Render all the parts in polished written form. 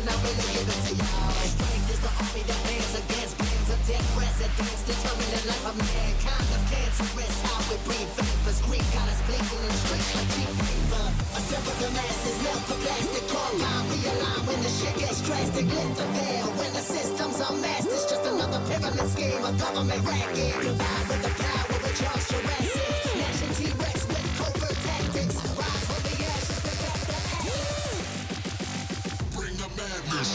I really give it to y'all. Strength is the army that bands against bands of dead presidents, determined the life of mankind of cancerous. How we breathe vapors, Greek got us blinking in the streets like cheap paper. Assemble the masses, melt the plastic, call line, realign when the shit gets drastic. Lift the veil when the system's unmasked. It's just another pyramid scheme, a government racket. Combined with the power of Charles Jurassic, gnashing T-Rex with covert tactics. Rise from the ashes to back the ashes. Bring the madness.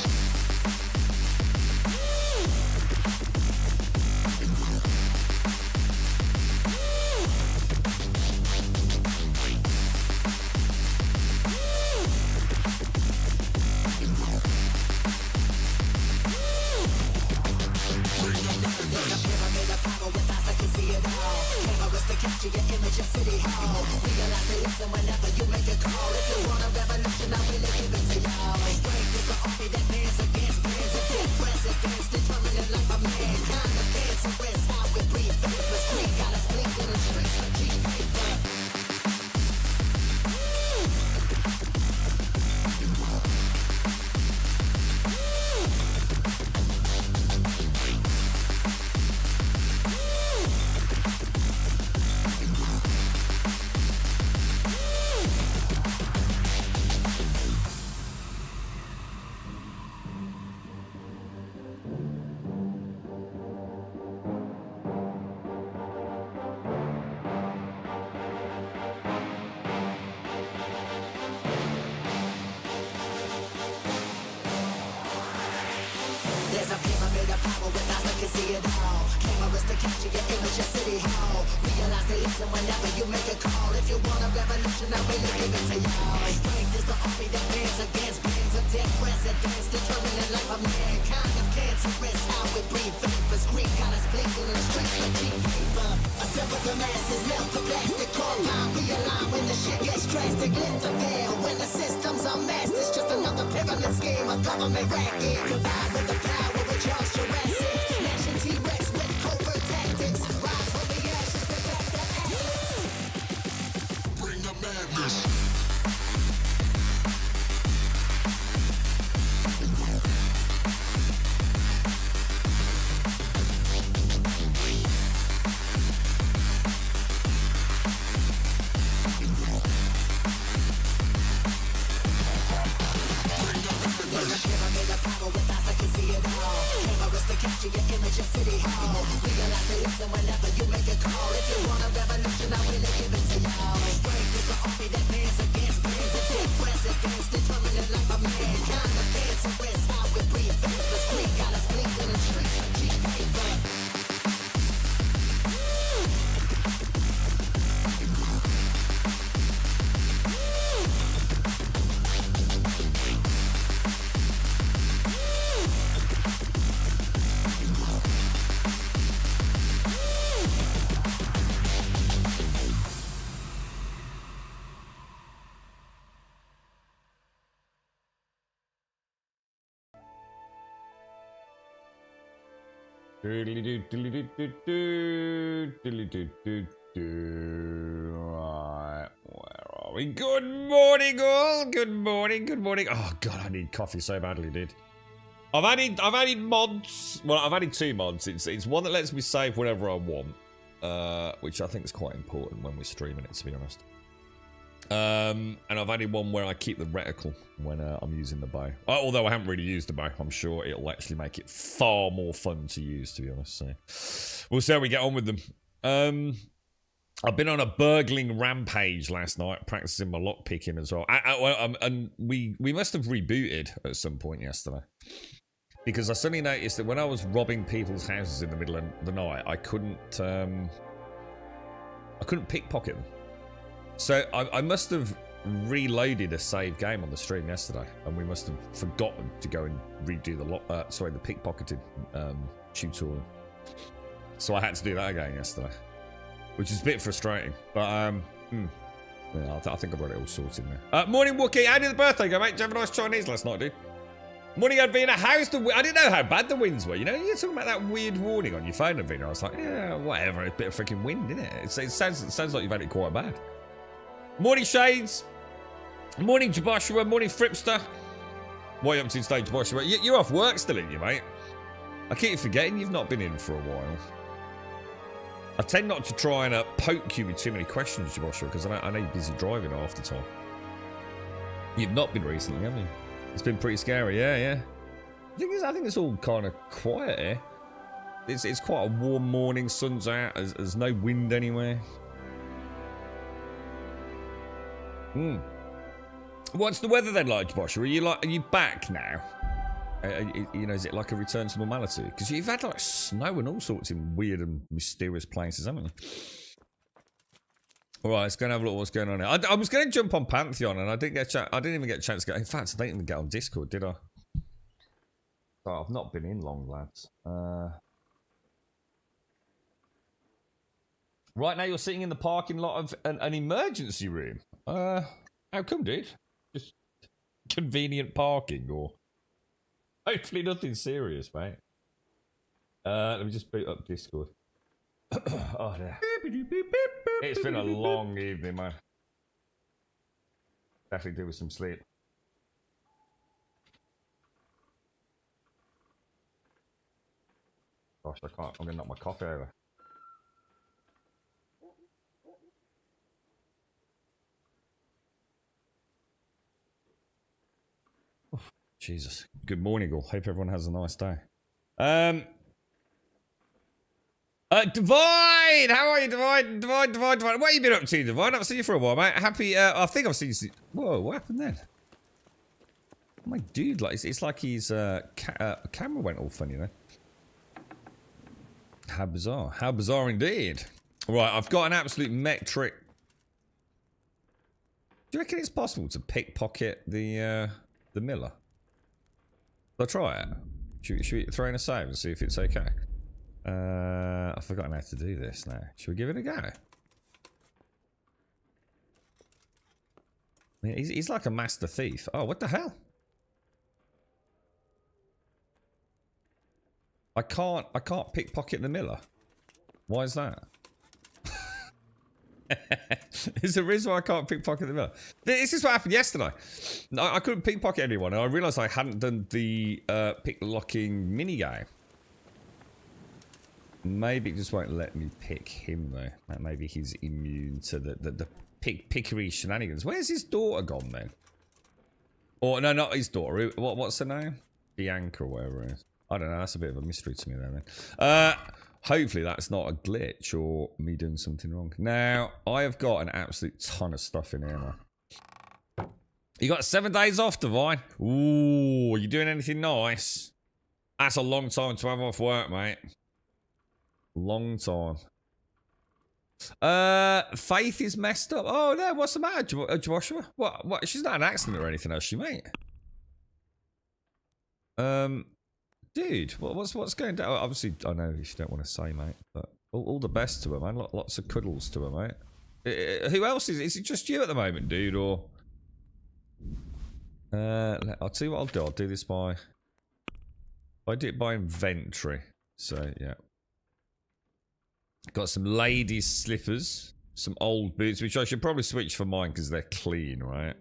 Capture your image in City Hall. Realize they listen whenever you make a call. If you want a revolution, I really give it to y'all. Strength is the army that bands against bands of dead presidents, determined the life of mankind of cancerous. How we breathe vapors, Greek got us blinking in the streets like cheap paper. There's a pyramid of power with eyes that can see it all. Cameras to capture your image in City Hall. Realize they listen whenever you make a call. If you want a revolution, I really give it to y'all. Strength is the army that bands against bands of dead presidents, determined the life of mankind of cancerous. How we breathe vapors, Greek got us blinking in the streets like cheap paper. Assemble the masses, melt the plastic, call line, realign when the shit gets drastic. Lift the veil when the system's unmasked. It's just another pyramid scheme, a government racket. Combined with the power of Charles Jurassic, gnashing T-Rex with covert tactics. Rise from the ashes to back the ashes. Bring the madness. Capture your image in City Hall. Realize they listen whenever you make a call. If you want a revolution, I really give it to y'all. Strength is the army that bands against bands of dead presidents, determined the life of mankind of cancerous. How we breathe vapors, Greek got us blinking in the streets like cheap paper. Right, where are we? Good morning, all. Good morning. Good morning. Oh god, I need coffee so badly, dude. I've added mods. Well, I've added 2 mods. It's one that lets me save whenever I want, which I think is quite important when we're streaming it, to be honest. And I've added one where I keep the reticle when I'm using the bow. Although I haven't really used the bow, I'm sure it'll actually make it far more fun to use, to be honest. So we'll see how we get on with them. I've been on a burgling rampage last night, practicing my lockpicking as well. And we must have rebooted at some point yesterday, because I suddenly noticed that when I was robbing people's houses in the middle of the night, I couldn't pickpocket them. So I must have reloaded a save game on the stream yesterday, and we must have forgotten to go and redo the the pickpocketing tutorial. So I had to do that again yesterday, which is a bit frustrating. But yeah, I think I've got it all sorted now. Morning, Wookie. How did the birthday go, mate? Did you have a nice Chinese last night, dude? Morning, Advina. How's the wind? I didn't know how bad the winds were. You know, you're talking about that weird warning on your phone, Advina. I was like, yeah, whatever. It's a bit of freaking wind, isn't it? It sounds like you've had it quite bad. Morning, Shades. Morning, Joshua. Morning, Fripster. What are you up to stage, Joshua? You're off work still, ain't you, mate? I keep forgetting you've not been in for a while. I tend not to try and poke you with too many questions, Joshua, because I know you're busy driving half the time. You've not been recently, have you? It's been pretty scary, yeah. I think it's all kind of quiet here. It's quite a warm morning, sun's out, there's no wind anywhere. What's the weather then like, Joshua? Are you back now? You know, is it like a return to normality? Because you've had like snow and all sorts in weird and mysterious places, haven't you? All right, let's go and have a look at what's going on here. I was going to jump on Pantheon and I didn't even get a chance to go. In fact, I didn't even get on Discord, did I? Oh, I've not been in long, lads. Right now, you're sitting in the parking lot of an emergency room. How come, dude? Just convenient parking, or hopefully nothing serious, mate. Let me just boot up Discord. Oh, there. It's been a long evening, man. Definitely do with some sleep. Gosh, I can't. I'm gonna knock my coffee over. Jesus. Good morning, all. Hope everyone has a nice day. Divine! How are you, Divine? Divine. What have you been up to, Divine? I've seen you for a while, mate. Happy, I think I've seen you. Whoa, what happened then? Oh my dude, like, it's like his camera went all funny then. How bizarre. How bizarre indeed. Right, I've got an absolute metric. Do you reckon it's possible to pickpocket the miller? I'll try it. Should we throw in a save and see if it's okay? I've forgotten how to do this now. Should we give it a go? Yeah, he's like a master thief. Oh, what the hell? I can't pickpocket the miller. Why is that? Is there a reason why I can't pickpocket the miller? This is what happened yesterday. I couldn't pickpocket anyone, and I realised I hadn't done the pick-locking minigame. Maybe it just won't let me pick him though. Maybe he's immune to the pickery shenanigans. Where's his daughter gone then? Or no, not his daughter. What's her name? Bianca or whatever it is. I don't know. That's a bit of a mystery to me then. Hopefully that's not a glitch or me doing something wrong. Now I have got an absolute ton of stuff in here, man. You got 7 days off, Divine. Ooh, you doing anything nice? That's a long time to have off work, mate. Long time. Faith is messed up. Oh no, what's the matter, Joshua? What? She's not an accident or anything, has she, mate? Dude, what's going down? Obviously, I know if you don't want to say, mate, but all the best to her, man. Lots of cuddles to her, mate. Who else is? Is it just you at the moment, dude, or? I'll tell you what I'll do. I'll do this by. I do it by inventory. So yeah. Got some ladies' slippers, some old boots, which I should probably switch for mine because they're clean, right?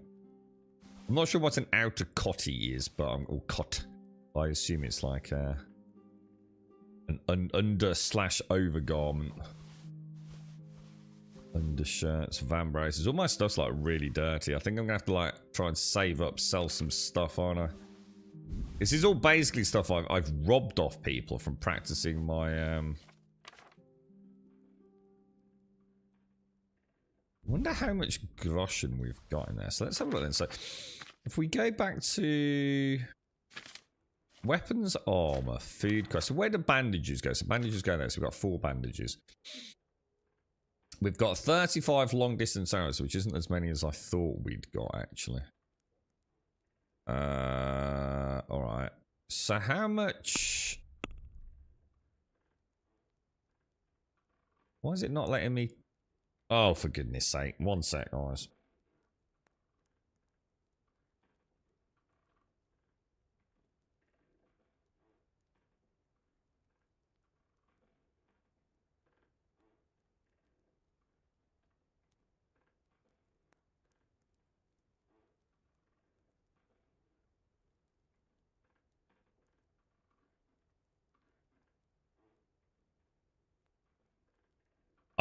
I'm not sure what an outer cotty is, but or cot. I assume it's like an under/overgarment. Undershirts, van braces. All my stuff's like really dirty. I think I'm gonna have to like try and save up, sell some stuff, aren't I? This is all basically stuff I've robbed off people from practicing my wonder how much groschen we've got in there. So let's have a look then. So if we go back to weapons, armor, food cost. So where do bandages go? So bandages go there. So we've got 4 bandages. We've got 35 long distance arrows, which isn't as many as I thought we'd got actually. Alright. So how much? Why is it not letting me? Oh, for goodness sake. 1 sec, guys.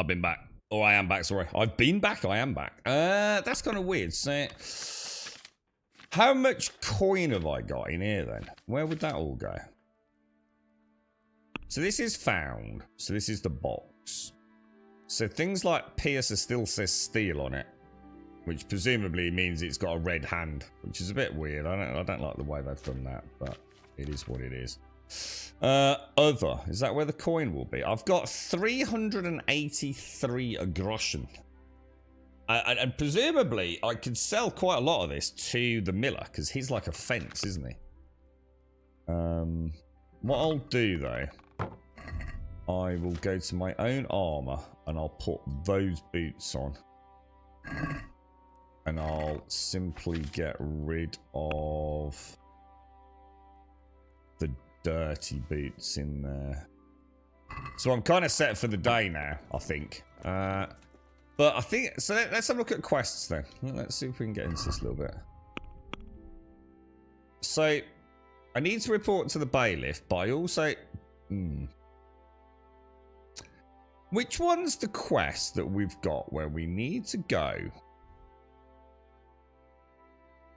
I've been back. Oh, I am back, sorry. I've been back, I am back. That's kind of weird. So, how much coin have I got in here then? Where would that all go? So this is found. So this is the box. So things like Piercer still says steel on it, which presumably means it's got a red hand, which is a bit weird. I don't like the way they've done that, but it is what it is. Other, is that where the coin will be? I've got 383 groschen. And presumably I could sell quite a lot of this to the miller, because he's like a fence, isn't he? What I'll do though, I will go to my own armor and I'll put those boots on. And I'll simply get rid of the dirty boots in there. So I'm kind of set for the day now, I think. But I think, so let's have a look at quests then. Let's see if we can get into this a little bit. So, I need to report to the bailiff, but I also... Which one's the quest that we've got where we need to go?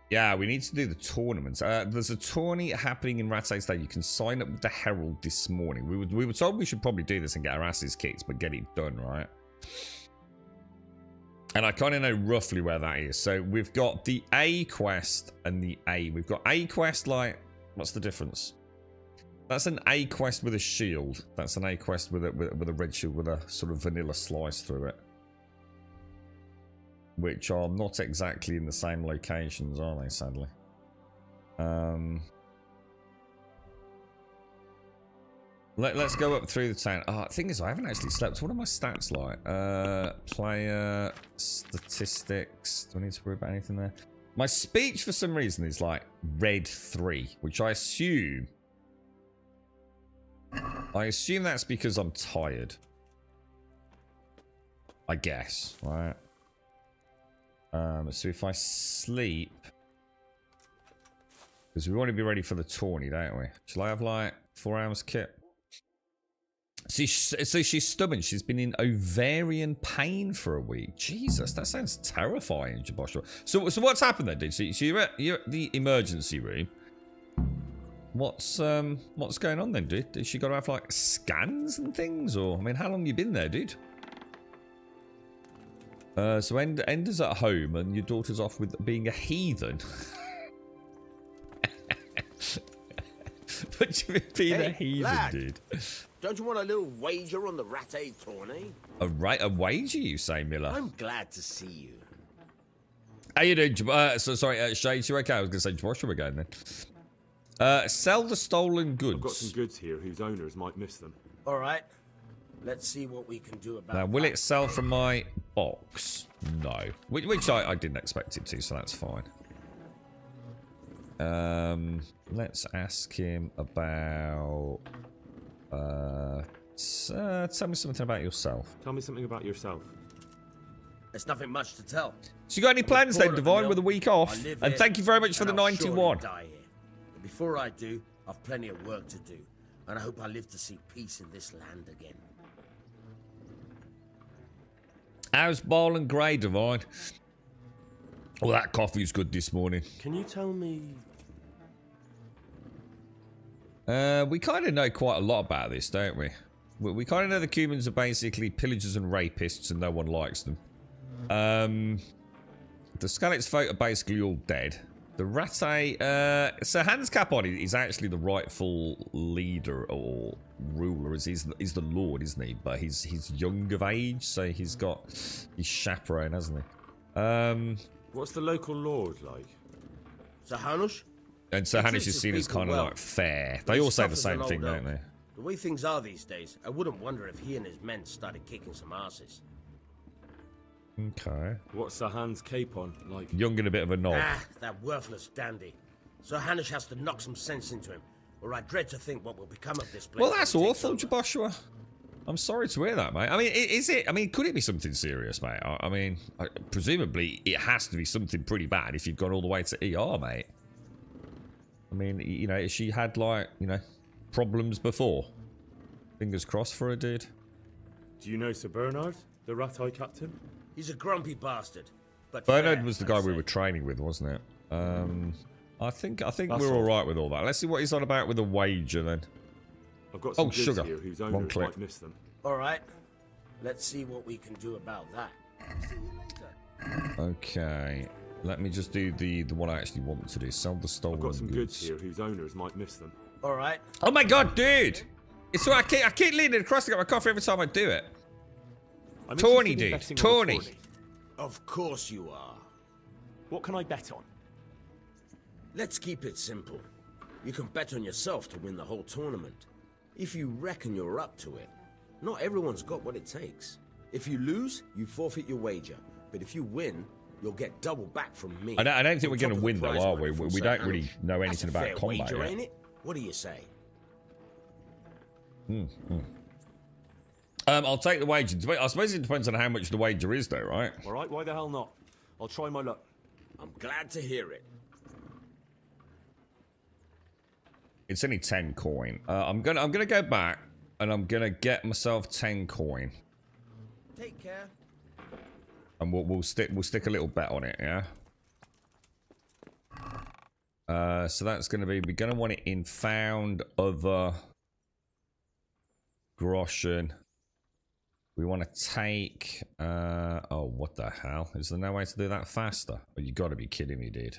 Yeah, we need to do the tournaments. There's a tourney happening in Rattay State. You can sign up with the Herald this morning. We were told we should probably do this and get our asses kicked, but get it done, right? And I kind of know roughly where that is. So we've got the A quest and the A. We've got A quest, like, what's the difference? That's an A quest with a shield. That's an A quest with a red shield with a sort of vanilla slice through it. Which are not exactly in the same locations, are they, sadly? Let's go up through the town. The thing is, I haven't actually slept. What are my stats like? Player statistics. Do I need to worry about anything there? My speech, for some reason, is like red 3, which I assume that's because I'm tired. I guess, right? So if I sleep, because we want to be ready for the tourney, don't we? Shall I have like 4 hours kit? So she's stubborn. She's been in ovarian pain for a week. Jesus, that sounds terrifying, Joshua. So what's happened then, dude? So you're at the emergency room. What's going on then, dude? Did she got to have like scans and things, or I mean, how long have you been there, dude? So Ender's at home and your daughter's off with being a heathen. What do you mean being a heathen, lad, dude? Don't you want a little wager on the Rattay tourney? A wager, you say, Miller? I'm glad to see you. How you doing? Sorry, Shades, you okay? I was going to say Joshua again then. Sell the stolen goods. I've got some goods here whose owners might miss them. All right. Let's see what we can do about now, will it sell from my box? No. Which I didn't expect it to, so that's fine. Let's ask him about... tell me something about yourself. Tell me something about yourself. There's nothing much to tell. So you got any plans then, Divine, with a week off? And thank you very much for the 91. Die here. But before I do, I've plenty of work to do. And I hope I live to see peace in this land again. How's Ball and Grey, Divine? Oh, that coffee's good this morning. Can you tell me... We kind of know quite a lot about this, don't we? We kind of know the Cumans are basically pillagers and rapists and no one likes them. The Skelett's folk are basically all dead. The Rattay... so Hans Capon is actually the rightful leader or ruler. He's the lord, isn't he? But he's young of age, so he's got his chaperone, hasn't he? What's the local lord like? Sir Hanush? And Sir Hanush is seen as kind of like fair. They all say the same thing, don't they? The way things are these days, I wouldn't wonder if he and his men started kicking some asses. Okay. What's Sir Hans Capon like? Young and a bit of a knob. That worthless dandy. Sir Hanush has to knock some sense into him, or I dread to think what will become of this place. Well, that's awful, Joshua. I'm sorry to hear that, mate. I mean, is it? I mean, could it be something serious, mate? I mean, presumably it has to be something pretty bad if you've gone all the way to ER, mate. I mean, you know, she had like, you know, problems before. Fingers crossed for her, dude. Do you know Sir Bernard? The rat-eye captain? He's a grumpy bastard. But Bernard fair, was the I'd guy we say. were training with, wasn't it? I think That's we're all. all right with all that. Let's see what he's on about with the wager then. I've got some Oh, goods sugar. here whose One owners click. might miss them. All right. Let's see what we can do about that. See you later. Okay. Let me just do the one I actually want to do. Sell the stolen I've got some goods here whose owners might miss them. All right. Oh my god, dude! It's all right. I keep leaning across to get my coffee every time I do it. I'm Tawny, interested in dude. betting on Tawny. a tourney. Of course you are. What can I bet on? Let's keep it simple. You can bet on yourself to win the whole tournament. If you reckon you're up to it. Not everyone's got what it takes. If you lose, you forfeit your wager. But if you win, you'll get double back from me. I don't think On we're top going to of the win though, prize are money we? from We Sir don't Hanush. really know That's anything a about fair combat wager, yet. ain't it? What do you say? I'll take the wager. I suppose it depends on how much the wager is though, right? All right, why the hell not? I'll try my luck. I'm glad to hear it. It's only 10 coin. I'm gonna go back and I'm gonna get myself 10 coin. Take care. And we'll stick a little bet on it, yeah. So that's gonna be, we're gonna want it in found other groschen. We want to take oh, what the hell? Is there no way to do that faster? Oh, you gotta be kidding me, dude.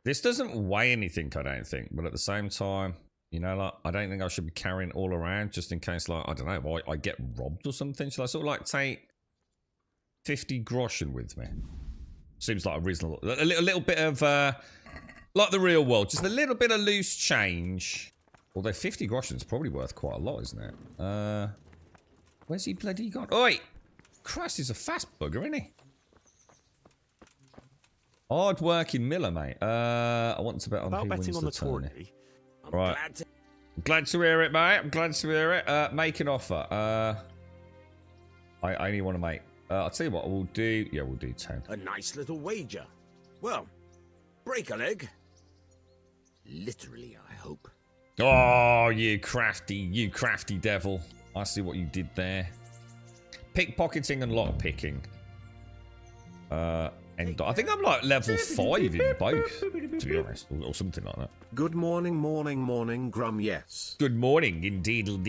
This doesn't weigh anything, I don't think, but at the same time, you know, like, I don't think I should be carrying it all around just in case, like, I don't know, I get robbed or something. Should I sort of like take 50 groschen with me? Seems like a reasonable, a little bit of, like the real world, just a little bit of loose change. Although 50 groschen is probably worth quite a lot, isn't it? Where's he bloody gone? Oi! Christ, he's a fast bugger, isn't he? Hard working Miller, mate. I want to bet on About who betting wins on the the tourney. tourney. I'm Right. glad to... Glad to hear it, mate. I'm glad to hear it. Make an offer. I only want to make. I'll tell you what. We'll do. Yeah, we'll do 10. A nice little wager. Well, break a leg. Literally, I hope. Oh, you crafty devil. I see what you did there. Pickpocketing and lot picking. And I think I'm like level 5 in both, to be honest, or something like that. Good morning, Grum, yes. Good morning, indeedle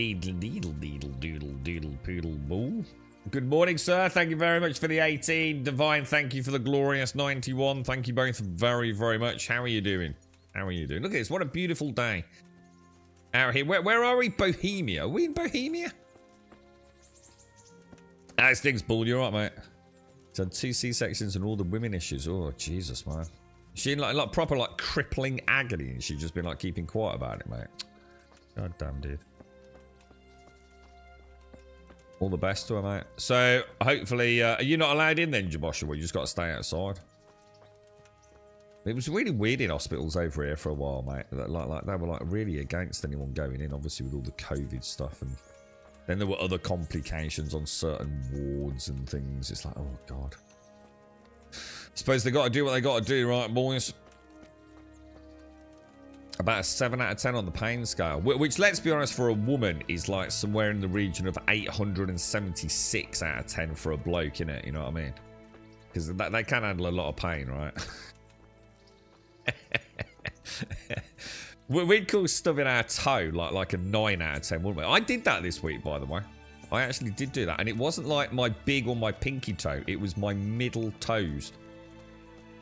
doodle poodle boo. Good morning, sir. Thank you very much for the 18. Divine, thank you for the glorious 91. Thank you both very, very much. How are you doing? How are you doing? Look at this. What a beautiful day. Out here. Where are we? Bohemia. Are we in Bohemia? How's things, Bull? You alright, mate? It's had 2 C-sections and all the women issues. Oh, Jesus, man. She in like proper like crippling agony and she's just been like keeping quiet about it, mate. God damn, dude. All the best to her, mate. So, hopefully, are you not allowed in then, Jabosha? Well, you just got to stay outside. It was really weird in hospitals over here for a while, mate. Like they were like really against anyone going in, obviously with all the COVID stuff, and then there were other complications on certain wards and things. It's like, oh god. Suppose they got to do what they got to do, right, boys? About a 7 out of 10 on the pain scale, which, let's be honest, for a woman is like somewhere in the region of 876 out of 10 for a bloke, innit? You know what I mean? Because they can handle a lot of pain, right? We'd call stubbing our toe like a 9 out of 10, wouldn't we? I did that this week, by the way. I actually did do that, and it wasn't like my big or my pinky toe. It was my middle toes.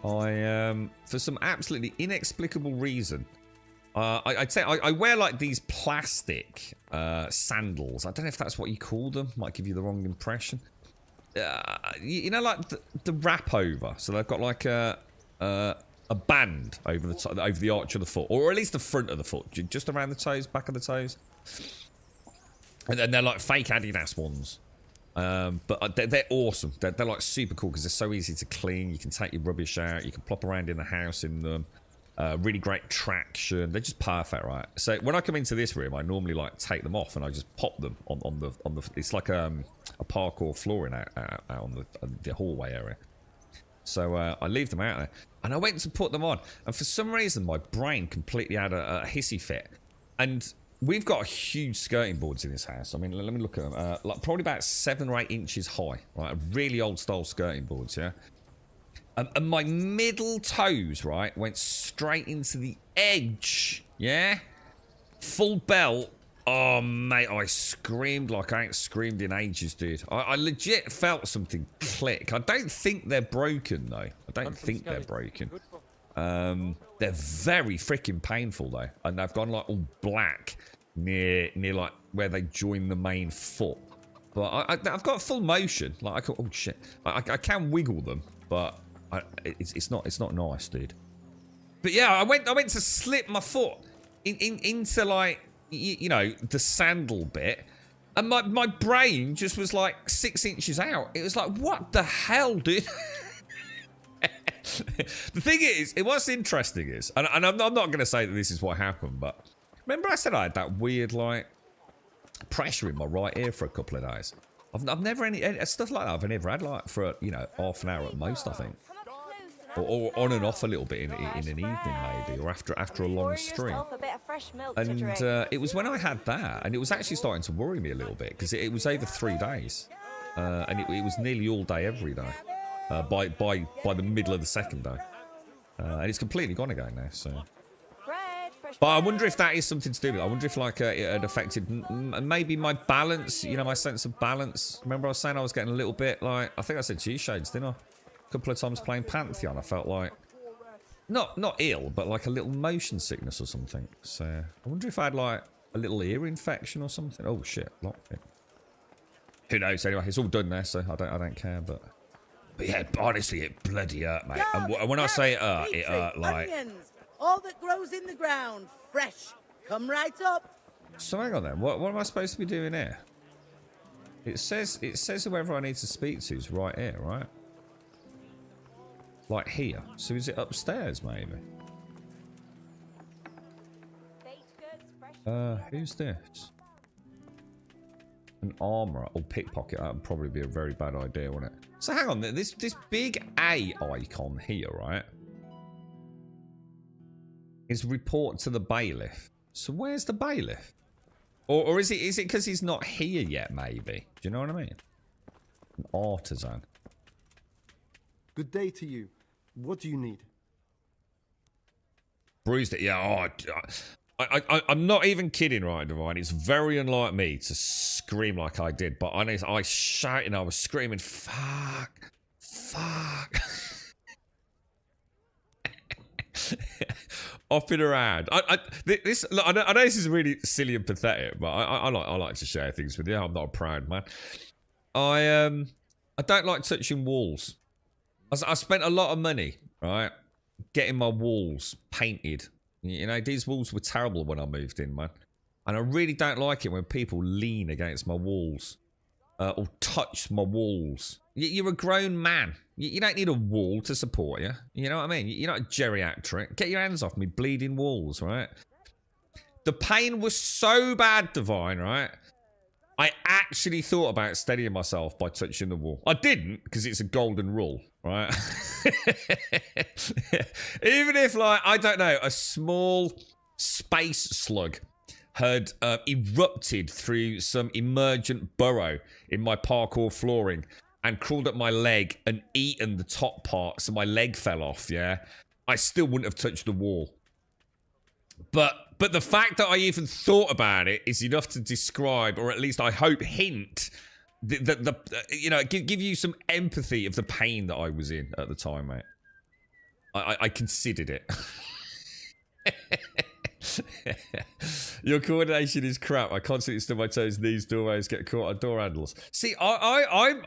I for some absolutely inexplicable reason, I'd say I wear like these plastic sandals. I don't know if that's what you call them. Might give you the wrong impression. You know, like the wrap over. So they've got like a band over the arch of the foot, or at least the front of the foot, just around the toes, back of the toes. And then they're like fake Adidas ones. But they're awesome. They're like super cool because they're so easy to clean. You can take your rubbish out. You can plop around in the house in them. Really great traction. They're just perfect, right? So when I come into this room, I normally like take them off and I just pop them on the. It's like a parkour flooring out on the hallway area. So I leave them out there, and I went to put them on, and for some reason my brain completely had a hissy fit, and we've got huge skirting boards in this house. I mean, let me look at them. Like probably about 7 or 8 inches high. Right, really old style skirting boards. Yeah. And my middle toes, right, went straight into the edge. Yeah. Full belt. Oh, mate, I screamed like I ain't screamed in ages, dude. I legit felt something click. I don't think they're broken, though. I don't think they're broken. They're very freaking painful, though. And they've gone, like, all black near like, where they join the main foot. But I've got full motion. Like, I can, oh, shit. I can wiggle them, but it's not nice, dude. But, yeah, I went to slip my foot into, like, you know, the sandal bit, and my brain just was like 6 inches out. It was like, what the hell, dude? The thing is, what's interesting is, and I'm not going to say that this is what happened, but remember I said I had that weird, like, pressure in my right ear for a couple of days? I've never any stuff like that I've never had, like, for, you know, half an hour at most, I think. Or on and off a little bit in an evening, maybe, or after a long stream. And it was when I had that, and it was actually starting to worry me a little bit, because it was over 3 days. And it was nearly all day, every day, by the middle of the second day. And it's completely gone again now, so... But I wonder if that is something to do with it. I wonder if, like, it had affected maybe my balance, you know, my sense of balance. Remember I was saying I was getting a little bit, like, I think I said G-shades, didn't I? A couple of times playing Pantheon, I felt like not ill, but like a little motion sickness or something. So I wonder if I had like a little ear infection or something. Oh shit, locked it. Who knows? Anyway, it's all done there, so I don't care. But yeah, honestly, it bloody hurt, mate. And when I say it hurt like onions, all that grows in the ground, fresh. Come right up. So hang on then. What am I supposed to be doing here? It says whoever I need to speak to is right here, right? Like here. So is it upstairs, maybe? Who's this? An armourer or pickpocket. That would probably be a very bad idea, wouldn't it? So hang on, this big A icon here, right? Is report to the bailiff. So where's the bailiff? Or is it because he's not here yet, maybe? Do you know what I mean? An artisan. Good day to you. What do you need? Bruised it, yeah. Oh, I'm not even kidding, right, Divine? It's very unlike me to scream like I did, but I shouted, I was screaming, fuck. Hopping around. I know this is really silly and pathetic, but I like to share things with you. I'm not a proud man. I don't like touching walls. I spent a lot of money, right, getting my walls painted. You know, these walls were terrible when I moved in, man. And I really don't like it when people lean against my walls or touch my walls. You're a grown man. You don't need a wall to support you. You know what I mean? You're not a geriatric. Get your hands off me, bleeding walls, right? The pain was so bad, Divine, right? I actually thought about steadying myself by touching the wall. I didn't, because it's a golden rule, right? Even if, like, I don't know, a small space slug had erupted through some emergent burrow in my parkour flooring and crawled up my leg and eaten the top part so my leg fell off, yeah? I still wouldn't have touched the wall. But the fact that I even thought about it is enough to describe, or at least I hope hint, the you know, give you some empathy of the pain that I was in at the time, mate. I considered it. Your coordination is crap. I constantly stub my toes, knees, doorways, get caught on door handles. See, I'm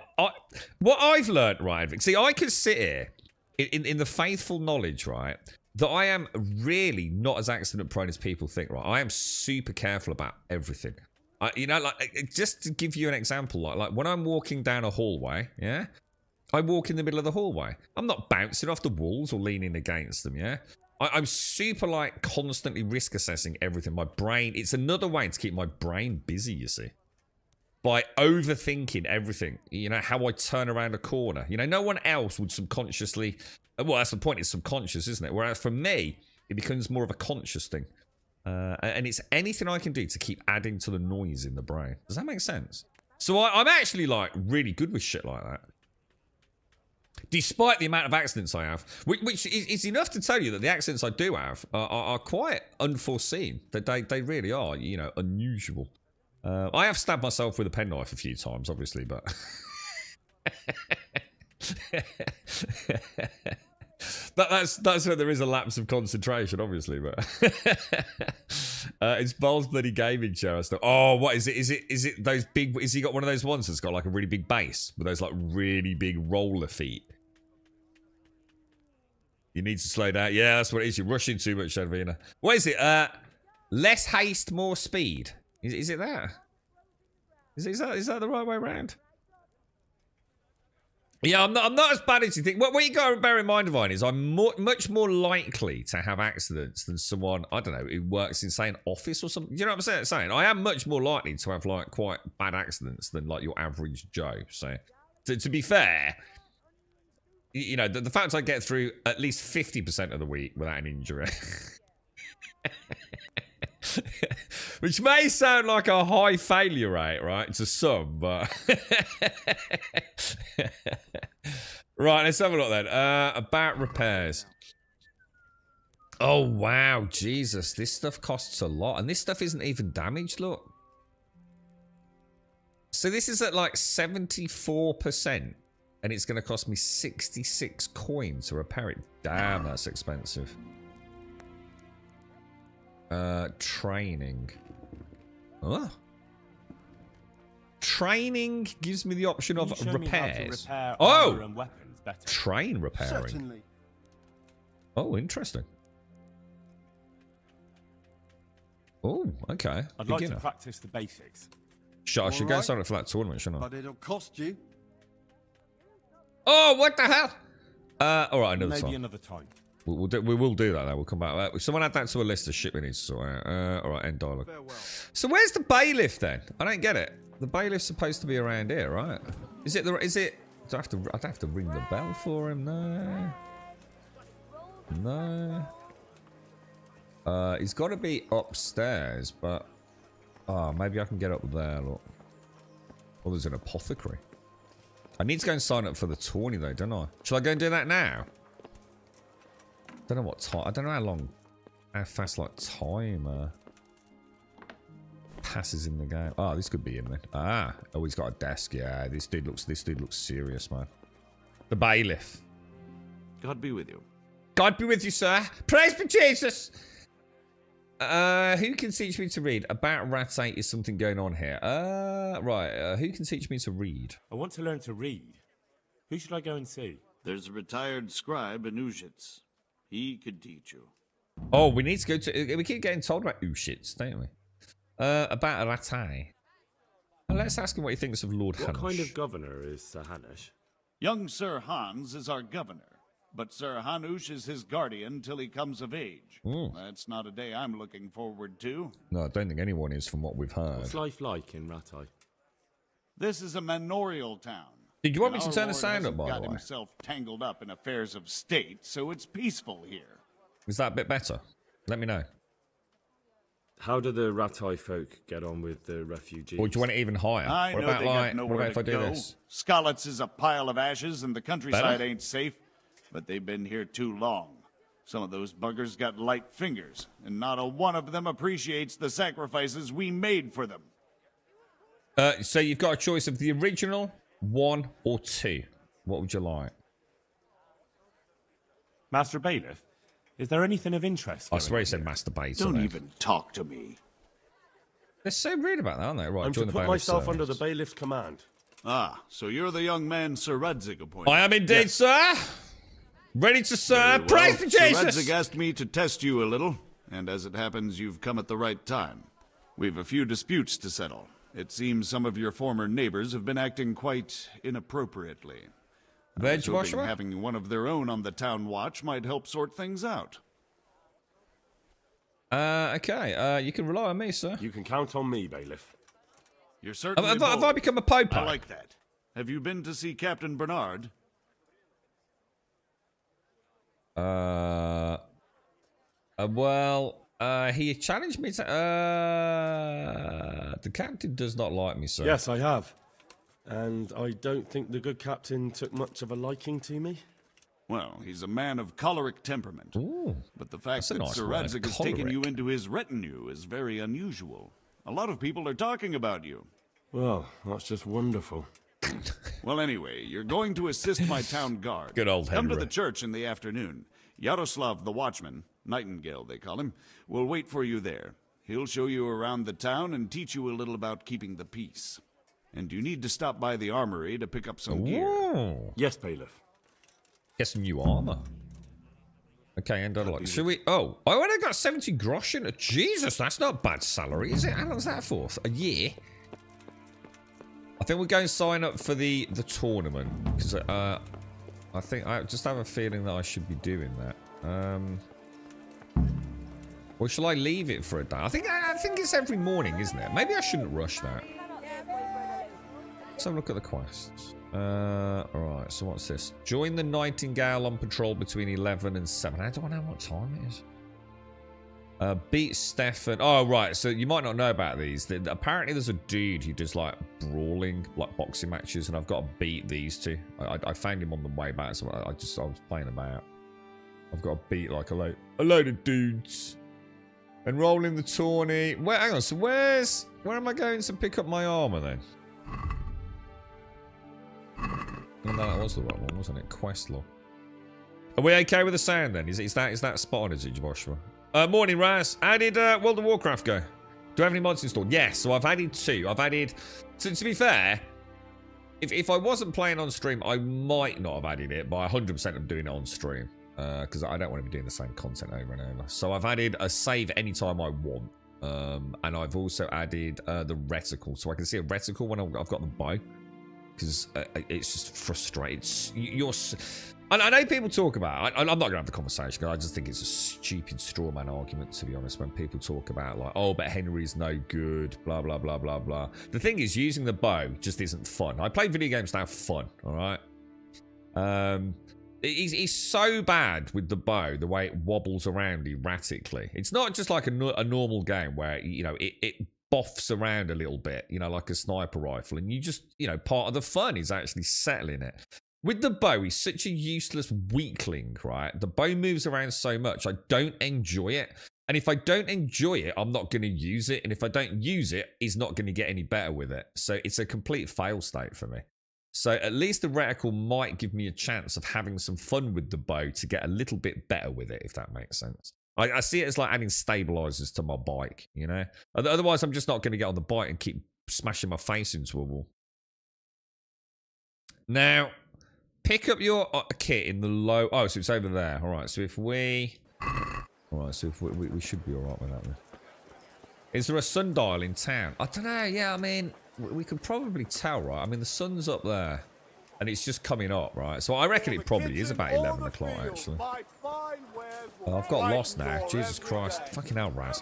what I've learned, right? See, I could sit here in the faithful knowledge, right, that I am really not as accident prone as people think, right? I am super careful about everything. You know, like, just to give you an example, like when I'm walking down a hallway, yeah, I walk in the middle of the hallway. I'm not bouncing off the walls or leaning against them, yeah? I'm super, like, constantly risk assessing everything. My brain, it's another way to keep my brain busy, you see. By overthinking everything. You know, how I turn around a corner. You know, no one else would subconsciously... Well, that's the point. It's subconscious, isn't it? Whereas for me, it becomes more of a conscious thing. And it's anything I can do to keep adding to the noise in the brain. Does that make sense? So I'm actually like really good with shit like that. Despite the amount of accidents I have, which is enough to tell you that the accidents I do have are quite unforeseen. That they really are, you know, unusual. I have stabbed myself with a penknife a few times, obviously, but that's where there is a lapse of concentration, obviously. But it's Bowl's bloody gaming chair. Oh, what is it? Is it those big? Is he got one of those ones that's got like a really big base with those like really big roller feet? You need to slow down. Yeah, that's what it is. You're rushing too much, Shadvina. What is it? Less haste, more speed. Is it that? Is that the right way around? Yeah, I'm not as bad as you think. What you got to bear in mind, Divine, is I'm much more likely to have accidents than someone, I don't know, who works in, say, an office or something. You know what I'm saying? I am much more likely to have, like, quite bad accidents than, like, your average Joe. So, to be fair, you know, the fact I get through at least 50% of the week without an injury... Which may sound like a high failure rate, right, to some, but... Right, let's have a look then. About repairs. Oh, wow, Jesus. This stuff costs a lot. And this stuff isn't even damaged, look. So this is at like 74%. And it's going to cost me 66 coins to repair it. Damn, that's expensive. Training. Oh. Training gives me the option of repairs. Oh! And weapons better? Train repairing. Certainly. Oh, interesting. Oh, okay. I'd like to practice the basics. I should go sign up for that tournament, shouldn't I? But it'll cost you. Oh, what the hell? All right, another time. Maybe another time. We will do that. Though. We'll come back. Someone add that to a list of shit we need to sort out. All right, end dialogue. Farewell. So where's the bailiff then? I don't get it. The bailiff's supposed to be around here, right? Is it? Do I'd have to ring the bell for him. No. He's got to be upstairs, but maybe I can get up there. Look. Oh, there's an apothecary. I need to go and sign up for the tourney though, don't I? Shall I go and do that now? I don't know what time. I don't know how fast like time passes in the game. Oh, this could be him then. Oh, he's got a desk. Yeah, this dude looks serious, man. The bailiff. God be with you. God be with you, sir. Praise be Jesus. Who can teach me to read? About Rat 8 is something going on here. Right. Who can teach me to read? I want to learn to read. Who should I go and see? There's a retired scribe in Ushitz. He could teach you. Oh, we need to go to... We keep getting told about Ushitz, don't we? About Ratai. Well, let's ask him what he thinks of Lord Hanush. What kind of governor is Sir Hanush? Young Sir Hans is our governor, but Sir Hanush is his guardian till he comes of age. That's not a day I'm looking forward to. No, I don't think anyone is from what we've heard. What's life like in Ratai? This is a manorial town. Did you want me to turn the sound up, by the way? Got himself tangled up in affairs of state, so it's peaceful here. Is that a bit better? Let me know. How do the Ratai folk get on with the refugees? Or do you want it even higher? I know they got nowhere if I to do go. this? Skalitz is a pile of ashes, and the countryside Better? ain't safe, but they've been here too long. Some of those buggers got light fingers, and not a one of them appreciates the sacrifices we made for them. So you've got a choice of the original, 1 or 2. What would you like? Master Bailiff, is there anything of interest? I swear he said masturbate. Don't even talk to me. They're so rude about that, aren't they? Right, I'm join to the put bailiff's myself service. under the bailiff's command. Ah, so you're the young man Sir Radzig appointed. I am indeed, sir. Ready to serve. Very well. Praise to Jesus. Sir Radzig asked me to test you a little, and as it happens, you've come at the right time. We've a few disputes to settle. It seems some of your former neighbors have been acting quite inappropriately. I was hoping having one of their own on the town watch might help sort things out. Okay. You can rely on me, sir. You can count on me, bailiff. You're certainly Have I bold. become a pope? I like that. Have you been to see Captain Bernard? Well, He challenged me to... the captain does not like me, sir. Yes, I have. And I don't think the good captain took much of a liking to me. Well, he's a man of choleric temperament. Ooh, but the fact that nice Sir word, Radzig has taken choleric. you into his retinue is very unusual. A lot of people are talking about you. Well, that's just wonderful. Well, anyway, you're going to assist my town guard. Good old Come to Henry. the church in the afternoon. Yaroslav the watchman, Nightingale they call him, will wait for you there. He'll show you around the town and teach you a little about keeping the peace. And you need to stop by the armory to pick up some gear. Ooh. Yes, bailiff. Get some new armor. Okay, and like, should we? Oh, I only got 70 groschen. Jesus, that's not bad salary, is it? How long's that for? A year? I think we'll go and sign up for the tournament because I think I just have a feeling that I should be doing that. Or shall I leave it for a day? I think it's every morning, isn't it? Maybe I shouldn't rush that. Let's have a look at the quests. Alright, so what's this? Join the Nightingale on patrol between 11 and 7. How do I know what time it is? Beat Stefan. Oh, right. So you might not know about these. Apparently there's a dude who does like brawling, like boxing matches, and I've got to beat these two. I found him on the way back, so I was playing about. I've got to beat like a load of dudes. Enroll in the tourney. Hang on, so where am I going to pick up my armor then? No, that was the right one, wasn't it? Quest log. Are we okay with the sound then? Is that spot on, is it, Joshua? Morning, Raz. How did World of Warcraft go? Do I have any mods installed? Yes, so I've added 2. I've added... To be fair, if I wasn't playing on stream, I might not have added it, but I 100% am doing it on stream. Because I don't want to be doing the same content over and over. So I've added a save anytime I want. And I've also added the reticle. So I can see a reticle when I've got the bow. Because it's just frustrating. I know people talk about... I'm not going to have the conversation because I just think it's a stupid straw man argument, to be honest, when people talk about like, oh, but Henry's no good, blah, blah, blah, blah, blah. The thing is, using the bow just isn't fun. I play video games to have fun, all right? He's so bad with the bow, the way it wobbles around erratically. It's not just like a normal game where, you know, it boffs around a little bit, you know, like a sniper rifle. And you just, you know, part of the fun is actually settling it. With the bow, he's such a useless weakling, right? The bow moves around so much, I don't enjoy it. And if I don't enjoy it, I'm not going to use it. And if I don't use it, he's not going to get any better with it. So it's a complete fail state for me. So at least the reticle might give me a chance of having some fun with the bow to get a little bit better with it, if that makes sense. I see it as like adding stabilizers to my bike, you know? Otherwise, I'm just not going to get on the bike and keep smashing my face into a wall. Now... pick up your kit in the low... oh, so it's over there. All right, so if we... all right, so if we should be all right with that then. Is there a sundial in town? I don't know. Yeah, I mean, we could probably tell, right? I mean, the sun's up there, and it's just coming up, right? So I reckon it probably is about 11 o'clock, actually. Oh, I've got lost now. Jesus Christ. Fucking hell, Raz.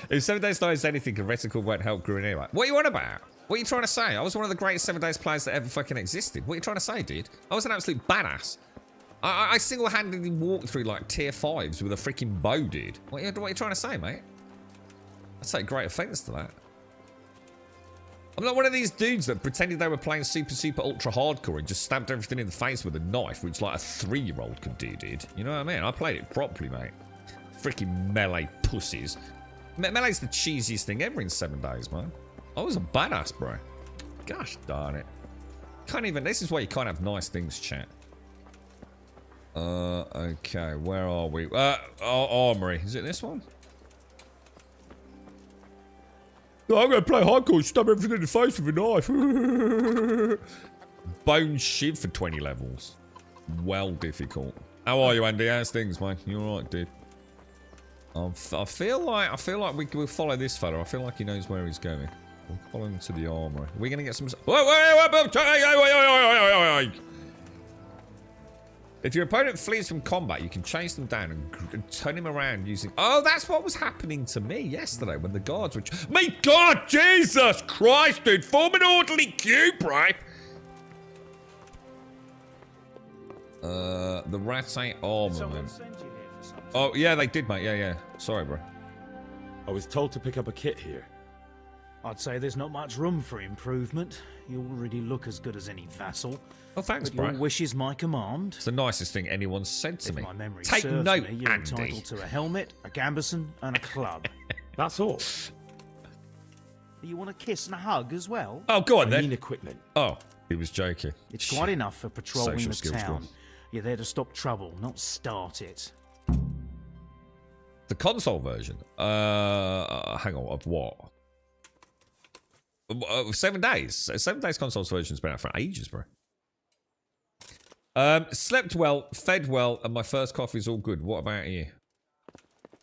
If 7 Days Night is anything, a reticle won't help Green anyway. What are you on about? What are you trying to say? I was one of the greatest 7 Days players that ever fucking existed. What are you trying to say, dude? I was an absolute badass. I single-handedly walked through, like, tier 5s with a freaking bow, dude. What are you trying to say, mate? I'd take great offense to that. I'm not one of these dudes that pretended they were playing super ultra hardcore and just stabbed everything in the face with a knife, which, like, a 3-year-old could do, dude. You know what I mean? I played it properly, mate. Freaking melee pussies. Melee's the cheesiest thing ever in 7 Days, man. I was a badass, bro. Gosh darn it. Can't even... this is why you can't have nice things, chat. Okay. Where are we? Our armory. Is it this one? No, I'm going to play hardcore. Stab everything in the face with a knife. Bone shiv for 20 levels. Well difficult. How are you, Andy? How's things, mate? You alright, dude? I feel like we'll follow this fella. I feel like he knows where he's going. We'll follow him to the armory. Are we going to get some... If your opponent flees from combat, you can chase them down and turn him around using... oh, that's what was happening to me yesterday when the guards were... my God, Jesus Christ, dude. Form an orderly queue, bro. The Rattay armament. something. Oh, yeah, they did, mate. Yeah. Sorry, bro. I was told to pick up a kit here. I'd say there's not much room for improvement. You already look as good as any vassal. Oh, thanks, but bro. your wish is my command. It's the nicest thing anyone's said to If me. my memory Take serves note, me, you're Andy. entitled to a helmet, a gambeson, and a club. That's all. You want a kiss and a hug as well? Oh, go on, I then. mean equipment. Oh, he was joking. It's quite enough for patrolling Social the skills town. course. You're there to stop trouble, not start it. The console version? Hang on, of what? 7 days. 7 days consoles version's been out for ages, bro. Slept well, fed well, and my first coffee's all good. What about you?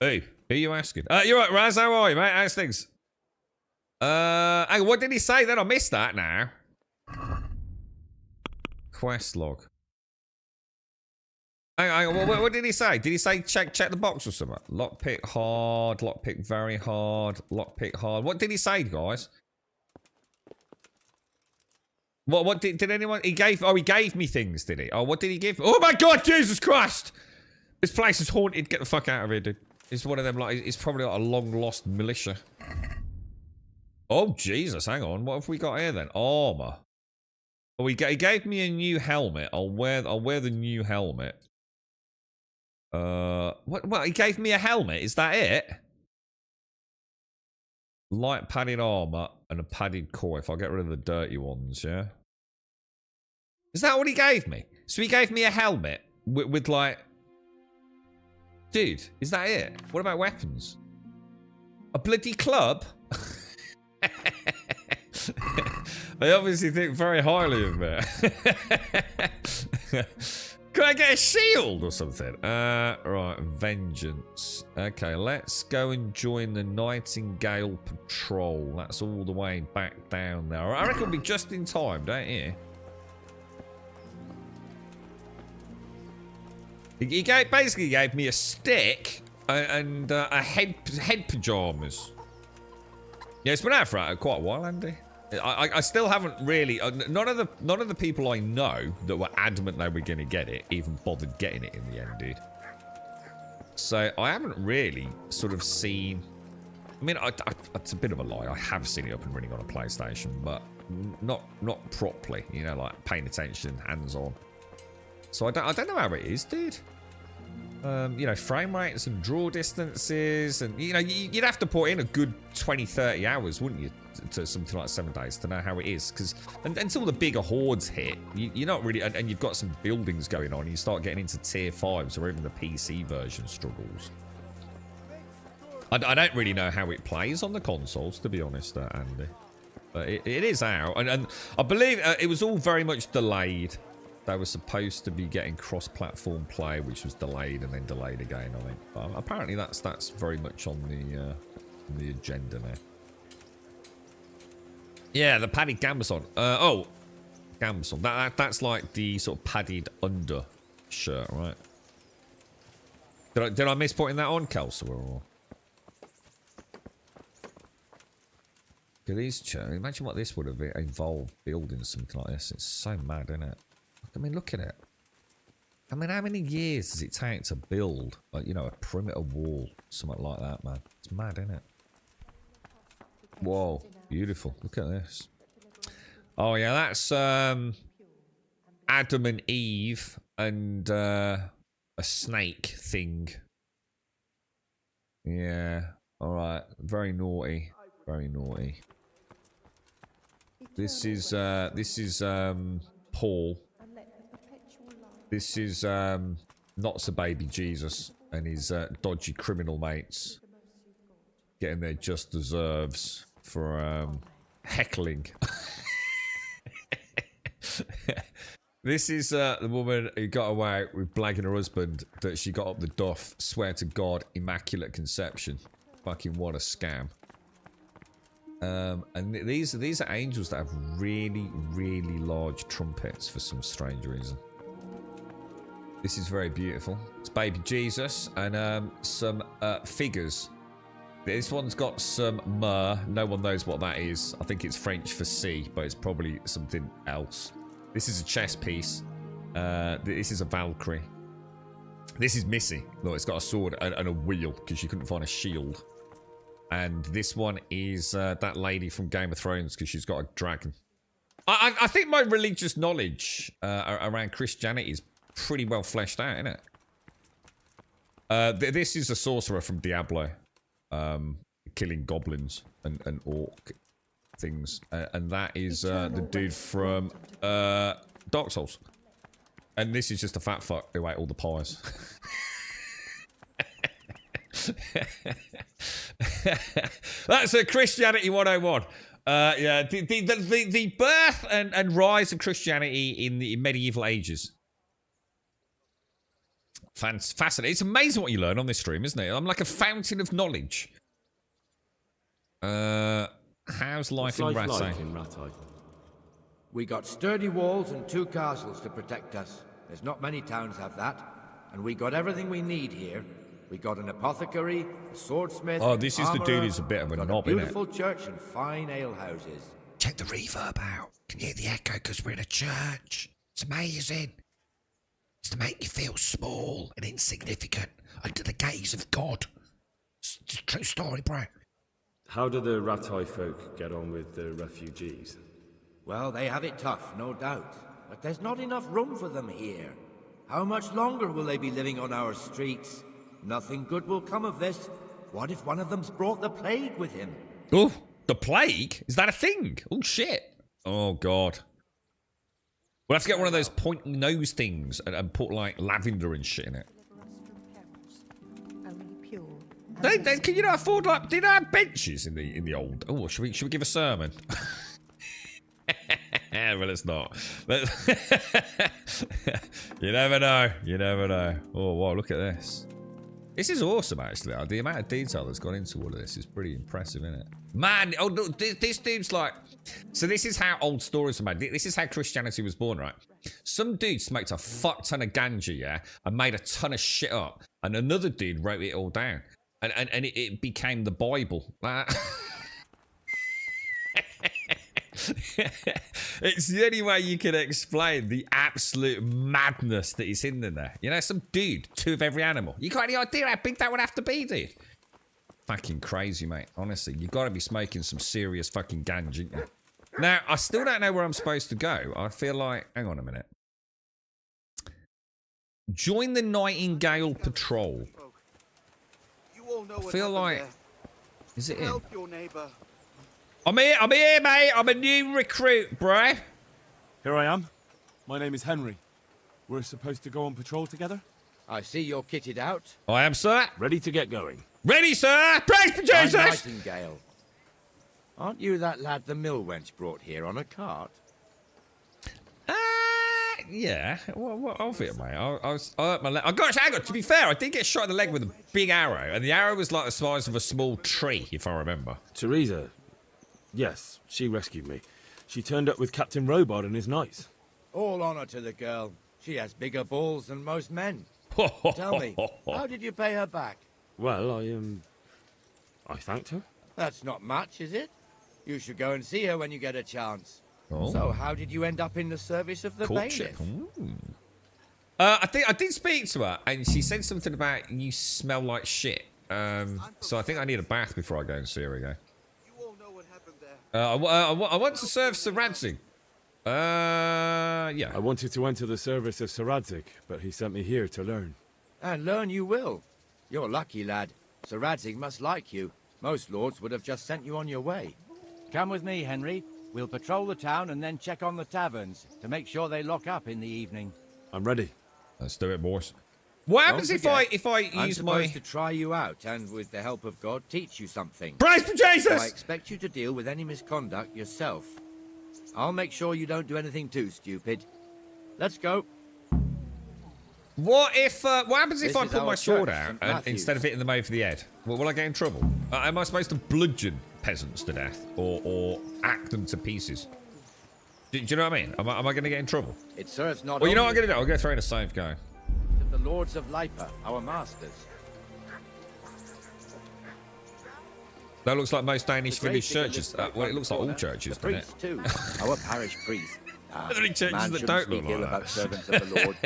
Hey, who are you asking? You're right, Raz. How are you, mate? How's things? Hang on, what did he say then? I missed that now. Quest log. Hang on, what did he say? Did he say check the box or something? Lockpick hard, lockpick very hard, lockpick hard. What did he say, guys? What did anyone... He gave me things, did he? Oh, what did he give? Oh my God, Jesus Christ! This place is haunted. Get the fuck out of here, dude. It's one of them, like, it's probably like a long-lost militia. Oh, Jesus, hang on. What have we got here, then? Armor. Oh, he gave me a new helmet. I'll wear the new helmet. What? He gave me a helmet. Is that it? Light padded armor and a padded core. If I get rid of the dirty ones, yeah. Is that what he gave me? So he gave me a helmet with like... Dude, is that it? What about weapons? A bloody club? They obviously think very highly of me. Can I get a shield or something? Right, vengeance. Okay, let's go and join the Nightingale Patrol. That's all the way back down there. I reckon we'll be just in time, don't you? He basically gave me a stick and a head pajamas. Yeah, it's been out for quite a while, Andy. I still haven't really... none of the people I know that were adamant they were going to get it even bothered getting it in the end, dude. So I haven't really sort of seen... I mean, it's a bit of a lie. I have seen it up and running on a PlayStation, but not properly. You know, like paying attention, hands-on. So I don't know how it is, dude. You know, frame rates and draw distances, and you know, you'd have to put in a good 20-30 hours, wouldn't you, to something like 7 days to know how it is? Because until the bigger hordes hit, you're not really, and you've got some buildings going on, you start getting into tier 5s or even the PC version struggles. I don't really know how it plays on the consoles, to be honest, Andy. But it is out, and I believe it was all very much delayed. They were supposed to be getting cross-platform play, which was delayed and then delayed again, I think. But apparently that's very much on the agenda now. Yeah, the padded gambeson. Oh, gambeson. That's like the sort of padded under shirt, right? Did I miss putting that on, Kelsa? Or... Imagine what this would have involved building something like this. It's so mad, isn't it? I mean, look at it. I mean, how many years does it take to build, like, you know, a perimeter wall, something like that, man? It's mad, isn't it? Whoa, beautiful. Look at this. Oh yeah, that's Adam and Eve and a snake thing. Yeah. All right. Very naughty. Very naughty. This is Paul. This is not so baby Jesus and his dodgy criminal mates getting their just deserves for heckling. This is the woman who got away with blagging her husband that she got up the duff. Swear to God, immaculate conception. Fucking what a scam. And these are angels that have really, really large trumpets for some strange reason. This is very beautiful. It's baby Jesus and some figures. This one's got some myrrh. No one knows what that is. I think it's French for sea, but it's probably something else. This is a chess piece. This is a Valkyrie. This is Missy. Look, it's got a sword and a wheel because she couldn't find a shield. And this one is that lady from Game of Thrones because she's got a dragon. I think my religious knowledge around Christianity is pretty well fleshed out, isn't it? This is a sorcerer from Diablo. Killing goblins and orc things. And that is the dude from Dark Souls. And this is just a fat fuck who ate all the pies. That's a Christianity 101. Yeah, the birth and rise of Christianity in the medieval ages. Fascinating. It's amazing what you learn on this stream, isn't it? I'm like a fountain of knowledge. How's life in Rattay? We got sturdy walls and 2 castles to protect us. There's not many towns have that. And we got everything we need here. We got an apothecary, a swordsmith. Oh, this is the dude who's a bit of a knob, isn't it? Beautiful church and fine ale houses. Check the reverb out. Can you hear the echo because we're in a church? It's amazing. It's to make you feel small and insignificant under the gaze of God. It's a true story, bro. How do the Rattay folk get on with the refugees? Well, they have it tough, no doubt. But there's not enough room for them here. How much longer will they be living on our streets? Nothing good will come of this. What if one of them's brought the plague with him? Oh, the plague? Is that a thing? Oh, shit. Oh, God. We'll have to get one of those pointy nose things and put, like, lavender and shit in it. Can you not afford, like, did I have benches in the old... Oh, should we give a sermon? Well, it's not. You never know. You never know. Oh, wow, look at this. This is awesome, actually. The amount of detail that's gone into all of this is pretty impressive, isn't it? Man, oh, no, this dude's like... So this is how old stories are made. This is how Christianity was born, right? Some dude smoked a fuck ton of ganja, yeah, and made a ton of shit up. And another dude wrote it all down. And it became the Bible. It's the only way you can explain the absolute madness that is in there. You know, some dude, 2 of every animal. You got any idea how big that would have to be, dude? Fucking crazy, mate. Honestly, you got to be smoking some serious fucking ganja, ain't you? Now, I still don't know where I'm supposed to go. I feel like... Hang on a minute. Join the Nightingale Patrol. I feel like... Is it in? I'm here, mate. I'm a new recruit, bruh. Here I am. My name is Henry. We're supposed to go on patrol together? I see you're kitted out. I am, sir. Ready to get going. Ready, sir. Praise for Jesus. I'm Nightingale. Aren't you that lad the mill wench brought here on a cart? Yeah. What of it, mate? I hurt my leg. I got, to be fair, I did get shot in the leg with a big arrow, and the arrow was like the size of a small tree, if I remember. Teresa. Yes, she rescued me. She turned up with Captain Robot and his knights. All honor to the girl. She has bigger balls than most men. Tell me, how did you pay her back? Well, I thanked her. That's not much, is it? You should go and see her when you get a chance. Oh. So, how did you end up in the service of the bailiff? I think I did speak to her, and she said something about you smell like shit. So I think I need a bath before I go and see her again. I want to serve Sir Radzig. Yeah. I wanted to enter the service of Sir Radzig, but he sent me here to learn. And learn you will. You're lucky, lad. Sir Radzig must like you. Most lords would have just sent you on your way. Come with me, Henry. We'll patrol the town and then check on the taverns to make sure they lock up in the evening. I'm ready. Let's do it, boys. What happens if I use I'm supposed to try you out and, with the help of God, teach you something. Praise for Jesus! So I expect you to deal with any misconduct yourself. I'll make sure you don't do anything too stupid. Let's go. What happens if I put my sword out and instead of hitting them over the head? Will I get in trouble? Am I supposed to bludgeon peasants to death or hack them to pieces? Do you know what I mean? Am I going to get in trouble? It serves not. Well, you know what I'm going to do? I'll go throw in a save go. The lords of Lipa, our masters. That looks like most Danish village churches. Well, it looks like all churches, doesn't it? Too. Our parish priest. Are there any churches that don't look like that? About servants of the Lord.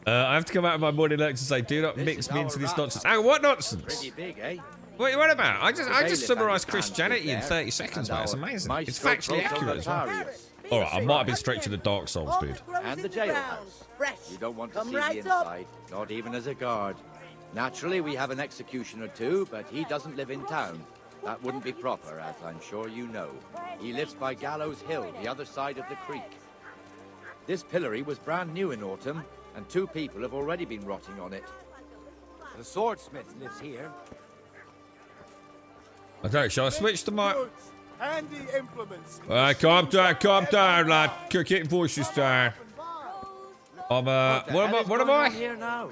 I have to come out of my morning lecture to say, do not mix me into this nonsense. Oh, what nonsense? Pretty big, eh? What are you on about? I just bailiff summarised had his Christianity in hands 30 seconds, and mate. It's our amazing. It's maestro factually accurate as well. Proletarius. Alright, I might have been stretching the Dark Souls, dude. And the jailhouse. Fresh. You don't want to Come see right the inside, not even as a guard. Naturally, we have an executioner too, but he doesn't live in town. That wouldn't be proper, as I'm sure you know. He lives by Gallows Hill, the other side of the creek. This pillory was brand new in autumn, and 2 people have already been rotting on it. The swordsmith lives here. Okay, shall I switch to my... Handy implements. Alright, calm down, lad. Keep voices down. I'm, what am I? Here now.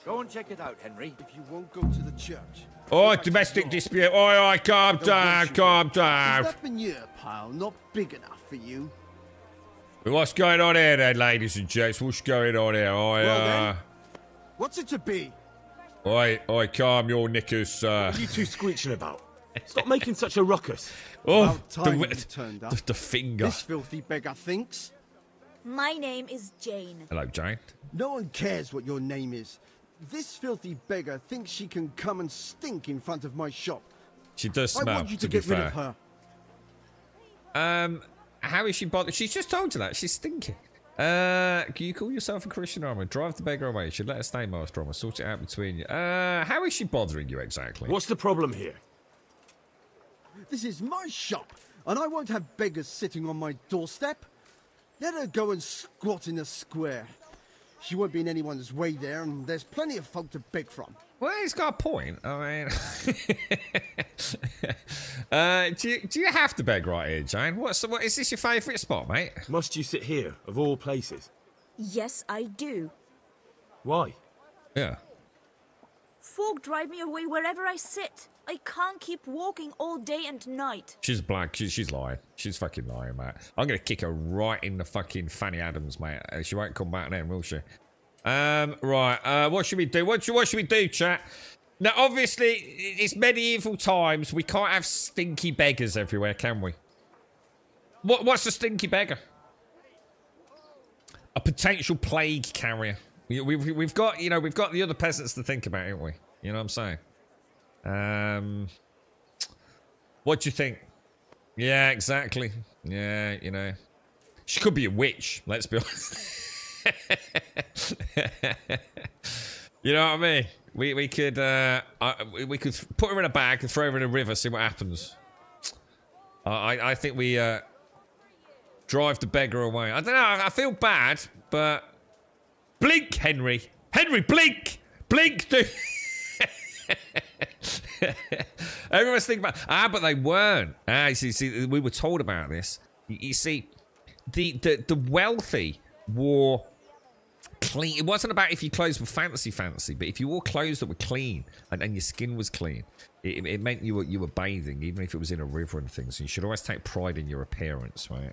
Go and check it out, Henry. If you won't go to the church. Oh, domestic dispute. Oi, calm down. Is that manure pile not big enough for you? What's going on here then, ladies and gents? What's going on here? What's it to be? Oi, calm your knickers, What are you two screeching about? Stop making such a ruckus. Oh, Turned up. the finger. This filthy beggar thinks. My name is Jane. Hello, Jane. No one cares what your name is. This filthy beggar thinks she can come and stink in front of my shop. She does smell, I want you to be get rid fair. of her. How is she bothered? She's just told you that. She's stinking. Can you call yourself a Christian armor? Drive the beggar away. You should let her stay, Master Armor. Sort it out between you. How is she bothering you exactly? What's the problem here? This is my shop, and I won't have beggars sitting on my doorstep. Let her go and squat in a square. She won't be in anyone's way there, and there's plenty of folk to beg from. Well, he's got a point. I mean, do you have to beg right here, Jane? What is this your favourite spot, mate? Must you sit here, of all places? Yes, I do. Why? Yeah. Folk drive me away wherever I sit. I can't keep walking all day and night. She's black. She's lying. She's fucking lying, mate. I'm going to kick her right in the fucking Fanny Adams, mate. She won't come back then, will she? Right. What should we do? What should we do, chat? Now, obviously, it's medieval times. We can't have stinky beggars everywhere, can we? What's a stinky beggar? A potential plague carrier. We've got the other peasants to think about, haven't we? You know what I'm saying? What do you think? Yeah, exactly. Yeah, you know. She could be a witch, let's be honest. You know what I mean? We could put her in a bag and throw her in a river, see what happens. I think we drive the beggar away. I don't know, I feel bad, but blink, Henry. Henry, blink! Blink, dude! Everyone's thinking about but they weren't. You see, we were told about this. You see, the wealthy wore clean. It wasn't about if your clothes were fancy, but if you wore clothes that were clean and your skin was clean, it meant you were bathing, even if it was in a river and things. And you should always take pride in your appearance, right?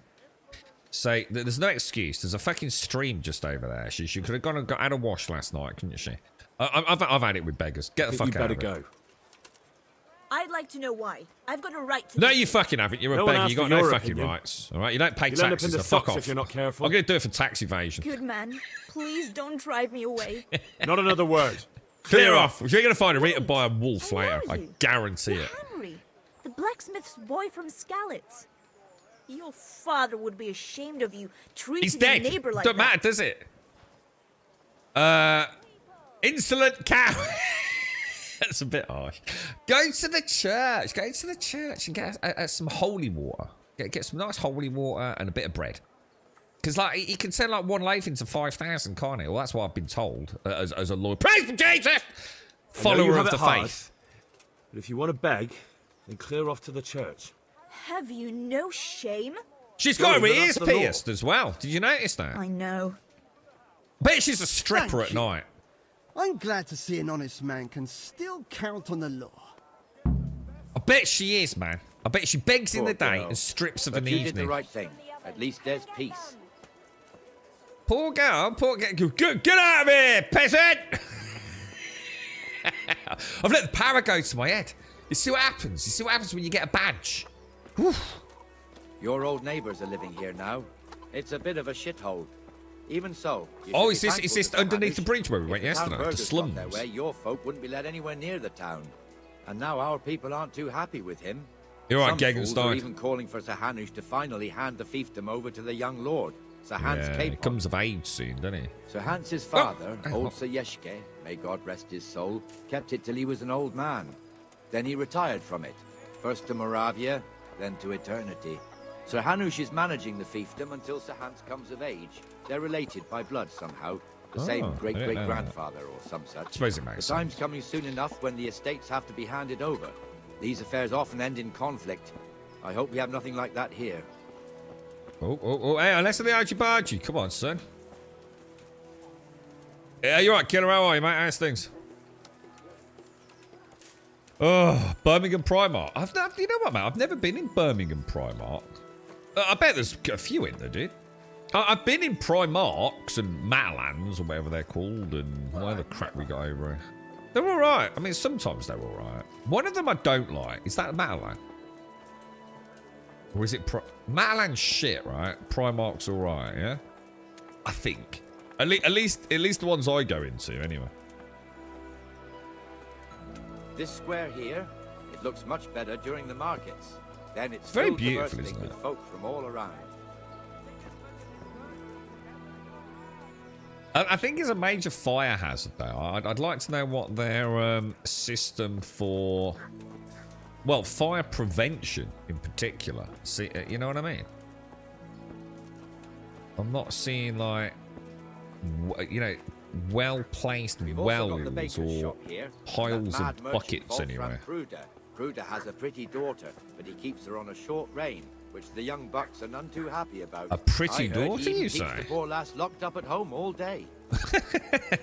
So there's no excuse. There's a fucking stream just over there. She could have gone and had a wash last night, couldn't she? I've had it with beggars. Get the fuck out of it. You better go. I'd like to know why. I've got a right to... No, you fucking haven't. You're a beggar. You got no fucking rights. All right, you don't pay taxes. So fuck off. If you're not careful. I'm going to do it for tax evasion. Good man, please don't drive me away. Not another word. Clear off. You're going to find her eaten by a wolf later. I guarantee it. Henry, the blacksmith's boy from Skalitz. Your father would be ashamed of you treating He's dead. a neighbor like Don't that. matter, does it? Insolent cow. That's a bit harsh. Go to the church. Go to the church and get some holy water. Get some nice holy water and a bit of bread. Because like he can send like one loaf into 5,000, can't he? Well, that's what I've been told as a Lord. Praise for Jesus! Follower of the faith. But if you want to beg, then clear off to the church. Have you no shame? She's got her ears pierced as well. Did you notice that? I know. Bet she's a stripper Thank at you. night. I'm glad to see an honest man can still count on the law. I bet she is, man. I bet she begs in the Poor day girl. and strips of But an you evening. did the right thing. At least there's peace. Poor girl, get out of here, peasant! I've let the power go to my head. You see what happens? You see what happens when you get a badge? Whew. Your old neighbors are living here now. It's a bit of a shithole. Even so... Oh, is this underneath the bridge where we went yesterday? The slums. Their way, your folk wouldn't be let anywhere near the town. And now our people aren't too happy with him. You're right, Some fools are Gegenstein. even calling for Sir Hanush to finally hand the fiefdom over to the young lord, Sir Hans Yeah, Capon. he comes of age soon, doesn't he? Sir Hans's father, old Sir Yeshke, may God rest his soul, kept it till he was an old man. Then he retired from it, first to Moravia, then to eternity. Sir Hanush is managing the fiefdom until Sir Hans comes of age. They're related by blood somehow, the same great-great-grandfather or some such. Suppose it makes The time's coming soon enough when the estates have to be handed over. These affairs often end in conflict. I hope we have nothing like that here. Oh, hey, unless of the argy-bargy. Come on, son. Yeah, you're right, killer. How are you, mate? How's things? Oh, Birmingham Primark. You know what, mate? I've never been in Birmingham Primark. I bet there's a few in there, dude. I've been in Primarks and Matalands, or whatever they're called, and whatever crap we got over here. They're all right. I mean, sometimes they're all right. One of them I don't like. Is that Matalan? Or is it Matalan's shit, right? Primark's all right, yeah? I think. At least the ones I go into, anyway. This square here, it looks much better during the markets. Then it's very filled to beautiful, bursting isn't it? with folk from all around. I think it's a major fire hazard, though. I'd like to know what their system for, well, fire prevention in particular. See, you know what I mean? I'm not seeing, like, you know, well-placed wells or piles of buckets anywhere. Pruda has a pretty daughter, but he keeps her on a short rein, which the young bucks are none too happy about. A pretty I heard daughter, he you keeps say? the poor lass locked up at home all day.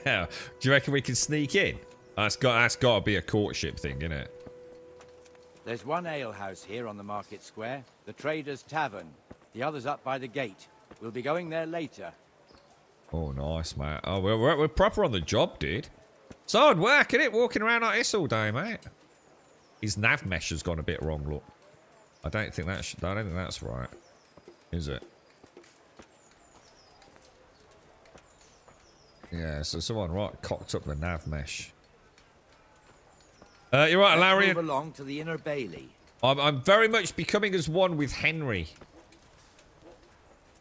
Do you reckon we can sneak in? That's got to be a courtship thing, isn't it? There's one alehouse here on the market square, the Trader's Tavern. The other's up by the gate. We'll be going there later. Oh, nice, mate. Oh, we're proper on the job, dude. It's hard work, isn't it? Walking around like this all day, mate. His nav mesh has gone a bit wrong, look. I don't think that's right. Is it? Yeah, so someone cocked up the nav mesh. You're right, Larry. Let's move along to the Inner Bailey. I'm very much becoming as one with Henry.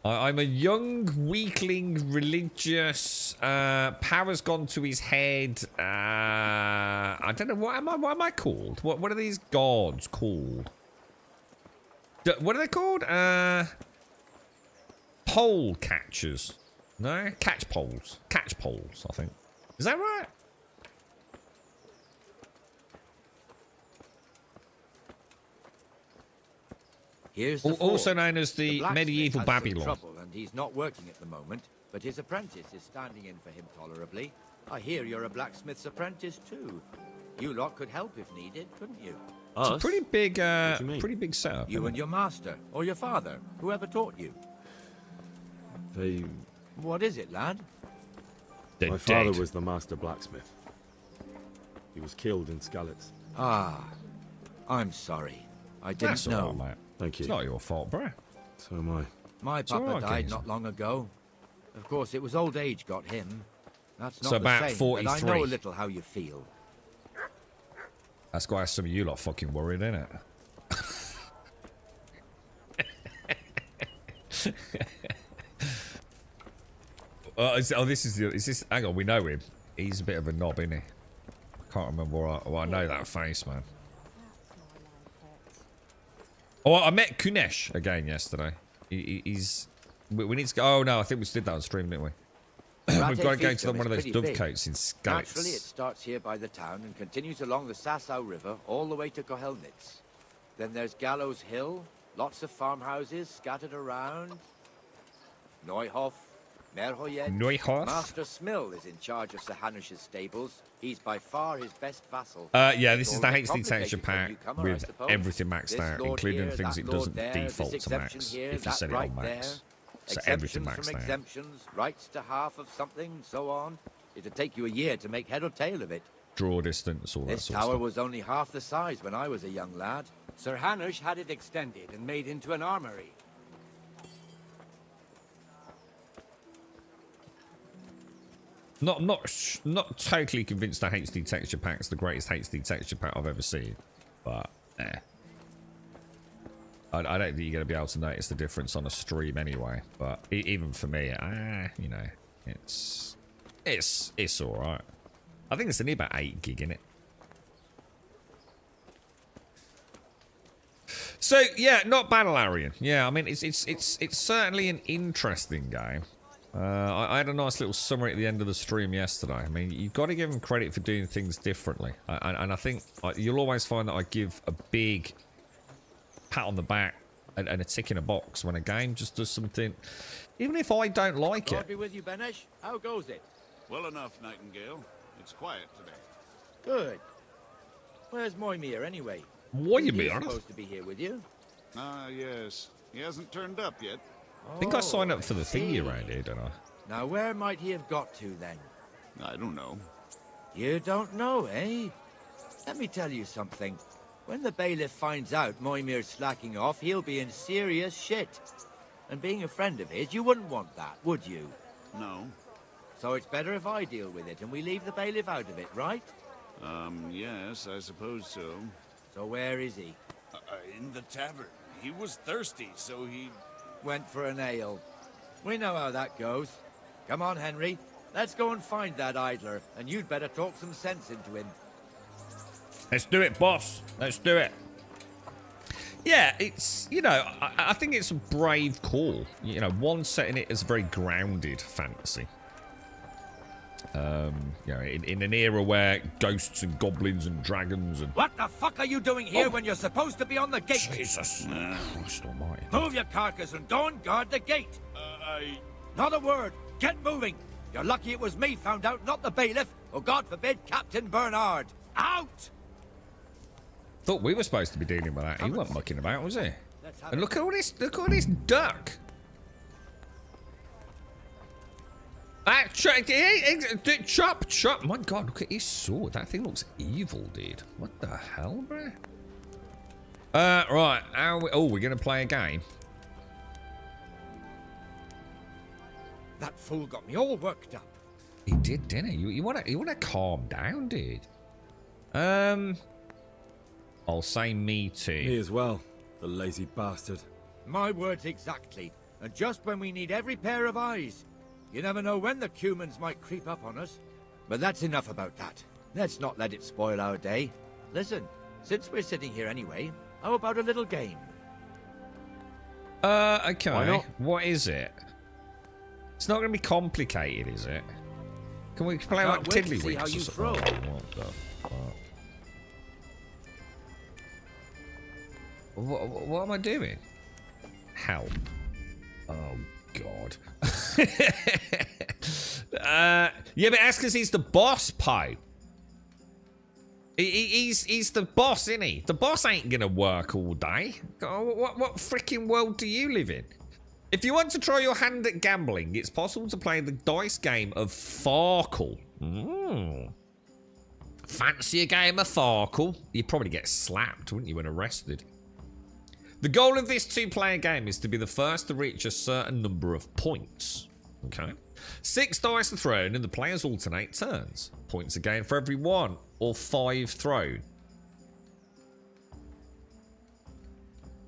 I'm a young, weakling, religious. Power's gone to his head. I don't know what am I called? What are these gods called? What are they called? Pole catchers. No, catch poles. Catch poles. I think. Is that right? Here's the also ford. known as the blacksmith medieval has some Babylon. trouble, and he's not working at the moment, but his apprentice is standing in for him tolerably. I hear you're a blacksmith's apprentice too. You lot could help if needed, couldn't you? It's a pretty big setup. You and your master, or your father, whoever taught you. They... What is it, lad? My father was the master blacksmith. He was killed in Skalitz. Ah, I'm sorry. I didn't That's know. all right, mate. Thank you. It's not your fault, bro. So am I. My all papa right, died Kingsman. not long ago. Of course, it was old age got him. That's not So the about same, 43. but I know a little how you feel. That's why some of you lot fucking worried, innit? Is this? Hang on, we know him. He's a bit of a knob, isn't he? I can't remember I know that face, man. Oh, I met Kunesh again yesterday. He's. We need to go. Oh no, I think we did that on stream, didn't we? We've got to go to one of those dovecotes in Skalitz. Naturally, it starts here by the town and continues along the Sasau River all the way to Kohelnitz. Then there's Gallows Hill, lots of farmhouses scattered around. Neuhof, Merhoyed. Neuhof? Master Smill is in charge of Sir Hanush's stables. He's by far his best vassal. Yeah, this It's is the already HD texture complicated for a pack newcomer, I with suppose. everything maxed This out, lord including here, things that it lord doesn't there, default this to exemption max here, if you that set it right on max. there. So everything Exemptions maxed from out. exemptions, rights to half of something, so on. It'd take you a year to make head or tail of it. Draw distance, all that This sort of tower stuff. was only half the size when I was a young lad. Sir Hanush had it extended and made into an armory. Not totally convinced the HD texture pack's the greatest HD texture pack I've ever seen, but I don't think you're gonna be able to notice the difference on a stream anyway. But even for me, you know, it's all right. I think it's only about 8 gig in it. So yeah, not Battlarian. Yeah, I mean it's certainly an interesting game. I had a nice little summary at the end of the stream yesterday. I mean, you've got to give them credit for doing things differently. And I think you'll always find that I give a big pat on the back and a tick in a box when a game just does something, even if I don't like God it. be with you, Benesh. How goes it? Well enough, Nightingale. It's quiet today. Good. Where's Moimir, anyway? Moimir? He's supposed to be here with you. Ah, yes. He hasn't turned up yet. I think I signed up for the thingy around here, don't I? Now, where might he have got to, then? I don't know. You don't know, eh? Let me tell you something. When the bailiff finds out Moimir's slacking off, he'll be in serious shit. And being a friend of his, you wouldn't want that, would you? No. So it's better if I deal with it and we leave the bailiff out of it, right? Yes, I suppose so. So where is he? In the tavern. He was thirsty, so he... Went for an ale. We know how that goes. Come on, Henry. Let's go and find that idler, and you'd better talk some sense into him. Let's do it, boss. Let's do it. Yeah, it's, you know, I think it's a brave call. You know, one setting it as a very grounded fantasy. You know, in an era where ghosts and goblins and dragons and... What the fuck are you doing here when you're supposed to be on the gate? Jesus. Christ almighty. Move your carcass and go and guard the gate. Not a word. Get moving. You're lucky it was me found out, not the bailiff, or God forbid, Captain Bernard. Out! Thought we were supposed to be dealing with that. He wasn't mucking about, was he? And look at all this duck. Chop. My God, look at his sword. That thing looks evil, dude. What the hell, bro? Right. We're going to play a game. That fool got me all worked up. He did, didn't he? You want to calm down, dude. I'll say me too. Me as well. The lazy bastard. My words exactly. And just when we need every pair of eyes. You never know when the Cumans might creep up on us. But that's enough about that. Let's not let it spoil our day. Listen, since we're sitting here anyway, how about a little game? Okay. Why not? What is it? It's not going to be complicated, is it? Can we play like Tiddlywinks how or you something? throw. What the fuck? What am I doing? Help. Oh, God. Yeah, but that's because he's the boss, Poe. He's the boss, isn't he? The boss ain't gonna work all day. What freaking world do you live in? If you want to try your hand at gambling, it's possible to play the dice game of Farkle. Fancy a game of Farkle? You'd probably get slapped, wouldn't you, when arrested? The goal of this two-player game is to be the first to reach a certain number of points. Okay? 6 dice are thrown and the players alternate turns. Points are gained for every 1 or 5 thrown.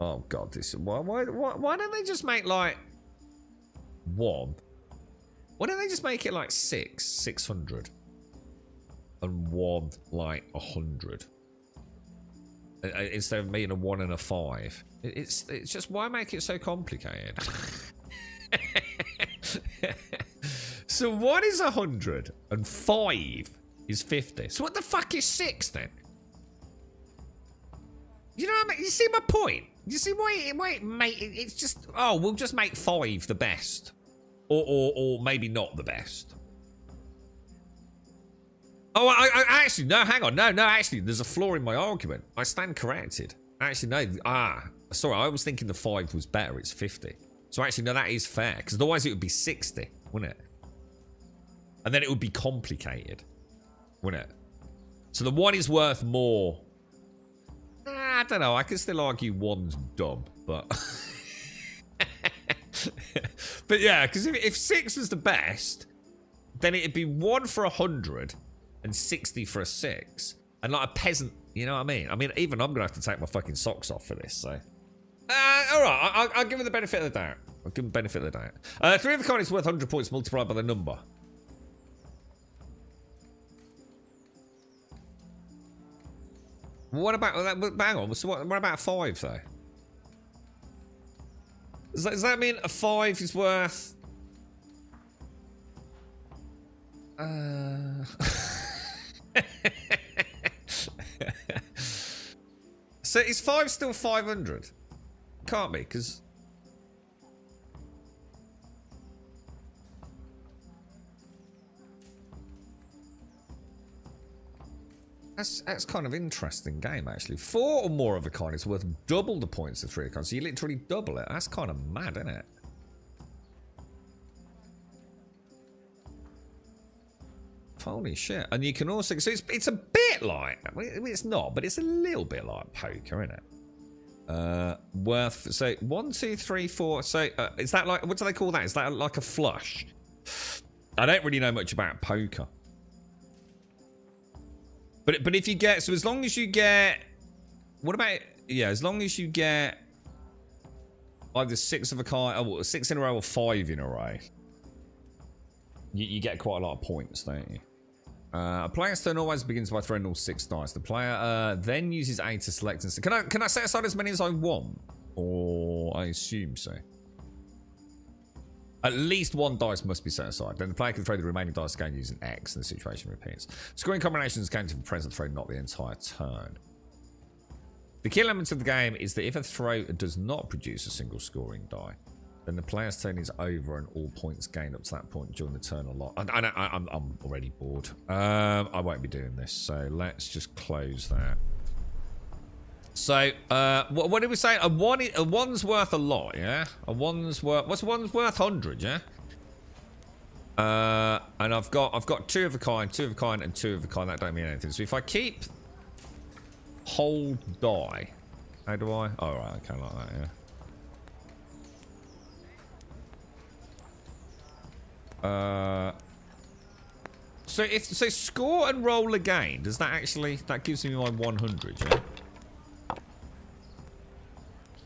Oh God, this why don't they just make like 1? Why don't they just make it like 600 and 1 like 100 instead of making a 1 and a 5? It's just, why make it so complicated? So 1 is 100 and 5 is 50. So what the fuck is 6 then? You know what I mean? You see my point? You see why mate, it's just, oh, we'll just make 5 the best. Or maybe not the best. Oh, I actually, no, hang on. No, actually, there's a flaw in my argument. I stand corrected. Actually, no, sorry, I was thinking the 5 was better. It's 50. So actually, no, that is fair. Because otherwise it would be 60, wouldn't it? And then it would be complicated, wouldn't it? So the 1 is worth more. I don't know. I can still argue 1's dumb, but... But yeah, because if 6 is the best, then it'd be 1 for 100 and 60 for a 6. And like a peasant, you know what I mean? I mean, even I'm going to have to take my fucking socks off for this, so. Alright, I'll give him the benefit of the doubt. I'll give him the benefit of the doubt. 3 of a kind is worth 100 points multiplied by the number. What about, hang on, so what about 5 though? Does that mean a 5 is worth... So is 5 still 500? Can't be, because... That's kind of interesting game, actually. 4 or more of a kind is worth double the points of 3 of a kind. So you literally double it. That's kind of mad, isn't it? Holy shit. And you can also... So it's a bit like... I mean, it's not, but it's a little bit like poker, isn't it? Worth... So 1, 2, 3, 4... So is that like... What do they call that? Is that like a flush? I don't really know much about poker. But if you get... So as long as you get... What about... Yeah, as long as you get... Either 6 of a kind... Oh, 6 in a row or 5 in a row. You get quite a lot of points, don't you? A player's turn always begins by throwing all 6 dice. The player then uses A to select and... Can I set aside as many as I want? Or I assume so. At least 1 dice must be set aside. Then the player can throw the remaining dice again using X and the situation repeats. Scoring combinations count for the present throw, not the entire turn. The key element of the game is that if a throw does not produce a single scoring die, then the player's turn is over and all points gained up to that point during the turn are lost. I'm already bored. I won't be doing this, so let's just close that. So, what did we say? A 1's worth a lot, yeah? A 1's worth... What's 1's worth? 100, yeah? And I've got 2 of a kind, 2 of a kind, and 2 of a kind. That don't mean anything. So if I keep... Hold die... How do I... Oh, right, okay, like that, yeah. So score and roll again, does that actually... That gives me my 100, yeah?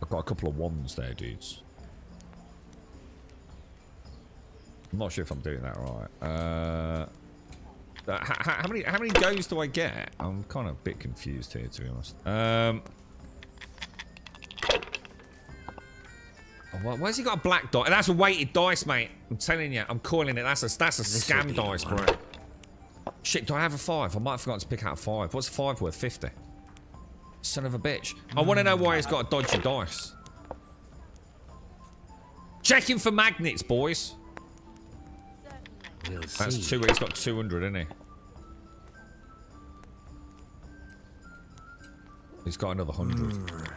I've got a couple of 1s there, dudes. I'm not sure if I'm doing that right. How many goes do I get? I'm kind of a bit confused here, to be honest. Where's he got a black die? That's a weighted dice, mate. I'm telling you, I'm calling it. That's a scam dice, bro. Shit, do I have a 5? I might have forgotten to pick out a 5. What's a 5 worth? 50. Son of a bitch. I want to know why he's got a dodgy dice. Checking for magnets, boys. That's 2. He's got 200, isn't he? He's got another 100.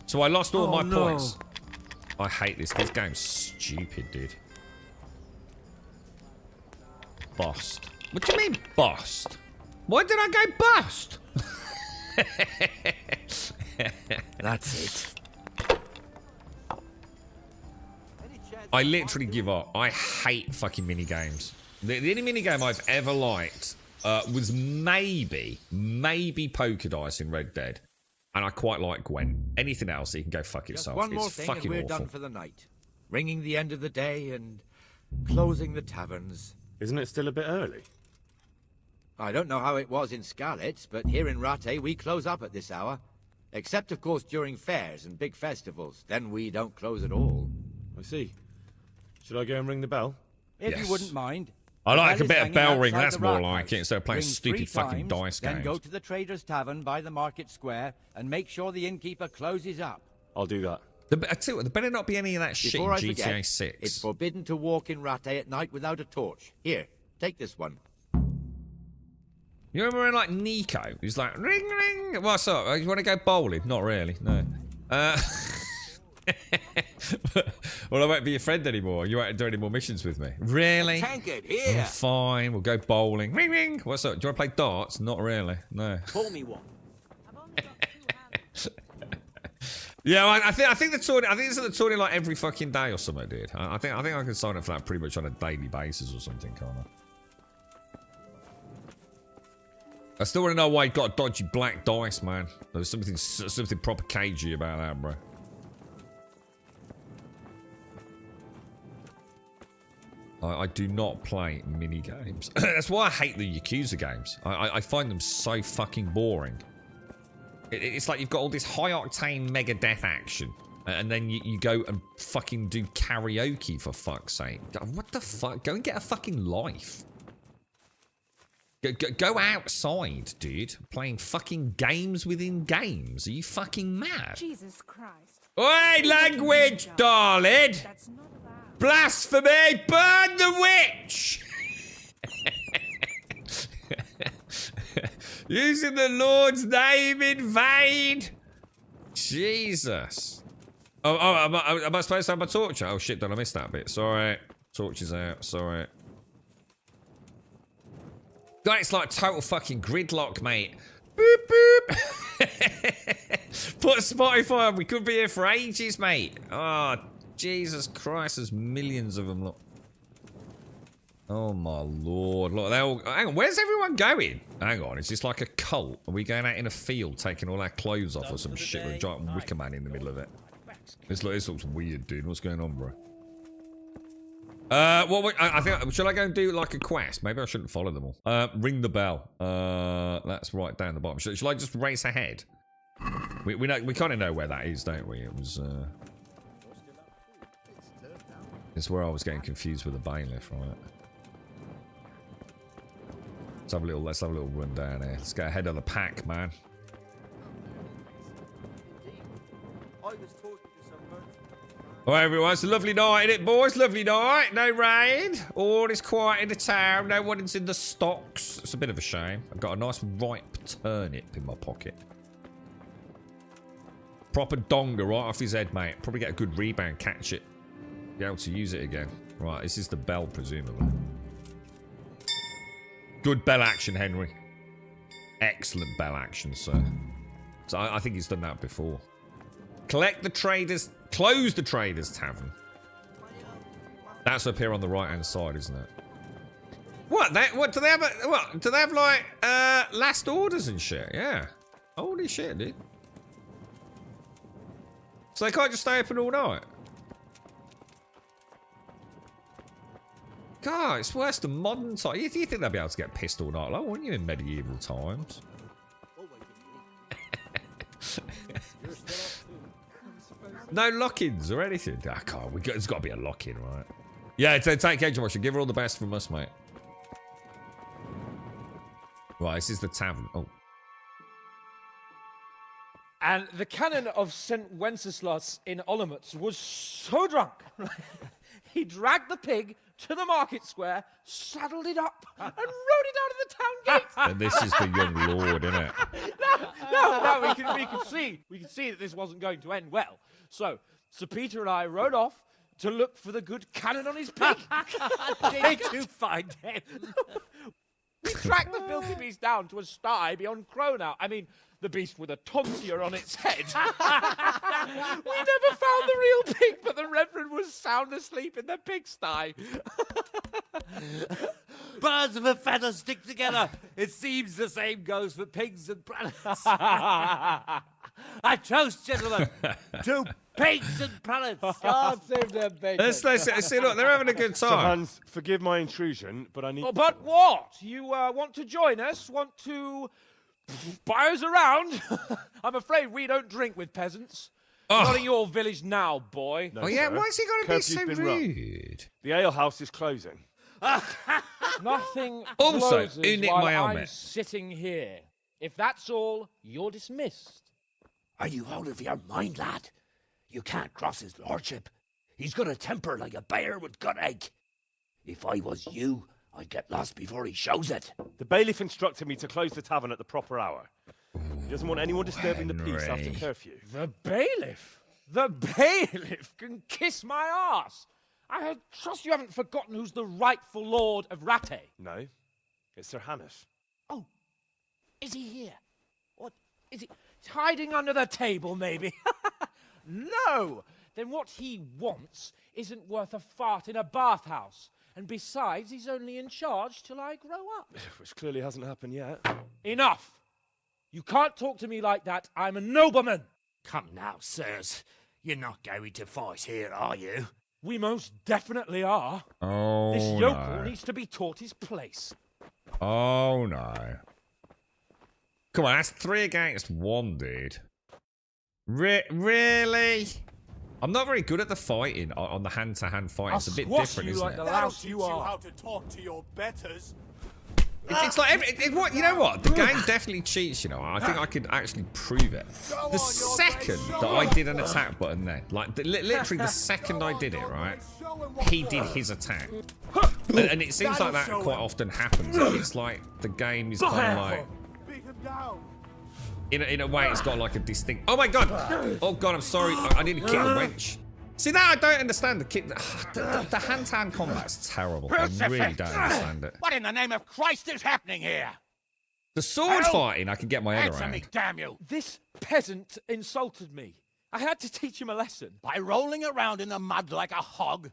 So I lost all my points. I hate this. This game's stupid, dude. Bust. What do you mean, bust? Why did I go bust? That's it. I literally give up. I hate fucking minigames. The only minigame I've ever liked was maybe poker dice in Red Dead. And I quite like Gwen. Anything else, he can go fuck itself. One more thing and we're done for the night. Ringing the end of the day and closing the taverns. Isn't it still a bit early? I don't know how it was in Skalitz, but here in Rattay we close up at this hour. Except, of course, during fairs and big festivals. Then we don't close at all. I see. Should I go and ring the bell? If you wouldn't mind. I like a bit of bell ring, that's more like it, instead of playing stupid fucking dice games. Then go to the Traders Tavern by the Market Square and make sure the innkeeper closes up. I'll do that. There better not be any of that shit in GTA 6. It's forbidden to walk in Rattay at night without a torch. Here, take this one. You remember when, like, Nico? He's like, ring, ring. What's up? You want to go bowling? Not really, no. Well, I won't be your friend anymore. You won't do any more missions with me. Really? Tankard, here. Oh, fine, we'll go bowling. Ring, ring. What's up? Do you want to play darts? Not really, no. Pull me one. Yeah, I think they're touring. I think it's touring like every fucking day or something, dude. I think I can sign up for that pretty much on a daily basis or something, can't I still want to know why you got dodgy black dice, man. There's something proper cagey about that, bro. I do not play mini games. That's why I hate the Yakuza games. I find them so fucking boring. It's like you've got all this high-octane mega death action, and then you go and fucking do karaoke, for fuck's sake. What the fuck? Go and get a fucking life. Go outside, dude. Playing fucking games within games. Are you fucking mad? Jesus Christ. Oi, language, darling! That's not allowed. Blasphemy! Burn the witch! Using the Lord's name in vain. Jesus. Oh, am I supposed to have my torch? Oh shit, did I miss that bit? Sorry. Torch is out. Sorry. God, it's like total fucking gridlock, mate. Boop, boop. Put Spotify on. We could be here for ages, mate. Oh, Jesus Christ. There's millions of them. Look. Oh, my Lord. Look, they're all... Hang on. Where's everyone going? Hang on. Is this like a cult? Are we going out in a field taking all our clothes off or some shit with a giant wicker man in the middle of it? This looks weird, dude. What's going on, bro? I think, should I go and do like a quest? Maybe I shouldn't follow them all. Ring the bell. That's right down the bottom. Should I just race ahead? We kind of know where that is, don't we? It was, it's where I was getting confused with the bailiff, right? Let's have a little run down here. Let's get ahead of the pack, man. Alright everyone, it's a lovely night, isn't it, boys? Lovely night. No rain. All is quiet in the town. No one's in the stocks. It's a bit of a shame. I've got a nice ripe turnip in my pocket. Proper donger right off his head, mate. Probably get a good rebound, catch it. Be able to use it again. Right, this is the bell, presumably. Good bell action, Henry. Excellent bell action, sir. So I think he's done that before. Collect the traders... Close the Traders Tavern. That's up here on the right-hand side, isn't it? What do they have? What do they have like last orders and shit? Yeah. Holy shit, dude. So they can't just stay open all night. God, it's worse than modern times. You think they'll be able to get pissed all night long, wouldn't you, in medieval times? No lock-ins or anything. I can't. There's got to be a lock-in, right? Yeah, take care, Josh. Give her all the best from us, mate. Right, this is the tavern. Oh. And the canon of St. Wenceslas in Olomouc was so drunk, he dragged the pig to the market square, saddled it up, and rode it out of the town gate. And this is the young lord, isn't it? No, we could see that this wasn't going to end well. So, Sir Peter and I rode off to look for the good cannon on his pig. Did you find him? We tracked the filthy beast down to a sty beyond Cronau. I mean, the beast with a tonsure on its head. We never found the real pig, but the Reverend was sound asleep in the pigsty. Birds of a feather stick together. It seems the same goes for pigs and prelates. I toast, gentlemen, to pigs and prelates. God save them bacon. Let's see, look, they're having a good time. Sir Hans, forgive my intrusion, but I need... Oh, but what? You want to join us? Want to buy us around? I'm afraid we don't drink with peasants. Oh. Not in your village now, boy. No, Oh, yeah, sir. why is he going to be Curfew's so been run. rude? The alehouse is closing. Nothing Also, closes who nicked while my I'm helmet? sitting here. If that's all, you're dismissed. Are you out of your mind, lad? You can't cross his lordship. He's got a temper like a bear with gut ache. If I was you, I'd get lost before he shows it. The bailiff instructed me to close the tavern at the proper hour. He doesn't want anyone disturbing the peace after Henry. curfew. The bailiff? The bailiff can kiss my arse. I trust you haven't forgotten who's the rightful lord of Rattay. No, it's Sir Hannes. Oh, is he here? What is he? He's hiding under the table, maybe. No! Then what he wants isn't worth a fart in a bathhouse. And besides, he's only in charge till I grow up. Which clearly hasn't happened yet. Enough! You can't talk to me like that. I'm a nobleman. Come now, sirs. You're not going to fight here, are you? We most definitely are. Oh, This yokel no. needs to be taught his place. Oh, no. Come on, that's 3 against 1, dude. Really? I'm not very good at the fighting, on the hand-to-hand fight. It's a bit different, isn't it? louse you are. how to talk to your betters. It's like what you know what the game definitely cheats. You know, I think I could actually prove it. The second that I did an attack button, there, like literally the second I did it, right, he did his attack, and it seems like that quite often happens. It's like the game is kind of like, in a way, it's got like a distinct. Oh my god! Oh god, I'm sorry. I need to kick a wench. See that I don't understand the kick. The hand-to-hand combat's terrible. I really don't understand it. What in the name of Christ is happening here? The sword fighting, I can get my head Answer me, around. damn you! This peasant insulted me. I had to teach him a lesson. By rolling around in the mud like a hog?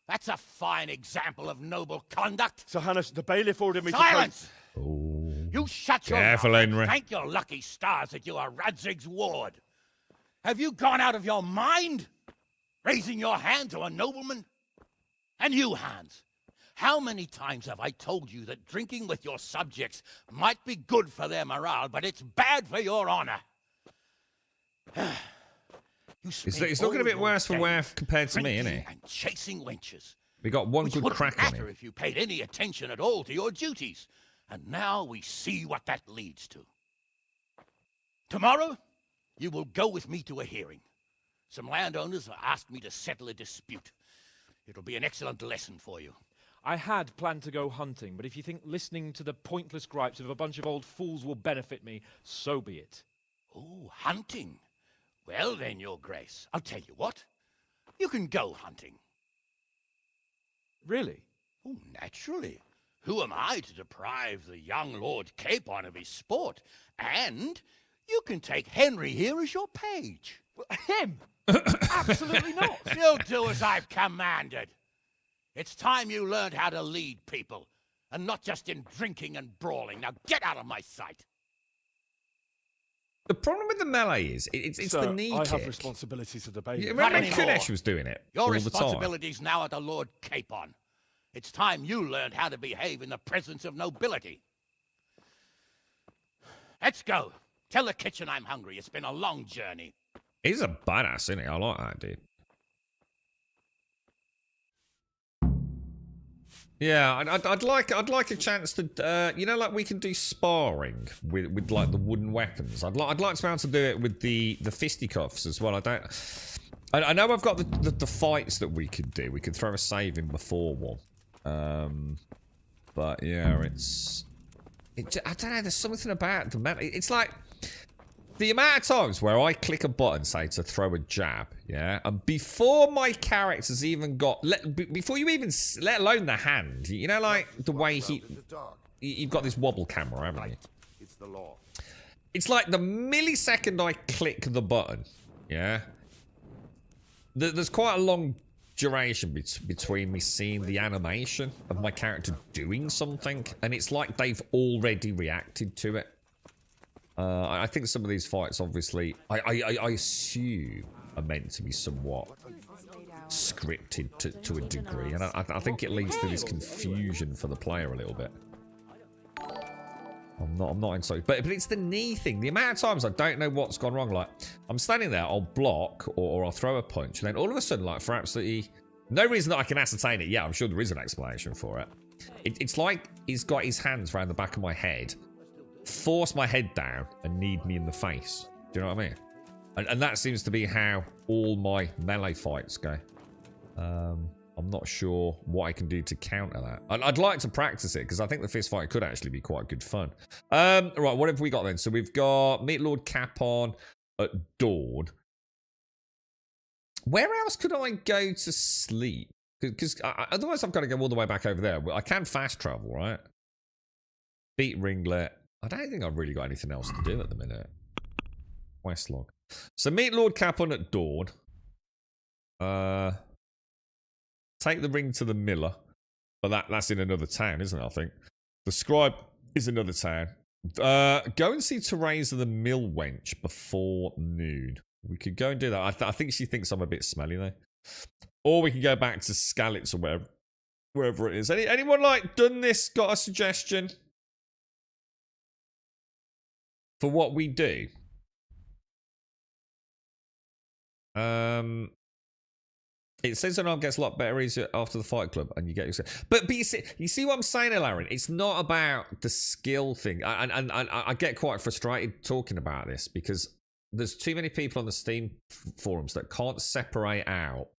That's a fine example of noble conduct. So, Hannes, the bailiff ordered me Silence! to... You shut your Careful, mouth and Henry. thank your lucky stars that you are Radzig's ward. Have you gone out of your mind? Raising your hand to a nobleman? And you, Hans, how many times have I told you that drinking with your subjects might be good for their morale, but it's bad for your honor? It's looking a bit worse for wear compared to me, isn't it? And chasing wenches. We got one Which good wouldn't crack on matter him. if you paid any attention at all to your duties. And now we see what that leads to. Tomorrow, you will go with me to a hearing. Some landowners have asked me to settle a dispute. It'll be an excellent lesson for you. I had planned to go hunting, but if you think listening to the pointless gripes of a bunch of old fools will benefit me, so be it. Oh, hunting. Well then, Your Grace, I'll tell you what. You can go hunting. Really? Oh, naturally. Who am I to deprive the young Lord Capon of his sport? And you can take Henry here as your page. Him? Absolutely not. You'll do as I've commanded. It's time you learned how to lead people, and not just in drinking and brawling. Now get out of my sight. The problem with the melee is it's Sir, the knee I kick. have responsibilities of the bailiff. You remember when Not anymore. Kunesh was doing it Your all the time? responsibilities now are the Lord Capon. It's time you learned how to behave in the presence of nobility. Let's go. Tell the kitchen I'm hungry. It's been a long journey. He's a badass, isn't he? I like that dude. Yeah, I'd like a chance to, you know, like we can do sparring with like the wooden weapons. I'd like to be able to do it with the fisticuffs as well. I know I've got the fights that we could do. We could throw a save in before one. But yeah, I don't know. There's something about the metal. It's like the amount of times where I click a button, say to throw a jab, yeah, and before my character's even got, before you even, let alone the hand, you know, like the way you've got this wobble camera, haven't you? It's the law. It's like the millisecond I click the button, yeah. There's quite a long duration between me seeing the animation of my character doing something, and it's like they've already reacted to it. I think some of these fights, obviously, I assume are meant to be somewhat scripted to a degree, and I think it leads to this confusion for the player a little bit. I'm not insulted, but it's the knee thing. The amount of times I don't know what's gone wrong. Like I'm standing there, I'll block or I'll throw a punch, and then all of a sudden, like for absolutely no reason that I can ascertain it. Yeah, I'm sure there is an explanation for it. It's like he's got his hands around the back of my head, force my head down, and need me in the face. Do you know what I mean? And that seems to be how all my melee fights go. I'm not sure what I can do to counter that. I'd like to practice it, because I think the fist fight could actually be quite good fun. Right, what have we got then? So we've got meet Lord Capon at dawn. Where else could I go to sleep? Because otherwise I've got to go all the way back over there. I can fast travel, right? Beat Ringlet. I don't think I've really got anything else to do at the minute. Quest log. So meet Lord Capon at dawn. Take the ring to the miller. But that's in another town, isn't it, I think? The scribe is another town. Go and see Teresa the mill wench before noon. We could go and do that. I think she thinks I'm a bit smelly, though. Or we can go back to Skalitz or wherever it is. Anyone, like, done this, got a suggestion for what we do? It says an arm gets a lot better easier after the Fight Club, and you get your. But you see what I'm saying, Elarin? It's not about the skill thing, and I get quite frustrated talking about this because there's too many people on the Steam forums that can't separate out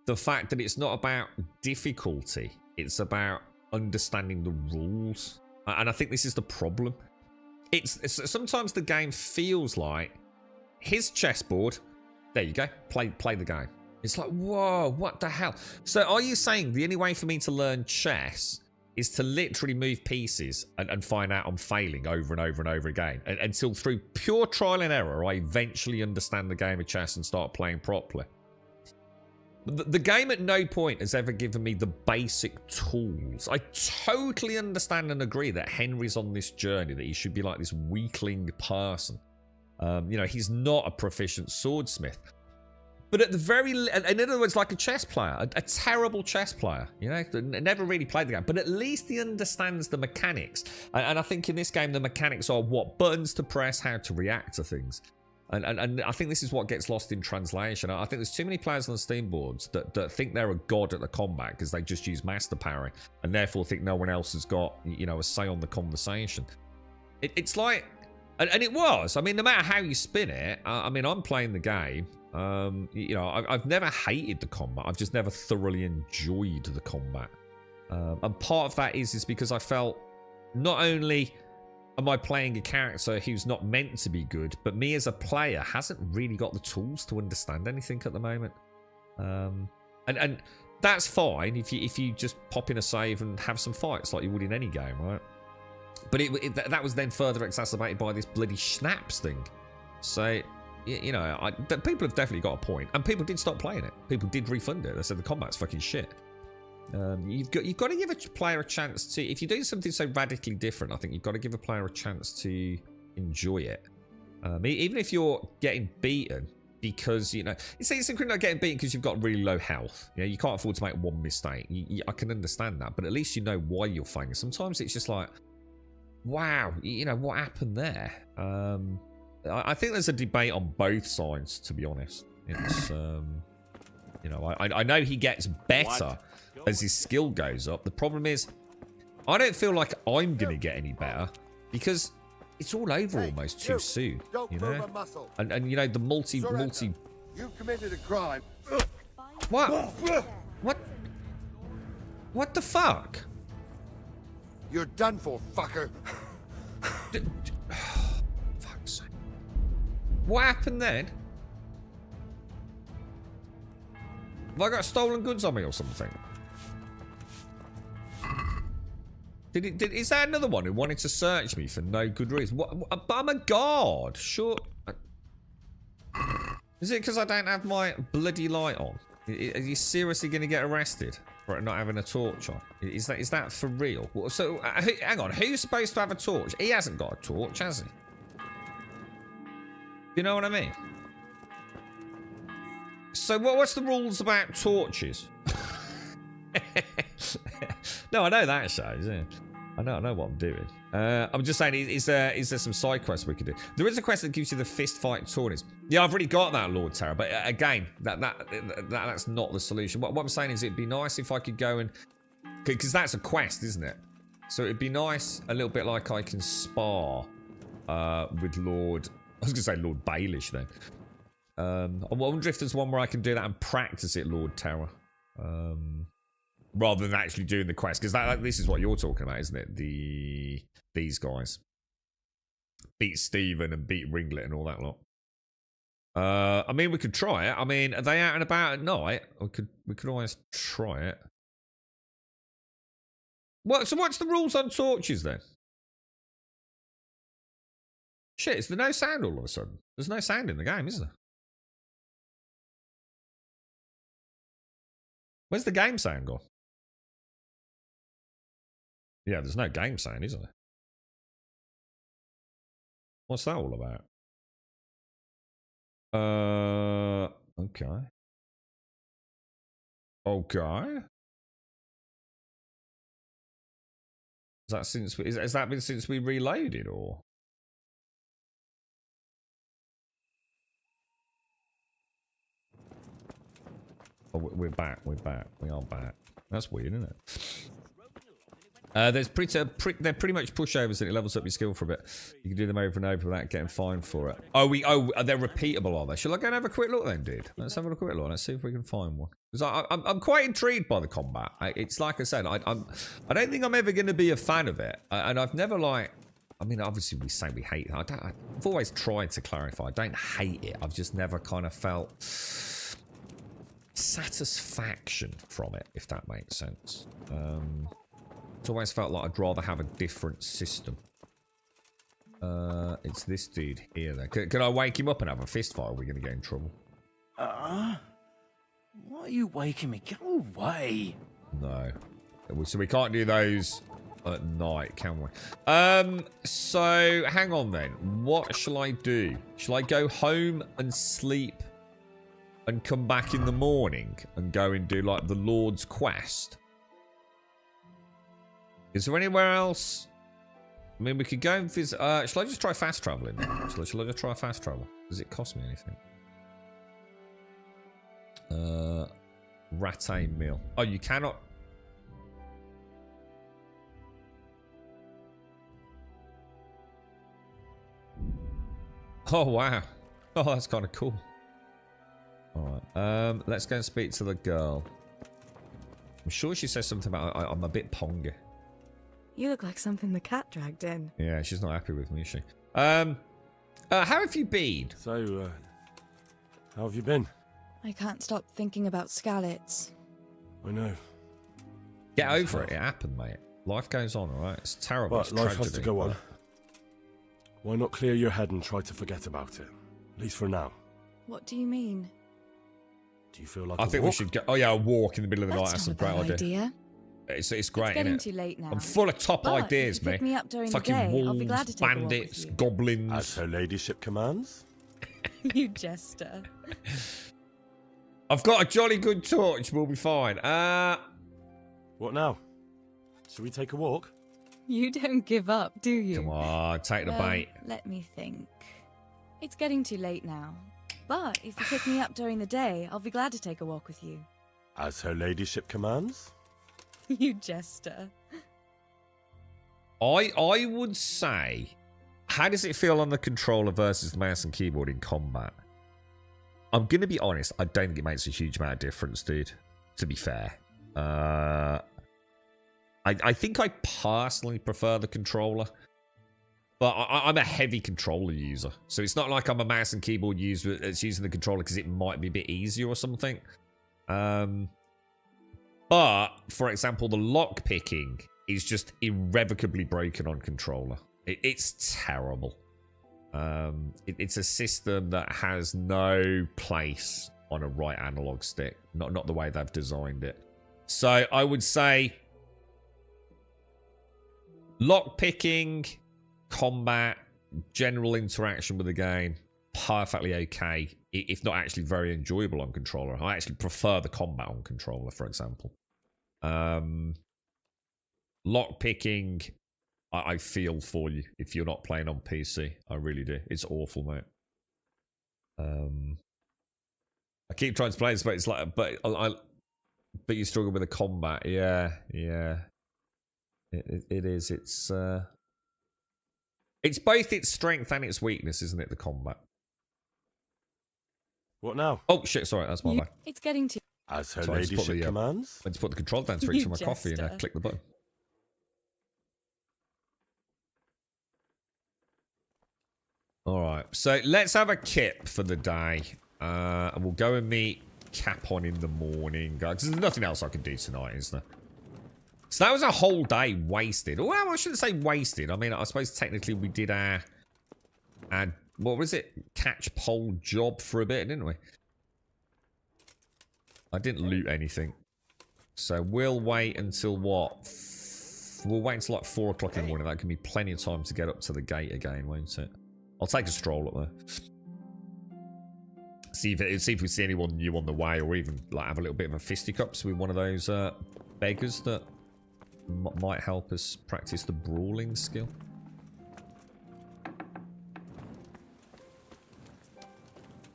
the fact that it's not about difficulty; it's about understanding the rules, and I think this is the problem. It's sometimes the game feels like his chessboard. There you go. Play the game. It's like, whoa, what the hell? So are you saying the only way for me to learn chess is to literally move pieces and find out I'm failing over and over and over again until through pure trial and error I eventually understand the game of chess and start playing properly? The game at no point has ever given me the basic tools. I totally understand and agree that Henry's on this journey, that he should be like this weakling person. He's not a proficient swordsmith. But at the very... In other words, like a chess player. A terrible chess player. Never really played the game. But at least he understands the mechanics. And I think in this game, the mechanics are what buttons to press, how to react to things. And I think this is what gets lost in translation. I think there's too many players on the Steam boards that think they're a god at the combat because they just use master parry. And therefore think no one else has got, a say on the conversation. It's like... And it was. I mean, no matter how you spin it, I'm playing the game. I've never hated the combat. I've just never thoroughly enjoyed the combat. And part of that is because I felt not only am I playing a character who's not meant to be good, but me as a player hasn't really got the tools to understand anything at the moment. And that's fine if you just pop in a save and have some fights like you would in any game, right? But that was then further exacerbated by this bloody schnapps thing. So, people have definitely got a point. And people did stop playing it. People did refund it. They said the combat's fucking shit. You've got to give a player a chance to... If you're doing something so radically different, I think you've got to give a player a chance to enjoy it. Even if you're getting beaten because, it's not getting beaten because you've got really low health. You can't afford to make one mistake. I can understand that. But at least you know why you're failing. Sometimes it's just like... Wow, what happened there? I think there's a debate on both sides, to be honest. It's, I know he gets better as his skill goes up. The problem is, I don't feel like I'm going to get any better because it's all over almost too soon, And the multi... You've committed a crime. What? What the fuck? You're done for, fucker. Fuck's sake. What happened then? Have I got stolen goods on me or something? Is that another one who wanted to search me for no good reason? But I'm a guard. Sure. Is it because I don't have my bloody light on? Are you seriously going to get arrested for not having a torch on? Is that for real? So, hang on. Who's supposed to have a torch? He hasn't got a torch, has he? You know what I mean? So, what's the rules about torches? No, I know that shows. Yeah. I know what I'm doing. I'm just saying, is there some side quests we could do? There is a quest that gives you the fist fight tourneys. Yeah, I've already got that, Lord Terror. But again, that's not the solution. What I'm saying is, it'd be nice if I could go and, because that's a quest, isn't it? So it'd be nice, a little bit like I can spar with Lord. I was gonna say Lord Baelish then. I wonder if there's one where I can do that and practice it, Lord Terror. Rather than actually doing the quest, because this is what you're talking about, isn't it? These guys beat Stephen and beat Ringlet and all that lot. I mean, we could try it. I mean, are they out and about at night? We could always try it. So what's the rules on torches then? Shit, is there no sound all of a sudden? There's no sound in the game, is there? Where's the game sound gone? Yeah, there's no game sound, is there? What's that all about? Okay. Okay. Has that been since we reloaded, or? Oh, we're back. We're back. We are back. That's weird, isn't it? They're pretty much pushovers and it levels up your skill for a bit. You can do them over and over without getting fined for it. Oh, they're repeatable, are they? Shall I go and have a quick look then, dude? Let's have a quick look. Let's see if we can find one. Because I'm quite intrigued by the combat. It's like I said, I don't think I'm ever going to be a fan of it. And I've never like... I mean, obviously we say we hate it. I've always tried to clarify. I don't hate it. I've just never kind of felt satisfaction from it, if that makes sense. It's always felt like I'd rather have a different system. It's this dude here, then. Can I wake him up and have a fist fight, or are we going to get in trouble? Why are you waking me? Go away. No. So we can't do those at night, can we? So, hang on then. What shall I do? Shall I go home and sleep and come back in the morning and go and do, like, the Lord's Quest? Is there anywhere else? I mean, we could go and visit... shall I just try fast traveling then? Shall I just try fast travel? Does it cost me anything? Ratte meal. Oh, you cannot... Oh, wow. Oh, that's kind of cool. Alright. Let's go and speak to the girl. I'm sure she says something about... I'm a bit pongy. You look like something the cat dragged in. Yeah, she's not happy with me, is she? How have you been? So, how have you been? I can't stop thinking about Skalitz. I know. Get over it. It happened, mate. Life goes on, alright? It's terrible. But life has to go on. Why not clear your head and try to forget about it? At least for now. What do you mean? Do you feel like I think we should go... Oh, yeah, a walk in the middle of the night. That's a great idea. It's great, it's getting isn't it? too late now. I'm full of top ideas, if you pick mate. me up during Fucking the day, wolves, I'll be glad to take bandits, a walk with goblins. As her ladyship commands. you jester. I've got a jolly good torch. We'll be fine. What now? Should we take a walk? You don't give up, do you? Come on, take the bait. Let me think. It's getting too late now. But if you pick me up during the day, I'll be glad to take a walk with you. As her ladyship commands? You jester. I would say, how does it feel on the controller versus the mouse and keyboard in combat? I'm going to be honest, I don't think it makes a huge amount of difference, dude. To be fair. I think I personally prefer the controller. But I'm a heavy controller user. So it's not like I'm a mouse and keyboard user that's using the controller because it might be a bit easier or something. But, for example, the lock picking is just irrevocably broken on controller. It's terrible. It's a system that has no place on a right analog stick. Not the way they've designed it. So I would say lock picking, combat, general interaction with the game, perfectly okay. If not actually very enjoyable on controller. I actually prefer the combat on controller, for example. Lock picking, I feel for you if you're not playing on PC. I really do. It's awful, mate. I keep trying to play this, but it's like, but you struggle with the combat. Yeah. It is. It's both its strength and its weakness, isn't it? The combat. What now? Oh shit! Sorry, that's my bad. It's getting too. As her ladyship commands. I just put the control down to reach for my coffee and click the button. Alright, so let's have a kip for the day. And we'll go and meet Capon in the morning. Because there's nothing else I can do tonight, is there? So that was a whole day wasted. Well, I shouldn't say wasted. I mean, I suppose technically we did our add, what was it? Catch pole job for a bit, didn't we? I didn't loot anything. So we'll wait until what? We'll wait until like 4 o'clock in the morning. That can be plenty of time to get up to the gate again, won't it? I'll take a stroll up there. See if we see anyone new on the way, or even like have a little bit of a fisticuffs with one of those beggars that might help us practice the brawling skill.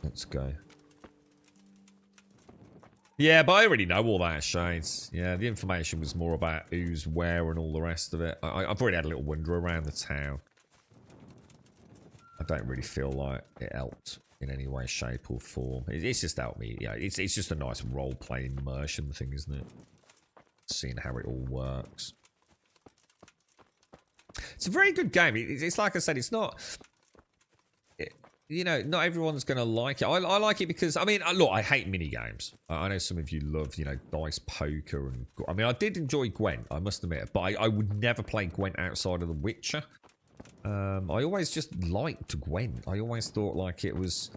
Let's go. Yeah, but I already know all that, Shades. Yeah, the information was more about who's where and all the rest of it. I've already had a little wander around the town. I don't really feel like it helped in any way, shape, or form. It's just helped me. Yeah, it's just a nice role-play immersion thing, isn't it? Seeing how it all works. It's a very good game. It's like I said, it's not... You know, not everyone's going to like it. I like it because, I mean, look, I hate mini games. I know some of you love, you know, dice poker. And I mean, I did enjoy Gwent, I must admit. But I would never play Gwent outside of The Witcher. I always just liked Gwent. I always thought like it was...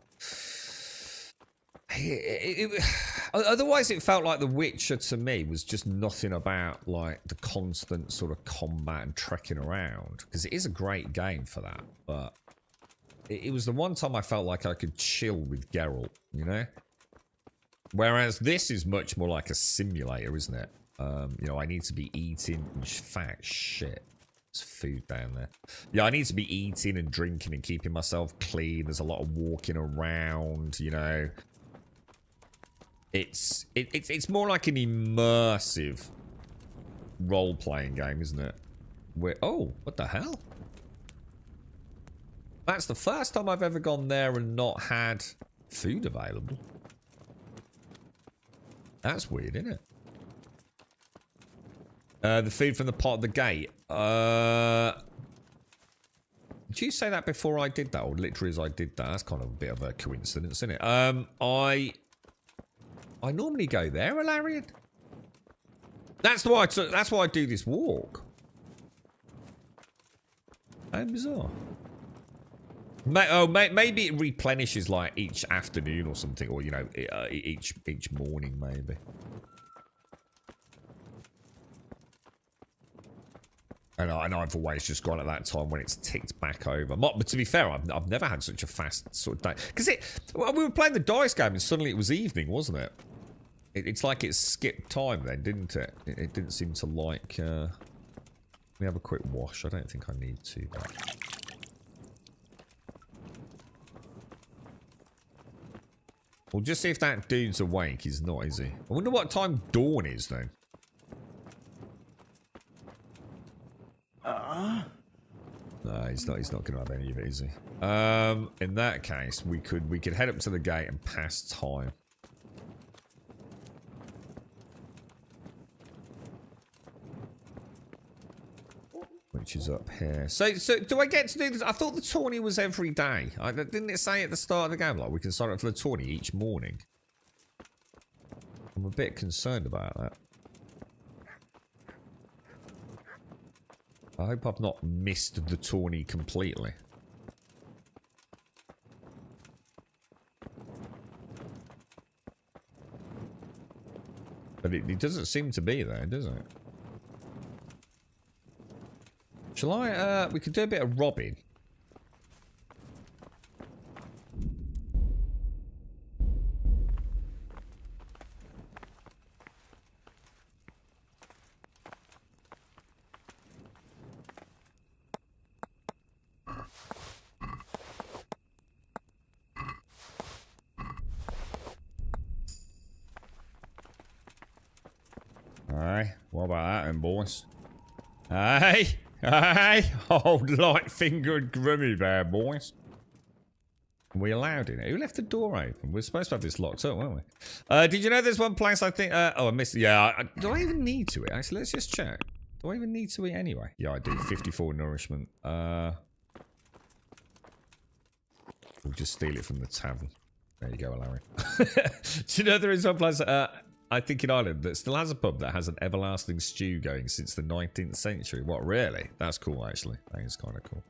Otherwise, it felt like The Witcher to me was just nothing about like the constant sort of combat and trekking around. Because it is a great game for that, but... It was the one time I felt like I could chill with Geralt, you know? Whereas this is much more like a simulator, isn't it? You know, I need to be eating... Fat shit. There's food down there. Yeah, I need to be eating and drinking and keeping myself clean. There's a lot of walking around, you know? It's more like an immersive role-playing game, isn't it? Oh, what the hell? That's the first time I've ever gone there and not had food available. That's weird, isn't it? The food from the pot at the gate. Did you say that before I did that? Or literally as I did that? That's kind of a bit of a coincidence, isn't it? I normally go there, Alarian. That's why I do this walk. How bizarre. Maybe it replenishes like each afternoon or something, or you know, each morning maybe. And I've always just gone at that time when it's ticked back over. But to be fair, I've never had such a fast sort of day. Because we were playing the dice game and suddenly it was evening, wasn't it? It's like it skipped time then, didn't it? It didn't seem to like... Let me have a quick wash. I don't think I need to. But... We'll just see if that dude's awake. He's not, is he? I wonder what time dawn is then. No, he's not going to have any of it, is he? In that case, we could head up to the gate and pass time. Which is up here. So do I get to do this? I thought the tourney was every day. Didn't it say at the start of the game, like, we can sign up for the tourney each morning? I'm a bit concerned about that. I hope I've not missed the tourney completely. But it doesn't seem to be there, does it? Shall I, we could do a bit of robbing. Aye, what about that then, boys? Aye! Hey, old light-fingered grummy bear, boys. Are we allowed in? Who left the door open? We're supposed to have this locked up, weren't we? Did you know there's one place I think... oh, I missed it. Yeah, do I even need to eat? Actually, let's just check. Do I even need to eat anyway? Yeah, I do. 54 nourishment. We'll just steal it from the tavern. There you go, Larry. Do you know there is one place... I think in Ireland that still has a pub that has an everlasting stew going since the 19th century. What, really? That's cool, actually. That is kind of cool.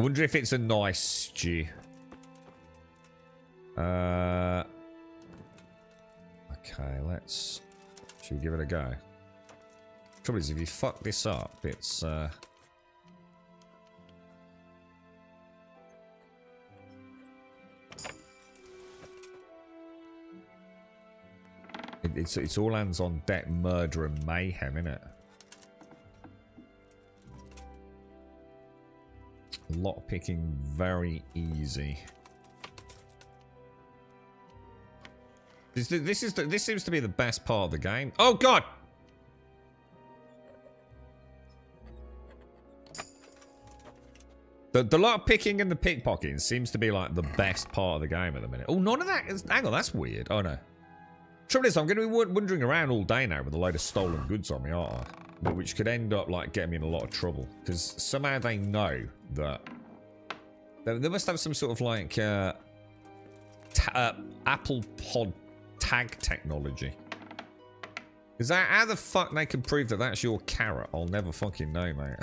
I wonder if it's a nice stew. Okay, let's... Should we give it a go? Trouble is, if you fuck this up, it's... It's all hands on deck, murder and mayhem, innit? Lock picking very easy. This seems to be the best part of the game. Oh god! The lock picking and the pickpocketing seems to be like the best part of the game at the minute. Oh, none of that is... Hang on, that's weird. Oh no. Trouble is, I'm going to be wandering around all day now with a load of stolen goods on me, aren't I? But which could end up like getting me in a lot of trouble because somehow they know that they must have some sort of like Apple Pod tag technology. Is that how the fuck they can prove that that's your carrot? I'll never fucking know, mate.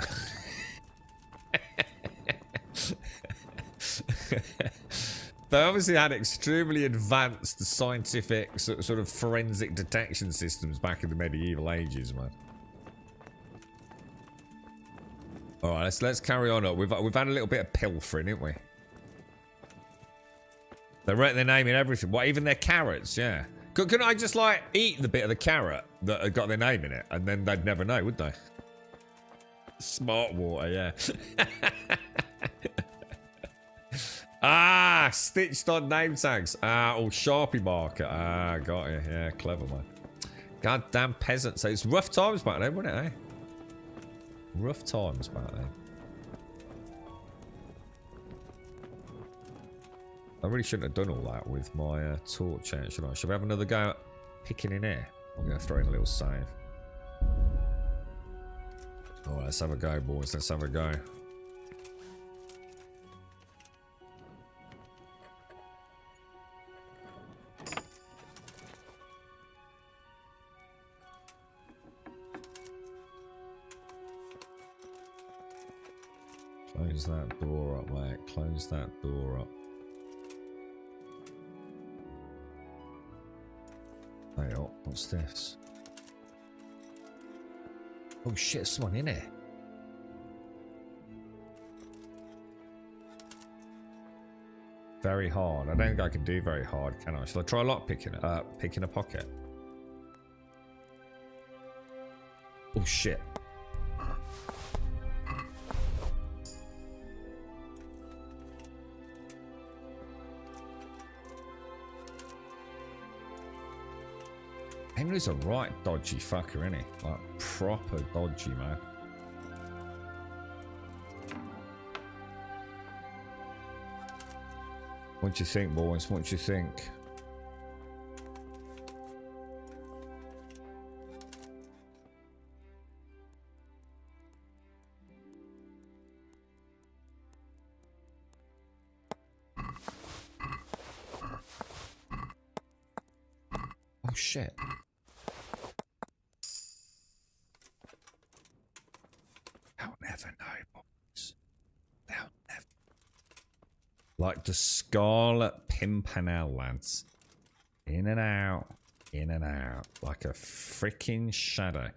They obviously had extremely advanced scientific sort of forensic detection systems back in the medieval ages, man. All right, let's carry on up. We've had a little bit of pilfering, haven't we? They write their name in everything. What, even their carrots? Yeah. Couldn't I just like eat the bit of the carrot that had got their name in it, and then they'd never know, would they? Smart water, yeah. Ah, stitched on name tags. Ah, oh, Sharpie marker. Ah, got you. Yeah, clever, man. Goddamn peasant. So it's rough times back then, wasn't it, eh? Rough times back then. I really shouldn't have done all that with my torch out, should I? Should we have another go at picking in here? I'm going to throw in a little save. Alright, let's have a go, boys. Let's have a go. Close that door up, mate. Close that door up. Hey, oh, what's this? Oh shit, there's someone in here. Very hard. I don't think I can do very hard, can I? Shall I try lock picking it? Picking a pocket. Oh shit. Henry's a right dodgy fucker, isn't he? Like, proper dodgy, man. What do you think, boys? What do you think? Oh, shit. They'll never know, boys. They'll never. Like the Scarlet Pimpernel, lads. In and out. In and out. Like a freaking shadow.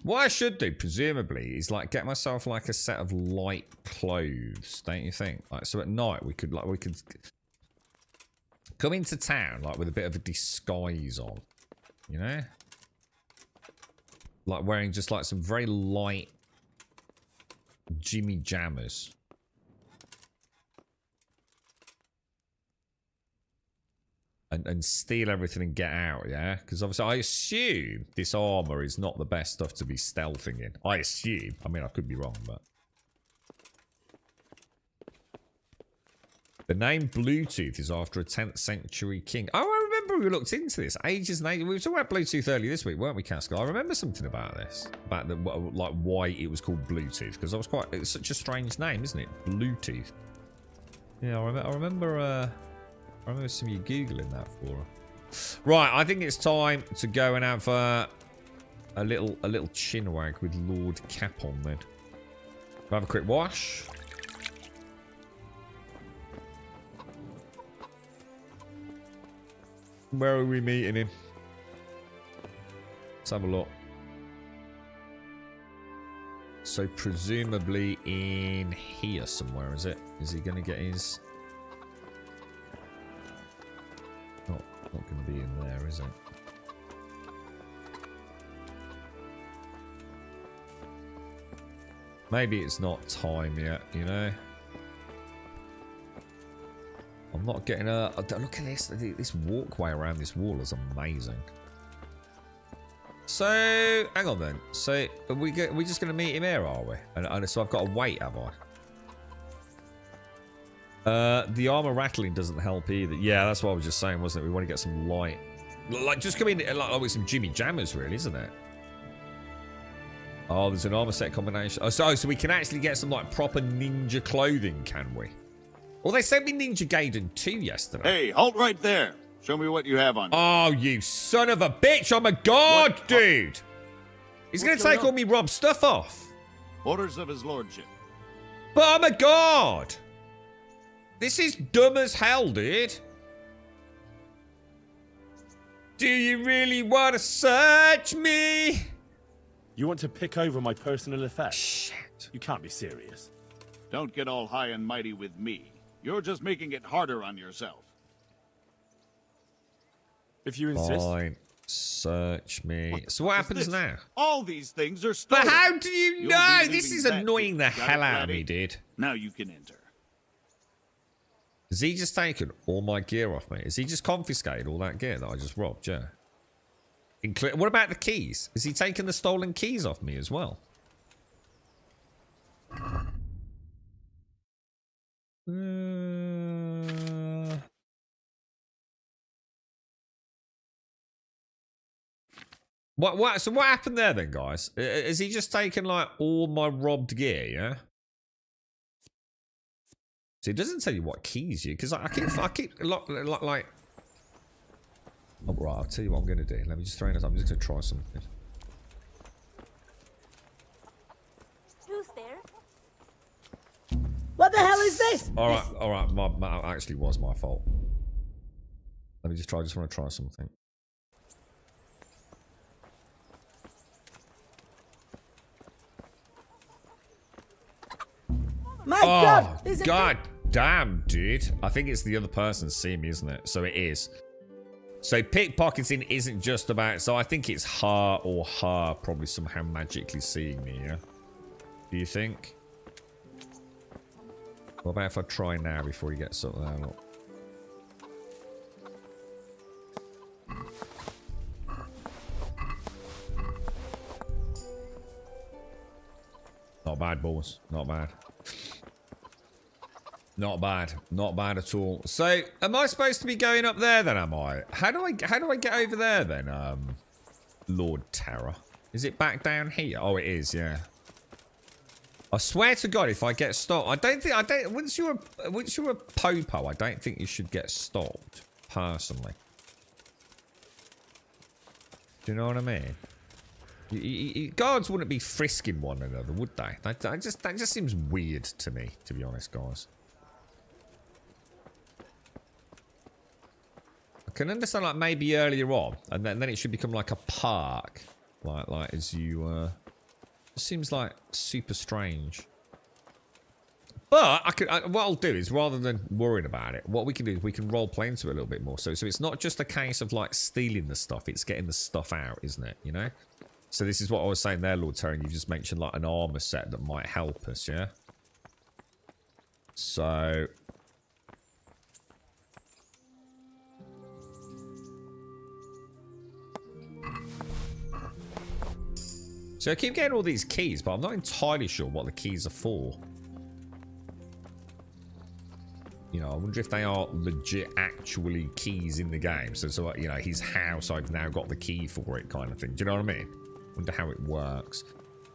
What I should do, presumably, is like get myself like a set of light clothes, don't you think? Like, so at night we could come into town like with a bit of a disguise on. You know? Like wearing just like some very light Jimmy Jammers. And steal everything and get out, yeah? Because obviously I assume this armor is not the best stuff to be stealthing in. I assume. I mean, I could be wrong, but... The name Bluetooth is after a 10th century king. Oh, I remember we looked into this. Ages and ages. We were talking about Bluetooth earlier this week, weren't we, Cascal? I remember something about this. About the, like why it was called Bluetooth. Because it's such a strange name, isn't it? Bluetooth. Yeah, I remember some of you Googling that for her. Right, I think it's time to go and have a little chinwag with Lord Capon then. We'll have a quick wash. Where are we meeting him? Let's have a look. So presumably in here somewhere, is it? Is he going to get his... Not going to be in there, is it? Maybe it's not time yet, you know? I'm not getting a... Look at this. This walkway around this wall is amazing. So, hang on then. So, are we just going to meet him here, are we? And so I've got to wait, have I? The armor rattling doesn't help either. Yeah, that's what I was just saying, wasn't it? We want to get some light. Like, just come in like with some Jimmy Jammers, really, isn't it? Oh, there's an armor set combination. Oh, so we can actually get some, like, proper ninja clothing, can we? Well, they sent me Ninja Gaiden 2 yesterday. Hey, halt right there. Show me what you have on you. Oh, you son of a bitch. I'm a god, dude. He's going to take all me Rob stuff off. Orders of his lordship. But I'm a god. This is dumb as hell, dude. Do you really want to search me? You want to pick over my personal effects? Shit. You can't be serious. Don't get all high and mighty with me. You're just making it harder on yourself. If you insist. Fine. Search me. So what happens now? All these things are stolen. But how do you know? This is annoying the hell out of me, dude. Now you can enter. Has he just taken all my gear off me? Has he just confiscated all that gear that I just robbed? Yeah. What about the keys? Has he taken the stolen keys off me as well? What? So what happened there then, guys? Has he just taken like all my robbed gear? Yeah. So it doesn't tell you what keys you, because I keep like. Oh, right, I'll tell you what I'm gonna do. Let me just throw in this. I'm just gonna try something. Who's there? What the hell is this? All right. That actually was my fault. Let me just try. I just want to try something. My God! There's God damn, dude. I think it's the other person seeing me, isn't it? So it is. So pickpocketing isn't just about... So I think it's her or her probably somehow magically seeing me, yeah? Do you think? What about if I try now before he gets up there? Look. Not bad, boys. Not bad. Not bad. Not bad at all. So, am I supposed to be going up there then, am I? How do I get over there then, Lord Terror? Is it back down here? Oh, it is, yeah. I swear to God, if I get stopped, once you're a popo, I don't think you should get stopped, personally. Do you know what I mean? Guards wouldn't be frisking one another, would they? That just seems weird to me, to be honest, guys. I can understand, like, maybe earlier on, and then it should become like a park, like as you. It seems like super strange. But what I'll do is, rather than worrying about it, what we can do is we can role play into it a little bit more. So it's not just a case of like stealing the stuff; it's getting the stuff out, isn't it? You know. So this is what I was saying there, Lord Terry. You just mentioned like an armor set that might help us, yeah. So. So I keep getting all these keys, but I'm not entirely sure what the keys are for. You know, I wonder if they are legit, actually keys in the game. So you know, his house, I've now got the key for it, kind of thing. Do you know what I mean? Wonder how it works.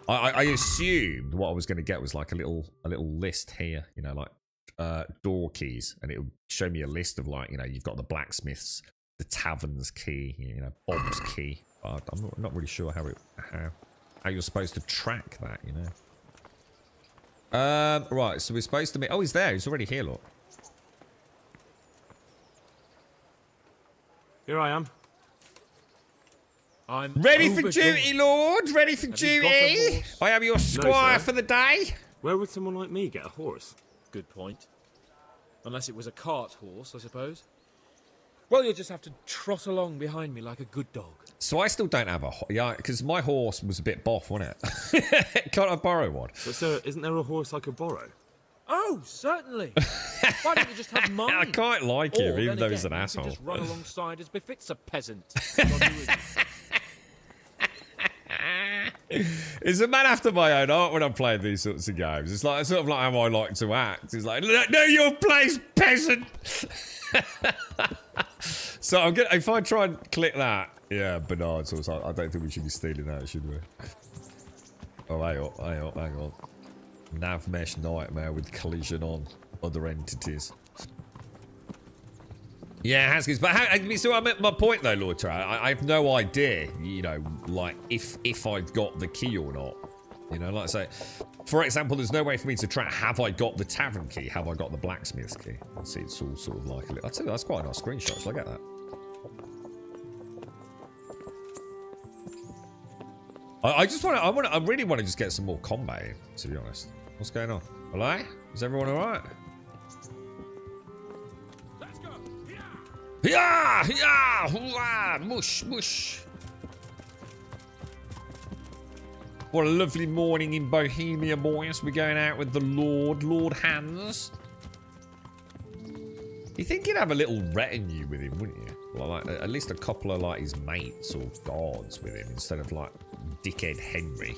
I assumed what I was going to get was like a little list here. You know, like door keys, and it would show me a list of like, you know, you've got the blacksmith's, the tavern's key, you know, Bob's key. But I'm not really sure how you're supposed to track that, you know. Right, so we're supposed to meet... Oh, he's there. He's already here, look. Here I am. I'm Ready for overjoyed. duty, Lord. Ready for Have you got a duty. horse? I am your squire sir. for the day. Where would someone like me get a horse? Good point. Unless it was a cart horse, I suppose. Well, you'll just have to trot along behind me like a good dog. So I still don't have a horse. Yeah, because my horse was a bit boff, wasn't it? Can't I borrow one? But sir, isn't there a horse I could borrow? Oh, certainly. Why don't you just have mine? I quite like him, Or, even then though he's again, an you asshole. can just run alongside as befits a peasant. It's a man after my own heart when I'm playing these sorts of games. It's like sort of like how I like to act. It's like, know your place, peasant. So I'm gonna, if I try and click that, yeah, Bernard's horse. I don't think we should be stealing that, should we? Oh, hang on. Nav mesh nightmare with collision on other entities. Yeah, Haskins, but so I meant my point though, Lord Trout. I have no idea, you know, like if I've got the key or not. You know, like I say, for example, there's no way for me to track, have I got the tavern key? Have I got the blacksmith's key? See, it's all sort of like a little, I'd say that's quite a nice screenshot, so I get that. I really want to just get some more combat in, to be honest. What's going on? Hello? Is everyone alright? Yeah, yeah, hurrah, mush, mush. What a lovely morning in Bohemia, boys. We're going out with the Lord Hans. You think he'd have a little retinue with him, wouldn't you? Well, like at least a couple of like his mates or guards with him instead of like dickhead Henry.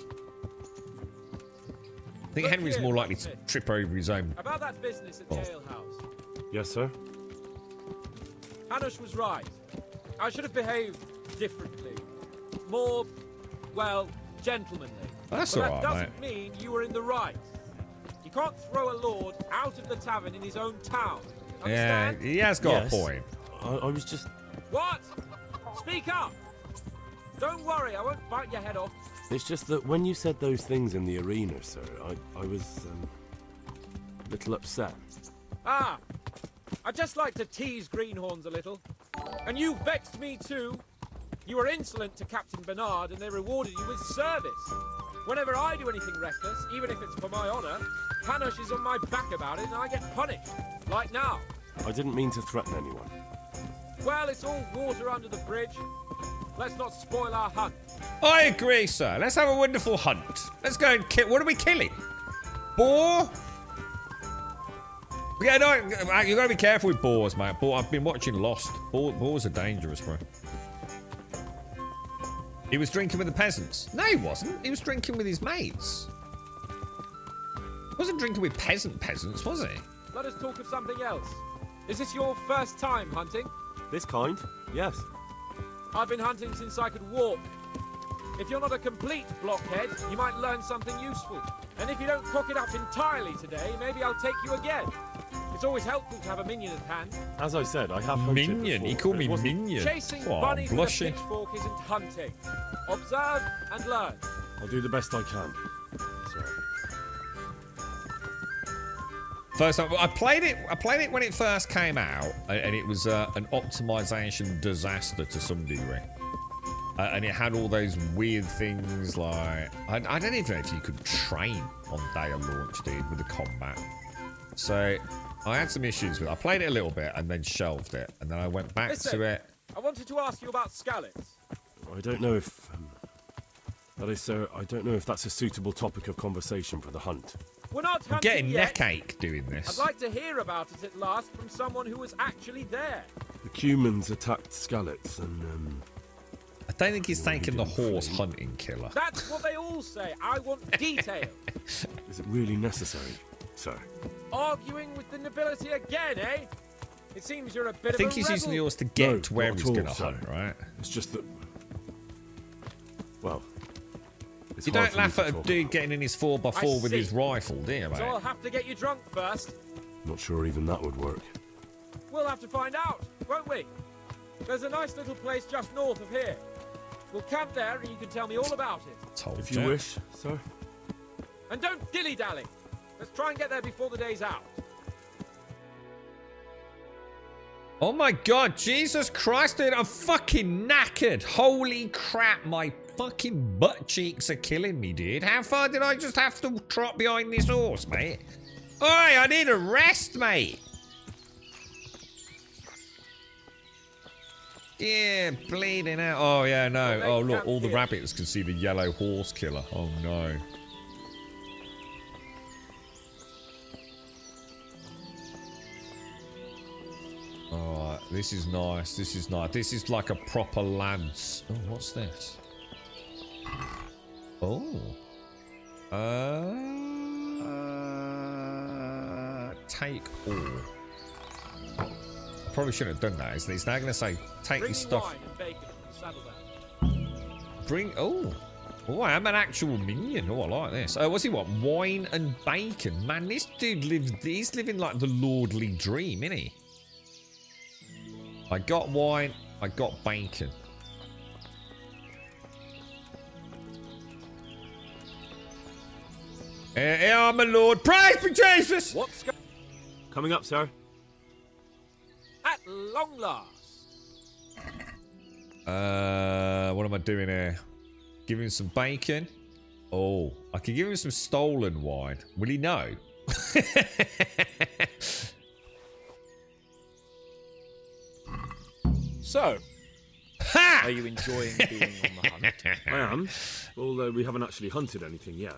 I think Henry's more likely to trip over his own. About that business at Jailhouse. Yes, sir. Hanush was right. I should have behaved differently. More, well, gentlemanly. That's but all that right, doesn't mean you were in the right. You can't throw a lord out of the tavern in his own town. Yeah, Understand? he has got a point. I was just... What? Speak up! Don't worry, I won't bite your head off. It's just that when you said those things in the arena, sir, I was a little upset. Ah! I just like to tease greenhorns a little. And you vexed me too. You were insolent to Captain Bernard and they rewarded you with service. Whenever I do anything reckless, even if it's for my honour, Hanush is on my back about it and I get punished. Like now. I didn't mean to threaten anyone. Well, it's all water under the bridge. Let's not spoil our hunt. I agree, sir. Let's have a wonderful hunt. Let's go and kill. What are we killing? Boar? Yeah, no, you gotta be careful with boars, mate. I've been watching Lost. Boars are dangerous, bro. He was drinking with the peasants. No, he wasn't. He was drinking with his mates. He wasn't drinking with peasants, was he? Let us talk of something else. Is this your first time hunting? This kind? Yes. I've been hunting since I could walk. If you're not a complete blockhead, you might learn something useful. And if you don't cock it up entirely today, maybe I'll take you again. It's always helpful to have a minion at hand. As I said, I have hunted Minion? before, He called me but it wasn't- minion. Chasing Oh, bunnies with a blushing. pitchfork isn't hunting. Observe and learn. I'll do the best I can. Sorry. First time, I played it when it first came out, and it was an optimization disaster to some degree. And it had all those weird things like I don't even know if you could train on day of launch, dude, with the combat. So I had some issues with it. I played it a little bit and then shelved it, and then I went back Listen, to it. I wanted to ask you about scallops. I don't know if... that is, sir, I don't know if that's a suitable topic of conversation for the hunt. We're not I'm hunting getting yet. neck ache doing this. I'd like to hear about it at last from someone who was actually there. The Cumans attacked Skallets and, I don't think he's taking the horse hunting killer. That's what they all say. I want detail. Is it really necessary, sir? Arguing with the nobility again, eh? It seems you're a bit I think of a he's using the rebel. horse to get No, to where not he's at going all, to sir. hunt, right? It's just that... Well... it's You hard don't for me laugh to at a talk dude about. getting in his 4x4 with see. his rifle, do you, mate? So I'll have to get you drunk first. Not sure even that would work. We'll have to find out, won't we? There's a nice little place just north of here. We'll camp there and you can tell me all about it. Told If you wish, sir. And don't dilly-dally. Let's try and get there before the day's out. Oh my god, Jesus Christ, dude, I'm fucking knackered. Holy crap, my fucking butt cheeks are killing me, dude. How far did I just have to trot behind this horse, mate? Oi, I need a rest, mate. Yeah, bleeding out. Oh, yeah, no. Oh, look, all the rabbits can see the yellow horse killer. Oh, no. Alright, this is nice. This is nice. This is like a proper lance. Oh, what's this? Oh. Take all. Probably shouldn't have done that. It's now going to say, take your stuff. Bring. Oh. Oh, I am an actual minion. Oh, I like this. Oh, what's he want? Wine and bacon. Man, this dude lives. He's living like the lordly dream, isn't he? I got wine. I got bacon. Here, my lord. Praise be Jesus! What's coming up, sir? At long last. What am I doing here? Give him some bacon. Oh, I can give him some stolen wine. Will he know? So, are you enjoying being on the hunt? I am, although we haven't actually hunted anything yet.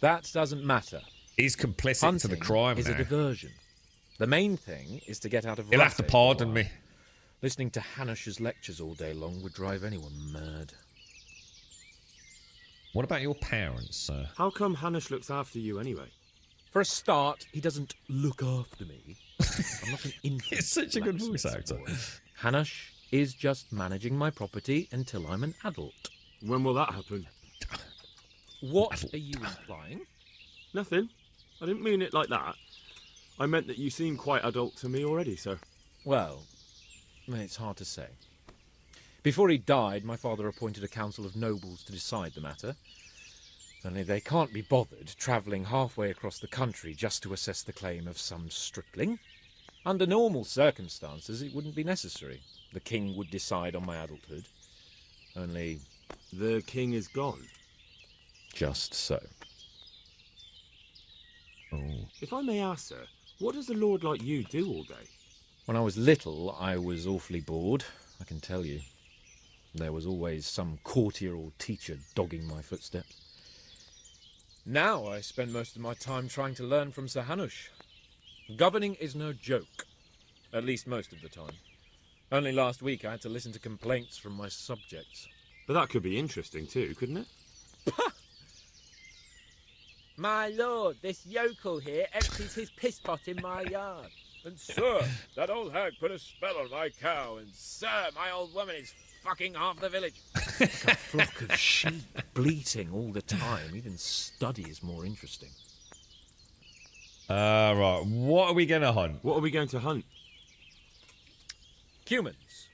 That doesn't matter. He's complicit Hunting to the crime is now. a diversion. The main thing is to get out of. He'll have to pardon me. Listening to Hanush's lectures all day long would drive anyone mad. What about your parents, sir? How come Hanush looks after you anyway? For a start, he doesn't look after me. I'm not an infant. It's such a good voice actor. Hanush is just managing my property until I'm an adult. When will that happen? What are you implying? Nothing. I didn't mean it like that. I meant that you seem quite adult to me already, sir. Well, it's hard to say. Before he died, my father appointed a council of nobles to decide the matter. Only they can't be bothered travelling halfway across the country just to assess the claim of some stripling. Under normal circumstances, it wouldn't be necessary. The king would decide on my adulthood. Only... The king is gone. Just so. Oh. If I may ask, sir, what does a lord like you do all day? When I was little, I was awfully bored, I can tell you. There was always some courtier or teacher dogging my footsteps. Now I spend most of my time trying to learn from Sir Hanush. Governing is no joke, at least most of the time. Only last week I had to listen to complaints from my subjects. But that could be interesting too, couldn't it? My lord, this yokel here empties his piss pot in my yard. And sir, that old hag put a spell on my cow. And sir, my old woman is fucking half the village. Like a flock of sheep bleating all the time. Even study is more interesting. Right. What are we going to hunt? What are we going to hunt? Humans.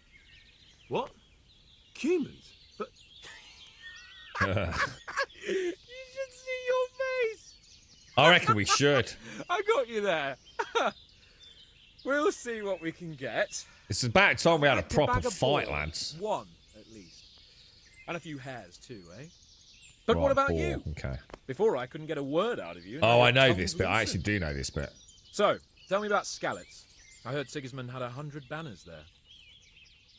What? Humans? But... You should see your face. I reckon we should. I got you there. We'll see what we can get. It's about time we had a Collect proper bag of fight, boar. lads. One, at least. And a few hares, too, eh? But Right, what about boar, you? Okay. Before I couldn't get a word out of you. Oh, Now I your know tongue's this bit. I loosened. actually do know this bit. So, tell me about Skalitz. I heard Sigismund had 100 banners there.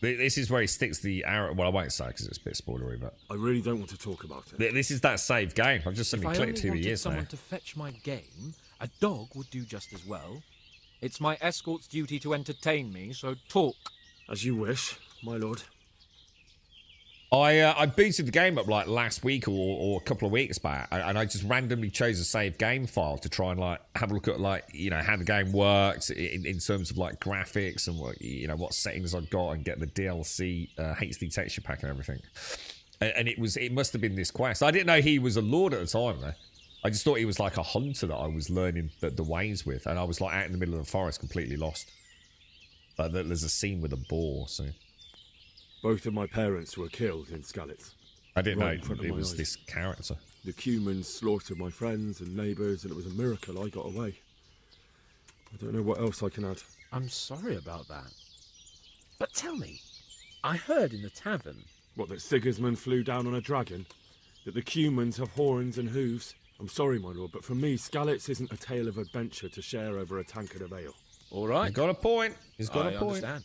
This is where he sticks the arrow. Well, I won't say because it's a bit spoilery, but I really don't want to talk about it. This is that save game. I've just If suddenly I clicked only who he wanted is someone now. to fetch my game, a dog would do just as well. It's my escort's duty to entertain me, so talk. As you wish, my lord. I booted the game up like last week or a couple of weeks back, and I just randomly chose a save game file to try and like have a look at like how the game works in terms of like graphics and what settings I've got and get the DLC HD texture pack and everything. And it must have been this quest. I didn't know he was a lord at the time though. I just thought he was like a hunter that I was learning the ways with, and I was like out in the middle of the forest, completely lost. But there's a scene with a boar, so. Both of my parents were killed in Skalitz. I didn't Right in know front of it my was eyes. this character. The Cumans slaughtered my friends and neighbours, and it was a miracle I got away. I don't know what else I can add. I'm sorry about that. But tell me, I heard in the tavern... What, that Sigismund flew down on a dragon? That the Cumans have horns and hooves? I'm sorry, my lord, but for me, Skalitz isn't a tale of adventure to share over a tankard of ale. All right. He's got a point. He's got a I point. understand.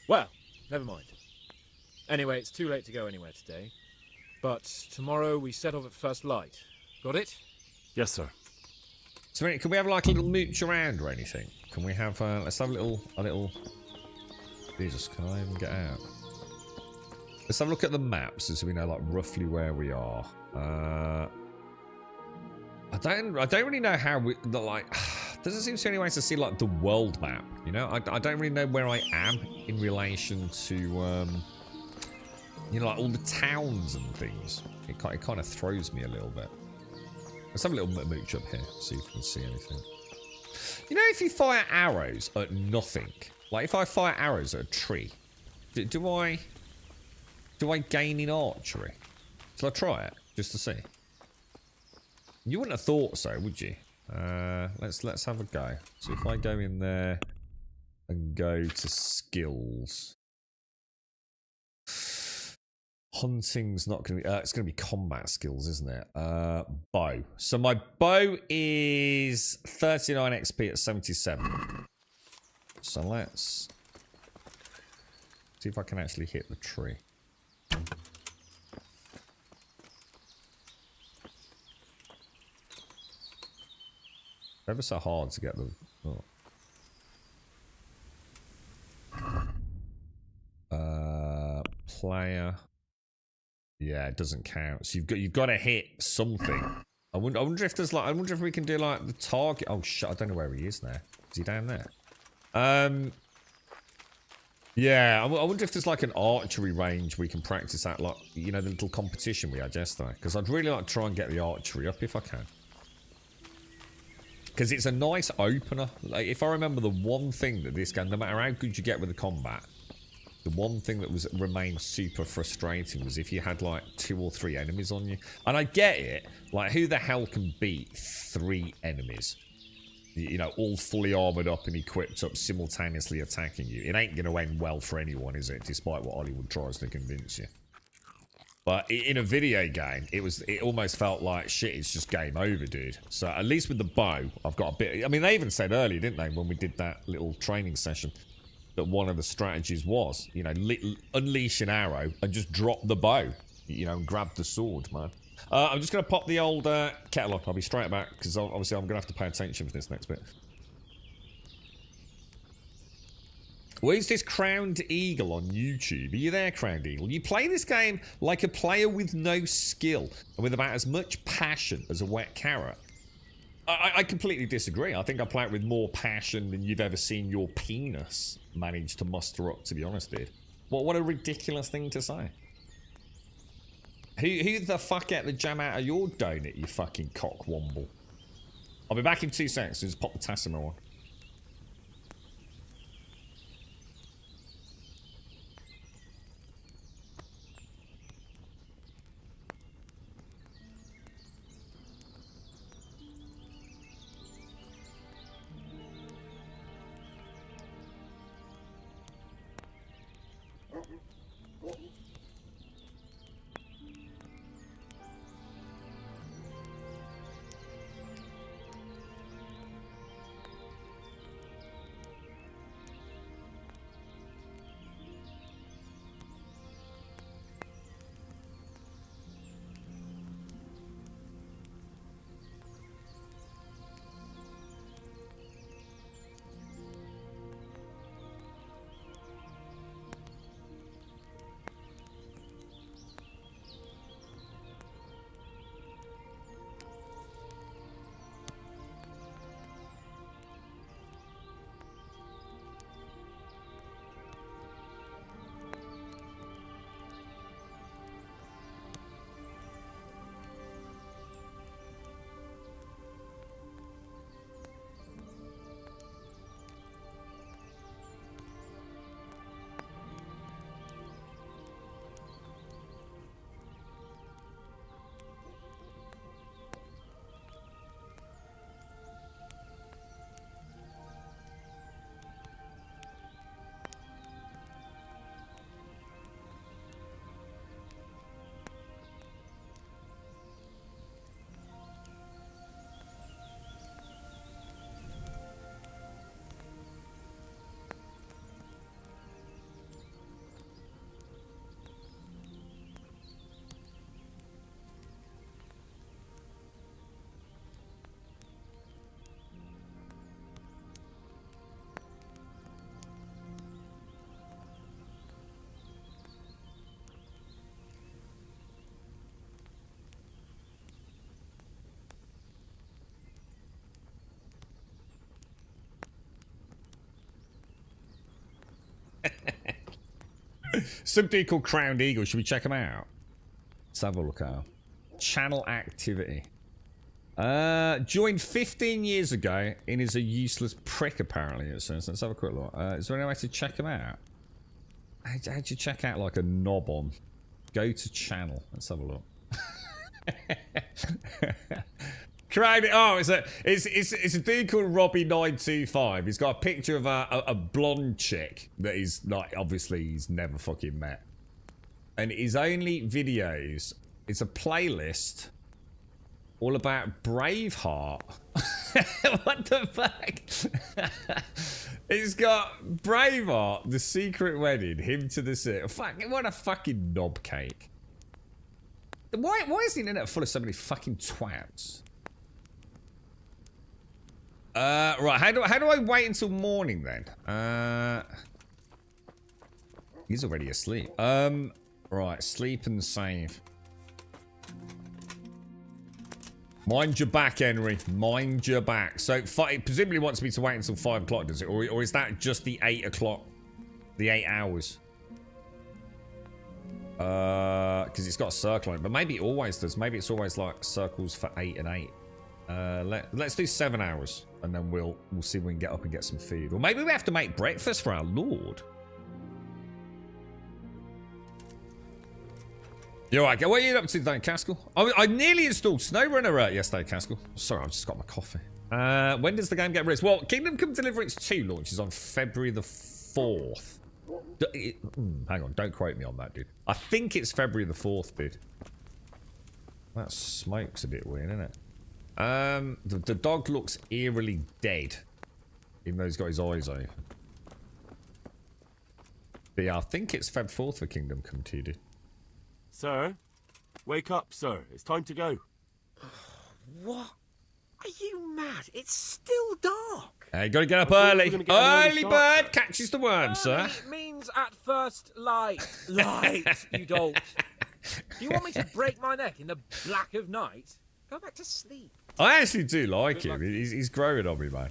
Well, never mind. Anyway, it's too late to go anywhere today. But tomorrow we set off at first light. Got it? Yes, sir. So, can we have like a little mooch around or anything? Can we have, let's have a little... Jesus, can I even get out? Let's have a look at the maps so we know like roughly where we are. I don't really know how we like. Doesn't seem to be any ways to see like the world map. You know, I don't really know where I am in relation to you know, like all the towns and things. It kind of throws me a little bit. Let's have a little mooch up here, see if we can see anything. You know, if you fire arrows at nothing, like if I fire arrows at a tree, do I gain in archery? Shall I try it just to see? You wouldn't have thought so, would you? Let's have a go. So if I go in there and go to skills, hunting's not going to be. It's going to be combat skills, isn't it? Bow. So my bow is 39 XP at 77. So let's see if I can actually hit the tree. Ever so hard to get the player. Yeah, it doesn't count. So you've got to hit something. I wonder if there's like, I wonder if we can do like the target. Oh shit! I don't know where he is now. Is he down there? Yeah, I wonder if there's like an archery range we can practice at, like, you know, the little competition we had yesterday. Because I'd really like to try and get the archery up if I can. Because it's a nice opener. Like, if I remember the one thing that this game, no matter how good you get with the combat, the one thing that remained super frustrating was if you had like 2 or 3 enemies on you. And I get it. Like, who the hell can beat 3 enemies? You know, all fully armoured up and equipped up, simultaneously attacking you. It ain't going to end well for anyone, is it? Despite what Hollywood tries to convince you. But in a video game, it almost felt like, shit, it's just game over, dude. So at least with the bow, I've got a bit... I mean, they even said earlier, didn't they, when we did that little training session, that one of the strategies was, you know, unleash an arrow and just drop the bow, you know, and grab the sword, man. I'm just going to pop the old kettle up. I'll be straight back, because obviously I'm going to have to pay attention for this next bit. Where's this Crowned Eagle on YouTube? Are you there, Crowned Eagle? You play this game like a player with no skill, and with about as much passion as a wet carrot. I completely disagree. I think I play it with more passion than you've ever seen your penis manage to muster up, to be honest, dude. What a ridiculous thing to say. Who the fuck ate the jam out of your donut, you fucking cockwomble? I'll be back in 2 seconds. Just pop the Tassimo on. Some dude called Crowned Eagle. Should we check him out? Let's have a look at him. Channel activity. Joined 15 years ago and is a useless prick, apparently, it says. Let's have a quick look. Is there any way to check him out? How'd you check out like a knob on? Go to channel. Let's have a look. Crowd. Oh, it's a dude called Robbie925. He's got a picture of a blonde chick that he's like, obviously he's never fucking met. And his only videos, it's a playlist all about Braveheart. What the fuck? It's got Braveheart, The Secret Wedding, Him to the Sea. Fuck, what a fucking knob cake. Why is the internet full of so many fucking twats? Right, how do I wait until morning then? He's already asleep. Right, sleep and save. Mind your back, Henry. Mind your back. So, it presumably wants me to wait until 5 o'clock, does it? Or is that just the 8 o'clock? The 8 hours? Because it's got a circle on it. But maybe it always does. Maybe it's always like circles for 8 and 8. Let's do 7 hours. And then we'll see if we can get up and get some food. Or maybe we have to make breakfast for our lord. You alright? What are you up to today, Caskell? I nearly installed SnowRunner yesterday, Caskell. Sorry, I've just got my coffee. When does the game get released? Well, Kingdom Come Deliverance 2 launches on February the 4th. Hang on, don't quote me on that, dude. I think it's February the 4th, dude. That smoke's a bit weird, isn't it? The dog looks eerily dead, even though he's got his eyes open. But yeah, I think it's Feb 4th for Kingdom Come 2, dude. Sir? Wake up, sir. It's time to go. What? Are you mad? It's still dark. Hey, gotta get up early. Early bird catches the worm, sir. It means at first light. Light, you dolt. Do you want me to break my neck in the black of night? Go back to sleep. I actually do like him. He's growing on me, man.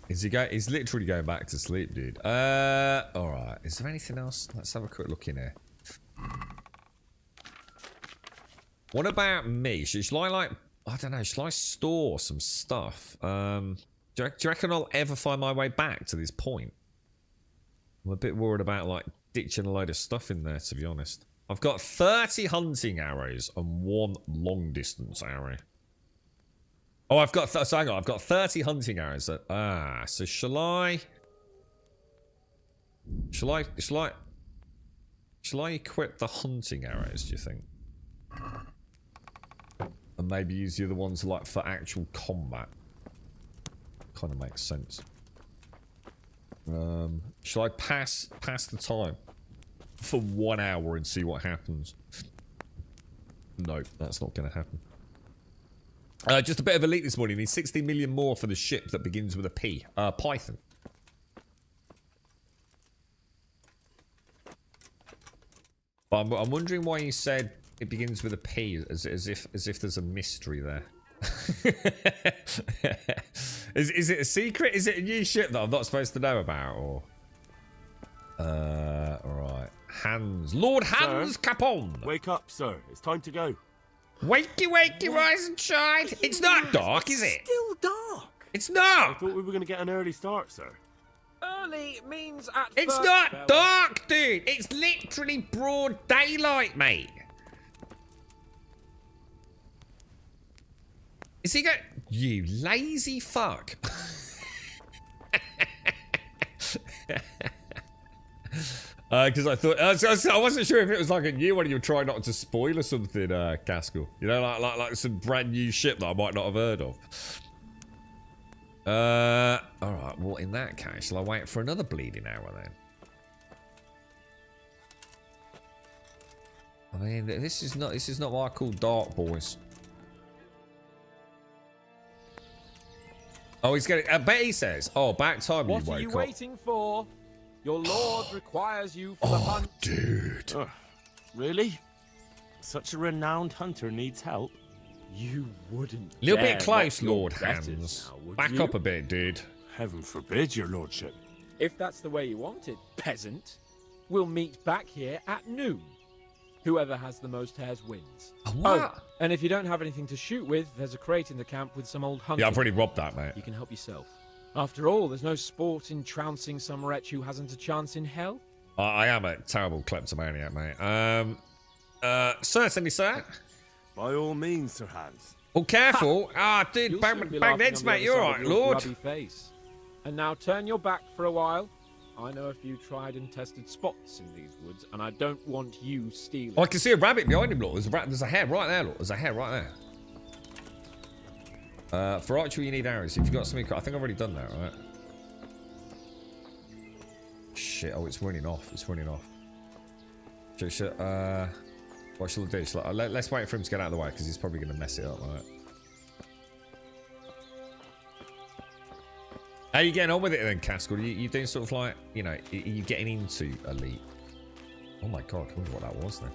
He's literally going back to sleep, dude. Alright. Is there anything else? Let's have a quick look in here. What about me? Should I, like, I don't know, should I store some stuff? Do you reckon I'll ever find my way back to this point? I'm a bit worried about, like, ditching a load of stuff in there, to be honest. I've got 30 hunting arrows and 1 long distance arrow. Oh, I've got, so hang on, I've got 30 hunting arrows. So shall I equip the hunting arrows, do you think? And maybe use the other ones, like, for actual combat. Kind of makes sense. Shall I pass the time for 1 hour and see what happens? No, that's not going to happen. Just a bit of a leak this morning. Need 60 million more for the ship that begins with a P. Python. But I'm wondering why you said it begins with a P, as if there's a mystery there. Is it a secret? Is it a new ship that I'm not supposed to know about, or? Alright. Hans. Lord Hans Capone! Wake up, sir. It's time to go. Wakey, wakey, rise and shine. It's not dark, is it? Still dark. It's not. I thought we were going to get an early start, sir. Early means at It's first... not dark, dude. It's literally broad daylight, mate. Is he going... You lazy fuck. Because I thought... I wasn't sure if it was like a new one and you were trying not to spoil or something, Caskell. You know, like some brand new ship that I might not have heard of. Alright, well, in that case, shall I wait for another bleeding hour then? I mean, this is not what I call dark, boys. Oh, he's getting... I bet he says, oh, back time What you woke are you up. waiting for? Your lord requires you for the hunt. Dude. Really? Such a renowned hunter needs help? You wouldn't. A little bit dare close, rock your Lord betters Hans. now, would Back you? up a bit, dude. Heaven forbid, your lordship. If that's the way you want it, peasant, we'll meet back here at noon. Whoever has the most hares wins. What? Oh, and if you don't have anything to shoot with, there's a crate in the camp with some old hunting. Yeah, I've already robbed that, mate. You can help yourself. After all, there's no sport in trouncing some wretch who hasn't a chance in hell. I am a terrible kleptomaniac, mate. Certainly, sir. By all means, Sir Hans. Oh, careful. Dude, You'll bang soon be bang laughing heads, on the mate. other You're side all of right, your Lord. grubby face. And now turn your back for a while. I know a few tried and tested spots in these woods, and I don't want you stealing. Oh, I can see a rabbit behind him, Lord. There's a hare right there, Lord. There's a hare right there. For archery, you need arrows. If you've got something, I think I've already done that, right? Shit. Oh, it's running off. It's running off. What shall I do? Let's wait for him to get out of the way, because he's probably going to mess it up, right? How are you getting on with it then, Castle? You doing sort of like, you know, are you getting into Elite? Oh my god, I wonder what that was then.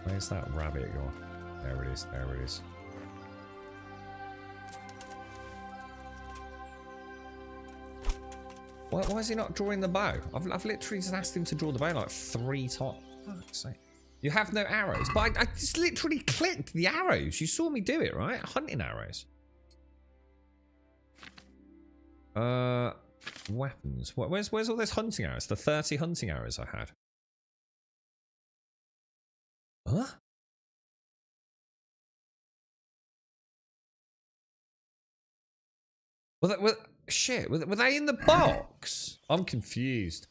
Where's that rabbit gone? There it is, there it is. Why is he not drawing the bow? I've literally just asked him to draw the bow like 3 times. Fuck's sake. You have no arrows. But I just literally clicked the arrows. You saw me do it, right? Hunting arrows. Weapons. Where's all those hunting arrows? The 30 hunting arrows I had. Huh? Shit, were they in the box? I'm confused.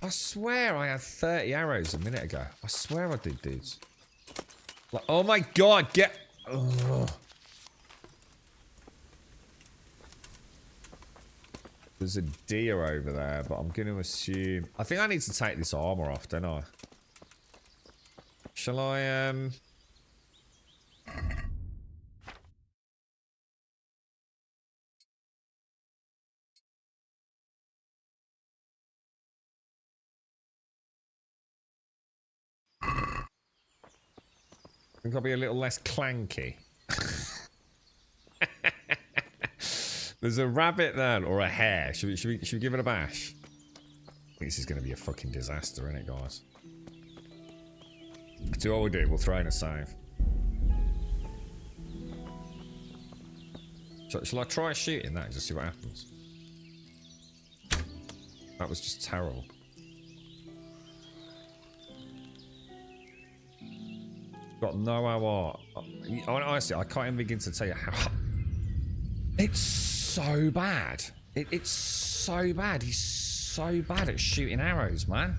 I swear I had 30 arrows a minute ago. I swear I did, dudes. Like, oh my god, get... Ugh. There's a deer over there, but I'm going to assume... I think I need to take this armor off, don't I? Shall I, I think I'll be a little less clanky. There's a rabbit there, or a hare. Should we give it a bash? I think this is going to be a fucking disaster, isn't it, guys? Do what we'll do. We'll throw in a save. Shall I try shooting that and just see what happens? That was just terrible. Got no hour. Honestly, I can't even begin to tell you how. It's so bad. It's so bad. He's so bad at shooting arrows, man.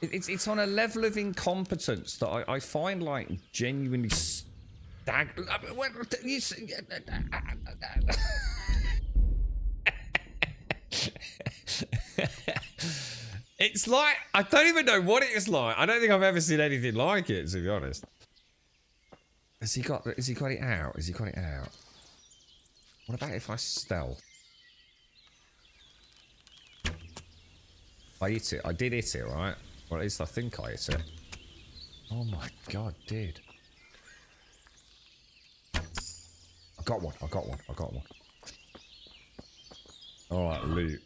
It's on a level of incompetence that I find like genuinely It's like, I don't even know what it is like. I don't think I've ever seen anything like it, to be honest. Has he got it out? Has he got it out? What about if I stealth? I hit it. I did hit it, right? Or at least I think I hit it. Oh my god, dude. I got one. Alright, loot.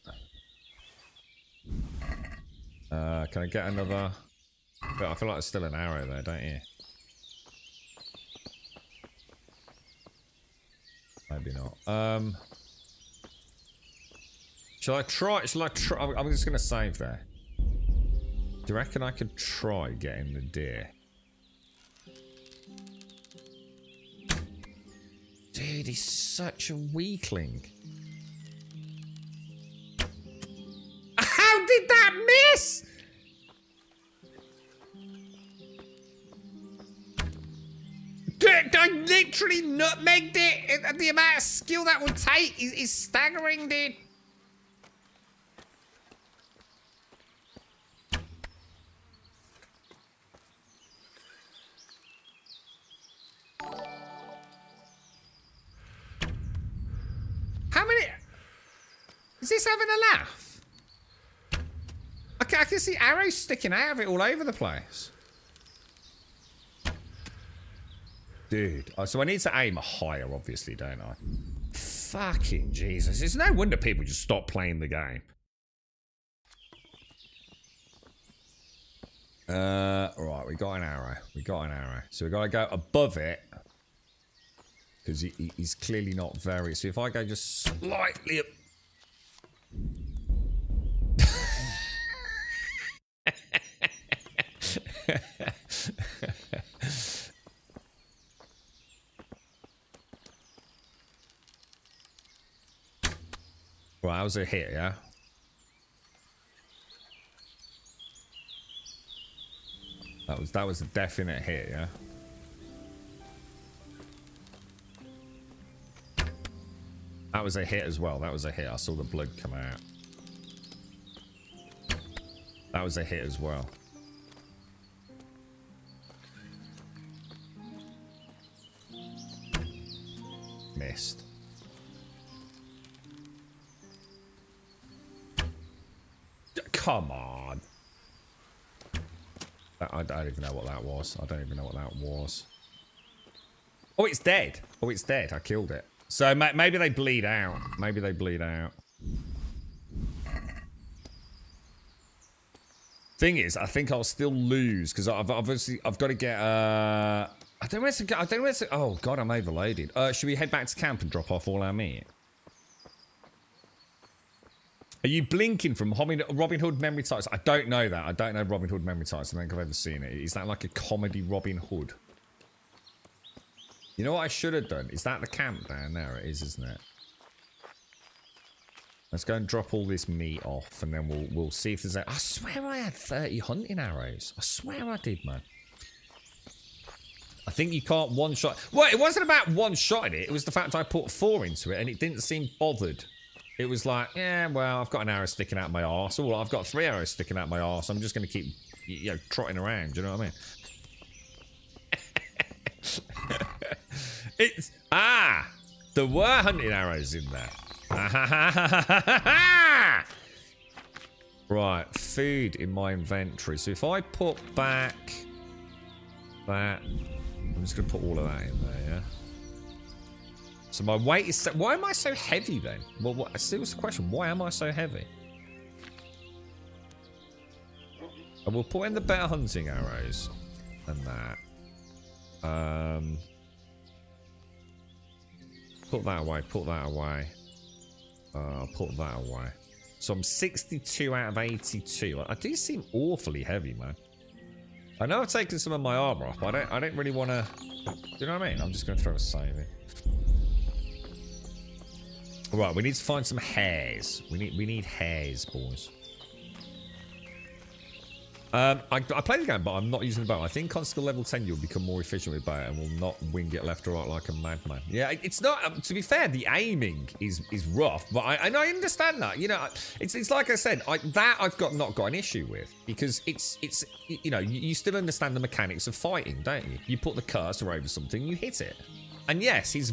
Can I get another? I feel like there's still an arrow there, don't you? Maybe not. Shall I try? I'm just gonna save there. Do you reckon I could try getting the deer? Dude, he's such a weakling. How did that miss? Dude, I literally nutmegged it. The amount of skill that would take is staggering, dude. How many? Is this having a laugh? Okay, I can see arrows sticking out of it all over the place. Dude. Oh, so I need to aim higher, obviously, don't I? Fucking Jesus. It's no wonder people just stop playing the game. Right, we got an arrow. We got an arrow. So we got to go above it. Because he's clearly not very... So if I go just slightly up... Right, that was a hit, yeah? That was a definite hit, yeah? That was a hit as well. That was a hit. I saw the blood come out. That was a hit as well. Missed. Come on. I don't even know what that was. I don't even know what that was. Oh, it's dead. Oh, it's dead. I killed it. So maybe they bleed out. Maybe they bleed out. Thing is, I think I'll still lose because I've got to get. I don't know where to go. I don't know where to. Oh God, I'm overloaded. Should we head back to camp and drop off all our meat? Are you blinking from Robin Hood Memory Types? I don't know that. I don't know Robin Hood Memory Types. I don't think I've ever seen it. Is that like a comedy Robin Hood? You know what I should have done? Is that the camp down there? It is, isn't it? Let's go and drop all this meat off, and then we'll see if there's a... I swear I had 30 hunting arrows. I swear I did, man. I think you can't one-shot... Well, it wasn't about one-shotting it. It was the fact I put 4 into it, and it didn't seem bothered. It was like, yeah, well, I've got an arrow sticking out my arse. Oh, I've got 3 arrows sticking out my arse. I'm just going to keep, you know, trotting around. Do you know what I mean? It's... Ah! There were hunting arrows in there. Right, food in my inventory. So if I put back that... I'm just going to put all of that in there, yeah? So my weight is... Why am I so heavy then? Well, a serious question. Why am I so heavy? I will put in the better hunting arrows and that. Put that away. Put that away. Put that away. So I'm 62 out of 82. I do seem awfully heavy, man. I know I've taken some of my armor off, but I don't really want to... Do you know what I mean? I'm just going to throw a save in. Right, we need to find some hares. We need hares, boys. I played the game, but I'm not using the bow. I think on skill level 10 you'll become more efficient with bow and will not wing it left or right like a madman. Yeah, it's not. To be fair, the aiming is rough, but I understand that. You know, it's like I said, I've not got an issue with, because it's you know, you still understand the mechanics of fighting, don't you? You put the cursor over something, you hit it. And yes, he's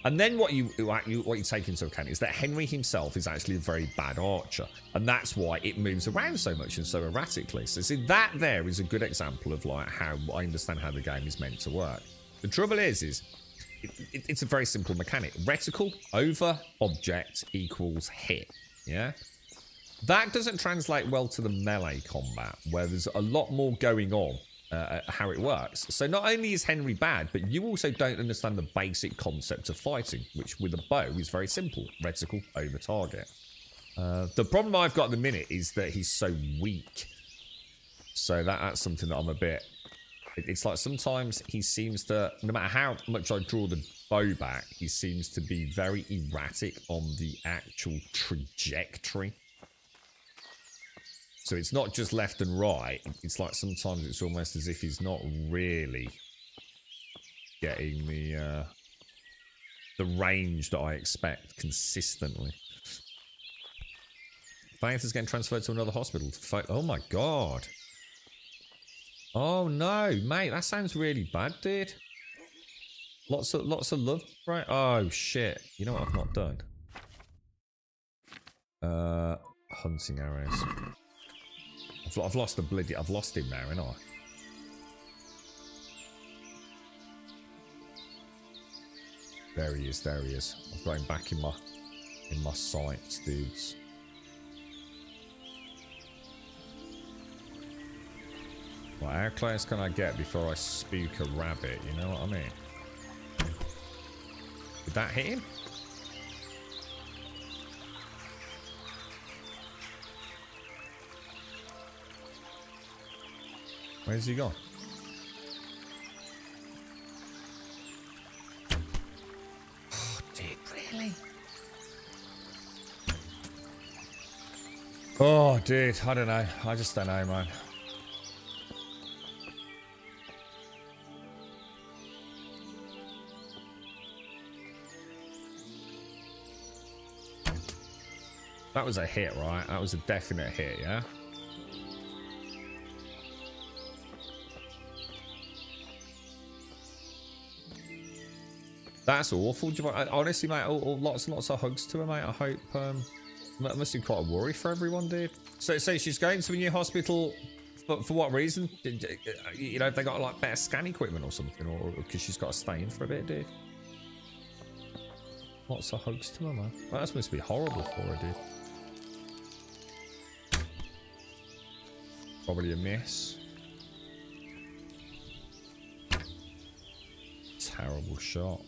and then what you take into account is that Henry himself is actually a very bad archer, and that's why it moves around so much and so erratically. So see, that there is a good example of like how I understand how the game is meant to work. The trouble is it's a very simple mechanic. Reticle over object equals hit. Yeah. That doesn't translate well to the melee combat, where there's a lot more going on. How it works. So not only is Henry bad, but you also don't understand the basic concept of fighting, which with a bow is very simple. Reticle over target. The problem I've got at the minute is that he's so weak. So that's something that I'm a bit... It's like sometimes he seems to... No matter how much I draw the bow back, he seems to be very erratic on the actual trajectory. So it's not just left and right. It's like sometimes it's almost as if he's not really getting the range that I expect consistently. Thanks, getting transferred to another hospital. Oh my god. Oh no, mate, that sounds really bad, dude. Lots of love, right? Oh shit. You know what I've not done? Hunting arrows. I've lost the bloody. I've lost him now, haven't I? There he is. There he is. I've got him back in my sights, dudes. Well, how close can I get before I spook a rabbit? You know what I mean? Did that hit him? Where's he gone? Oh, dude, really? Oh, dude, I don't know. I just don't know, man. That was a hit, right? That was a definite hit, yeah? That's awful. Honestly, mate, lots and lots of hugs to her, mate. I hope, that must be quite a worry for everyone, dude. So she's going to a new hospital, but for what reason? You know, if they got, like, better scan equipment or something, or because she's got to stay in for a bit, dude. Lots of hugs to her, man. Well, that must be horrible for her, dude. Probably a miss. Terrible shot.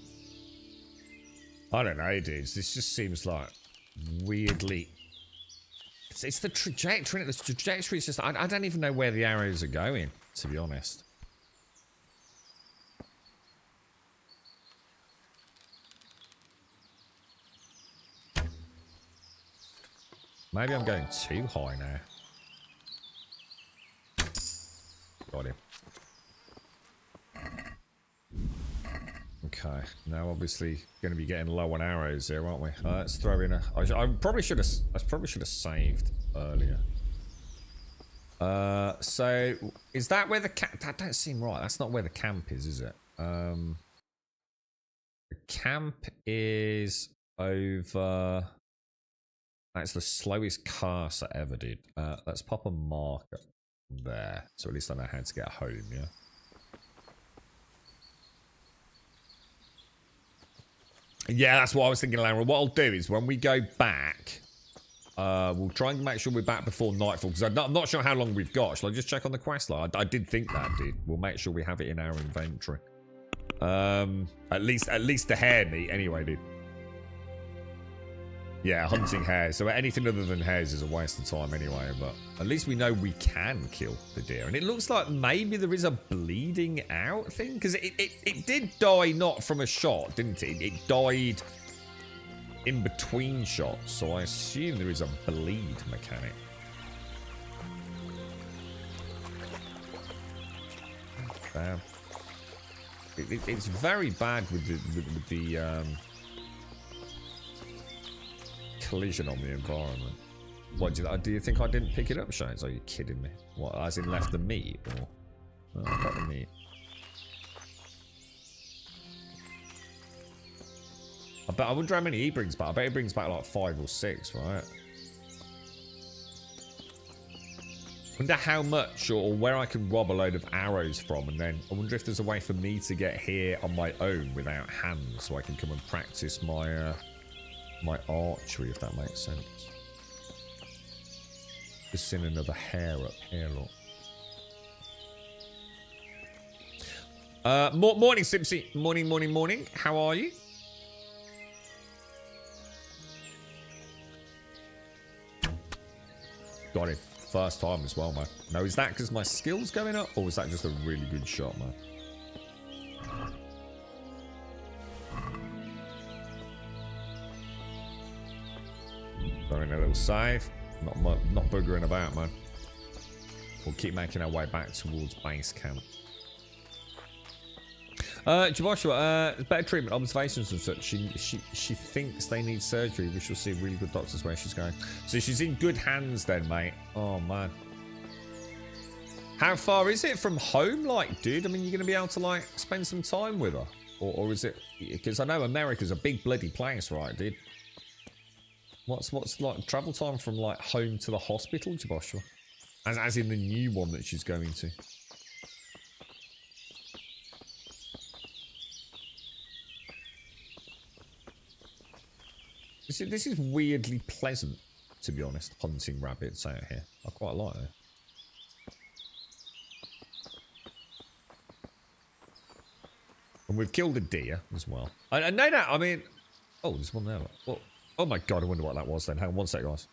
I don't know, dudes. This just seems like weirdly. It's the trajectory. The trajectory is just. I don't even know where the arrows are going, to be honest. Maybe I'm going too high now. Got him. Okay, now obviously going to be getting low on arrows here, aren't we? Let's throw in a. I probably should have saved earlier. So is that where the camp? That don't seem right. That's not where the camp is it? The camp is over. That's the slowest cast I ever did. Let's pop a marker there, so at least I know how to get home. Yeah. Yeah, that's what I was thinking, Lara. What I'll do is when we go back, we'll try and make sure we're back before nightfall, because I'm not sure how long we've got. Shall I just check on the quest line? I did think that, dude. We'll make sure we have it in our inventory. At least the hare meat, anyway, dude. Yeah, hunting hares. So anything other than hares is a waste of time anyway, but at least we know we can kill the deer. And it looks like maybe there is a bleeding out thing, because it did die not from a shot, didn't it? It died in between shots, so I assume there is a bleed mechanic. Damn. It's very bad with the collision on the environment. What do you think I didn't pick it up, Shanes? Are you kidding me? What, as in left the meat, or I got the meat? I wonder how many he brings back. I bet he brings back like 5 or 6, right? Wonder how much or where I can rob a load of arrows from, and then I wonder if there's a way for me to get here on my own without hands, so I can come and practice my my archery, if that makes sense. Just seen another hare up here, look. Morning, Simpsy. Morning. How are you? Got him. First time as well, man. Now, is that because my skill's going up, or was that just a really good shot, man? Throwing a little save. Not boogering about, man. We'll keep making our way back towards base camp. Joshua, better treatment, observations and such. She thinks they need surgery. We shall see really good doctors where she's going. So she's in good hands then, mate. Oh, man. How far is it from home, like, dude? I mean, you're going to be able to, like, spend some time with her? Or is it... Because I know America's a big bloody place, right, dude? What's like, travel time from, like, home to the hospital, Joshua? As in the new one that she's going to. This is weirdly pleasant, to be honest, hunting rabbits out here. I quite like it. And we've killed a deer as well. No, I mean... Oh, there's one there. Oh my god, I wonder what that was then. Hang on one sec, guys.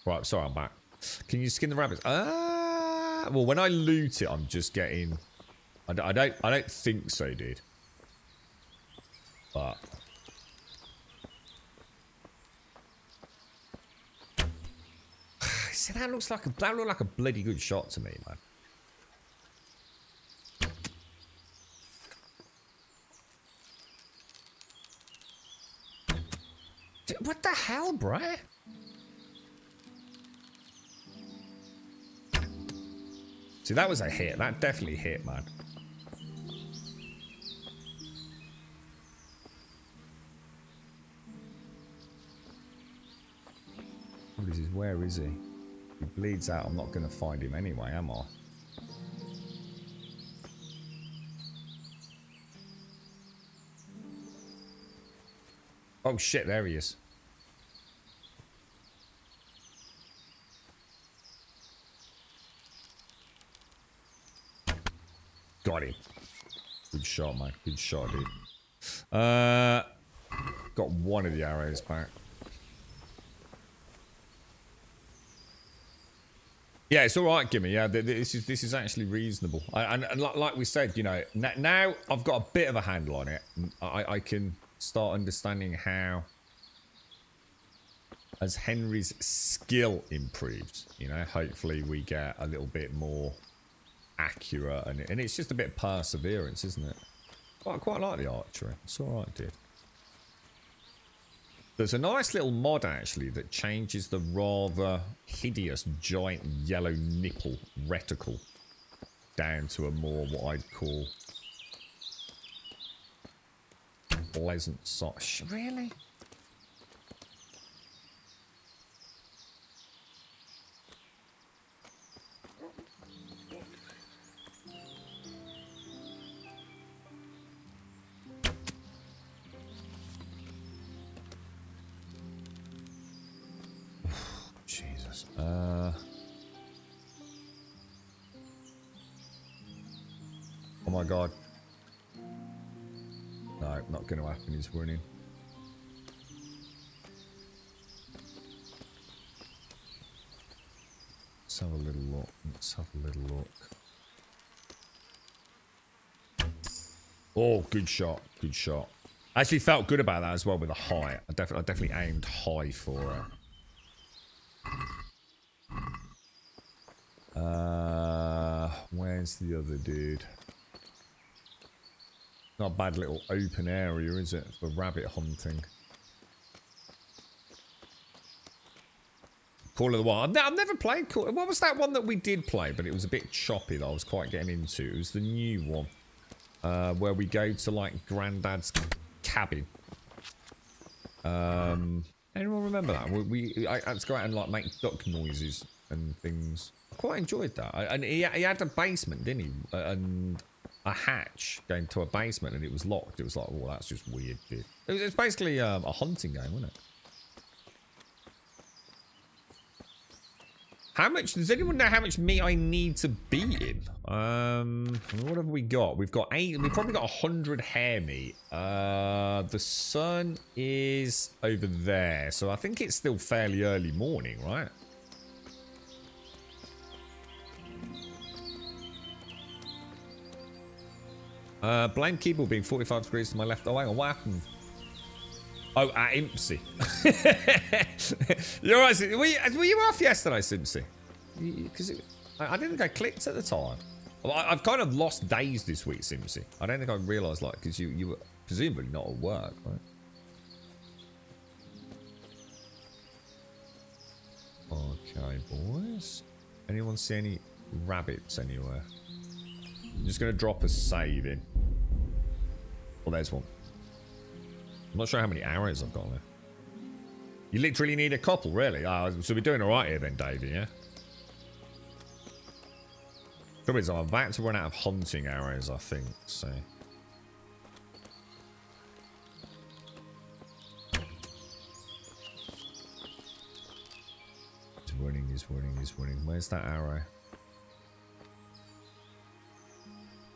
Right, sorry, I'm back. Can you skin the rabbits? Well, when I loot it, I'm just getting... I don't think so, dude. But... See, that looked like a bloody good shot to me, man. Dude, what the hell, bruh? See, that was a hit. That definitely hit, man. Where is he? He bleeds out. I'm not going to find him anyway, am I? Oh shit, there he is. Got him. Good shot, man. Good shot, dude. Got one of the arrows back. Yeah, it's all right, Gimme. Yeah, this is actually reasonable. And like we said, you know, now I've got a bit of a handle on it. I can start understanding how, as Henry's skill improved, you know, hopefully we get a little bit more accurate, and it's just a bit of perseverance, isn't it? I quite like the archery. It's all right, dude. There's a nice little mod, actually, that changes the rather hideous giant yellow nipple reticle down to a more, what I'd call, pleasant sight. Really? Jesus. Oh my god. No, not going to happen. He's running. Let's have a little look. Let's have a little look. Oh, good shot. Good shot. I actually felt good about that as well with a high. I definitely aimed high for her. Where's the other dude? Not a bad little open area, is it, for rabbit hunting? Call of the Wild. I've never played Call. What was that one that we did play, but it was a bit choppy that I was quite getting into? It was the new one, where we go to like Grandad's cabin. Anyone remember that? I had to go out and like make duck noises and things. I quite enjoyed that. And he had a basement, didn't he? And a hatch going to a basement, and it was locked. It was like, oh, that's just weird, dude. It's basically a hunting game, wasn't it? How much, does anyone know how much meat I need to beat him? What have we got? We've got we've probably got 100 hair meat. The sun is over there, so I think it's still fairly early morning, right? Blame keyboard being 45 degrees to my left. Oh, hang on, what happened? Oh, at Impsy. You're right. Were you off yesterday, Simpsy? Because I didn't think I clicked at the time. Well, I've kind of lost days this week, Simpsy. I don't think I realised, like, because you were presumably not at work, right? Okay, boys. Anyone see any rabbits anywhere? I'm just going to drop a save in. Well, there's one. I'm not sure how many arrows I've got left. You literally need a couple, really? So we're doing alright here then, Davey, yeah? Trouble is, I'm about to run out of hunting arrows, I think, so... He's running. Where's that arrow?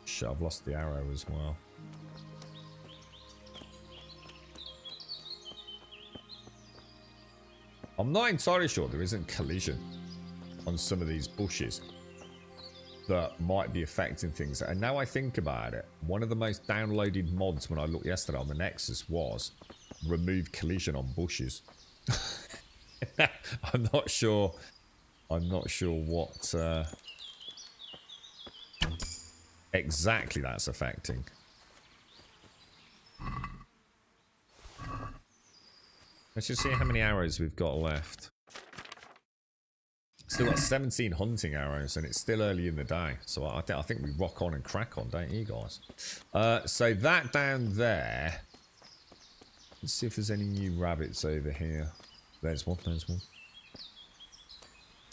Shit, I've lost the arrow as well. I'm not entirely sure there isn't collision on some of these bushes that might be affecting things. And now I think about it, one of the most downloaded mods when I looked yesterday on the Nexus was remove collision on bushes. I'm not sure what exactly that's affecting. Let's just see how many arrows we've got left. Still got 17 hunting arrows, and it's still early in the day. So I think we rock on and crack on, don't you guys? So that down there. Let's see if there's any new rabbits over here. There's one.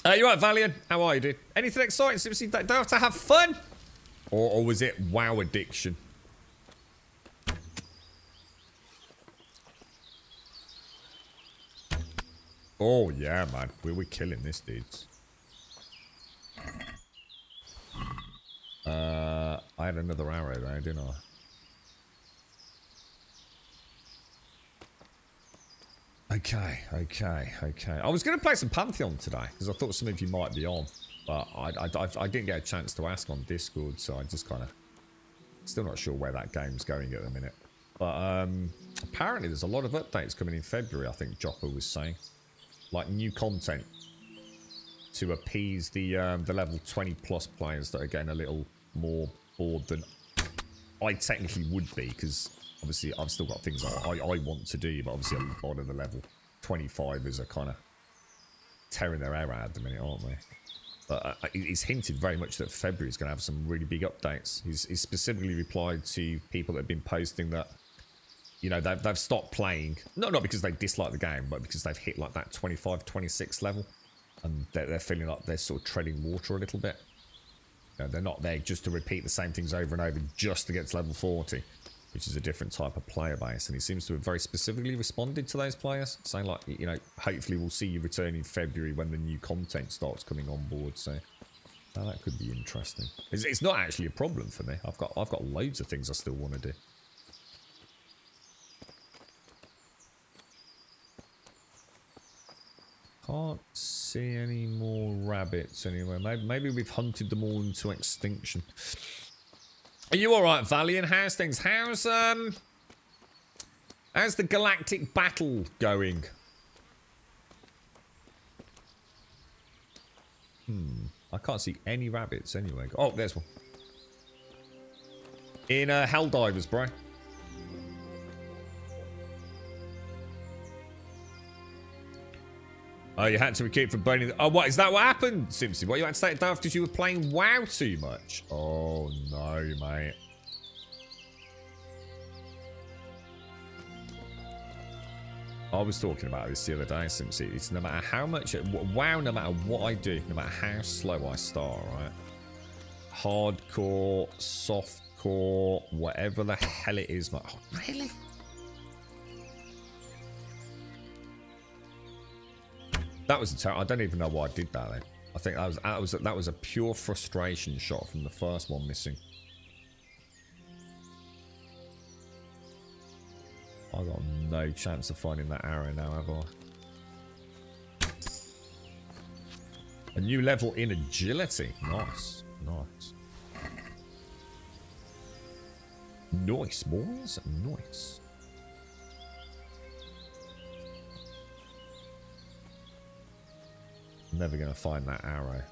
You right, Valiant? How are you, dude? Anything exciting? Seriously, don't have to have fun? Or was it WoW addiction? Oh, yeah, man. We're killing this, dudes. I had another arrow there, didn't I? Okay. I was going to play some Pantheon today, because I thought some of you might be on. But I didn't get a chance to ask on Discord, so I just kind of... Still not sure where that game's going at the minute. But apparently there's a lot of updates coming in February, I think Jopper was saying. Like new content to appease the level 20 plus players that are getting a little more bored than I technically would be, because obviously I've still got things I want to do, but obviously a lot of the level 25ers are kind of tearing their hair out at the minute, aren't they? But he's hinted very much that February is going to have some really big updates. He's specifically replied to people that have been posting that, you know, they've stopped playing. Not because they dislike the game, but because they've hit like that 25, 26 level. And they're feeling like they're sort of treading water a little bit. You know, they're not there just to repeat the same things over and over just to get to level 40. Which is a different type of player base. And he seems to have very specifically responded to those players. Saying like, you know, hopefully we'll see you return in February when the new content starts coming on board. So that could be interesting. It's not actually a problem for me. I've got loads of things I still want to do. Can't see any more rabbits anywhere. Maybe we've hunted them all into extinction. Are you alright, Valiant? How's things? How's the galactic battle going? I can't see any rabbits anyway. Oh, there's one. In Helldivers, bro. Oh, you had to keep from burning. Oh, what is that? What happened, Simpson? What you had to take it down because you were playing WoW too much? Oh no, mate. I was talking about this the other day, Simpson. It's no matter how much WoW, no matter what I do, no matter how slow I start, right? Hardcore, softcore, whatever the hell it is, mate. Oh, really? That was I don't even know why I did that then. I think that was a pure frustration shot from the first one missing. I got no chance of finding that arrow now, have I? A new level in agility. Nice. Nice. Nice, boys. Nice. Never going to find that arrow.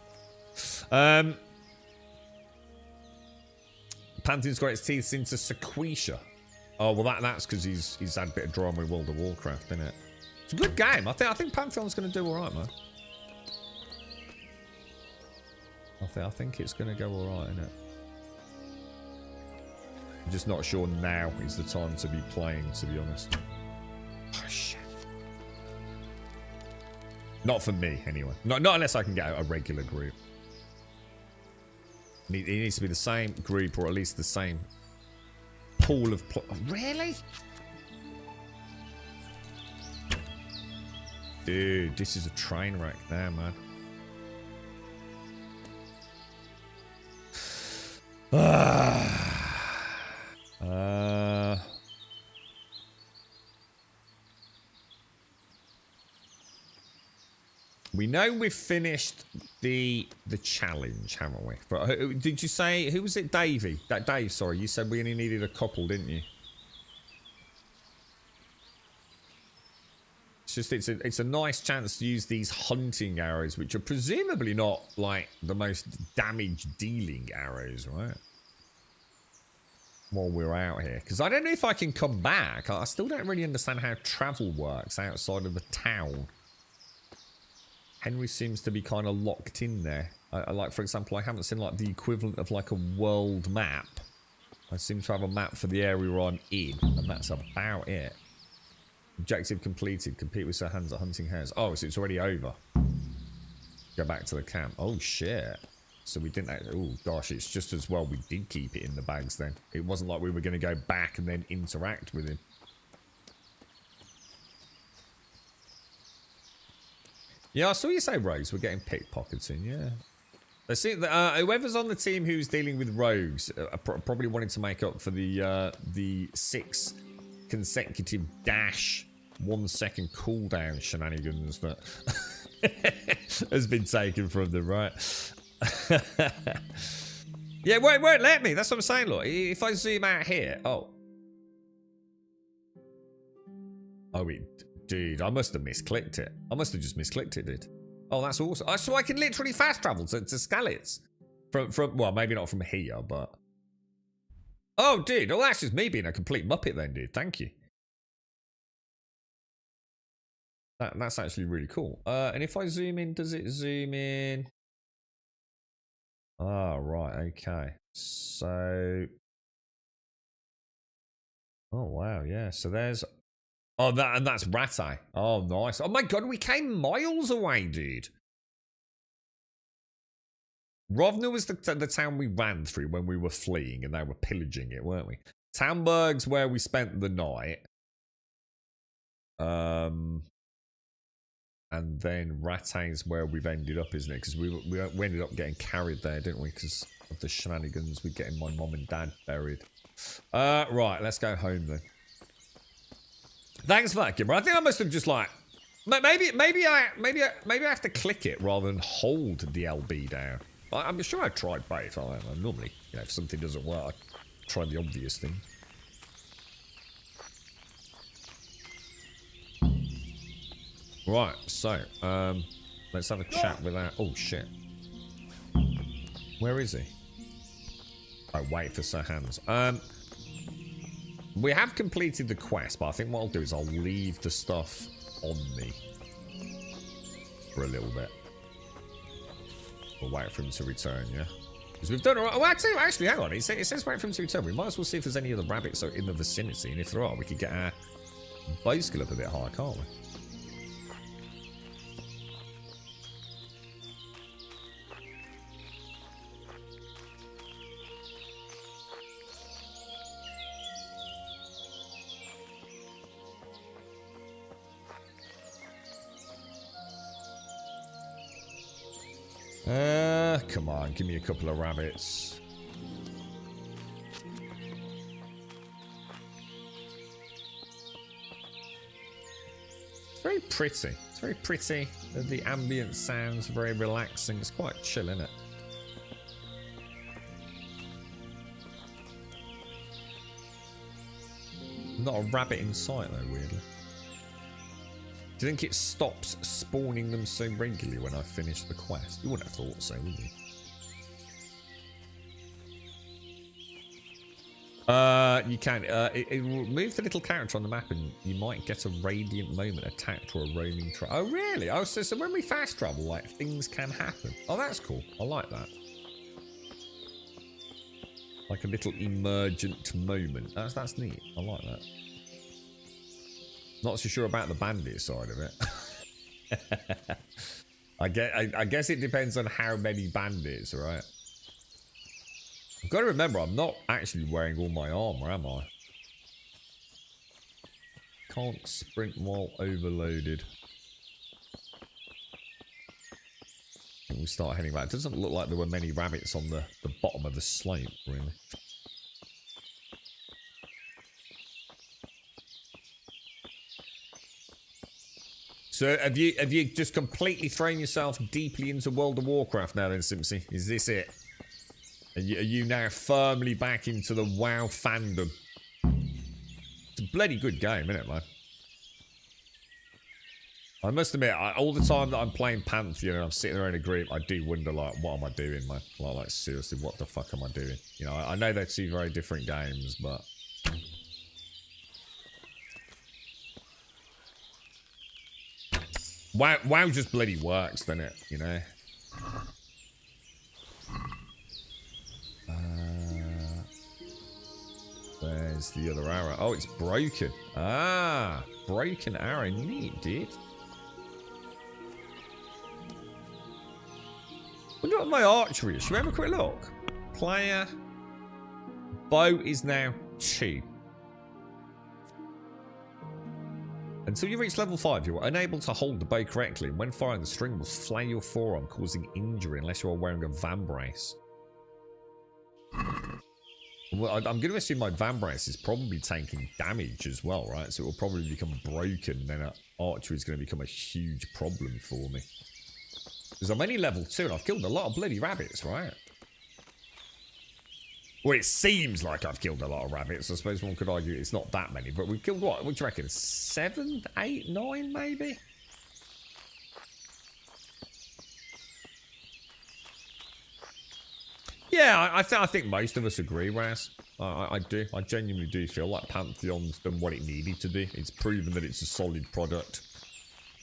Pantheon's got its teeth into Sequoia. Oh, well, that's because he's had a bit of drama with World of Warcraft, isn't it? It's a good game. I think Pantheon's going to do all right, man. I think it's going to go all right, isn't it? I'm just not sure now is the time to be playing, to be honest. Oh, shit. Not for me, anyway. Not unless I can get a regular group. It needs to be the same group, or at least the same pool of... Oh, really? Dude, this is a train wreck now, man. We know we've finished the challenge, haven't we? Did you say, who was it? Davey? Dave, sorry. You said we only needed a couple, didn't you? It's just it's a nice chance to use these hunting arrows, which are presumably not like the most damage dealing arrows, right? While we're out here, because I don't know if I can come back. I still don't really understand how travel works outside of the town. Henry seems to be kind of locked in there. Like, for example, I haven't seen like the equivalent of like a world map. I seem to have a map for the area I'm in, and that's about it. Objective completed. Compete with Sir Hans at hunting hares. Oh, so it's already over. Go back to the camp. Oh, shit. So we didn't... Oh, gosh, it's just as well we did keep it in the bags then. It wasn't like we were going to go back and then interact with him. Yeah, I saw you say rogues. We're getting pickpocketing, yeah. They see whoever's on the team who's dealing with rogues probably wanted to make up for the 6 consecutive dash 1 second cooldown shenanigans that has been taken from them, right? Yeah, it won't let me. That's what I'm saying, look. If I zoom out here, oh, dude, I must have misclicked it. I must have just misclicked it, dude. Oh, that's awesome. Oh, so I can literally fast travel to Skalitz from well, maybe not from here, but oh, dude, well, that's just me being a complete muppet then, dude. Thank you. That's actually really cool. And if I zoom in, does it zoom in? Oh, right, okay. So... Oh, wow, yeah. So there's... Oh, that's Rattay. Oh, nice. Oh, my God, we came miles away, dude. Rovna was the town we ran through when we were fleeing, and they were pillaging it, weren't we? Tamburg's where we spent the night. And then Rattay's where we've ended up, isn't it? Because we ended up getting carried there, didn't we? Because of the shenanigans with getting my mom and dad buried. Right, let's go home then. Thanks for that, Gimmer. I think I must have just like... Maybe I have to click it rather than hold the LB down. I'm sure I tried both. I normally, you know, if something doesn't work, I try the obvious thing. Right, so, let's have a chat with our... Oh, shit. Where is he? Oh, wait for Sir Hans. We have completed the quest, but I think what I'll do is I'll leave the stuff on me for a little bit. We'll wait for him to return, yeah? Because we've done... Oh, actually, hang on. It says wait for him to return. We might as well see if there's any other rabbits in the vicinity, and if there are, we could get our bow skill up a bit higher, can't we? Come on, give me a couple of rabbits. It's very pretty. It's very pretty. The ambient sounds very relaxing. It's quite chill, isn't it? Not a rabbit in sight though, weirdly. Do you think it stops spawning them so regularly when I finish the quest? You wouldn't have thought so, would you? You can. It will move the little character on the map and you might get a radiant moment attacked or a roaming travel. Oh, really? Oh, so when we fast travel, like, things can happen. Oh, that's cool. I like that. Like a little emergent moment. That's neat. I like that. Not so sure about the bandit side of it. I guess it depends on how many bandits, right? I've got to remember, I'm not actually wearing all my armor, am I? Can't sprint while overloaded. We start heading back. It doesn't look like there were many rabbits on the bottom of the slope, really. So have you just completely thrown yourself deeply into World of Warcraft now then, Simpsy? Is this it? Are you now firmly back into the WoW fandom? It's a bloody good game, isn't it, man? I must admit, all the time that I'm playing Pantheon and I'm sitting there in a group, I do wonder, like, what am I doing, man? Like seriously, what the fuck am I doing? You know, I know they're two very different games, but... WoW just bloody works, doesn't it? You know? There's the other arrow. Oh, it's broken. Ah, broken arrow. Neat, dude. Wonder what my archery is. Should we have a quick look? Player. Bow is now 2. Until you reach level 5, you are unable to hold the bow correctly. When firing, the string will flay your forearm, causing injury unless you are wearing a van brace. Well, I'm going to assume my van brace is probably taking damage as well, right? So it will probably become broken, then archery is going to become a huge problem for me. Because I'm only level 2 and I've killed a lot of bloody rabbits, right? Well, it seems like I've killed a lot of rabbits. I suppose one could argue it's not that many, but we've killed what? What do you reckon? 7, 8, 9 maybe? Yeah, I think most of us agree, Raz. I do. I genuinely do feel like Pantheon's done what it needed to do. It's proven that it's a solid product.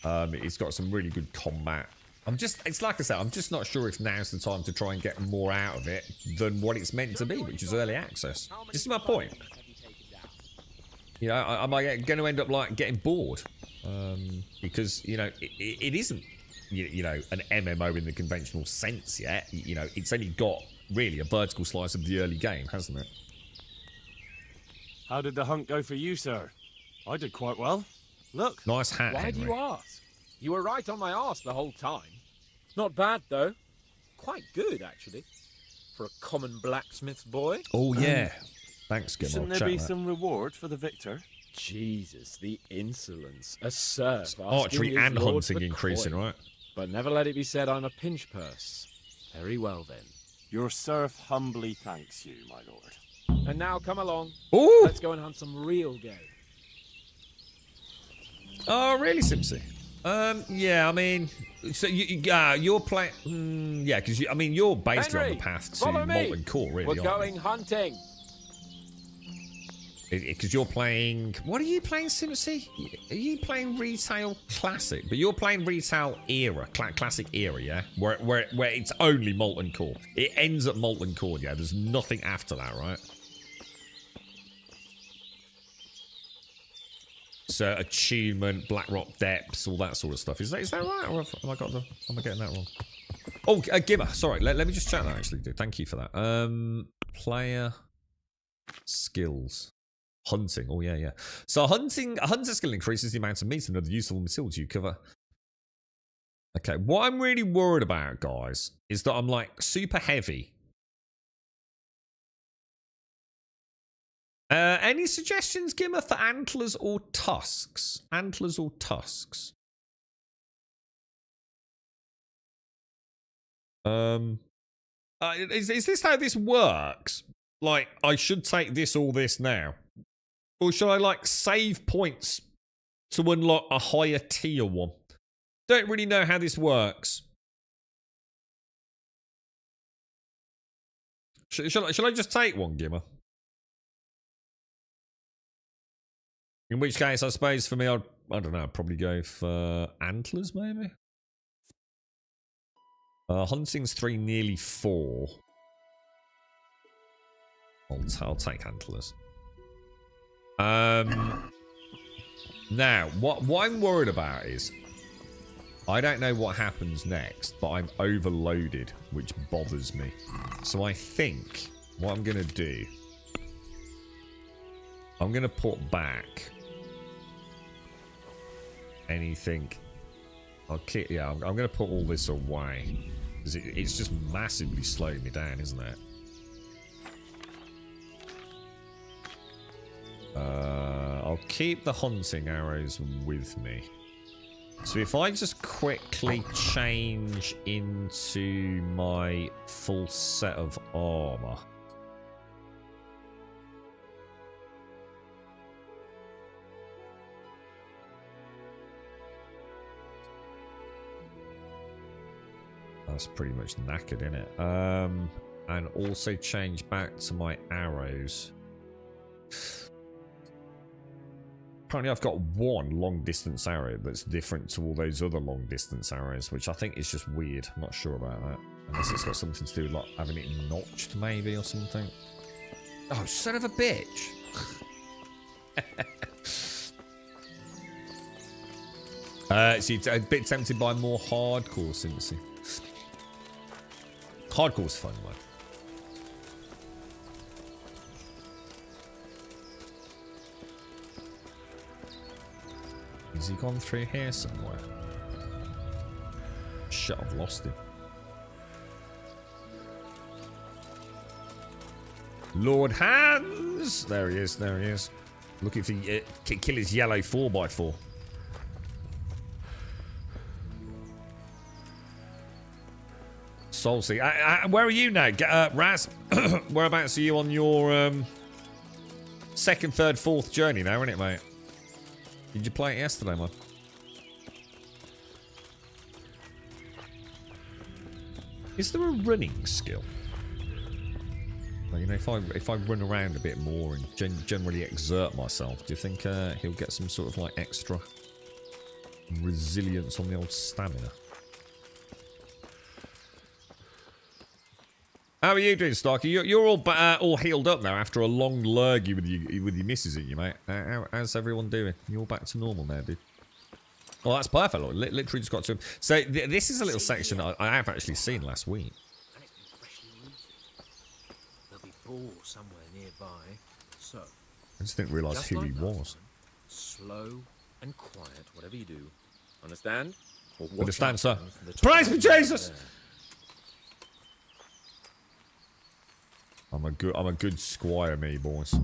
It's got some really good combat. It's like I said, I'm just not sure if now's the time to try and get more out of it than what it's meant to be, which is early access. This is my point. You know, am I going to end up like getting bored? Because, you know, it isn't, you know, an MMO in the conventional sense yet. You know, it's only got really a vertical slice of the early game, hasn't it? How did the hunt go for you, sir? I did quite well. Look. Nice hat, Why do you ask? You were right on my arse the whole time. Not bad, though. Quite good, actually. For a common blacksmith's boy. Oh, yeah. Thanks, Gim. Shouldn't there be some reward for the victor? Jesus, the insolence. A serf. Archery and hunting increasing, right? But never let it be said I'm a pinch purse. Very well, then. Your serf humbly thanks you, my lord. And now, come along. Ooh. Let's go and hunt some real game. Oh, really, Simpsy? Yeah, I mean, so you're playing, yeah, because I mean, you're basically Henry, on the path to follow me. Molten Core, really. We're going hunting. Because you're playing, what are you playing, Simpsy? Are you playing Retail Classic? But you're playing Retail Era, Classic Era, yeah? Where it's only Molten Core. It ends at Molten Core, yeah? There's nothing after that, right? So attunement, Blackrock Depths, all that sort of stuff. Is that right? Or am I getting that wrong? Oh, Gimmer. Sorry, let me just check that actually, dude. Thank you for that. Player skills. Hunting. Oh yeah. So a hunter skill increases the amount of meat and other useful materials you cover. Okay, what I'm really worried about, guys, is that I'm like super heavy. Any suggestions, Gimmer, for antlers or tusks? Antlers or tusks? Is this how this works? Like, I should take this or this now? Or should I, like, save points to unlock a higher tier one? Don't really know how this works. Shall I just take one, Gimmer? In which case, I suppose for me, I don't know, I'd probably go for antlers, maybe? Hunting's 3, nearly 4. I'll take antlers. Now, what I'm worried about is I don't know what happens next, but I'm overloaded, which bothers me. So I think what I'm going to do, I'm going to put back anything. I'm going to put all this away. It's just massively slowing me down, isn't it? I'll keep the hunting arrows with me. So if I just quickly change into my full set of armor. That's pretty much knackered, isn't it? And also change back to my arrows. Apparently I've got one long distance arrow that's different to all those other long distance arrows, which I think is just weird. I'm not sure about that. Unless it's got something to do with like having it notched maybe or something. Oh, son of a bitch. So you're a bit tempted by more hardcore Simpson. Hardcore's fun, man. Has he gone through here somewhere? Shit, I've lost him. Lord Hans! There he is, there he is. Looking for kill his yellow 4x4. Soulsea. Where are you now? Raz? Whereabouts are you on your second, third, fourth journey now, isn't it, mate? Did you play it yesterday, man? Is there a running skill? Well, you know, if I run around a bit more and generally exert myself, do you think he'll get some sort of like extra resilience on the old stamina? How are you doing, Starkey? You're all healed up now after a long lurgy with your missus in you, mate. How's everyone doing? You're all back to normal now, dude. Oh, that's perfect. Look, literally just got to him. So this is a little section that I have actually seen last week. And it's been freshly rooted. There'll be boar somewhere nearby. So I just didn't realise who he was. Slow and quiet, whatever you do. Understand? Understand, sir. Praise be Jesus! There. I'm a good squire, me boys.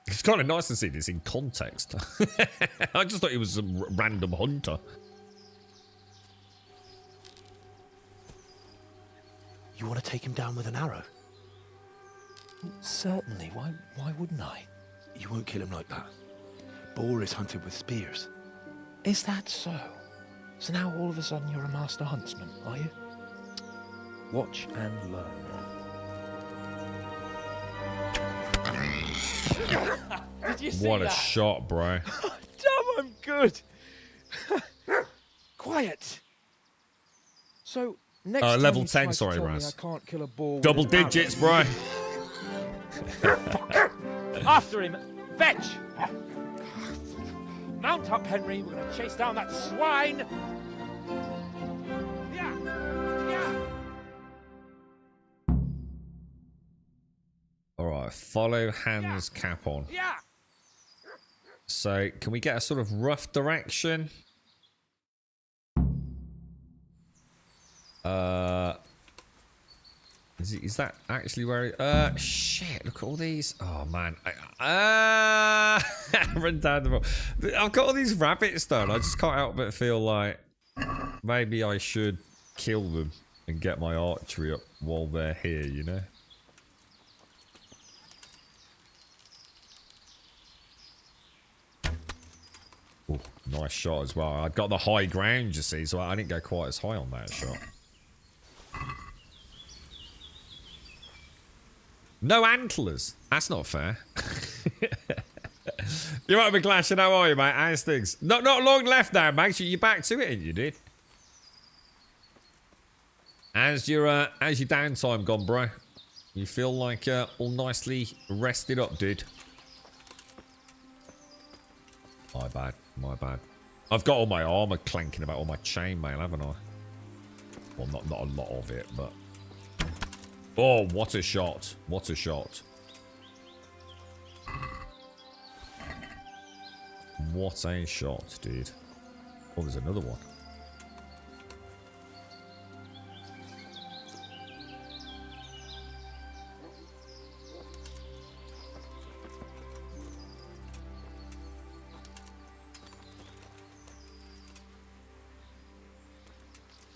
It's kind of nice to see this in context. I just thought he was some random hunter. You want to take him down with an arrow? Certainly. Why wouldn't I? You won't kill him like that. Boar is hunted with spears. Is that so? So now all of a sudden you're a master huntsman, are you? Watch and learn. Did you see What a that? shot, bro. Damn, I'm good. Quiet. So next time level you 10, try to sorry, tell me Raz. I can't kill a boar with Double an arrow. digits, bro. After him, fetch. Mount up, Henry. We're going to chase down that swine. Alright, follow Hans' cap on. So, can we get a sort of rough direction? Is that actually where it, shit, look at all these. Oh man. Run down the road. I've got all these rabbits done. I just can't help but feel like maybe I should kill them and get my archery up while they're here, you know? Ooh, nice shot as well. I got the high ground, you see, so I didn't go quite as high on that shot. No antlers. That's not fair. You're right, McClash. How are you, mate? How's things? Not long left now, Max. You're back to it, ain't you, dude? How's your downtime gone, bro? You feel like all nicely rested up, dude? My bad, my bad. I've got all my armor clanking about, all my chainmail, haven't I? Well, not a lot of it, but... Oh, what a shot. What a shot. What a shot, dude. Oh, there's another one.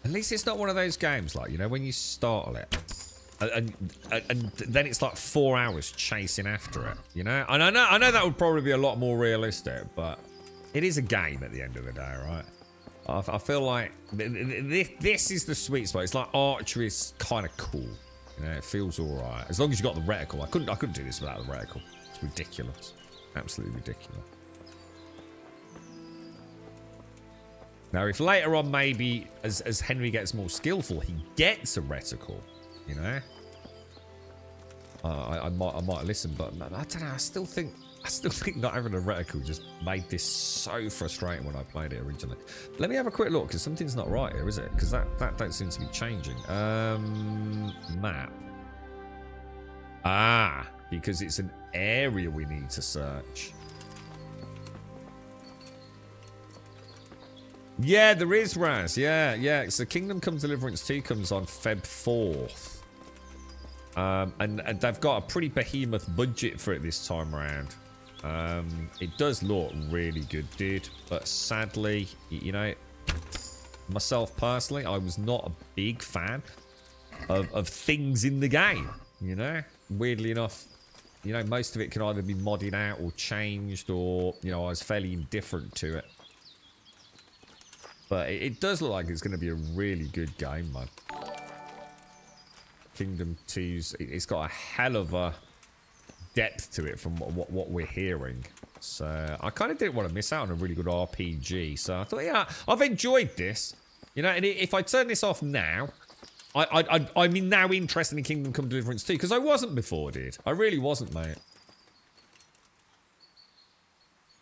At least it's not one of those games, like, you know, when you startle it, and then it's like 4 hours chasing after it, you know? And I know that would probably be a lot more realistic, but it is a game at the end of the day, right? I feel like this is the sweet spot. It's like archery is kind of cool, you know? It feels all right as long as you got the reticle. I couldn't do this without the reticle. It's ridiculous, absolutely ridiculous. Now, if later on, maybe as Henry gets more skillful, he gets a reticle, you know, I might listen, but I don't know. I still think not having a reticle just made this so frustrating when I played it originally. Let me have a quick look, because something's not right here, is it? Because that don't seem to be changing. Map. Ah, because it's an area we need to search. Yeah, there is, Raz. Yeah. So Kingdom Come Deliverance 2 comes on Feb 4th. And they've got a pretty behemoth budget for it this time around. It does look really good, dude. But sadly, you know, myself personally, I was not a big fan of things in the game, you know? Weirdly enough, you know, most of it can either be modded out or changed, or, you know, I was fairly indifferent to it. But it does look like it's going to be a really good game, man. Kingdom 2's... It's got a hell of a depth to it from what we're hearing. So I kind of didn't want to miss out on a really good RPG. So I thought, yeah, I've enjoyed this. You know, and if I turn this off now, I'm now interested in Kingdom Come Deliverance 2. Because I wasn't before, dude. I really wasn't, mate.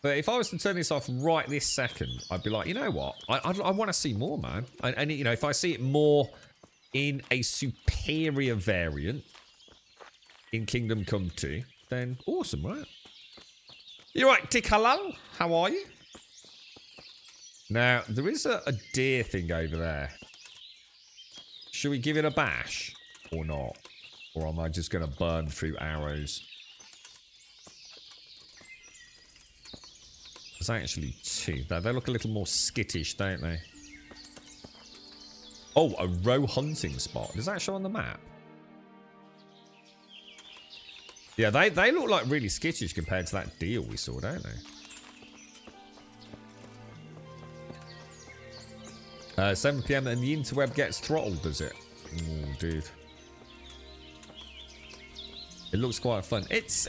But if I was to turn this off right this second, I'd be like, you know what? I want to see more, man. And, you know, if I see it more in a superior variant in Kingdom Come 2, then awesome, right? You right, Tikhalal? How are you? Now, there is a deer thing over there. Should we give it a bash or not? Or am I just going to burn through arrows? There's actually two. They look a little more skittish, don't they? Oh, a row hunting spot. Does that show on the map? Yeah, they look like really skittish compared to that deal we saw, don't they? 7 PM and the interweb gets throttled, does it? Oh, dude. It looks quite fun. It's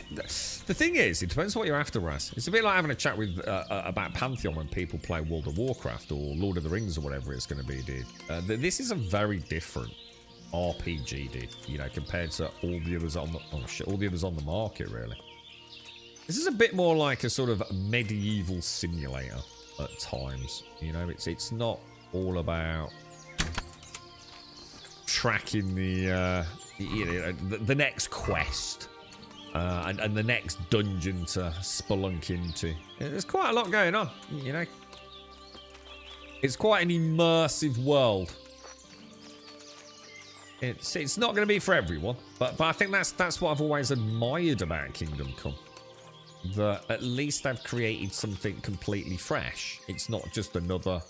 the thing is, it depends what you're after, Raz. It's a bit like having a chat with about Pantheon when people play World of Warcraft or Lord of the Rings or whatever it's going to be, dude. This is a very different RPG, dude. You know, compared to all the others on the all the others on the market, really. This is a bit more like a sort of medieval simulator at times. You know, it's not all about tracking the next quest and the next dungeon to spelunk into. There's quite a lot going on, you know. It's quite an immersive world. It's not going to be for everyone, but I think that's what I've always admired about Kingdom Come. That at least they've created something completely fresh. It's not just another,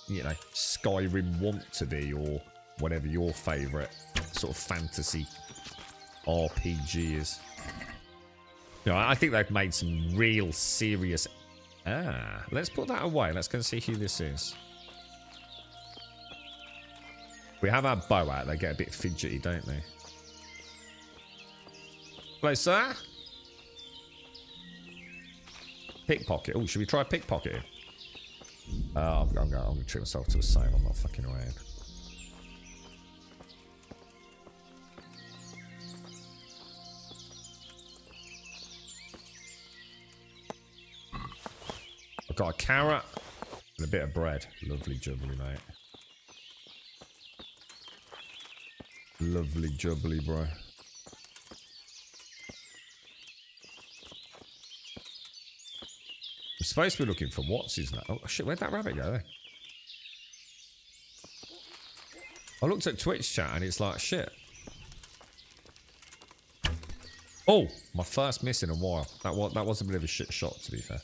you know, Skyrim want to be or whatever your favourite sort of fantasy RPG is. You know, I think they've made some real serious... Ah, let's put that away. Let's go and see who this is. We have our bow out. They get a bit fidgety, don't they? Hello, sir. Pickpocket. Oh, should we try pickpocket? I'm going to treat myself to a save. I'm not fucking around. got a carrot and a bit of bread. Lovely jubbly, mate. Lovely jubbly, bro. I'm supposed to be looking for what's his name. Oh shit, where'd that rabbit go then? I looked at Twitch chat and it's like shit. Oh, my first miss in a while. That was a bit of a shit shot, to be fair.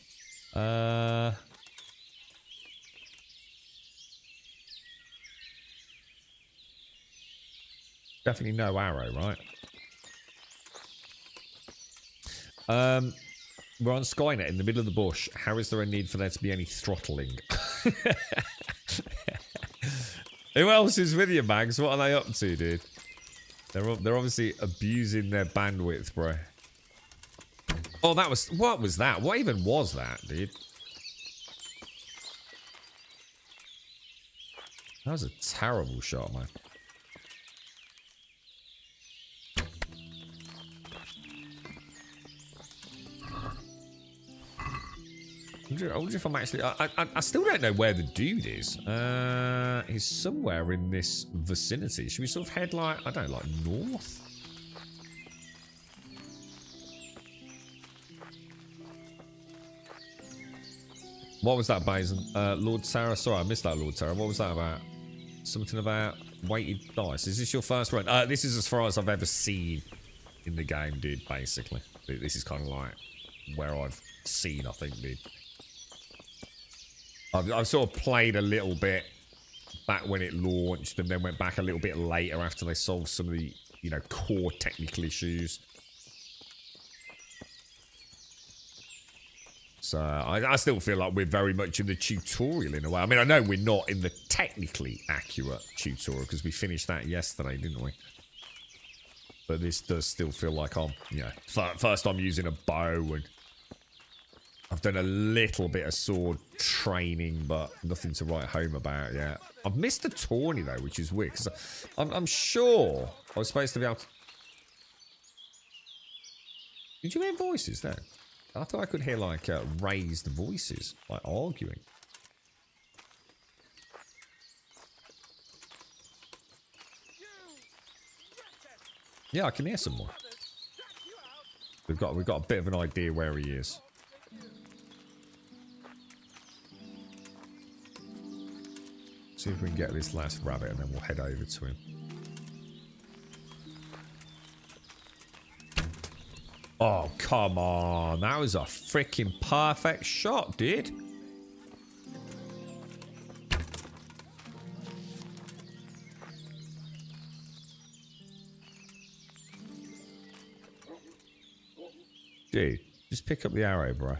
Definitely no arrow, right? We're on Skynet in the middle of the bush. How is there a need for there to be any throttling? Who else is with you, Mags? What are they up to, dude? They're obviously abusing their bandwidth, bro. Oh, that was... What was that? What even was that, dude? That was a terrible shot, man. I wonder if I'm actually... I still don't know where the dude is. He's somewhere in this vicinity. Should we sort of head like... I don't know, like north? What was that, Basin? Lord Sarah? Sorry, I missed that, Lord Sarah. What was that about? Something about weighted dice. Is this your first run? This is as far as I've ever seen in the game, dude, basically. This is kind of like where I've seen, I think, dude. I've sort of played a little bit back when it launched and then went back a little bit later after they solved some of the, you know, core technical issues. So I still feel like we're very much in the tutorial in a way. I mean, I know we're not in the technically accurate tutorial because we finished that yesterday, didn't we? But this does still feel like I'm, you know, first I'm using a bow and I've done a little bit of sword training, but nothing to write home about yet. I've missed the tourney though, which is weird because I'm sure I was supposed to be able to... Did you hear voices then? I thought I could hear like raised voices, like arguing. Yeah, I can hear some more. We've got a bit of an idea where he is. See if we can get this last rabbit and then we'll head over to him. Oh, come on. That was a freaking perfect shot, dude. Dude, just pick up the arrow, bro.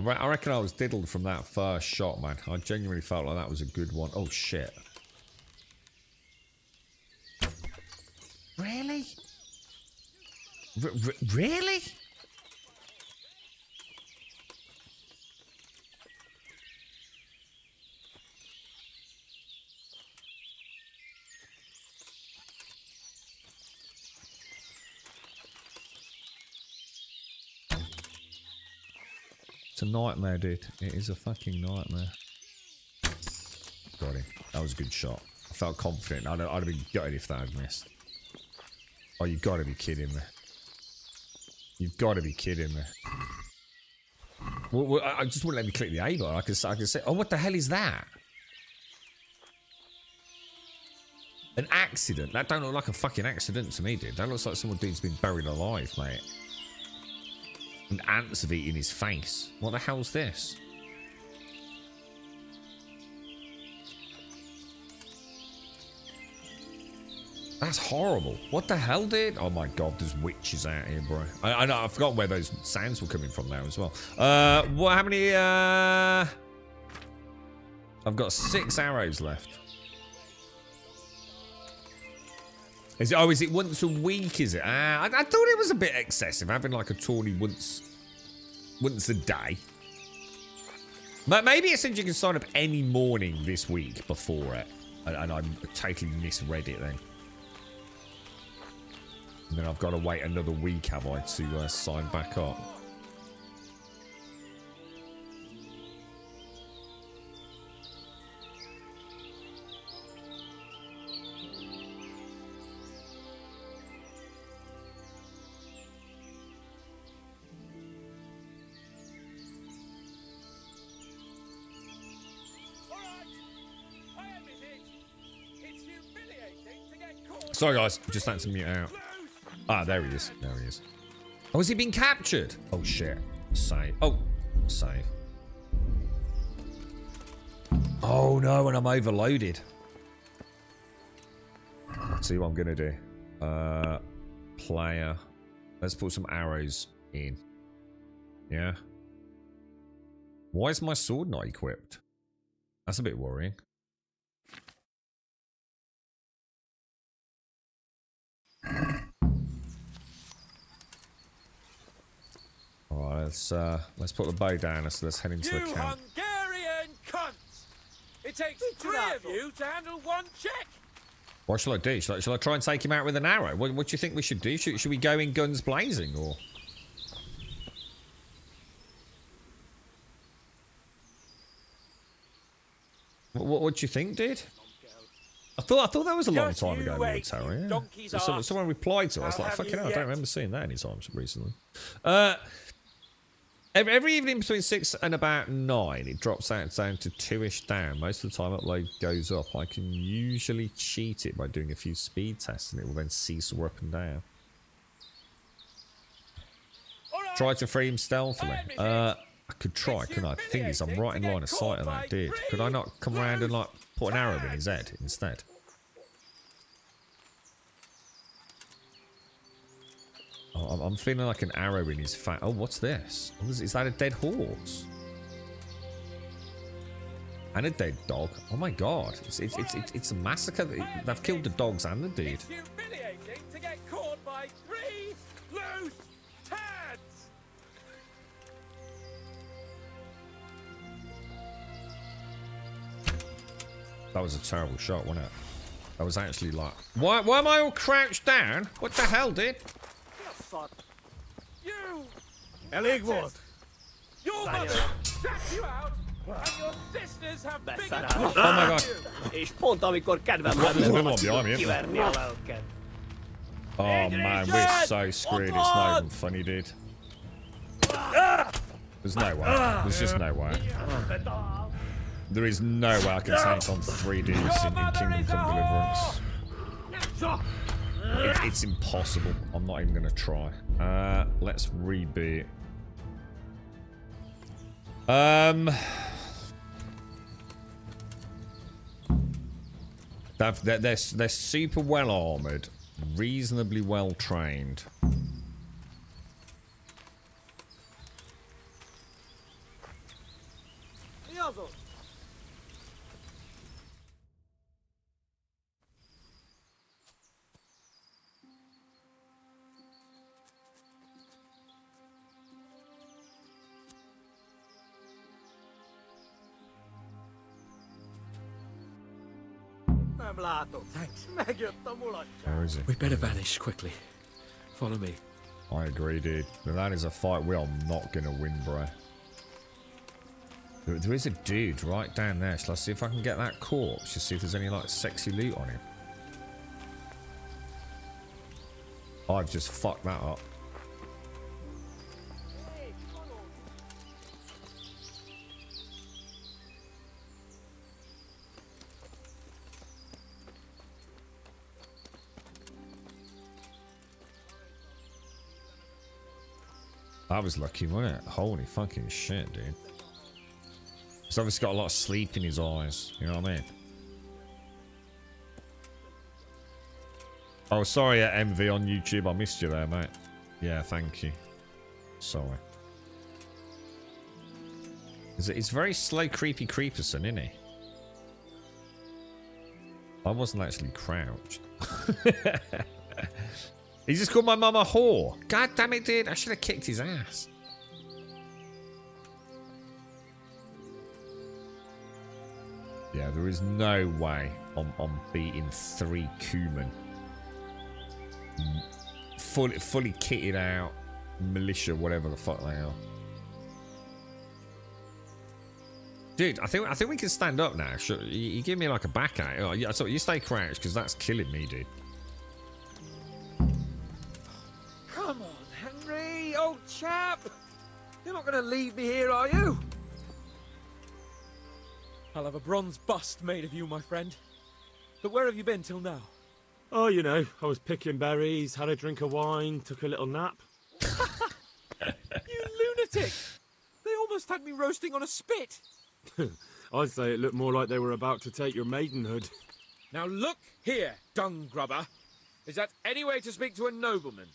I reckon I was diddled from that first shot, man. I genuinely felt like that was a good one. Oh, shit. Really? Really? It's a nightmare, dude. It is a fucking nightmare. Got him. That was a good shot. I felt confident. I'd have been gutted if that had missed. Oh, you've got to be kidding me. You've got to be kidding me. Well, I just wouldn't let me click the A button. I could say, oh, what the hell is that? An accident? That don't look like a fucking accident to me, dude. That looks like someone dude's been buried alive, mate. And ants have eaten his face. What the hell's this? That's horrible. What the hell, dude? Oh my god, there's witches out here, bro. I know, I forgot where those sounds were coming from now as well. How many, I've got 6 arrows left. Is it once a week, is it? I thought it was a bit excessive, having like a tourney once a day. Maybe it said you can sign up any morning this week before it. And I totally misread it then. And then I've got to wait another week, have I, to sign back up. Sorry, guys. Just had to mute out. Ah, there he is. There he is. Oh, has he been captured? Oh, shit. Save. Oh, save. Oh, no, and I'm overloaded. Let's see what I'm going to do. Player. Let's put some arrows in. Yeah. Why is my sword not equipped? That's a bit worrying. Alright, let's put the bow down. So let's head into the camp. Hungarian cunts! It takes three of you to handle one check. What shall I do? Shall I try and take him out with an arrow? What do you think we should do? Should we go in guns blazing or? What do you think, dude? I thought that was a long time ago. Military. Yeah. Someone replied to us like, "Fucking hell, I don't remember seeing that any times recently." Every evening between 6 and about 9, it drops out down to 2-ish down. Most of the time, upload goes up. I can usually cheat it by doing a few speed tests, and it will then cease or up and down. Try to free him stealthily. I could try, couldn't I? The thing is, I'm right in line of sight of that dude. Could I not come around and like put an arrow in his head instead? Oh, I'm feeling like an arrow in his fat. Oh, what's this? Is that a dead horse? And a dead dog. Oh my god! It's a massacre. They've killed the dogs and the dude. It's humiliating to get caught by 3 loose tads. That was a terrible shot, wasn't it? That was actually like... Why am I all crouched down? What the hell, dude? You! Eligwood! Your mother jacked you out, and your sisters have bigger Oh my god. És pont amikor kedvem There's another one behind me, kiverni a lelked. Oh man, we're so screwed. It's not even funny, dude. There's no way. There's just no way. There is no way I can tank on 3 dudes in Kingdom Come Deliverance. It's impossible. I'm not even going to try. Let's reboot. They're super well armored, reasonably well trained. Thanks. Where is he? We better vanish quickly. Follow me. I agree, dude. But that is a fight we are not going to win, bro. There is a dude right down there. Shall I see if I can get that corpse? Just see if there's any, like, sexy loot on him. I've just fucked that up. That was lucky, wasn't it? Holy fucking shit, dude. He's obviously got a lot of sleep in his eyes. You know what I mean? Oh, sorry, MV on YouTube. I missed you there, mate. Yeah, thank you. Sorry. He's very slow, creepy creeperson, isn't he? I wasn't actually crouched. He just called my mum a whore. God damn it, dude. I should have kicked his ass. Yeah, there is no way I'm beating 3 Kuman. Fully kitted out militia, whatever the fuck they are. Dude, I think we can stand up now. Sure, you give me like a back out. Oh, yeah, so you stay crouched because that's killing me, dude. Come on, Henry, old chap. You're not going to leave me here, are you? I'll have a bronze bust made of you, my friend. But where have you been till now? Oh, you know, I was picking berries, had a drink of wine, took a little nap. You lunatic! They almost had me roasting on a spit. I'd say it looked more like they were about to take your maidenhood. Now look here, dung grubber. Is that any way to speak to a nobleman?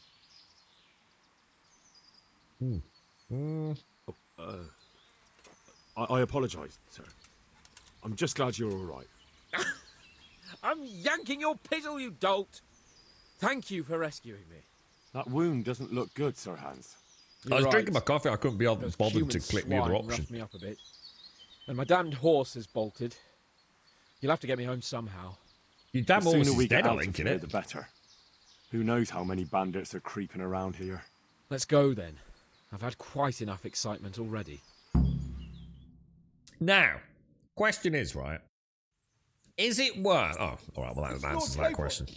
I apologise, sir. I'm just glad you're all right. I'm yanking your pizzle, you dolt. Thank you for rescuing me. That wound doesn't look good, Sir Hans. I was drinking my coffee. I couldn't be bothered to click the other option. Roughed me up a bit. And my damned horse is bolted. You'll have to get me home somehow. Your damn horse is dead, I think, the better. Who knows how many bandits are creeping around here. Let's go, then. I've had quite enough excitement already. Now, question is, right? Is it worth... Oh, all right, well, that answers that question.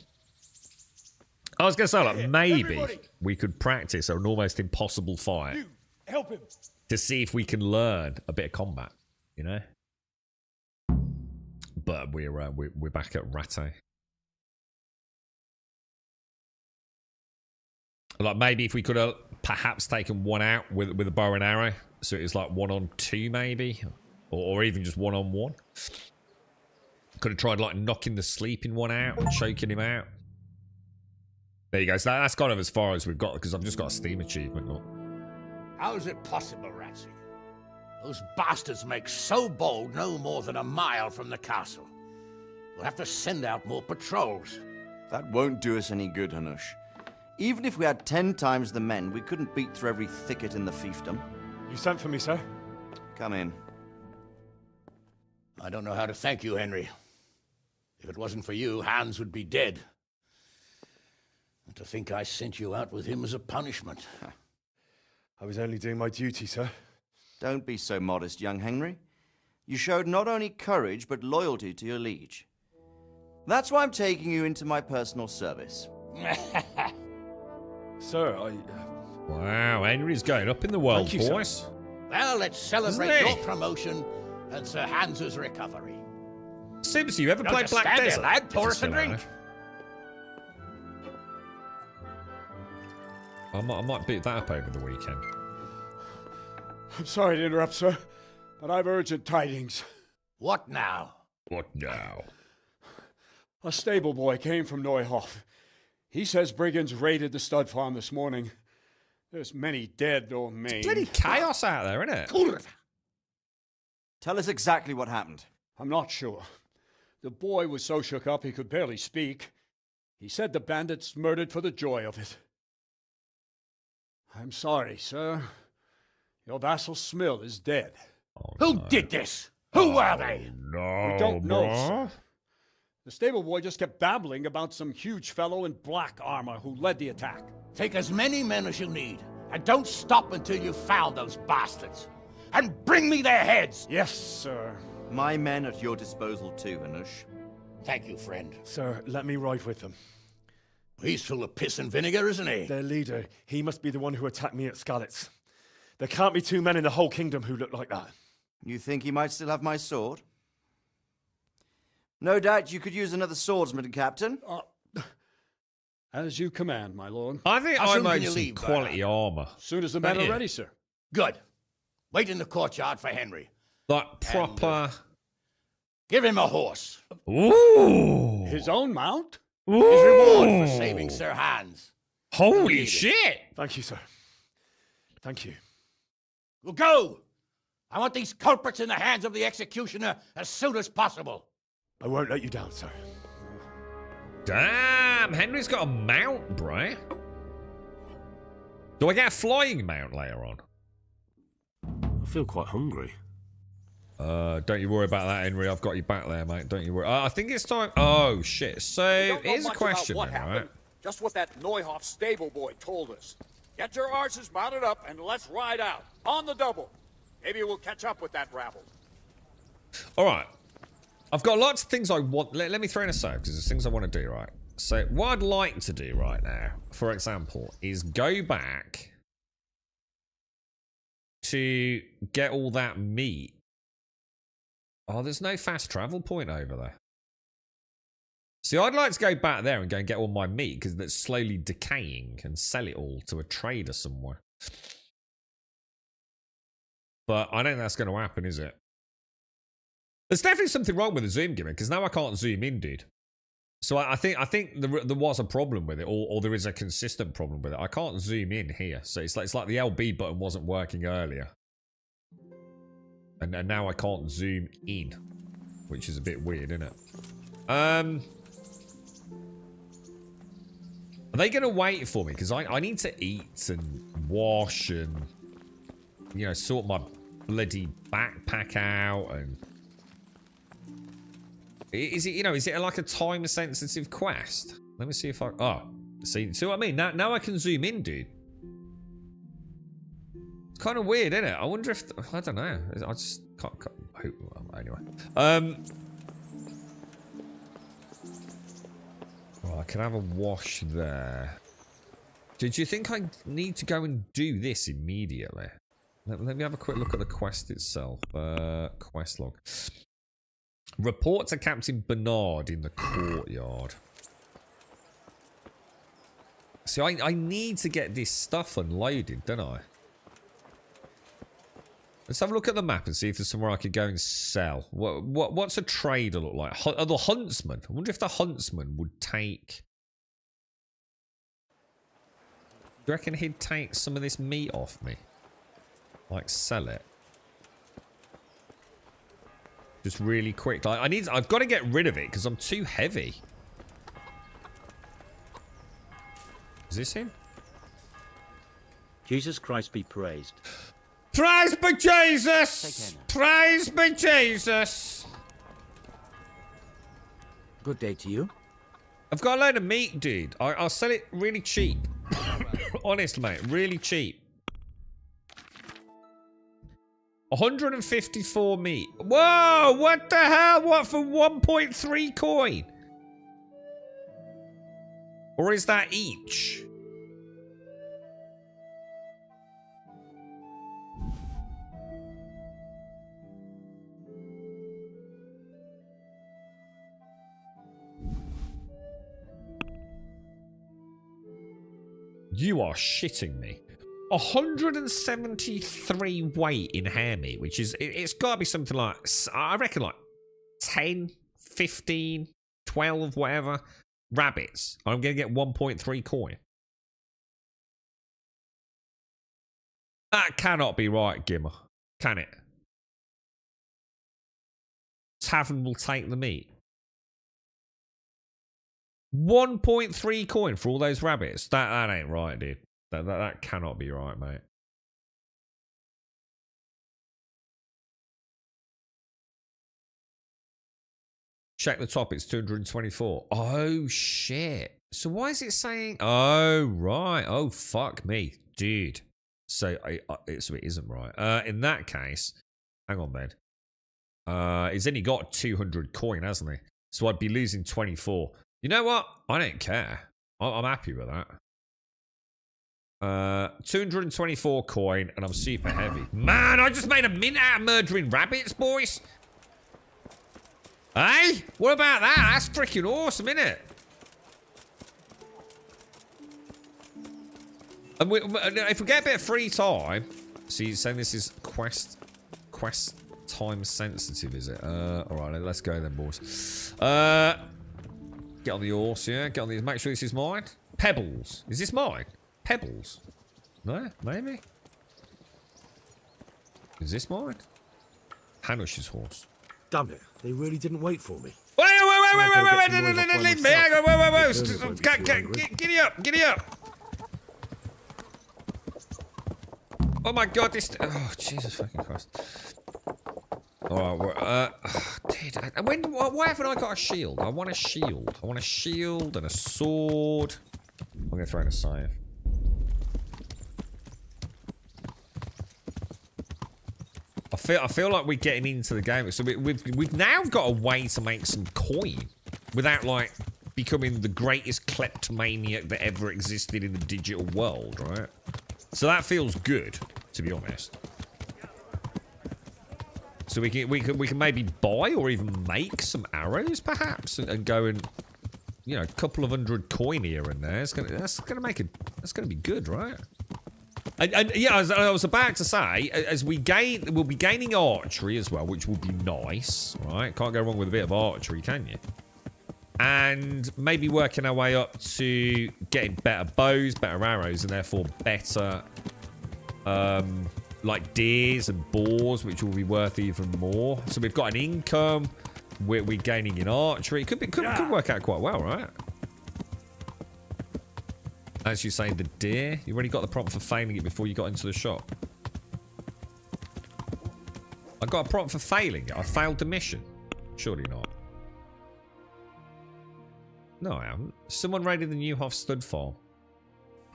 I was going to say, like, maybe we could practice an almost impossible fight. You, help him. To see if we can learn a bit of combat, you know? But we're back at Ratte. Like, maybe if we could have perhaps taken one out with a bow and arrow, so it was like 1-on-2 maybe, or even just 1-on-1. Could have tried like knocking the sleeping one out and choking him out. There you go. So that's kind of as far as we've got, because I've just got a Steam achievement. Look. How is it possible, Ratsy? Those bastards make so bold no more than a mile from the castle. We'll have to send out more patrols. That won't do us any good, Hanush. Even if we had 10 times the men, we couldn't beat through every thicket in the fiefdom. You sent for me, sir? Come in. I don't know how to thank you, Henry. If it wasn't for you, Hans would be dead. And to think I sent you out with him as a punishment. I was only doing my duty, sir. Don't be so modest, young Henry. You showed not only courage, but loyalty to your liege. That's why I'm taking you into my personal service. Sir, Wow, Henry's going up in the world, Thank you, boys. Sir. Well, let's celebrate your promotion and Sir Hans's recovery. Sims, you ever Don't played just Black stand there, Desert? lad. Pour us a drink. I might beat that up over the weekend. I'm sorry to interrupt, sir, but I've urgent tidings. What now? What now? A stable boy came from Neuhof. He says brigands raided the stud farm this morning. There's many dead or maimed. It's bloody chaos out there, isn't it? Tell us exactly what happened. I'm not sure. The boy was so shook up he could barely speak. He said the bandits murdered for the joy of it. I'm sorry, sir. Your vassal Smill is dead. Who did this? Who were they? No, We don't know, sir. The stable boy just kept babbling about some huge fellow in black armor who led the attack. Take as many men as you need, and don't stop until you've found those bastards. And bring me their heads! Yes, sir. My men at your disposal too, Hanush. Thank you, friend. Sir, let me ride with them. He's full of piss and vinegar, isn't he? Their leader, he must be the one who attacked me at Skalitz. There can't be 2 men in the whole kingdom who look like that. You think he might still have my sword? No doubt you could use another swordsman, Captain. As you command, my lord. I think How I soon can made you some leave, quality armor. Soon as the men Yeah. are ready, sir. Good. Wait in the courtyard for Henry. Like proper... Give him a horse. Ooh! His own mount? His reward for saving Sir Hans. Holy shit! Thank you, sir. Thank you. Well, go! I want these culprits in the hands of the executioner as soon as possible. I won't let you down, sir. Damn, Henry's got a mount, bro. Do I get a flying mount later on? I feel quite hungry. Don't you worry about that, Henry. I've got you back there, mate. Don't you worry. I think it's time. Oh, shit. So, here's a question, then, right? Just what that Neuhoff stable boy told us. Get your arses mounted up and let's ride out. On the double. Maybe we'll catch up with that rabble. All right. I've got lots of things I want. Let me throw in a sec, because there's things I want to do, right? So, what I'd like to do right now, for example, is go back to get all that meat. Oh, there's no fast travel point over there. See, I'd like to go back there and go and get all my meat, because that's slowly decaying, and sell it all to a trader somewhere. But I don't think that's going to happen, is it? There's definitely something wrong with the zoom gimmick, because now I can't zoom in, dude. So I think there was a problem with it, or there is a consistent problem with it. I can't zoom in here. So it's like the LB button wasn't working earlier. And now I can't zoom in, which is a bit weird, isn't it? Are they going to wait for me? Because I need to eat and wash and, you know, sort my bloody backpack out. And is it, you know, is it like a time sensitive quest? Let me see if I, oh, see what I mean? Now I can zoom in, dude. It's kind of weird, isn't it? I wonder if, I don't know. I just can't anyway. Well, I can have a wash there. Did you think I need to go and do this immediately? Let me have a quick look at the quest itself. Quest log. Report to Captain Bernard in the courtyard. See, I need to get this stuff unloaded, don't I? Let's have a look at the map and see if there's somewhere I could go and sell. What's a trader look like? The huntsman. I wonder if the huntsman would take... Do you reckon he'd take some of this meat off me? Like, sell it? Just really quick. Like, I've got to get rid of it because I'm too heavy. Is this him? Jesus Christ be praised. Praise be Jesus! Praise be Jesus! Good day to you. I've got a load of meat, dude. I'll sell it really cheap. Honest, mate. Really cheap. 154 meat. Whoa! What the hell? What, for 1.3 coin? Or is that each? You are shitting me. 173 weight in hair meat, which is, it's got to be something like, I reckon like 10, 15, 12, whatever, rabbits. I'm going to get 1.3 coin. That cannot be right, Gimmer. Can it? Tavern will take the meat. 1.3 coin for all those rabbits. That ain't right, dude. That cannot be right, mate. Check the top, it's 224. Oh, shit. So why is it saying... Oh, right. Oh, fuck me. Dude. So it isn't right. In that case... Hang on, then. He's only got 200 coin, hasn't he? So I'd be losing 24. You know what? I don't care. I'm happy with that. 224 coin, and I'm super heavy. Man, I just made a mint out of murdering rabbits, boys. Hey? What about that? That's freaking awesome, isn't it? And if we get a bit of free time... See, you're saying this is quest time sensitive, is it? Alright, let's go then, boys. Get on the horse, yeah. Get on the... Make sure this is mine. Pebbles. Is this mine? Pebbles. No? Maybe? Is this mine? Hanush's horse. Damn it. They really didn't wait for me. Wait, leave me. Hang on, wait. Giddy up. Oh my god, this... Oh, Jesus fucking Christ. All right, dude, why haven't I got a shield? I want a shield. I want a shield and a sword. I'm gonna throw in a scythe. I feel like we're getting into the game. So we've now got a way to make some coin without like becoming the greatest kleptomaniac that ever existed in the digital world, right? So that feels good, to be honest. So we can maybe buy or even make some arrows, perhaps, and go and, you know, a couple of 100 coin here and there. That's gonna be good, right? And yeah, as I was about to say, as we'll be gaining archery as well, which will be nice, right? Can't go wrong with a bit of archery, can you? And maybe working our way up to getting better bows, better arrows, and therefore better, like deers and boars, which will be worth even more. So we've got an income. We're gaining in archery. It could work out quite well, right? As you say, the deer. You already got the prompt for failing it before you got into the shop. I got a prompt for failing it. I failed the mission. Surely not. No, I haven't. Someone raided the Newhoff stud farm.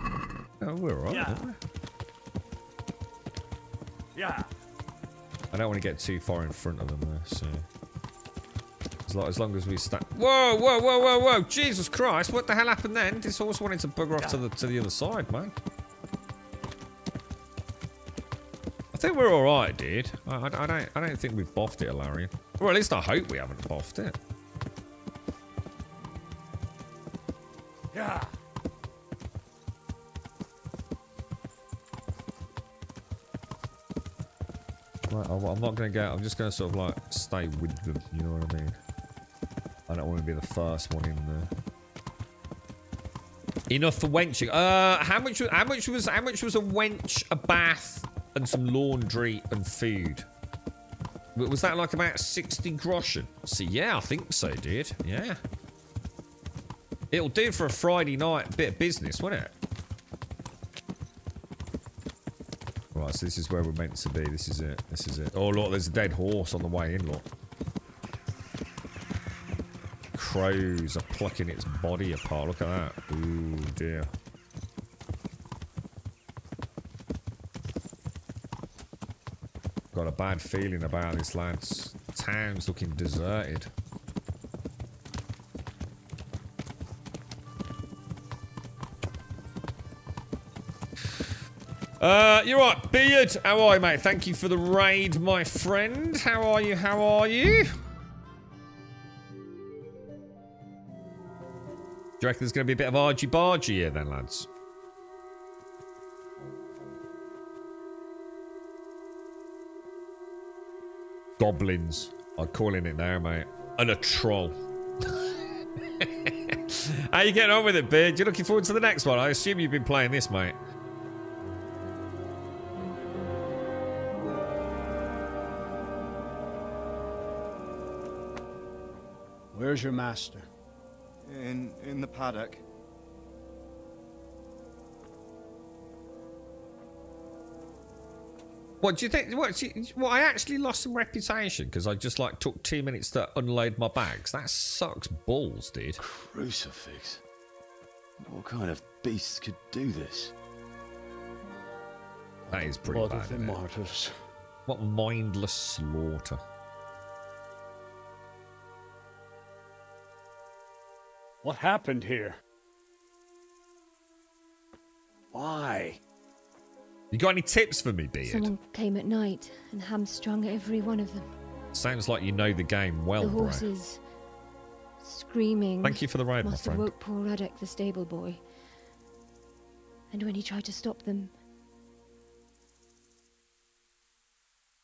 Oh, we're alright, aren't we? Yeah. I don't want to get too far in front of them, though, so... As long as we stand... Whoa, whoa, whoa, whoa, whoa! Jesus Christ, what the hell happened then? This horse wanted to bugger off to the other side, man. I think we're alright, dude. I don't think we've boffed it, Alarian. Or at least I hope we haven't boffed it. Yeah. Right, I'm not going to go... I'm just going to sort of, like, stay with them, you know what I mean? I don't want to be the first one in there. Enough for wenching. How much was a wench, a bath, and some laundry and food? Was that like about 60 groschen? See, yeah, I think so, dude. Yeah. It'll do for a Friday night bit of business, won't it? Right, so this is where we're meant to be. This is it. This is it. Oh, look, there's a dead horse on the way in, look. Crows are plucking its body apart. Look at that. Ooh, dear. Got a bad feeling about this, lads. Town's looking deserted. You're right, Beard. How are you, mate? Thank you for the raid, my friend. How are you? How are you? Do you reckon there's going to be a bit of argy-bargy here then, lads? Goblins. I'm calling it now, mate. And a troll. How you getting on with it, Beard? You looking forward to the next one? I assume you've been playing this, mate. Where's your master? In the paddock. What do you think? What? I actually lost some reputation because I just like took 2 minutes to unload my bags. That sucks balls, dude. Crucifix. What kind of beast could do this? That is pretty Blood bad. of the martyrs. What mindless slaughter. What happened here? Why? You got any tips for me, Beard? Someone came at night and hamstrung every one of them. Sounds like you know the game well, The bro. horses screaming. Thank you for the raid, my must have friend. woke poor Radek, the stable boy. And when he tried to stop them,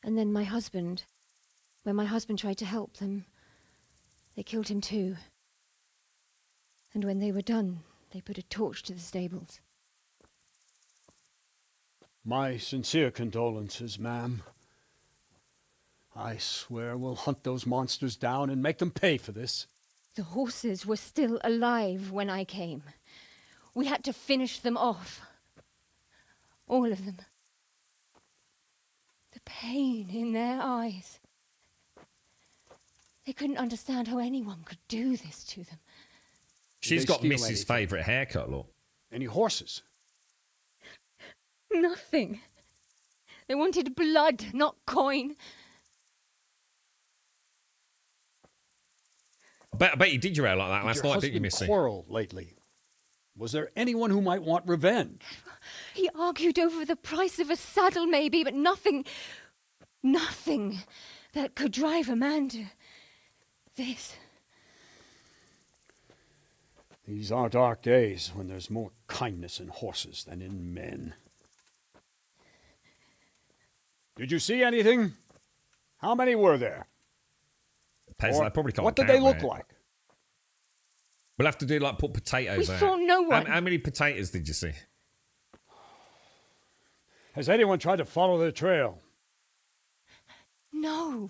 and then my husband, when my husband tried to help them, they killed him too. And when they were done, they put a torch to the stables. My sincere condolences, ma'am. I swear we'll hunt those monsters down and make them pay for this. The horses were still alive when I came. We had to finish them off. All of them. The pain in their eyes. They couldn't understand how anyone could do this to them. She's got Missy's favourite haircut, look. Any horses? Nothing. They wanted blood, not coin. I bet you did your hair like that last night, didn't you, Missy? Quarrel lately. Was there anyone who might want revenge? He argued over the price of a saddle, maybe, but nothing that could drive a man to this. These are dark days when there's more kindness in horses than in men. Did you see anything? How many were there? Depends, I probably can't What did count, they look mate. like? We'll have to do, like, put potatoes We out. saw no one. How many potatoes did you see? Has anyone tried to follow the trail? No.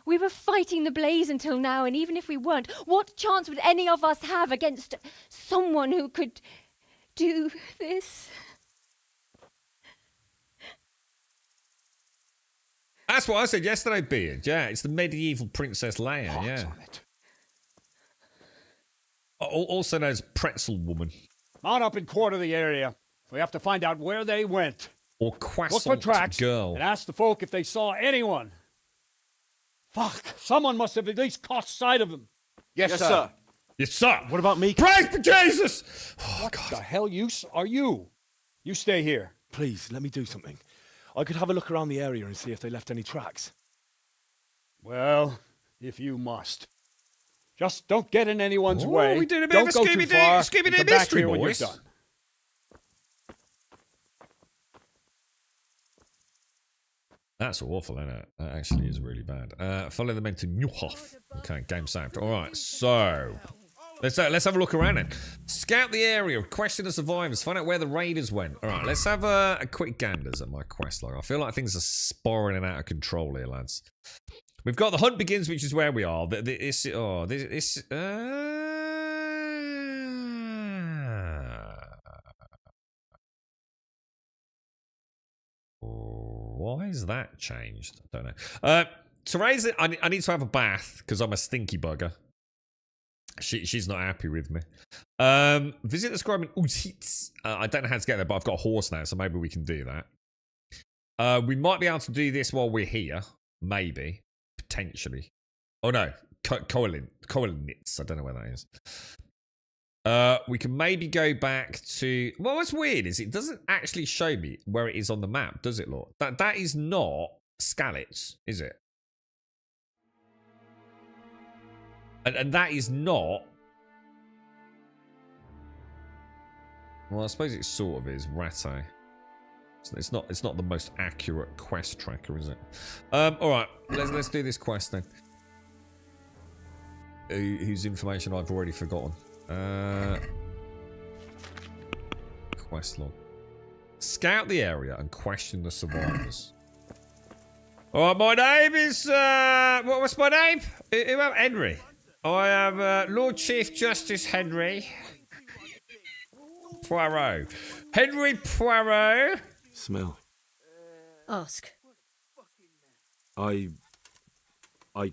We were fighting the blaze until now, and even if we weren't, what chance would any of us have against someone who could do this? That's what I said yesterday, Beard. Yeah, it's the medieval Princess Leia. Hot yeah. on it. Also known as Pretzel Woman. Mount up and quarter the area. We have to find out where they went. Or Look Croissant for tracks Girl. and ask the folk if they saw anyone. Fuck! Someone must have at least caught sight of them. Yes, sir. Yes, sir. What about me? Praise be Jesus! Oh, What God. the hell use are you? You stay here. Please, let me do something. I could have a look around the area and see if they left any tracks. Well, if you must. Just don't get in anyone's Oh, way. we did a bit Don't of a go too Scooby-Doo- far. Scooby-Doo and come back mystery, here when you're boys. done. That's awful, isn't it? That actually is really bad. Follow them into Newhoff. Okay, game saved. All right, so let's have a look around it. Scout the area, question the survivors, find out where the raiders went. All right, let's have a quick ganders at my quest log. I feel like things are spiraling out of control here, lads. We've got the hunt begins, which is where we are. Why is that changed? I don't know. Teresa, I need to have a bath because I'm a stinky bugger. She's not happy with me. Visit the scribe in Uzhitz. I don't know how to get there, but I've got a horse now, so maybe we can do that. We might be able to do this while we're here. Maybe. Potentially. Oh no. Koelinitz. I don't know where that is. We can maybe go back to... Well, what's weird is it doesn't actually show me where it is on the map, does it, Lord? That is not Skalitz, is it? And that is not... Well, I suppose it sort of is, Ratte. It's not the most accurate quest tracker, is it? Alright, let's do this quest then. Whose information I've already forgotten. Quest log. Scout the area and question the survivors. Alright, my name is what's my name? Who am Henry? I am Lord Chief Justice Henry Poirot. Henry Poirot. Smell. Ask. I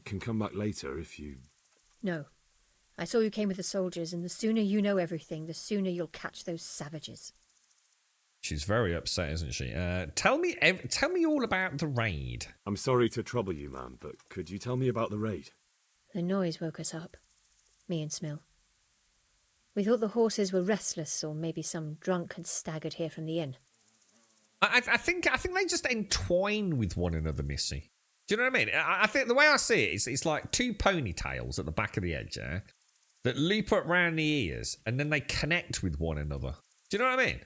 can come back later if you... No. I saw you came with the soldiers, and the sooner you know everything, the sooner you'll catch those savages. She's very upset, isn't she? Tell me all about the raid. I'm sorry to trouble you, ma'am, but could you tell me about the raid? The noise woke us up. Me and Smill. We thought the horses were restless, or maybe some drunk had staggered here from the inn. I think they just entwine with one another, Missy. Do you know what I mean? I think the way I see it, it's like two ponytails at the back of the head, yeah, that loop up round the ears, and then they connect with one another. Do you know what I mean?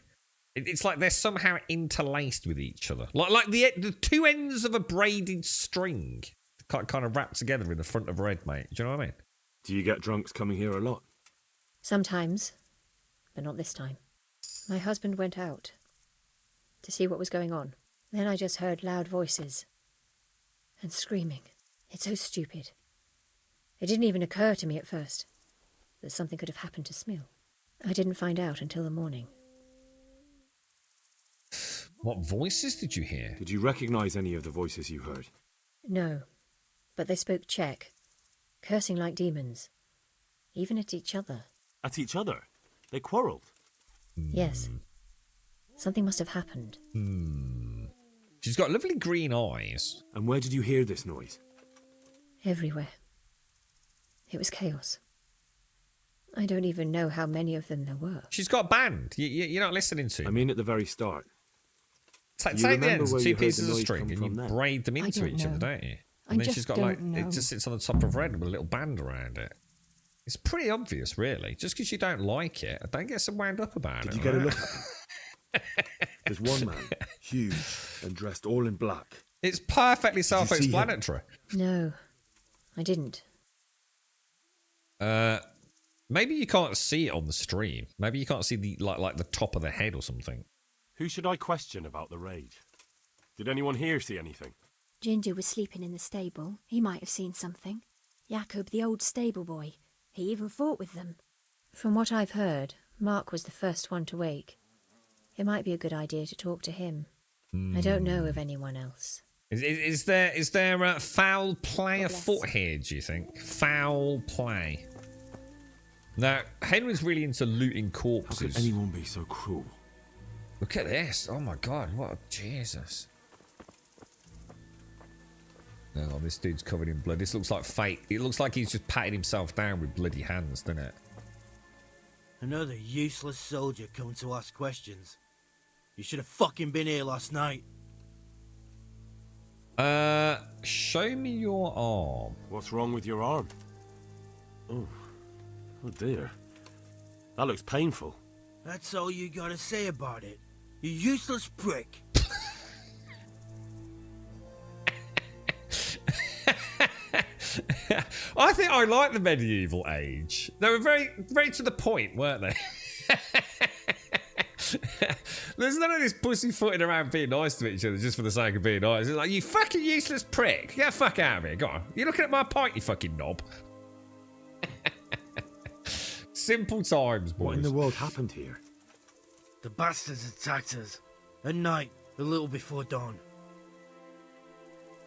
It's like they're somehow interlaced with each other, like the two ends of a braided string, kind of wrapped together in the front of a head, mate. Do you know what I mean? Do you get drunks coming here a lot? Sometimes, but not this time. My husband went out to see what was going on. Then I just heard loud voices and screaming. It's so stupid. It didn't even occur to me at first that something could have happened to Smill. I didn't find out until the morning. What voices did you hear? Did you recognise any of the voices you heard? No, but they spoke Czech, cursing like demons, even at each other. At each other? They quarrelled? Yes. Something must have happened. She's got lovely green eyes. And where did you hear this noise? Everywhere. It was chaos. I don't even know how many of them there were. She's got a band. You're not listening to. I mean, at the very start. Take the ends, two pieces of string, and you braid them into each other, don't you? And then she's got it just sits on the top of red with a little band around it. It's pretty obvious, really. Just because you don't like it, don't get so wound up about it. Did you get a look at them? There's one man, huge and dressed all in black. It's perfectly self-explanatory. No, I didn't. Maybe you can't see it on the stream. Maybe you can't see the like the top of the head or something. Who should I question about the raid? Did anyone here see anything? Ginger was sleeping in the stable. He might have seen something. Jacob, the old stable boy. He even fought with them. From what I've heard, Mark was the first one to wake. It might be a good idea to talk to him. I don't know of anyone else. Is there foul play afoot here, do you think? Foul play. Now, Henry's really into looting corpses. How could anyone be so cruel? Look at this. Oh my god, what Jesus. Oh, this dude's covered in blood. This looks like fate. It looks like he's just patting himself down with bloody hands, doesn't it? Another useless soldier coming to ask questions. You should have fucking been here last night. Show me your arm. What's wrong with your arm? Oh dear. That looks painful. That's all you gotta say about it. You useless prick. I think I like the medieval age. They were very, very to the point, weren't they? There's none of this pussyfooting around being nice to each other just for the sake of being nice. It's like, you fucking useless prick. Get the fuck out of here. Go on. You're looking at my pint, you fucking knob. Simple times, boys. What in the world happened here? The bastards attacked us. At night, a little before dawn.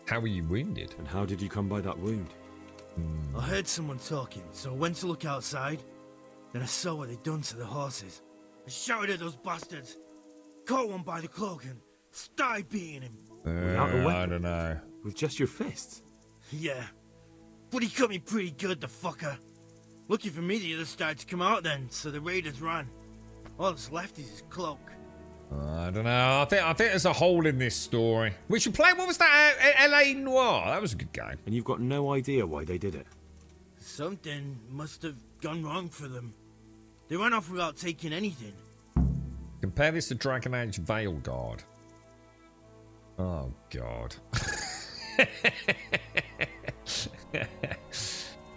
How were you wounded? And how did you come by that wound? I heard someone talking, so I went to look outside. Then I saw what they'd done to the horses. I shouted at those bastards. Caught one by the cloak and started beating him. Without a weapon? I don't know. With just your fists? Yeah. But he cut me pretty good, the fucker. Lucky for me, the others started to come out then, so the raiders ran. All that's left is his cloak. I don't know. I think there's a hole in this story. We should play. What was that? L.A. Noire. That was a good game. And you've got no idea why they did it. Something must have gone wrong for them. They ran off without taking anything. Compare this to Dragon Age Veil Guard. Oh God.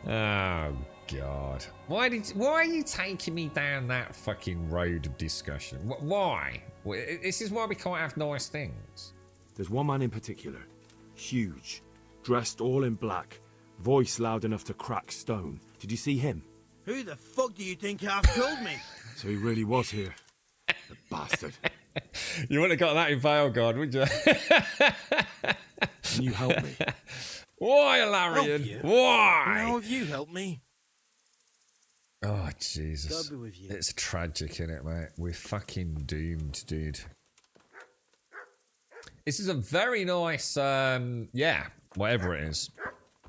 Oh God. Why are you taking me down that fucking road of discussion? Why? This is why we can't have nice things. There's one man in particular. Huge. Dressed all in black. Voice loud enough to crack stone. Did you see him? Who the fuck do you think half killed me? So he really was here. The bastard. You wouldn't have got that in Veil Guard, would you? Can you help me? Why, Larian? Why? How have you helped me? Oh, Jesus. God be with you. It's tragic, innit, mate? We're fucking doomed, dude. This is a very nice, yeah, whatever it is.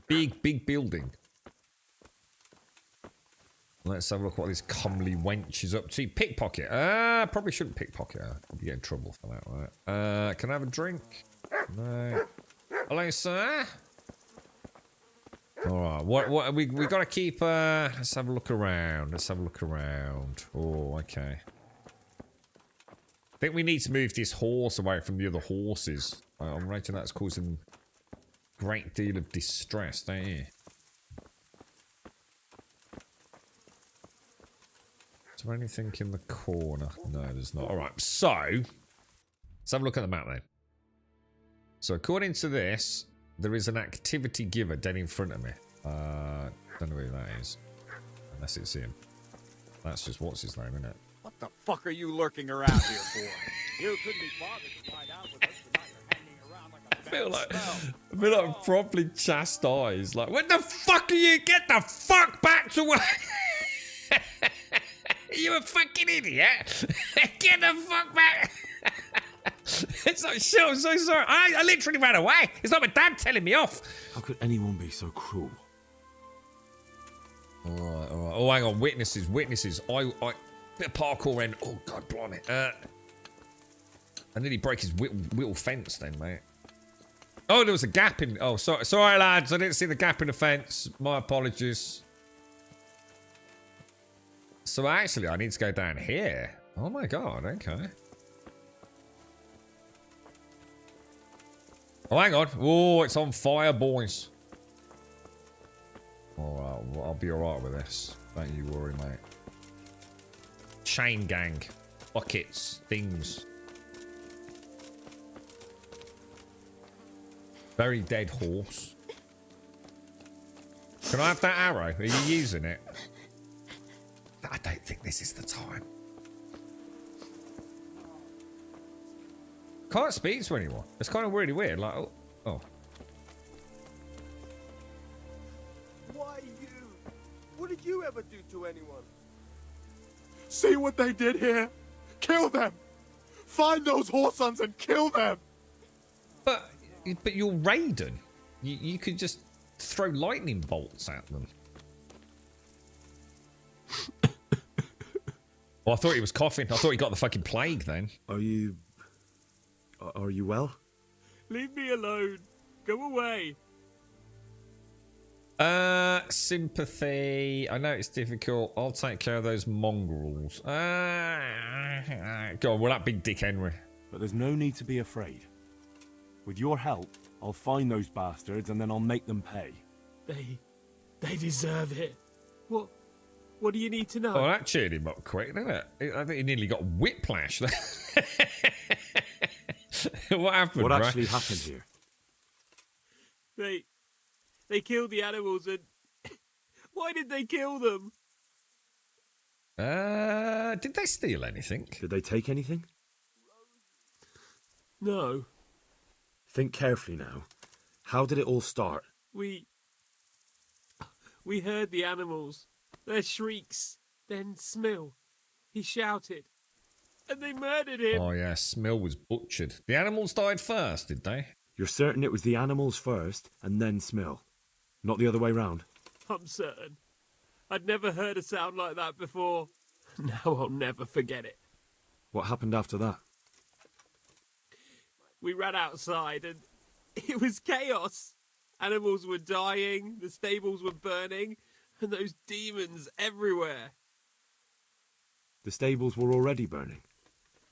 Big building. Let's have a look what this comely wench is up to. Pickpocket. Probably shouldn't pickpocket her. I'll be getting in trouble for that, right? Can I have a drink? No. Hello, sir? Alright, what we gotta keep, let's have a look around. Oh, okay. I think we need to move this horse away from the other horses. I'm rating that's causing a great deal of distress, don't you? Is there anything in the corner? No, there's not. Alright, so let's have a look at the map then. So according to this, there is an activity giver dead in front of me. Don't know who that is. Unless it's him. That's just what's his name, isn't it? What the fuck are you lurking around here for? You couldn't be bothered to find out with us, but now you're hanging around like a feel like properly chastised. Like, what the fuck are you? Get the fuck back to work! You a fucking idiot! Get the fuck back! It's like, shit, I'm so sorry. I literally ran away. It's like my dad telling me off. How could anyone be so cruel? Alright, alright. Oh, hang on. Witnesses. I bit of parkour in. Oh, God, blimey. I nearly break his whittle fence then, mate. Oh, there was a gap in... Oh, sorry, lads. I didn't see the gap in the fence. My apologies. So, actually, I need to go down here. Oh, my God. Okay. Oh, hang on. Oh, it's on fire, boys. Alright, well, I'll be alright with this. Don't you worry, mate. Chain gang. Buckets. Things. Very dead horse. Can I have that arrow? Are you using it? I don't think this is the time. Can't speak to anyone. It's kind of really weird. Like, oh. Why you? What did you ever do to anyone? See what they did here? Kill them! Find those whoresons and kill them! But you're Raiden. You could just throw lightning bolts at them. Oh, I thought he was coughing. I thought he got the fucking plague then. Are you well? Leave me alone. Go away. Sympathy. I know it's difficult. I'll take care of those mongrels. Go on, well, that big Dick Henry. But there's no need to be afraid. With your help, I'll find those bastards and then I'll make them pay. They deserve it. What do you need to know? Oh, that cheered him up quick, didn't it? I think he nearly got whiplash there. What happened, What bro? actually happened here? They killed the animals and... Why did they kill them? Did they steal anything? Did they take anything? No. Think carefully now. How did it all start? We heard the animals. Their shrieks. Then Smill. He shouted. And they murdered him. Oh, yeah, Smill was butchered. The animals died first, did they? You're certain it was the animals first and then Smill? Not the other way round? I'm certain. I'd never heard a sound like that before. Now I'll never forget it. What happened after that? We ran outside and it was chaos. Animals were dying, the stables were burning, and those demons everywhere. The stables were already burning.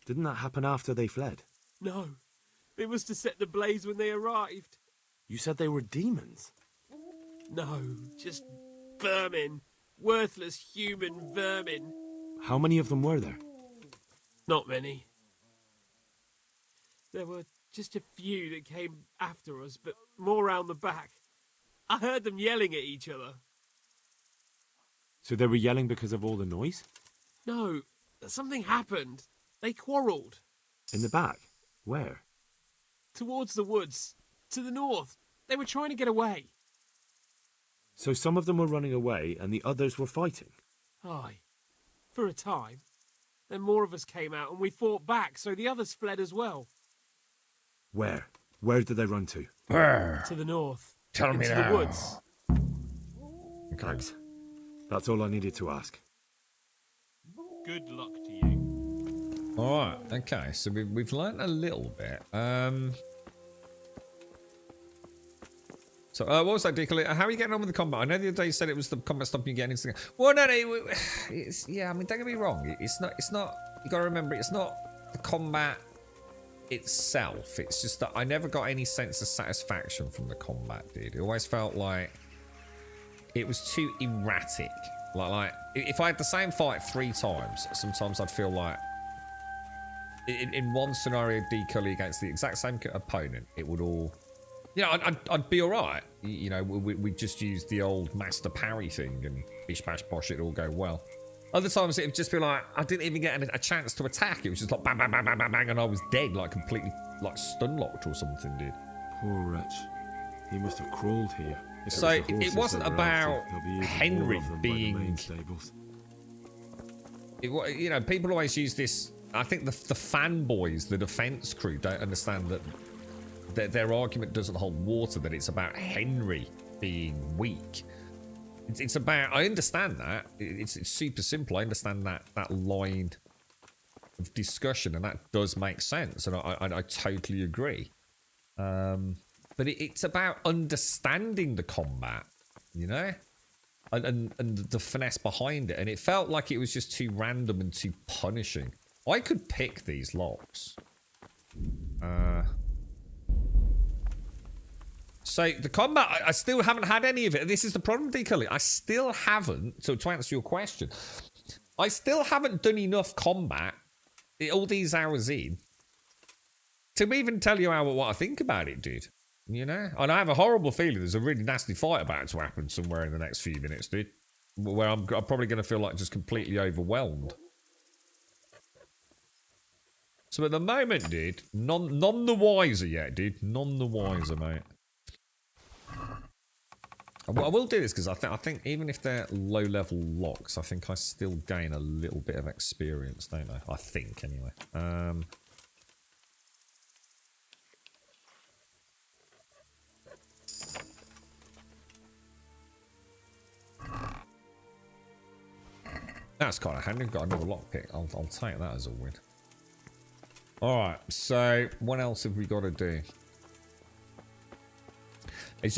Didn't that happen after they fled? No, they must have set the blaze when they arrived. You said they were demons? No, just vermin. Worthless human vermin. How many of them were there? Not many. There were just a few that came after us, but more round the back. I heard them yelling at each other. So they were yelling because of all the noise? No, something happened. They quarrelled. In the back? Where? Towards the woods. To the north. They were trying to get away. So some of them were running away and the others were fighting? Aye. For a time. Then more of us came out and we fought back, so the others fled as well. Where? Where did they run to? To the north. Tell me into now. the woods. Thanks. That's all I needed to ask. Good luck to you. Alright, okay, so we've learnt a little bit. So, what was that, Dick? How are you getting on with the combat? I know the other day you said it was the combat stopping you getting into. Well, no, it's, yeah, I mean, don't get me wrong. It's not, you gotta remember, it's not the combat itself. It's just that I never got any sense of satisfaction from the combat, dude. It always felt like it was too erratic. Like if I had the same fight 3 times, sometimes I'd feel like in one scenario, Decully against the exact same opponent, it would all, you know, I'd be all right. You know, we just use the old master parry thing and bish bash bosh, it'd all go well. Other times it'd just be like I didn't even get a chance to attack. It was just like bang bang bang bang bang bang, and I was dead, like completely like stun locked or something, dude. Poor wretch. He must have crawled here. If So was the horses it wasn't they were about after, there'll be even Henry more of them by the being. main stables. You know, people always use this. I think the fanboys, the defense crew, don't understand that their argument doesn't hold water. That it's about Henry being weak. It's about. I understand that. It's super simple. I understand that line of discussion, and that does make sense, and I totally agree. But it's about understanding the combat, you know, and the finesse behind it. And it felt like it was just too random and too punishing. I could pick these locks. So the combat, I still haven't had any of it. This is the problem, D. Cully. I still haven't, so to answer your question, I still haven't done enough combat all these hours in to even tell you what I think about it, dude. You know? And I have a horrible feeling there's a really nasty fight about to happen somewhere in the next few minutes, dude. Where I'm probably going to feel like just completely overwhelmed. So at the moment, dude, none the wiser yet, dude. None the wiser, mate. I will do this because I think even if they're low-level locks, I think I still gain a little bit of experience, don't I? I think, anyway. That's kind of handy. Got another lockpick. I'll take that as a win. Alright, so what else have we got to do?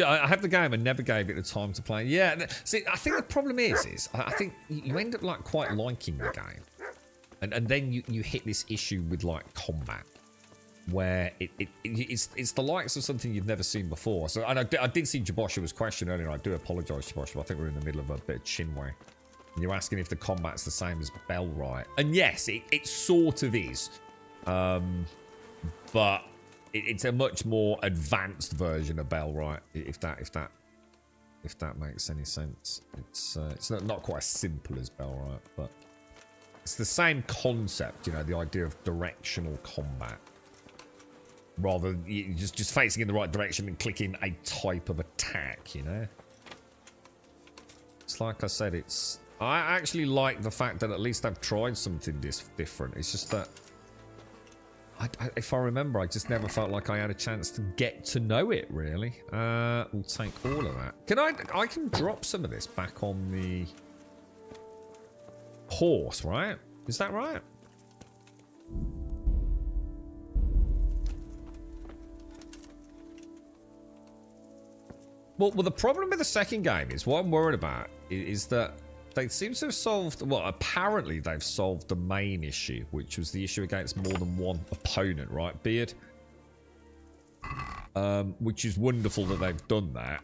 I have the game and never gave it the time to play. Yeah, see, I think the problem is I think you end up like quite liking the game. And then you hit this issue with like combat. Where it's the likes of something you've never seen before. So and I did see Jaboshua's question earlier. I do apologise, Jaboshua. I think we're in the middle of a bit of chinway. You're asking if the combat's the same as Bellwright. And yes, it sort of is. But it's a much more advanced version of Bellwright, if that makes any sense. It's not quite as simple as Bellwright, but it's the same concept, you know, the idea of directional combat. Rather than you just facing in the right direction and clicking a type of attack, you know? It's like I said, I actually like the fact that at least I've tried something different. It's just that if I remember, I just never felt like I had a chance to get to know it, really. We'll take all of that. I can drop some of this back on the horse, right? Is that right? Well, the problem with the second game is, what I'm worried about is that they seem to have solved, well, apparently they've solved the main issue, which was the issue against more than one opponent, right, Beard? Which is wonderful that they've done that.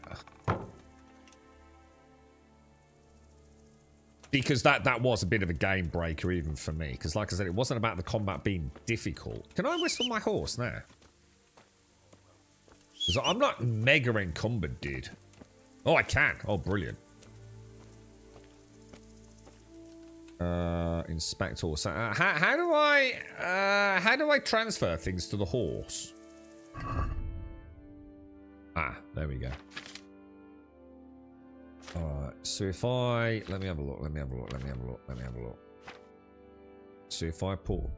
Because that was a bit of a game breaker even for me. Because like I said, it wasn't about the combat being difficult. Can I whistle my horse now? Because I'm not mega encumbered, dude. Oh, I can. Oh, brilliant. Inspect horse. How do I transfer things to the horse? Ah, there we go. Alright, so if I let me have a look. So if I pull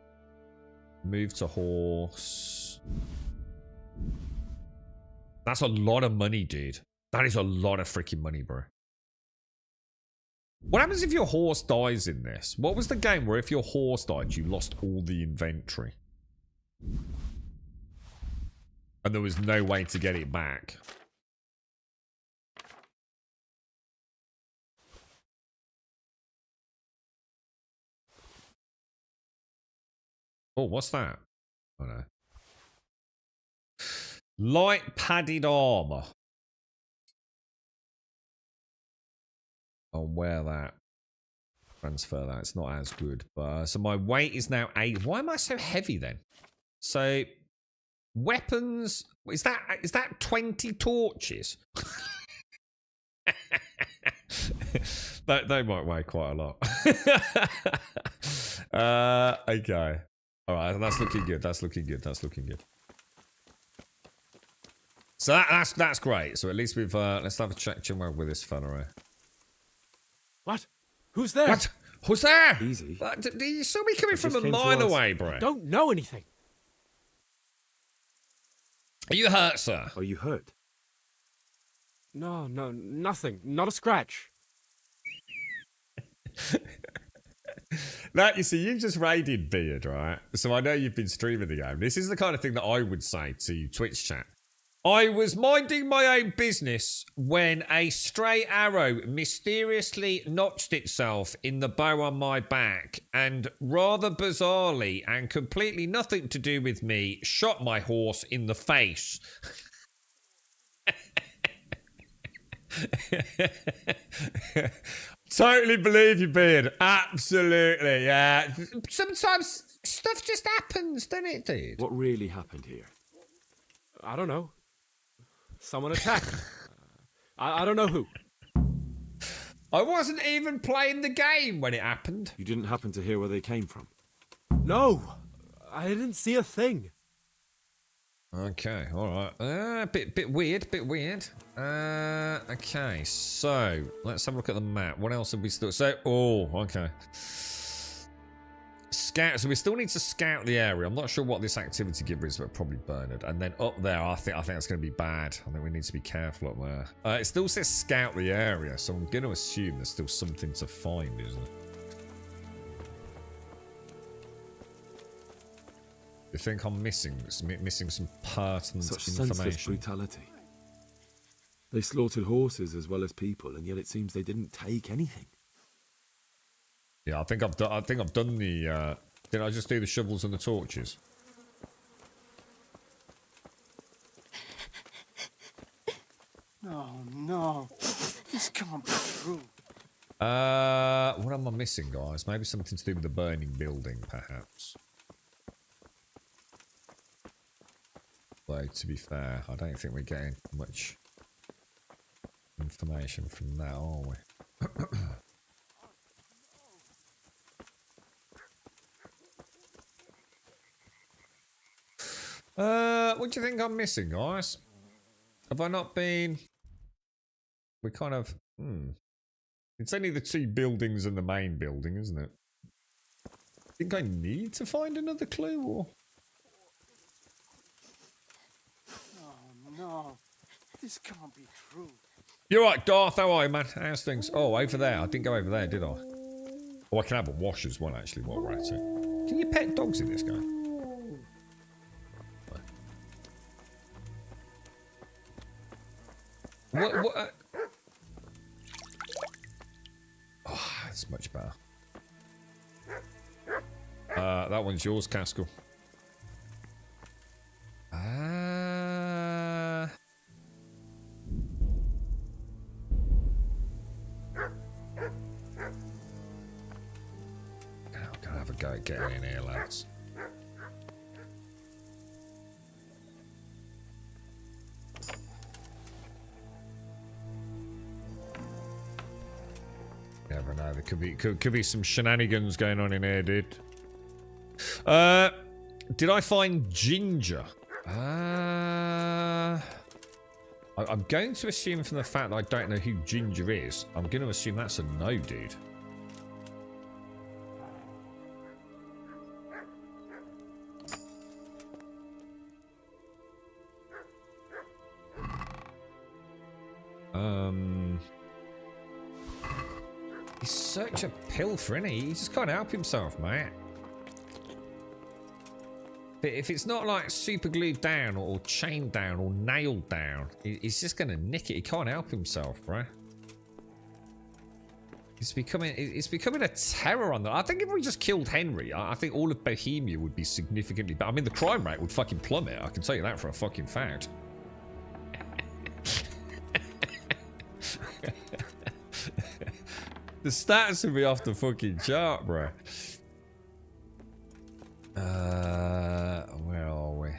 move to horse. That's a lot of money, dude. That is a lot of freaking money, bro. What happens if your horse dies in this? What was the game where if your horse died, you lost all the inventory? And there was no way to get it back. Oh, what's that? Oh, no. Light padded armor. I'll wear that. Transfer that. It's not as good. But so my weight is now 8. Why am I so heavy then? So weapons. Is that 20 torches? They might weigh quite a lot. Okay. All right. That's looking good. That's looking good. So that's great. So at least we've let's have a check with this fella here. What? Who's there? What? Who's there? Easy. You saw me coming from a mile away, bro. Don't know anything. Are you hurt, sir? Are you hurt? No, nothing. Not a scratch. Now, you see, you've just raided Beard, right? So I know you've been streaming the game. This is the kind of thing that I would say to Twitch chat. I was minding my own business when a stray arrow mysteriously notched itself in the bow on my back and rather bizarrely and completely nothing to do with me, shot my horse in the face. Totally believe you, Beard. Absolutely, yeah. Sometimes stuff just happens, doesn't it, dude? What really happened here? I don't know. Someone attacked. I don't know who. I wasn't even playing the game when it happened. You didn't happen to hear where they came from? No, I didn't see a thing. Okay, all right. Bit weird. Okay, so let's have a look at the map. What else have we still? So, okay. Scout. So we still need to scout the area. I'm not sure what this activity giver is, but probably Bernard. And then up there, I think that's going to be bad. I think we need to be careful up there. It still says scout the area, so I'm going to assume there's still something to find, isn't it? You think I'm missing some pertinent Such information? senseless brutality. They slaughtered horses as well as people, and yet it seems they didn't take anything. Yeah, I think I've done the. Didn't I just do the shovels and the torches? No, this can't be true. What am I missing, guys? Maybe something to do with the burning building, perhaps. Though, to be fair, I don't think we're getting much information from that, are we? What do you think I'm missing, guys? Have I not been... We kind of... It's only the two buildings and the main building, isn't it? Think I need to find another clue, or... No, this can't be true. You're right, Darth. How are you, man? How's things? Oh, over there. I didn't go over there, did I? Oh, I can have a wash as well, actually, while we're at it. Can you pet dogs in this game? What? Oh, that's much better. That one's yours, Caskell. Gonna have a go at getting in here, lads. Never know. There could be some shenanigans going on in here, dude. Did I find ginger? I'm going to assume from the fact that I don't know who Ginger is, I'm going to assume that's a no, dude. He's such a pilfer, isn't he? He just can't help himself, mate. But if it's not like super glued down or chained down or nailed down, he's just gonna nick it. He can't help himself, bro. It's becoming a terror on that. I think if we just killed Henry, I think all of Bohemia would be significantly better. I mean, the crime rate would fucking plummet. I can tell you that for a fucking fact. The stats would be off the fucking chart, bro. Where are we?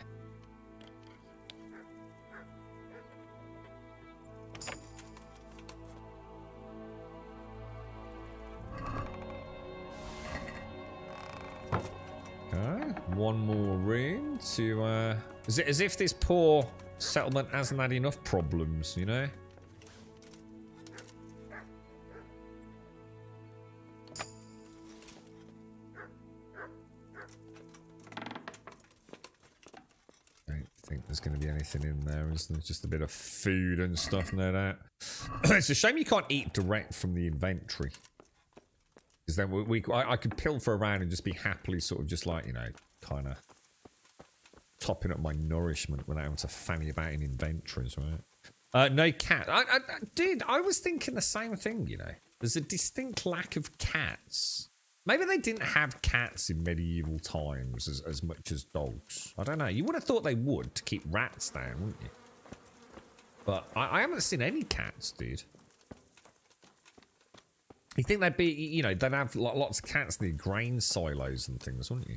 Okay, one more room to, as if this poor settlement hasn't had enough problems, you know? Don't think there's going to be anything in there, is there? Just a bit of food and stuff, no doubt. It's a shame you can't eat direct from the inventory. Because then I could pilfer around and just be happily sort of just like, you know, kind of topping up my nourishment without having to fanny about in inventories, right? No cat. Dude, I was thinking the same thing, you know. There's a distinct lack of cats. Maybe they didn't have cats in medieval times as much as dogs. I don't know. You would have thought they would to keep rats down, wouldn't you? But I haven't seen any cats, dude. You think they'd be, you know, they'd have lots of cats in the grain silos and things, wouldn't you?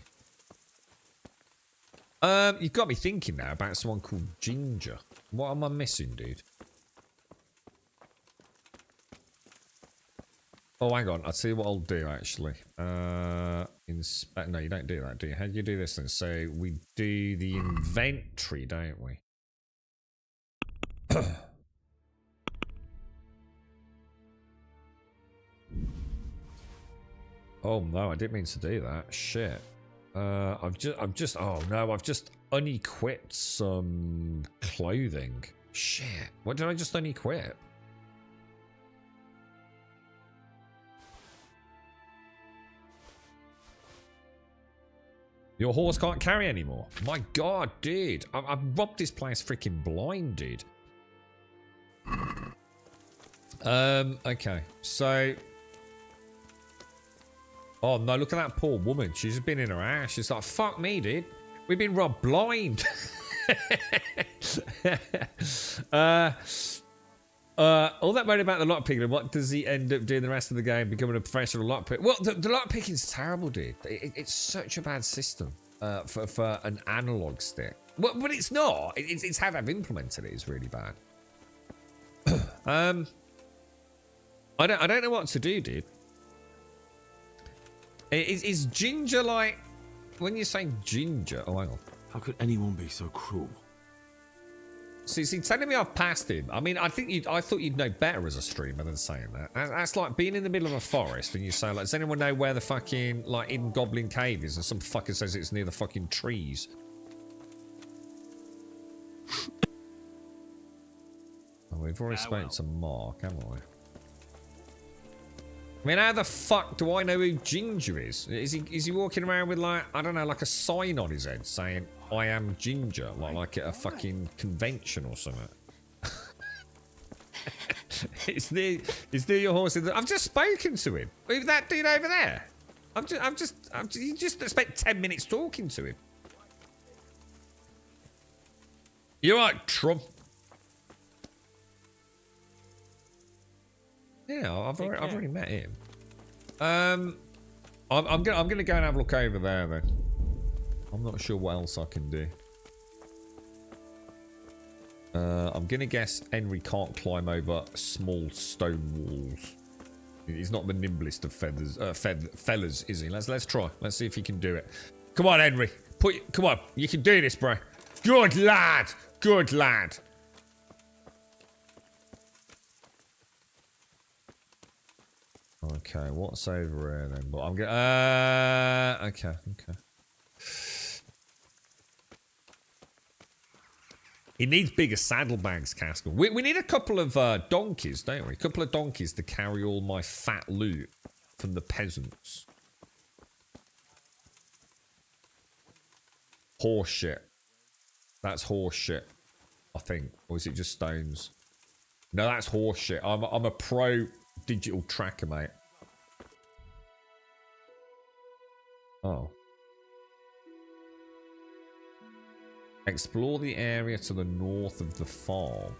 You've got me thinking now about someone called Ginger. What am I missing, dude? Oh, hang on. I'll tell you what I'll do, actually. Inspect. No, you don't do that, do you? How do you do this then? So we do the inventory, don't we? Oh no, I didn't mean to do that. Shit. I've just unequipped some clothing. Shit. What did I just unequip? Your horse can't carry anymore. My god, dude. I've robbed this place freaking blind, dude. Okay. So... Oh no, look at that poor woman. She's just been in her ass. She's like, fuck me, dude. We've been robbed blind. All that moan about the lockpicking, what does he end up doing the rest of the game? Becoming a professional lockpicker? Well, the lockpicking's terrible, dude. It's such a bad system for an analog stick. Well, but it's not. It's how they've implemented it is really bad. I don't know what to do, dude. Is Ginger like... When you're saying Ginger... Oh, hang on. How could anyone be so cruel? See, telling me I've passed him. I mean, I thought you'd know better as a streamer than saying that. That's like being in the middle of a forest and you say, like, does anyone know where the fucking, like, hidden goblin cave is? And some fucker says it's near the fucking trees. Oh, we've already spoken to Mark, haven't we? I mean, how the fuck do I know who Ginger is? Is he walking around with, like, I don't know, like a sign on his head saying, I am Ginger, like at a fucking convention or something? Is there your horse in the... I've just spoken to him. With that dude over there. You just spent 10 minutes talking to him. You're right, Trump. Yeah, I've already met him. I'm gonna go and have a look over there then. I'm not sure what else I can do. I'm gonna guess Henry can't climb over small stone walls. He's not the nimblest of fellas, is he? Let's try. Let's see if he can do it. Come on, Henry. Come on. You can do this, bro. Good lad. Good lad. Okay, what's over here then? But I'm gonna. Okay. He needs bigger saddlebags, Caskell. We need a couple of donkeys, don't we? A couple of donkeys to carry all my fat loot from the peasants. Horse shit. That's horse shit, I think. Or is it just stones? No, that's horse shit. I'm a pro digital tracker, mate. Oh. Explore the area to the north of the farm.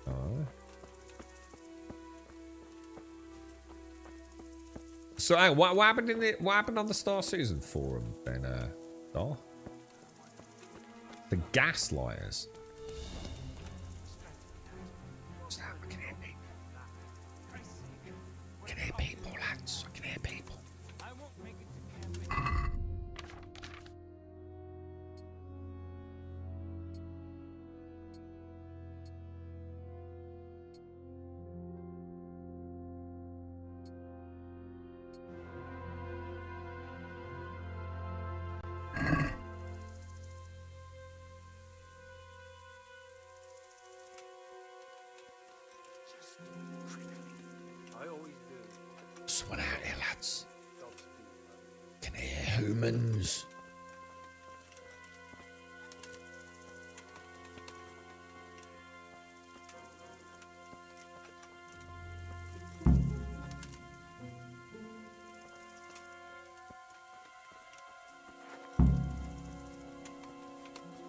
Oh. So, what happened on the Star Citizen forum then, Star? The gaslighters. What's that? I can hear people. I can hear people, lads. I can hear people. I always do. Someone out here, lads. Can hear humans.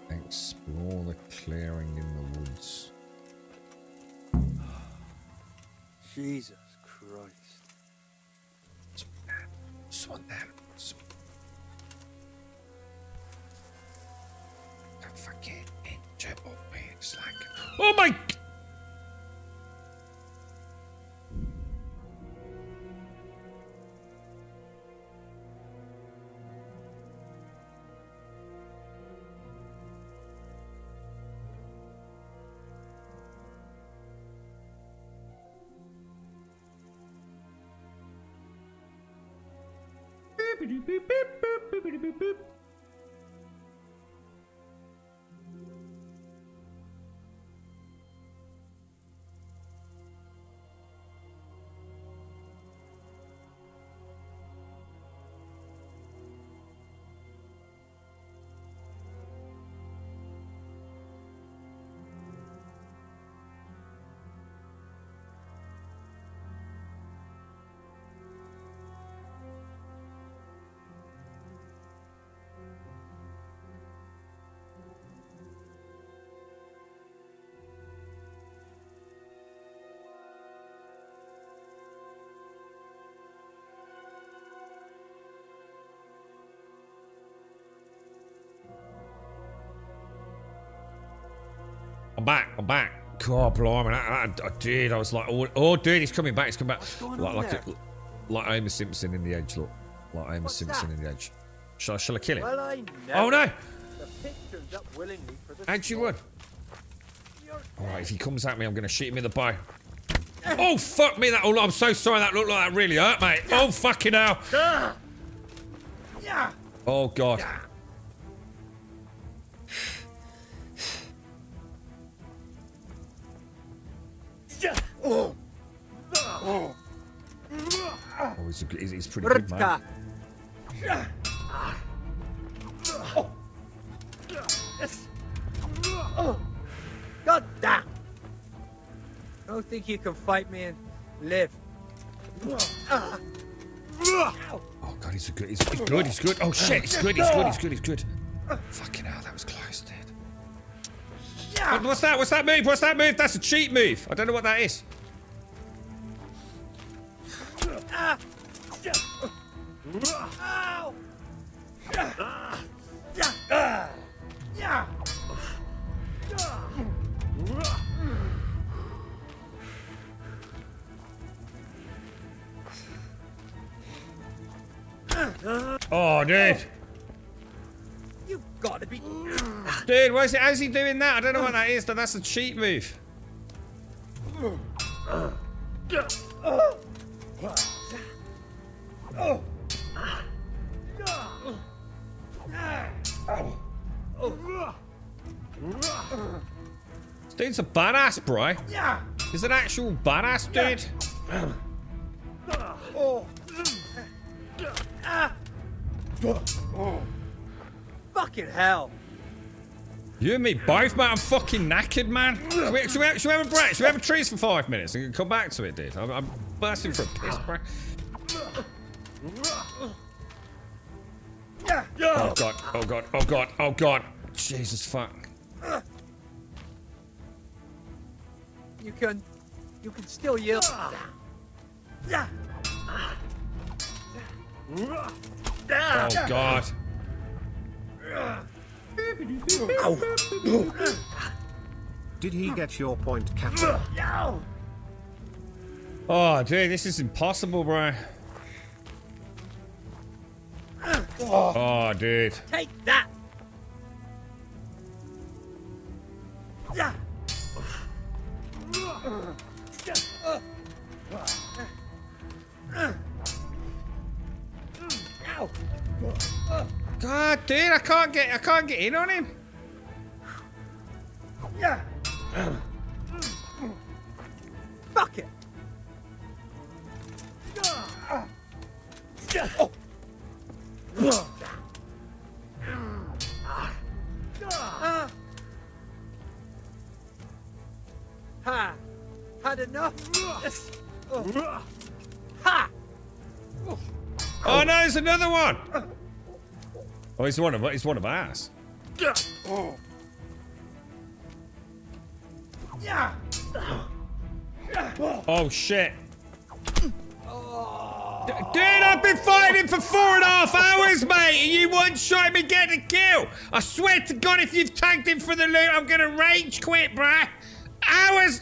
Explore the clearing in the woods. Jesus Christ. Swan there. That fucking injable it's like. Oh my! I'm back. God, blimey, I did. I was like, oh, dude, he's coming back. He's coming back. Like Homer Simpson in The Edge, look. Like Homer Simpson in The Edge. Shall I kill him? Well, I never. Oh, no. The pig turns up willingly for the How'd you run? Alright, if he comes at me, I'm going to shoot him in the bow. Oh, fuck me. I'm so sorry. That looked like that really hurt, mate. Oh, fucking hell. Oh, God. He's pretty good, man. God damn! I don't think you can fight me and live. Oh God, he's good. He's good. Oh shit, he's good. Fucking hell, that was close, dude. What's that? What's that move? That's a cheat move. I don't know what that is. Oh, dude. You've got to be. Dude, how's he doing that? I don't know what that is, but that's a cheat move. This dude's a badass, bro. He's an actual badass dude. Fucking hell. You and me both, mate. I'm fucking knackered, man. Should we have a break? Should we have a trees for 5 minutes and come back to it, dude? I'm bursting for a piss, bro. Oh God, oh God, oh God, oh God. Jesus fuck. You can still yell. Oh God. Did he get your point, Captain? Oh, dude, this is impossible, bro. Oh, dude. Take that. God, dude, I can't get in on him. Fuck it. Ha! Had enough? Ha! Oh no, there's another one! Oh, he's one of ours. Oh shit. Dude, I've been fighting for 4.5 hours, mate, and you one-shot me getting a kill. I swear to God, if you've tagged him for the loot, I'm gonna rage quit, bruh. Hours.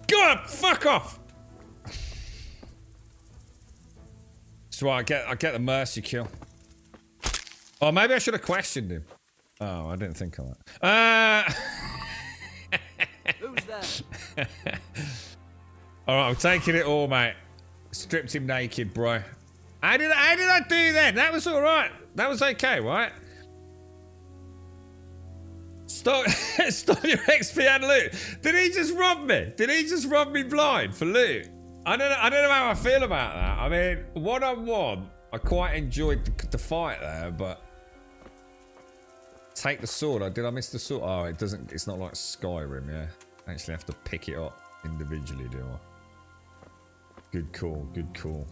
God, fuck off. So I get the mercy kill. Oh, maybe I should have questioned him. Oh, I didn't think of that. Who's that? Alright, I'm taking it all, mate. Stripped him naked, bro. How did I do that? That was alright. That was okay, right? Stop your XP and loot. Did he just rob me? Did he just rob me blind for loot? I don't know how I feel about that. I mean, one-on-one, I quite enjoyed the fight there, but take the sword. Did I miss the sword? Oh, it doesn't. It's not like Skyrim, yeah. I actually have to pick it up individually, do I? Good call. Good call.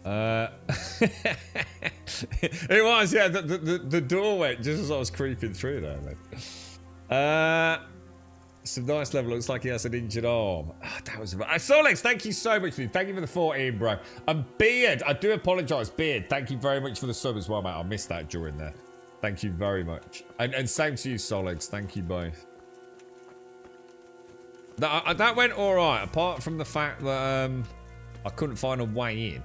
It was, yeah. The door went just as I was creeping through there, man. Some nice level. Looks like he has an injured arm. Oh, that was Solex, thank you so much, dude. Thank you for the 14, bro. And Beard, I do apologize, Beard. Thank you very much for the sub as well, mate. I missed that during there. Thank you very much. And same to you, Solex. Thank you both. That went all right, apart from the fact that I couldn't find a way in.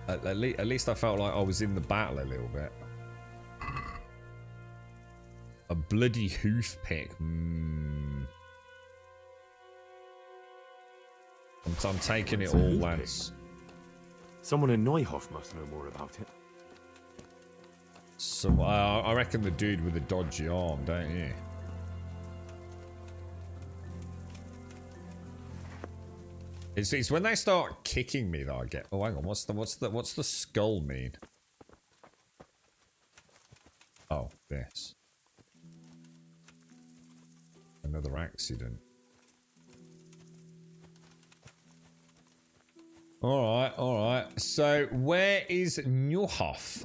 At least I felt like I was in the battle a little bit. A bloody hoof pick. I'm taking it all, lads. Someone in Neuhof must know more about it. So I reckon the dude with the dodgy arm, don't you? It's when they start kicking me that I get. Oh, hang on. What's the skull mean? Oh, this. Another accident. All right. So where is Neuhof?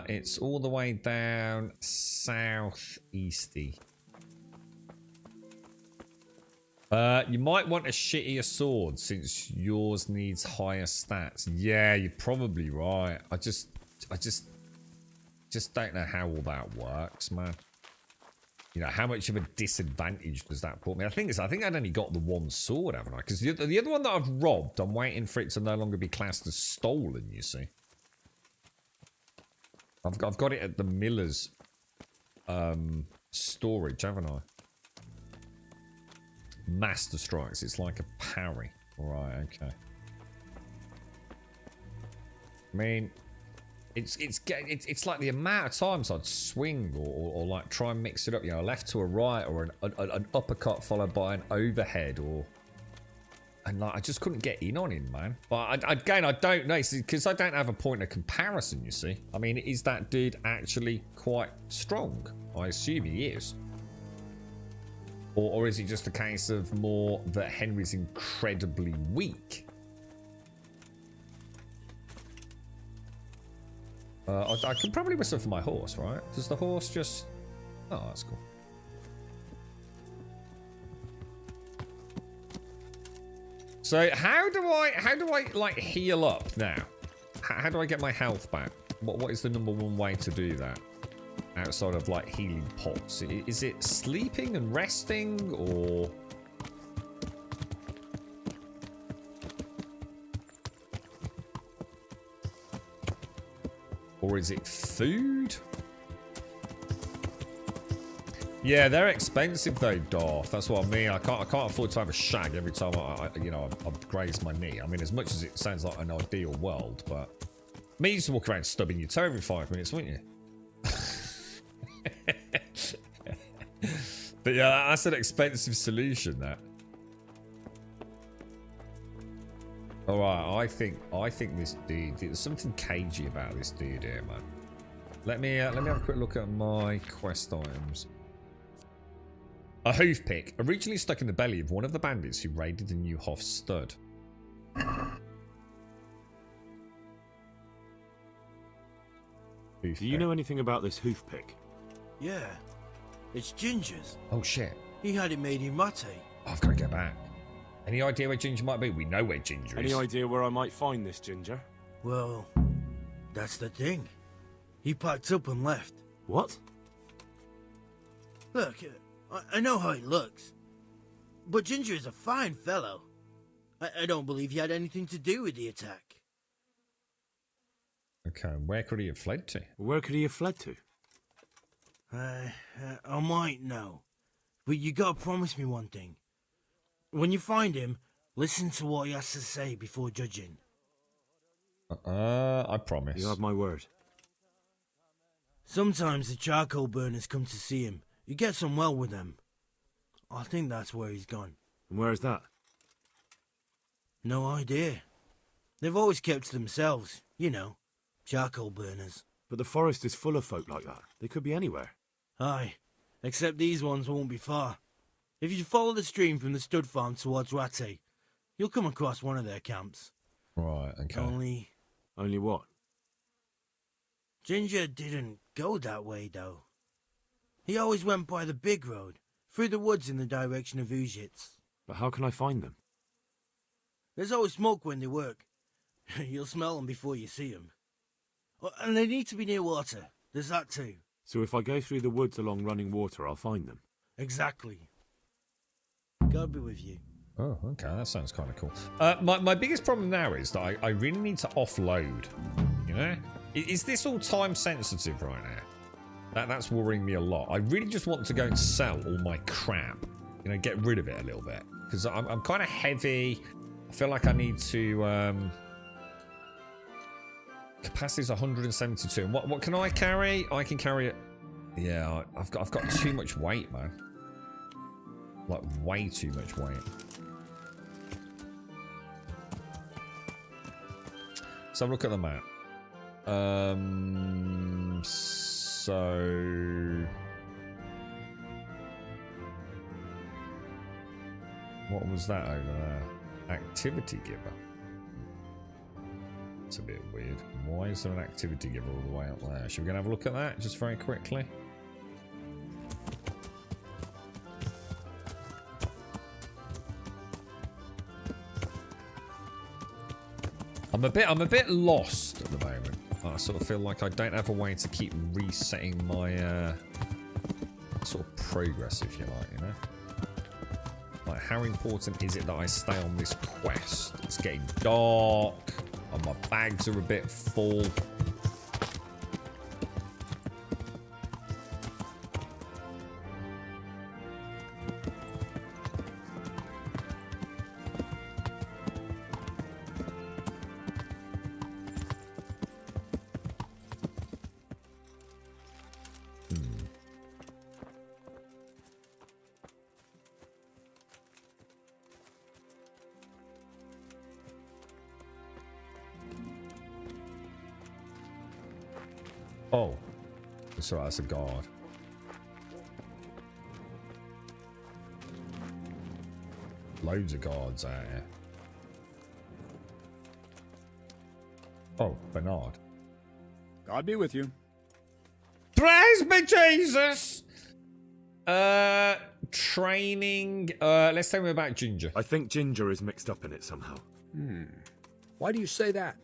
It's all the way down southeasty. You might want a shittier sword since yours needs higher stats. Yeah, you're probably right. I just don't know how all that works, man. You know, how much of a disadvantage does that put me? I think I'd only got the one sword, haven't I? Because the other one that I've robbed, I'm waiting for it to no longer be classed as stolen, you see. I've got it at the miller's storage, haven't I? Master strikes. It's like a parry. Right, okay. I mean, it's like the amount of times I'd swing or like try and mix it up, you know, a left to a right or an uppercut followed by an overhead and like I just couldn't get in on him, man. But again, I don't know because I don't have a point of comparison, you see. I mean, is that dude actually quite strong? I assume he is. Or is it just a case of more that Henry's incredibly weak? I can probably whistle for my horse, right? Does the horse just... Oh, that's cool. So how do I like heal up now? How do I get my health back? What is the #1 way to do that? Outside of like healing pots, is it sleeping and resting or is it food? Yeah, they're expensive though, Darth. That's what I mean. I can't afford to have a shag every time I've grazed my knee. I mean, as much as it sounds like an ideal world, but me used to walk around stubbing your toe every 5 minutes, wouldn't you? But yeah, that's an expensive solution, that. All right, I think this dude. There's something cagey about this dude here, man. Let me have a quick look at my quest items. A hoof pick, originally stuck in the belly of one of the bandits who raided the New Hof stud. Do you know anything about this hoof pick? Yeah, it's Ginger's. Oh shit! He had it made in Mate. Oh, I've got to get back. Any idea where Ginger might be? We know where Ginger is. Any idea where I might find this Ginger? Well, that's the thing. He packed up and left. What? Look, I know how he looks. But Ginger is a fine fellow. I don't believe he had anything to do with the attack. Okay, where could he have fled to? Where could he have fled to? I might know. But you gotta promise me one thing. When you find him, listen to what he has to say before judging. I promise. You have my word. Sometimes the charcoal burners come to see him. He gets on well with them. I think that's where he's gone. And where is that? No idea. They've always kept to themselves, you know, charcoal burners. But the forest is full of folk like that. They could be anywhere. Aye, except these ones won't be far. If you follow the stream from the stud farm towards Rate, you'll come across one of their camps. Right, okay. Only what? Ginger didn't go that way, though. He always went by the big road, through the woods in the direction of Ujits. But how can I find them? There's always smoke when they work. You'll smell them before you see them. And they need to be near water. There's that too. So if I go through the woods along running water, I'll find them? Exactly. God be with you. Oh, okay, that sounds kind of cool. My biggest problem now is that I really need to offload, you know? Is this all time sensitive right now? That's worrying me a lot. I really just want to go and sell all my crap, you know, get rid of it a little bit. Because I'm kind of heavy. I feel like I need to... Capacity is 172. And what can I carry? I can carry it... Yeah, I've got too much weight, man. Like, way too much weight. So look at the map. So... What was that over there? Activity giver. It's a bit weird. Why is there an activity giver all the way up there? Should we go and have a look at that just very quickly? I'm a bit lost at the moment. I sort of feel like I don't have a way to keep resetting my sort of progress, if you like, you know? Like, how important is it that I stay on this quest? It's getting dark, and my bags are a bit full. Oh, that's right, that's a guard. Loads of guards out here. Oh, Bernard. God be with you. Praise be Jesus! Training. Let's tell me about Ginger. I think Ginger is mixed up in it somehow. Why do you say that?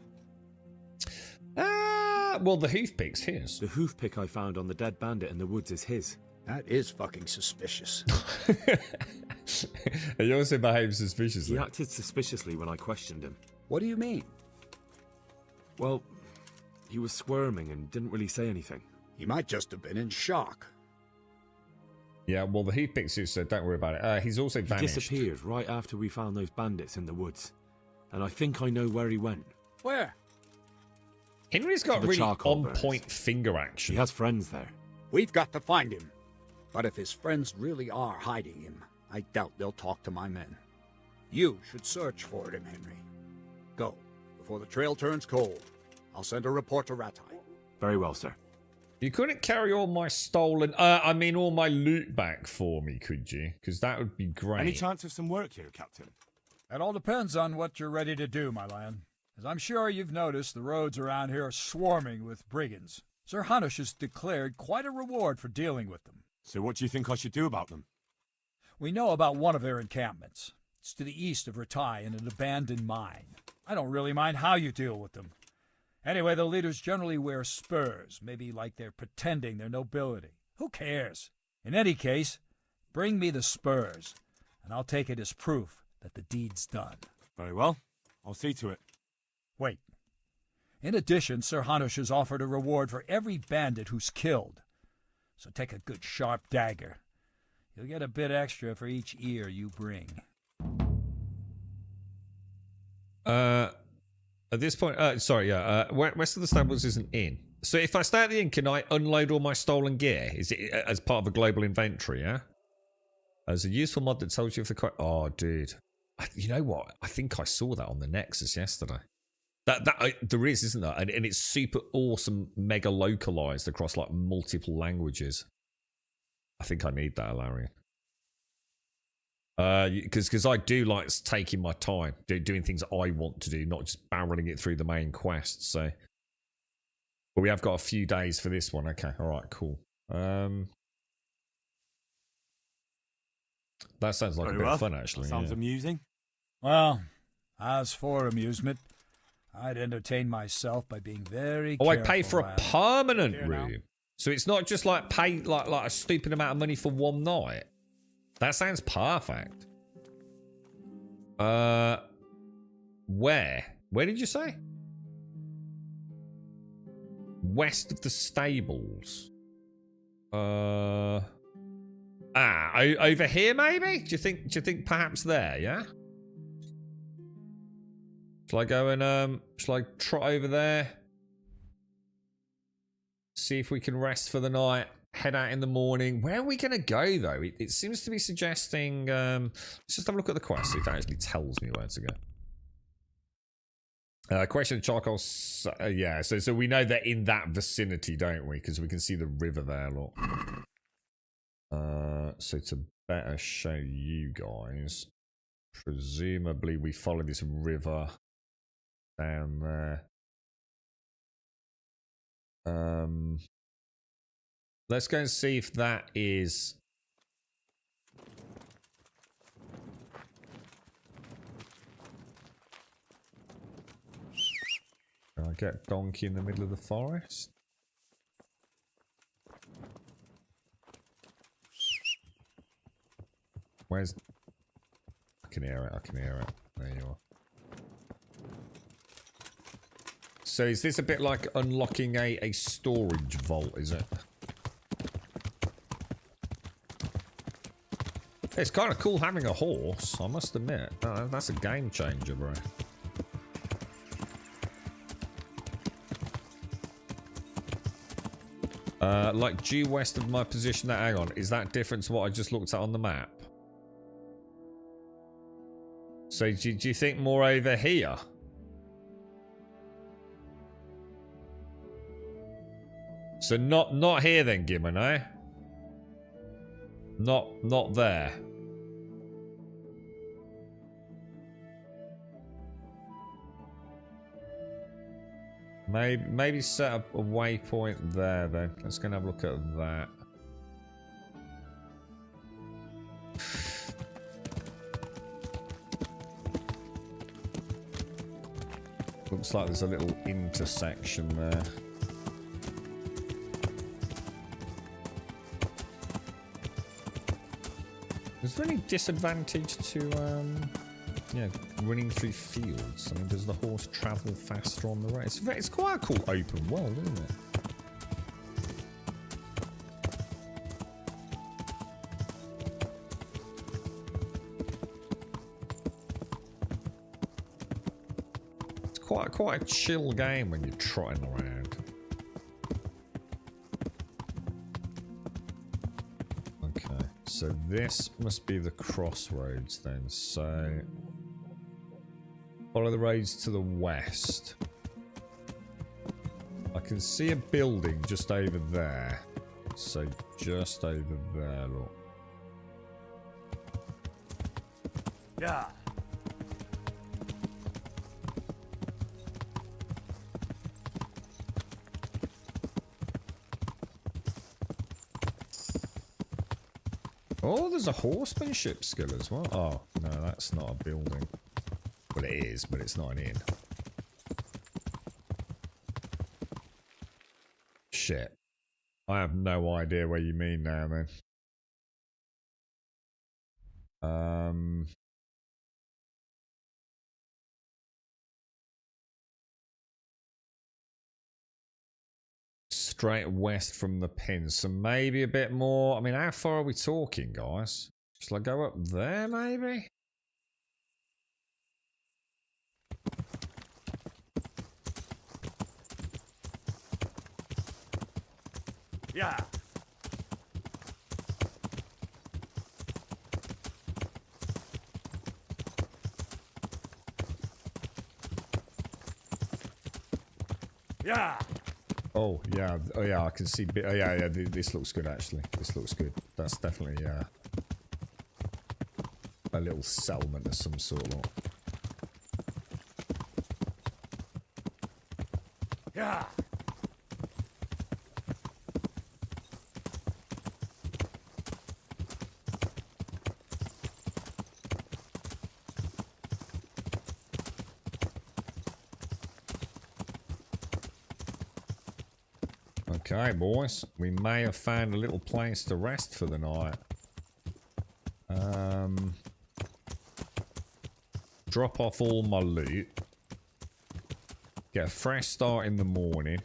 Well, the hoof pick's his. The hoof pick I found on the dead bandit in the woods is his. That is fucking suspicious. He also behaved suspiciously. He acted suspiciously when I questioned him. What do you mean? Well, he was squirming and didn't really say anything. He might just have been in shock. Yeah, well, the hoof pick's his, so don't worry about it. He's also vanished. He disappeared right after we found those bandits in the woods. And I think I know where he went. Where? Henry's got really on-point finger action. He has friends there. We've got to find him. But if his friends really are hiding him, I doubt they'll talk to my men. You should search for him, Henry. Go, before the trail turns cold. I'll send a report to Ratai. Very well, sir. You couldn't carry all my stolen, all my loot back for me, could you? Because that would be great. Any chance of some work here, Captain? It all depends on what you're ready to do, my lad. As I'm sure you've noticed, the roads around here are swarming with brigands. Sir Hanush has declared quite a reward for dealing with them. So what do you think I should do about them? We know about one of their encampments. It's to the east of Ratai in an abandoned mine. I don't really mind how you deal with them. Anyway, the leaders generally wear spurs, maybe like they're pretending their nobility. Who cares? In any case, bring me the spurs, and I'll take it as proof that the deed's done. Very well. I'll see to it. Wait. In addition, Sir Hanush has offered a reward for every bandit who's killed. So take a good sharp dagger. You'll get a bit extra for each ear you bring. At this point, west of the stables is an inn. So if I stay at the inn, can I unload all my stolen gear? Is it as part of a global inventory, yeah? As a useful mod that tells you if the... Oh, dude. You know what? I think I saw that on the Nexus yesterday. There is, isn't there? And it's super awesome, mega localized across like multiple languages. I think I need that, Larry. Because I do like taking my time, doing things I want to do, not just barreling it through the main quest. So, but we have got a few days for this one. Okay, all right, cool. That sounds like a bit of fun, actually. That sounds amusing. Well, as for amusement, I'd entertain myself by being very careful. I pay for a permanent room, so it's not just like pay like a stupid amount of money for one night. That sounds perfect. Where? Where did you say? West of the stables. Over here maybe? Do you think perhaps there, yeah? Shall I go and shall I trot over there? See if we can rest for the night. Head out in the morning. Where are we going to go, though? It seems to be suggesting... let's just have a look at the quest, see if it actually tells me where to go. Question of charcoal... yeah, so we know they're in that vicinity, don't we? Because we can see the river there, look. So to better show you guys... Presumably we follow this river down there. Let's go and see if that is... Can I get Donkey in the middle of the forest? Where's... I can hear it, There you are. So is this a bit like unlocking a storage vault, is it? It's kind of cool having a horse, I must admit. That's a game changer, bro. Like due west of my position there. Hang on, is that different to what I just looked at on the map? So do you think more over here? So not here then, Gimmon, eh? Not there. Maybe set up a waypoint there then. Let's go and have a look at that. Looks like there's a little intersection there. Is there any disadvantage to running through fields? I mean, does the horse travel faster on the road? It's quite a cool open world, isn't it? It's quite a chill game when you're trotting around. Okay, so this must be the crossroads then. So Follow the roads to the west. I can see a building just over there. So just over there, look. Yeah. Oh, there's a horsemanship skill as well. Oh, no, that's not a building. Well, it is, but it's not an inn. Shit. I have no idea what you mean now, man. Straight west from the pin, so maybe a bit more. I mean, how far are we talking, guys? Shall I go up there, maybe? Yeah. Yeah. Oh yeah, I can see. Oh yeah. This looks good actually. This looks good. That's definitely a little settlement of some sort. Of. Yeah. Okay, boys. We may have found a little place to rest for the night. Drop off all my loot. Get a fresh start in the morning.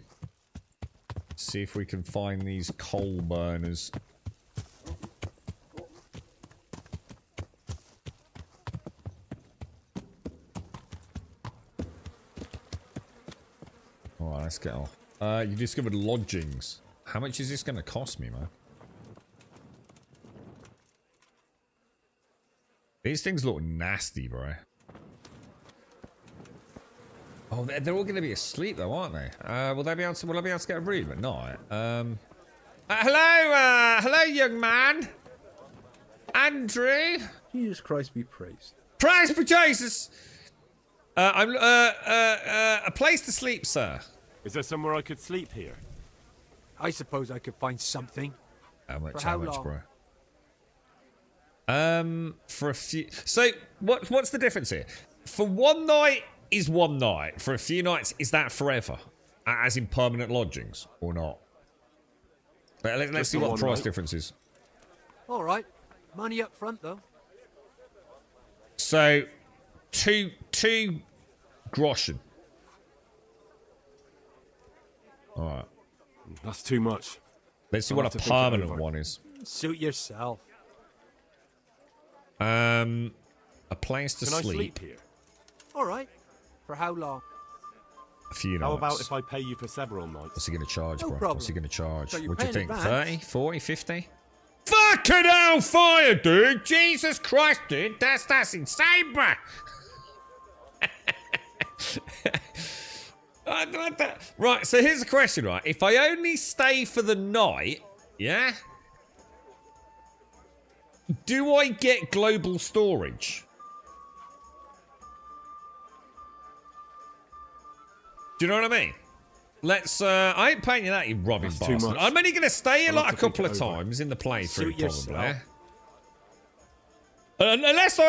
See if we can find these coal burners. Alright, let's get off. You discovered lodgings. How much is this going to cost me, man? These things look nasty, bro. Oh, they're all going to be asleep, though, aren't they? Will I be able to get a room at night? Hello, young man. Andrew. Jesus Christ be praised. Praise for Jesus. I'm a place to sleep, sir. Is there somewhere I could sleep here? I suppose I could find something. How much? For how much, long? bro? For a few. So what's the difference here? For one night is one night. For a few nights, is that forever? As in permanent lodgings or not? Let's see what the price difference is. All right. Money up front, though. So, two groschen. Alright. That's too much. Let's see what a permanent one is. Suit yourself. A place to Can sleep. I sleep here? All right. For how long? A few nights. How about if I pay you for several nights? What's he going to charge, No bro? problem. What's he going to charge? So you What do you pay in think? advance? 30, 40, 50? Fucking hellfire, dude! Jesus Christ, dude! That's insane, bro! Right, so here's the question, right? If I only stay for the night, yeah? Do I get global storage? Do you know what I mean? Let's, I ain't paying you that, you robbing That's too bastard. much. I'm only going to stay here I'll like have a to think couple it of over. times in the playthrough, Suit probably. yourself. Unless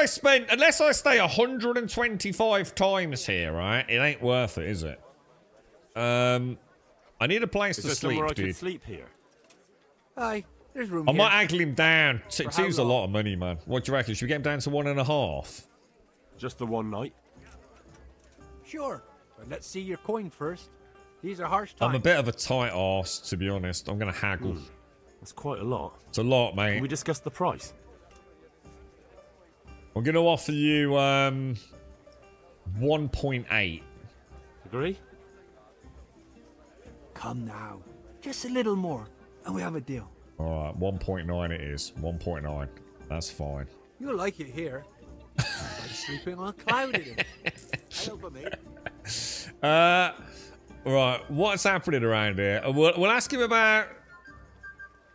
I stay 125 times here, right? It ain't worth it, is it? I need a place Is to there sleep, somewhere I dude. could sleep here? Aye, there's room I here. might haggle him down. For how Two's a long? lot of money, man. What do you reckon? Should we get him down to 1.5? Just the one night? Sure. But let's see your coin first. These are harsh times. I'm a bit of a tight arse, to be honest. I'm going to haggle. That's quite a lot. It's a lot, mate. Can we discuss the price? I'm going to offer you 1.8. Agree? Come now. Just a little more, and we have a deal. All right, 1.9 it is. 1.9. That's fine. You'll like it here. Like sleeping on a cloud in it. Right, what's happening around here? We'll ask him about.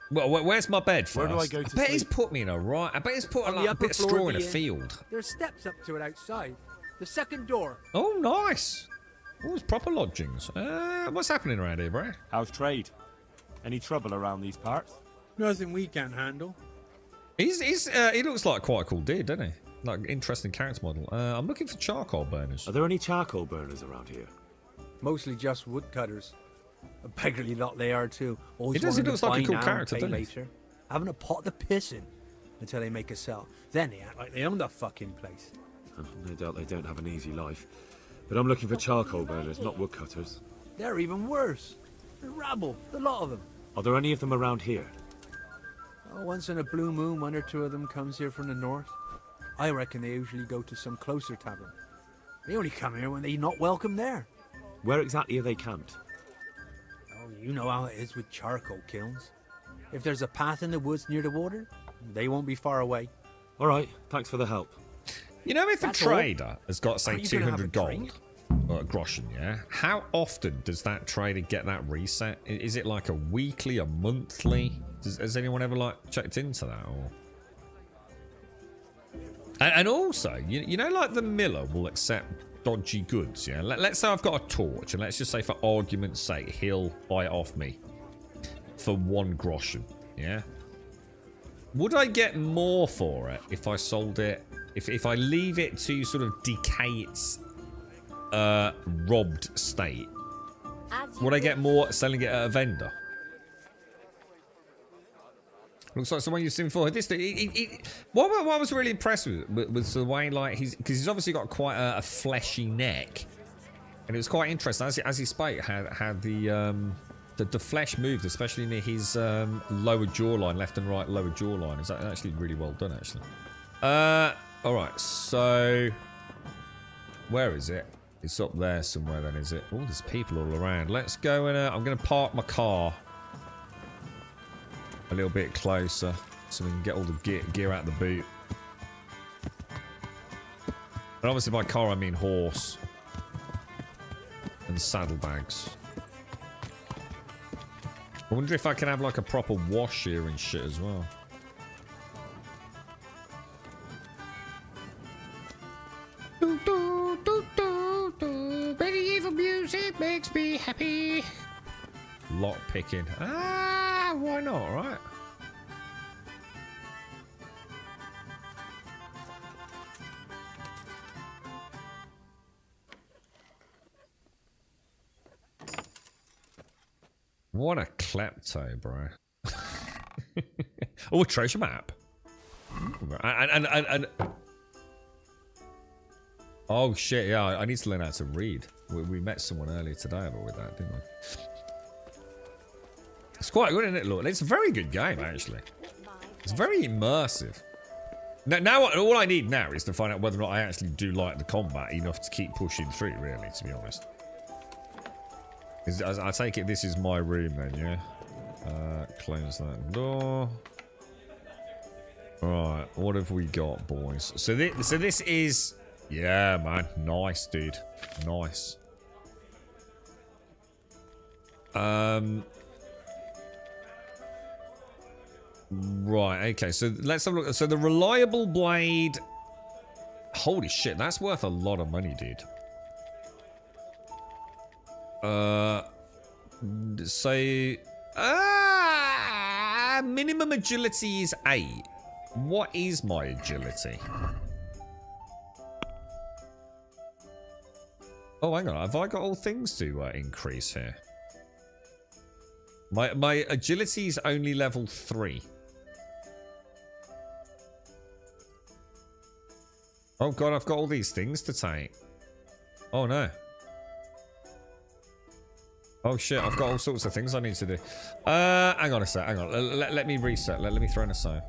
Well, where's my bed first? Where do I go to bet he's sleep? put me in a right. I bet he's put On like, the a upper bit of floor straw of in a the inn. field. There's steps up to it outside. The second door. Oh, nice. Oh, it's proper lodgings. What's happening around here, bro? How's trade? Any trouble around these parts? Nothing we can't handle. He looks like quite a cool dude, doesn't he? Like interesting character model. I'm looking for charcoal burners. Are there any charcoal burners around here? Mostly just woodcutters. A beggarly lot they are too. Always He looks like a cool character, doesn't doesn't he? later. Having a pot to piss in until they make a sell. Then they act like they own the fucking place. No doubt they don't have an easy life. But I'm looking for charcoal burners, not woodcutters. They're even worse. The rabble, the lot of them. Are there any of them around here? Oh, once in a blue moon, one or two of them comes here from the north. I reckon they usually go to some closer tavern. They only come here when they're not welcome there. Where exactly are they camped? Oh, you know how it is with charcoal kilns. If there's a path in the woods near the water, they won't be far away. All right, thanks for the help. You know, if That's a trader has got, say, Aren't you gonna have 200 a gold, drink? groschen, yeah? How often does that trader get that reset? Is it like a weekly, a monthly? Has anyone ever, like, checked into that? Or... And also, you know, like the miller will accept dodgy goods, yeah? Let's say I've got a torch, and let's just say for argument's sake, he'll buy it off me for 1 groschen, yeah? Would I get more for it if I sold it? If I leave it to sort of decay its robbed state, would I get more selling it at a vendor? Looks like someone you've seen before. This thing, what I was really impressed with was the way, like, because he's obviously got quite a fleshy neck, and it was quite interesting as he spoke how the flesh moved, especially near his lower jawline, left and right lower jawline. Is actually really well done, actually. All right, so where is it? It's up there somewhere, then, is it? Oh, there's people all around. Let's go and I'm going to park my car a little bit closer so we can get all the gear out the boot. And obviously by car I mean horse and saddlebags. I wonder if I can have like a proper wash here and shit as well. Medieval music makes me happy. Lock picking. Ah, why not, right? What a klepto, bro. Oh, a treasure map. And oh shit, yeah, I need to learn how to read. We met someone earlier today with that, didn't we? It's quite good, isn't it? Look, it's a very good game, actually. It's very immersive. Now all I need now is to find out whether or not I actually do like the combat enough to keep pushing through, really, to be honest. I take it this is my room then, yeah? Close that door. Alright, what have we got, boys? So this is... Yeah, man. Nice, dude. Nice. Right, okay. So let's have a look. So the reliable blade... Holy shit, that's worth a lot of money, dude. Say... minimum agility is 8. What is my agility? Oh, hang on. Have I got all things to increase here? My agility is only level 3. Oh, God, I've got all these things to take. Oh, no. Oh, shit, I've got all sorts of things I need to do. Hang on a sec, hang on. Let me reset. Let me throw in a save.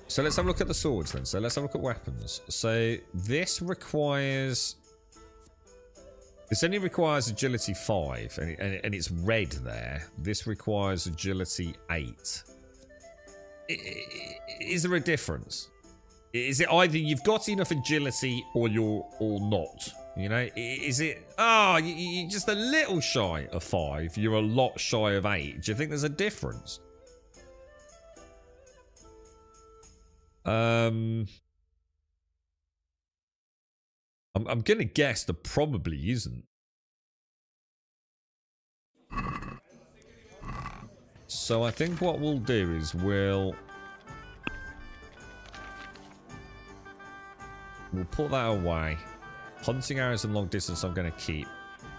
So let's have a look at the swords then. So let's have a look at weapons. So this requires... This only requires agility 5, and it's red there. This requires agility 8. Is there a difference? Is it either you've got enough agility or you're or not? You know, is it? Oh, you're just a little shy of 5. You're a lot shy of 8. Do you think there's a difference? I'm gonna guess there probably isn't. So I think what we'll do is we'll put that away. Hunting arrows and long distance I'm going to keep.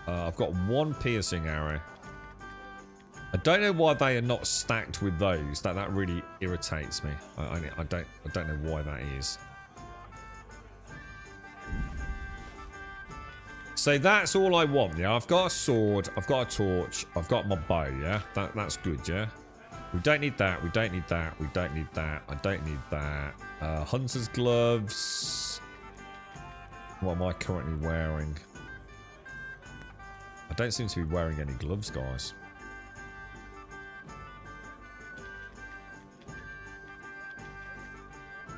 I've got 1 piercing arrow. I don't know why they are not stacked with those. That really irritates me. I don't know why that is. So that's all I want, yeah? I've got a sword, I've got a torch, I've got my bow, yeah? That's good, yeah? We don't need that, we don't need that, we don't need that, I don't need that. Hunter's gloves. What am I currently wearing? I don't seem to be wearing any gloves, guys.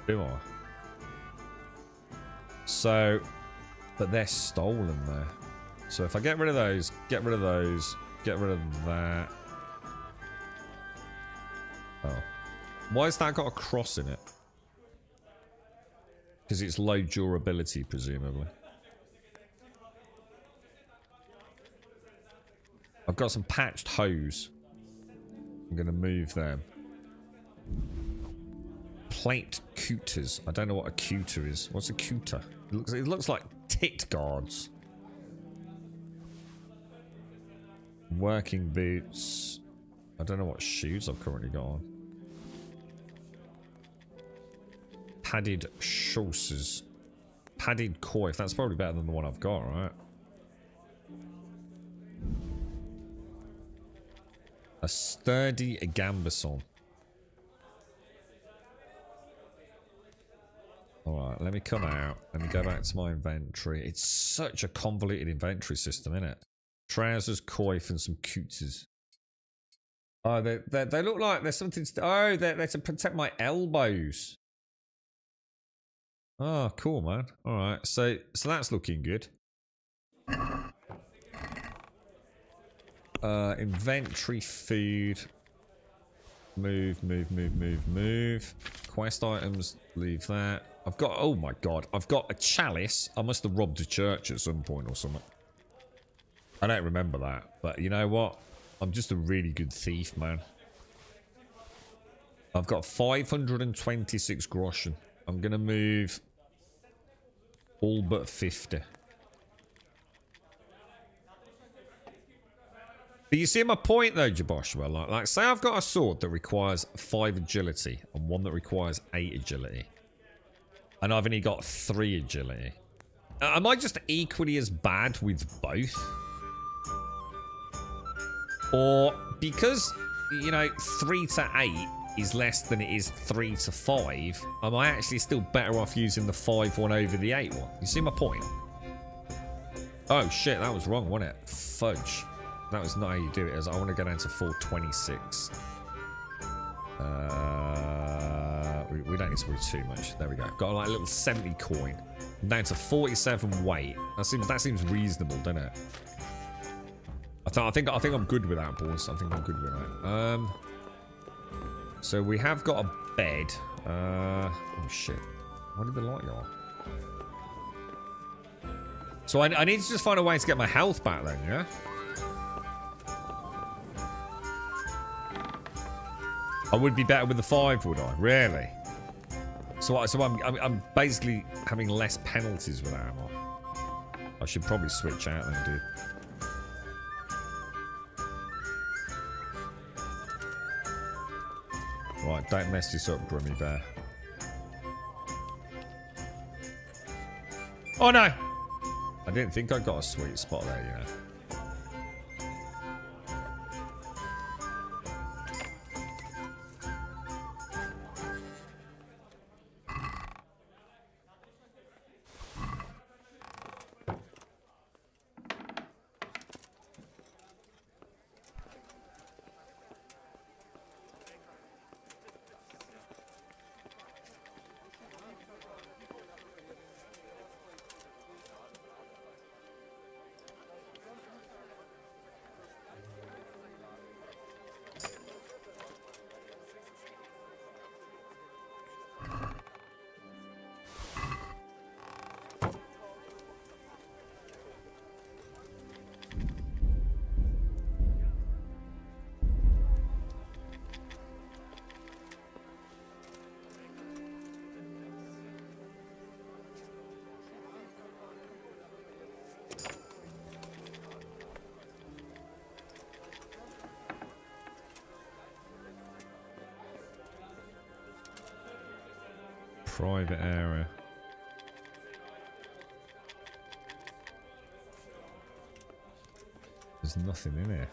Do I? So... But they're stolen there. So if I get rid of those, get rid of those, get rid of that. Oh. Why has that got a cross in it? Because it's low durability, presumably. I've got some patched hose. I'm going to move them. Plate cooters. I don't know what a cooter is. What's a cooter? It looks like tit guards. Working boots. I don't know what shoes I've currently got on. Padded chausses. Padded coif. That's probably better than the one I've got, right? A sturdy gambeson. Alright, let me come out. Let me go back to my inventory. It's such a convoluted inventory system, isn't it? Trousers, coif, and some cooters. Oh, they look like there's something... Oh, they're to protect my elbows. Oh, cool, man. Alright, so that's looking good. Inventory, food. Move, move, move, move, move. Quest items, leave that. I've got, oh my god, I've got a chalice. I must have robbed a church at some point or something. I don't remember that, but you know what? I'm just a really good thief, man. I've got 526 groschen. I'm gonna move all but 50. But you see my point though, Jaboshua. Like say I've got a sword that requires 5 agility and one that requires 8 agility. And I've only got 3 agility. Am I just equally as bad with both? Or because, you know, 3 to 8 is less than it is 3 to 5, am I actually still better off using the 5 one over the 8 one? You see my point? Oh shit, that was wrong, wasn't it? Fudge. That was not how you do it. I want to go down to 426. We don't need to worry too much. There we go. Got like a little 70 coin. I'm down to 47 weight. That seems reasonable, doesn't it? I think I'm good with that, boys. I think I'm good with that. So we have got a bed. Oh shit. Why did the light go on? So I need to just find a way to get my health back then, yeah? I would be better with the 5, would I? Really? So I'm basically having less penalties with that, am I? I should probably switch out then, dude. Right, don't mess this up, Brummy Bear. Oh no! I didn't think I got a sweet spot there, you know. Private area. There's nothing in here.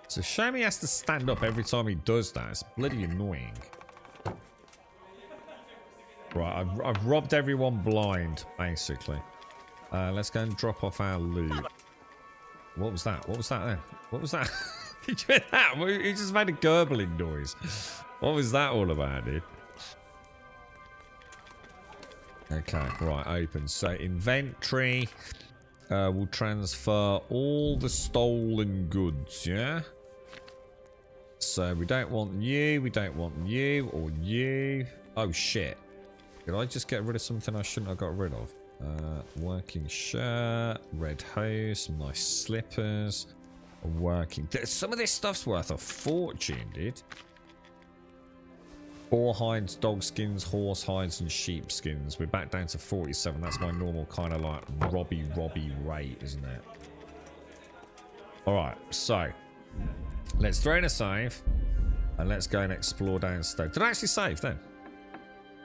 It's a shame he has to stand up every time he does that. It's bloody annoying. Right, I've robbed everyone blind, basically. Let's go and drop off our loot. What was that? What was that then? What was that? Did you hear that? He just made a gurgling noise. What was that all about, dude? Okay, right, open. So, inventory. We'll transfer all the stolen goods, yeah? So, we don't want you, or you. Oh, shit. Did I just get rid of something I shouldn't have got rid of? Working shirt, red hose, some nice slippers, a working... Some of this stuff's worth a fortune, dude. Boar hides, dog skins, horse hides, and sheep skins. We're back down to 47. That's my normal kind of like robby rate, isn't it? Alright, so let's throw in a save and let's go and explore downstairs. Did I actually save then?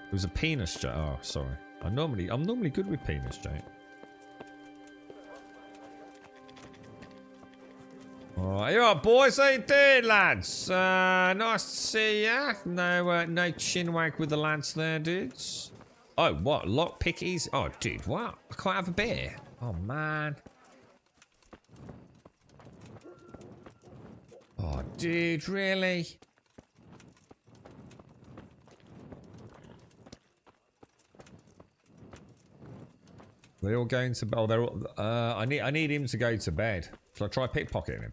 It was a penis joke. Oh, sorry. I'm normally good with penis joke. Alright, you alright, boys? How you doing, lads? Nice to see ya. No chinwag with the lads there, dudes. Oh, what? Lockpickies? Oh, dude, what? I can't have a beer. Oh, man. Oh, dude, really? They're all going to bed. Oh, they're all, I need him to go to bed. Shall I try pickpocketing him?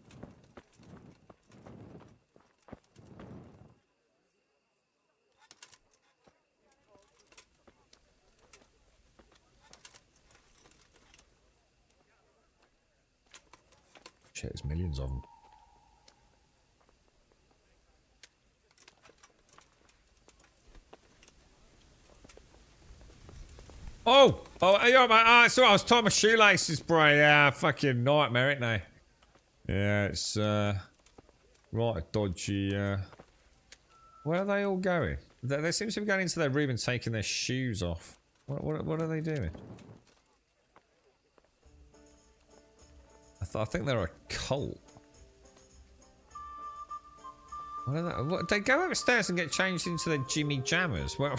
Shit, there's millions of them. Oh, yeah, mate. So I was tying my shoelaces, bro. Yeah, fucking nightmare, isn't they? Yeah, it's right dodgy. Where are they all going? They seem to be going into their room and taking their shoes off. What are they doing? I think they're a cult. What are they? What, they go upstairs and get changed into their Jimmy Jammers. Well.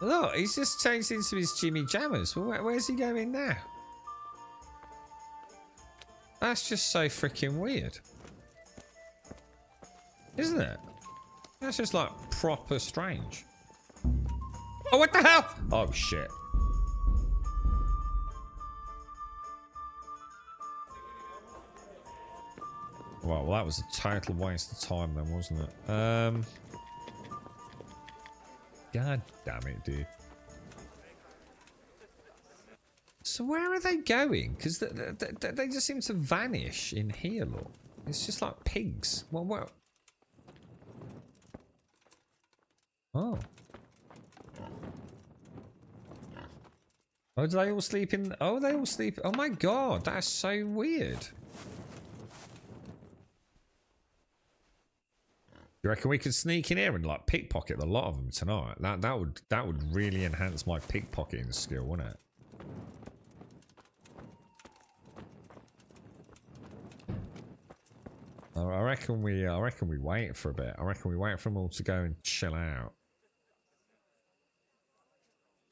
Look, he's just changed into his Jimmy Jammers. Well, where's he going now? That's just so freaking weird. Isn't it? That's just like proper strange. Oh, what the hell? Oh, shit. Well, that was a total waste of time then, wasn't it? God damn it, dude. So where are they going? Because they just seem to vanish in here, look. It's just like pigs. What? Oh. Oh, do they all sleep in... Oh, they all sleep... Oh my god, that's so weird. You reckon we could sneak in here and like pickpocket a lot of them tonight? That would really enhance my pickpocketing skill, wouldn't it? I reckon we wait for a bit. I reckon we wait for them all to go and chill out.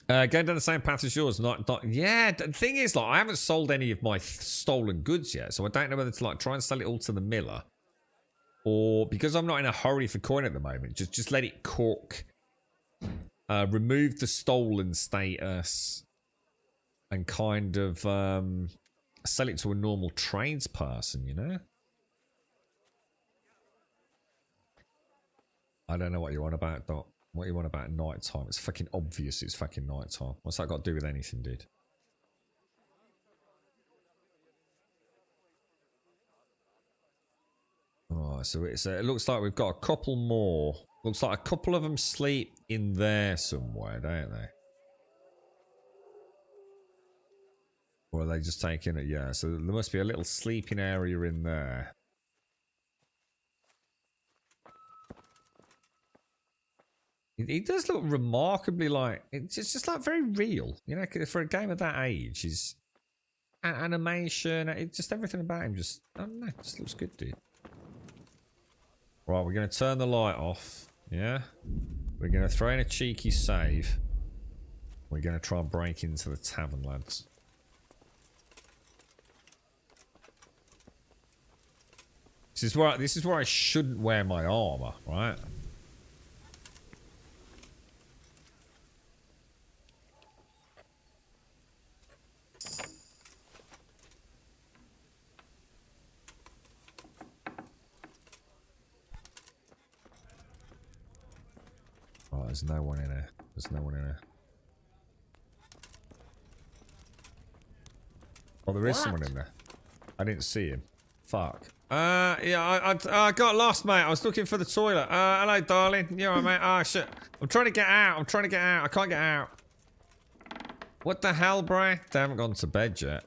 Going down the same path as yours, not yeah. The thing is, like, I haven't sold any of my stolen goods yet, so I don't know whether to like try and sell it all to the miller. Or, because I'm not in a hurry for coin at the moment, just let it cook. Remove the stolen status. And kind of sell it to a normal tradesperson, you know? I don't know what you want about, Doc. What you want about night time? It's fucking obvious it's fucking night time. What's that got to do with anything, dude? Oh, Right, so it looks like we've got a couple more. Looks like a couple of them sleep in there somewhere, don't they? Or are they just taking it? Yeah, so there must be a little sleeping area in there. It does look remarkably like it's just like very real, you know. For a game of that age, is animation, it's just everything about him. Just I don't know, just looks good, dude. Right, we're gonna turn the light off. Yeah, we're gonna throw in a cheeky save. We're gonna try and break into the tavern, lads. This is where I shouldn't wear my armor, right? Oh, there's no one in here. There's no one in here. Oh, there is someone in there. I didn't see him. Fuck. Yeah, I got lost, mate. I was looking for the toilet. Hello, darling. You alright, mate? Ah, shit. I'm trying to get out. I'm trying to get out. I can't get out. What the hell, bro? They haven't gone to bed yet.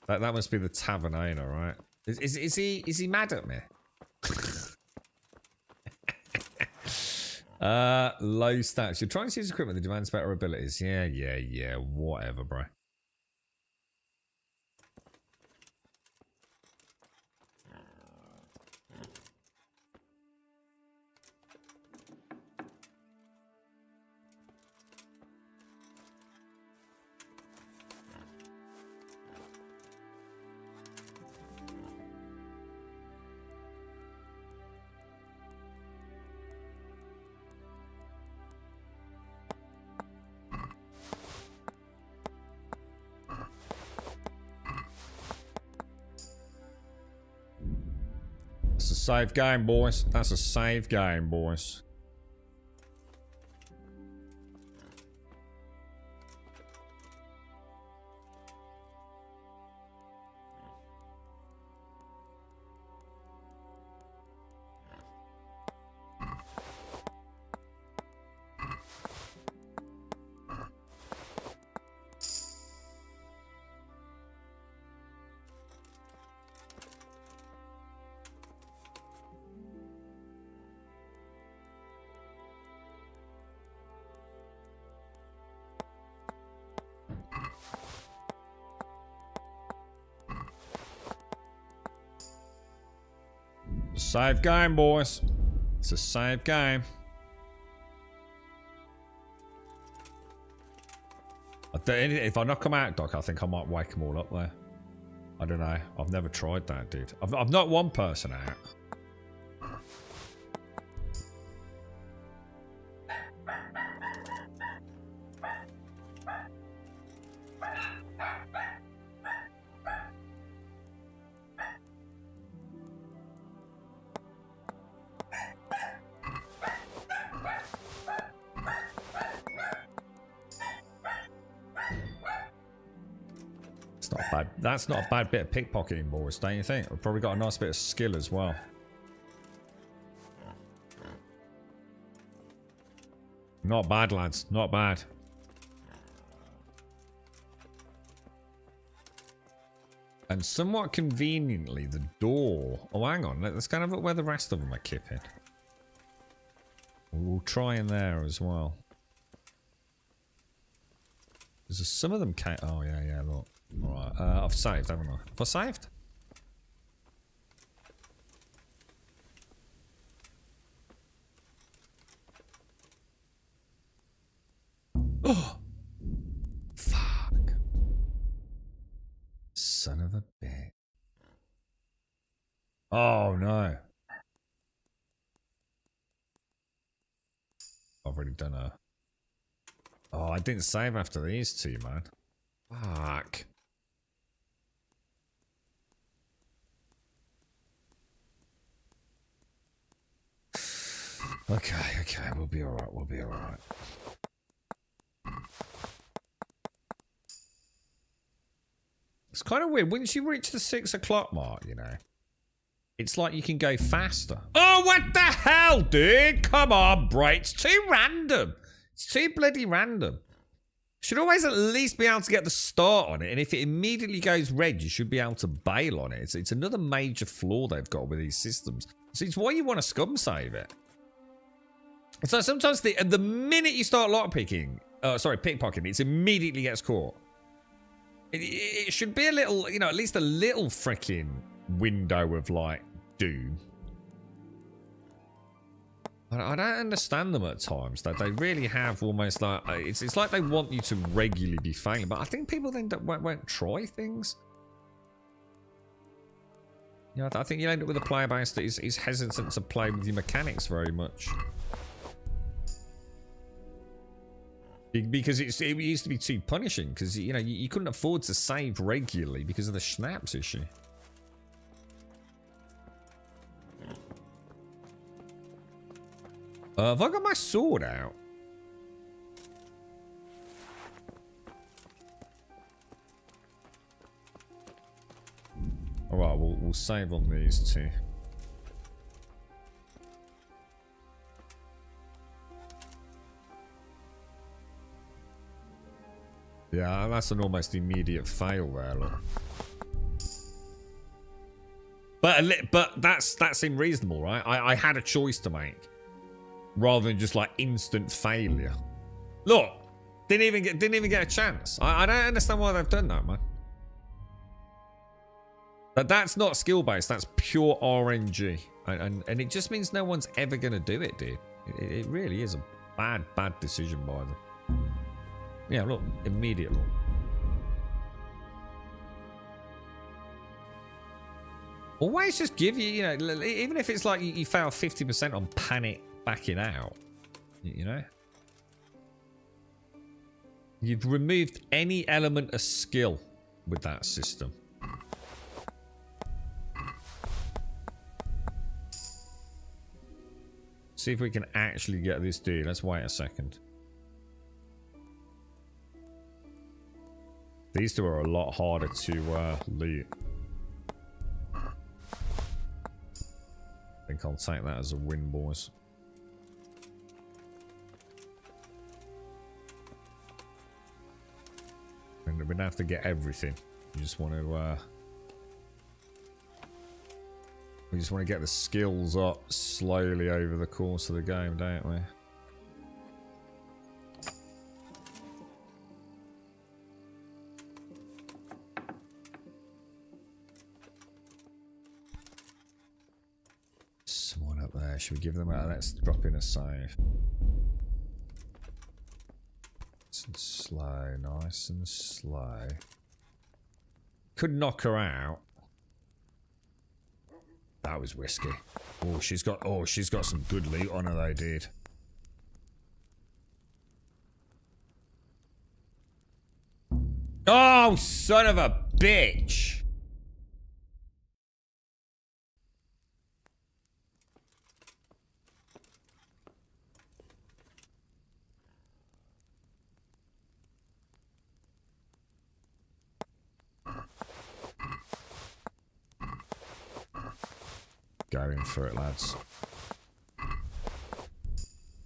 That must be the tavern owner, right? Is he mad at me? Low stats. You're trying to use equipment that demands better abilities. Yeah. Whatever, bro. That's a save game, boys. That's a save game, boys. Save game, boys. It's a save game. If I knock them out, Doc, I think I might wake them all up there. I don't know. I've never tried that, dude. I've knocked one person out. That's not a bad bit of pickpocketing, boys, don't you think? We've probably got a nice bit of skill as well. Not bad, lads. Not bad. And somewhat conveniently, the door... Oh, hang on. Let's kind of look where the rest of them are kipping. We'll try in there as well. There's some of them... Oh, yeah, look. Alright, I've saved, haven't I? Have I saved? Oh! Fuck. Son of a bitch. Oh, no. I've already done a... Oh, I didn't save after these two, man. Fuck. Okay, we'll be alright, It's kind of weird. Once you reach the 6 o'clock mark, you know, It's like you can go faster. Oh, what the hell, dude? Come on, bro. It's too random. It's too bloody random. Should always at least be able to get the start on it. And if it immediately goes red, you should be able to bail on it. It's another major flaw they've got with these systems. So it's why you want to scum save it. So sometimes the minute you start pickpocketing, it immediately gets caught. It should be a little, you know, at least a little freaking window of like doom. I don't understand them at times. That they really have almost like it's like they want you to regularly be failing. But I think people then won't try things. You know, I think you end up with a player base that is hesitant to play with your mechanics very much. Because it used to be too punishing. Because you know you couldn't afford to save regularly because of the schnapps issue. Have I got my sword out? All right, we'll save on these two. Yeah, that's an almost immediate fail there, look. But that seemed reasonable, right? I had a choice to make, rather than just like instant failure. Look, didn't even get a chance. I don't understand why they've done that, man. That's not skill based. That's pure RNG, and it just means no one's ever gonna do it, dude. It really is a bad decision by them. Yeah, look, immediate look. Always just give you, you know, even if it's like you fail 50% on panic backing out, you know? You've removed any element of skill with that system. See if we can actually get this dude. Let's wait a second. These two are a lot harder to loot. I think I'll take that as a win, boys. And we don't have to get everything. You just want to we just want to get the skills up slowly over the course of the game, don't we? Someone up there. Should we give them a... Let's drop in a save. Nice and slow. Nice and slow. Could knock her out. That was risky. Oh, she's got some good loot on her though, dude. Oh, son of a bitch. Going for it, lads.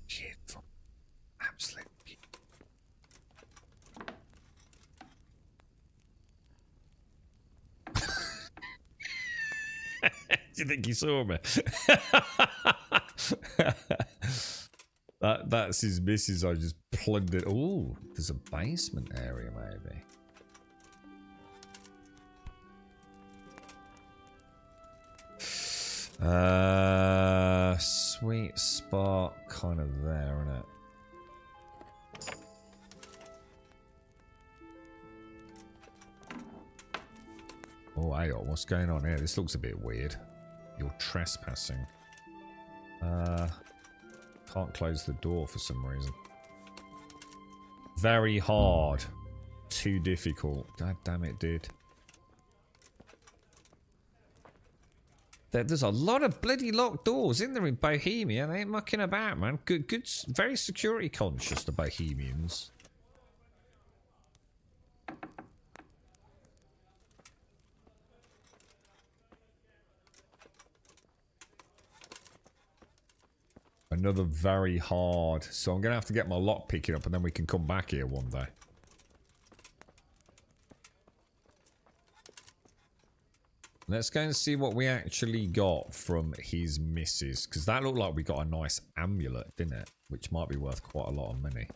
Beautiful. Absolutely beautiful. Do you think he saw me? That's his missus. I just plugged it. Oh, there's a basement area, maybe. Sweet spot kind of there, isn't it? Oh, hang on, what's going on here? This looks a bit weird. You're trespassing. Can't close the door for some reason. Very hard. Too difficult. God damn it, dude. There's a lot of bloody locked doors in there in Bohemia. They ain't mucking about, man. Good, very security conscious, the Bohemians. Another very hard. So I'm going to have to get my lock picking up and then we can come back here one day. Let's go and see what we actually got from his missus. Because that looked like we got a nice amulet, didn't it? Which might be worth quite a lot of money.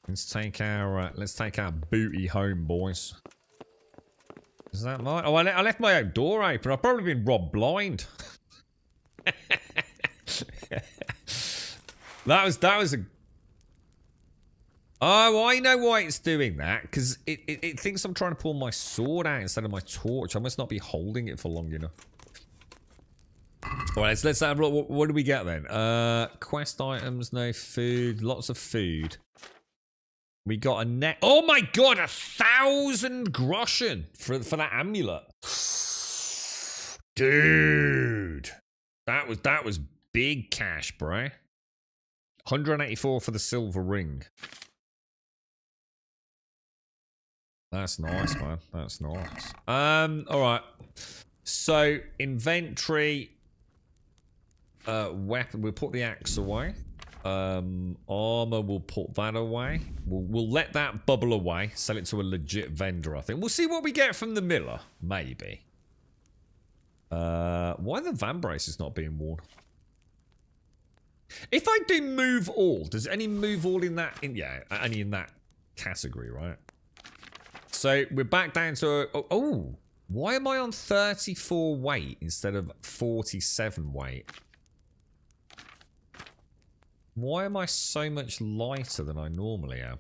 Let's take our booty home, boys. Is that mine? Oh, I left my own door open. I've probably been robbed blind. That was a... Oh, I know why it's doing that. Because it thinks I'm trying to pull my sword out instead of my torch. I must not be holding it for long enough. Alright, so let's have a look. What do we get then? Quest items, no food. Lots of food. We got a net. Oh my god, 1,000 groschen for that amulet. Dude. That was big cash, bro. 184 for the silver ring. That's nice, man. That's nice. Alright. So, inventory. Weapon. We'll put the axe away. Armor, we'll put that away. We'll let that bubble away. Sell it to a legit vendor, I think. We'll see what we get from the miller. Maybe. Why are the van braces not being worn? If I do move all, does any move all in that? Yeah, any in that category, right? So we're back down to... Oh, why am I on 34 weight instead of 47 weight? Why am I so much lighter than I normally am?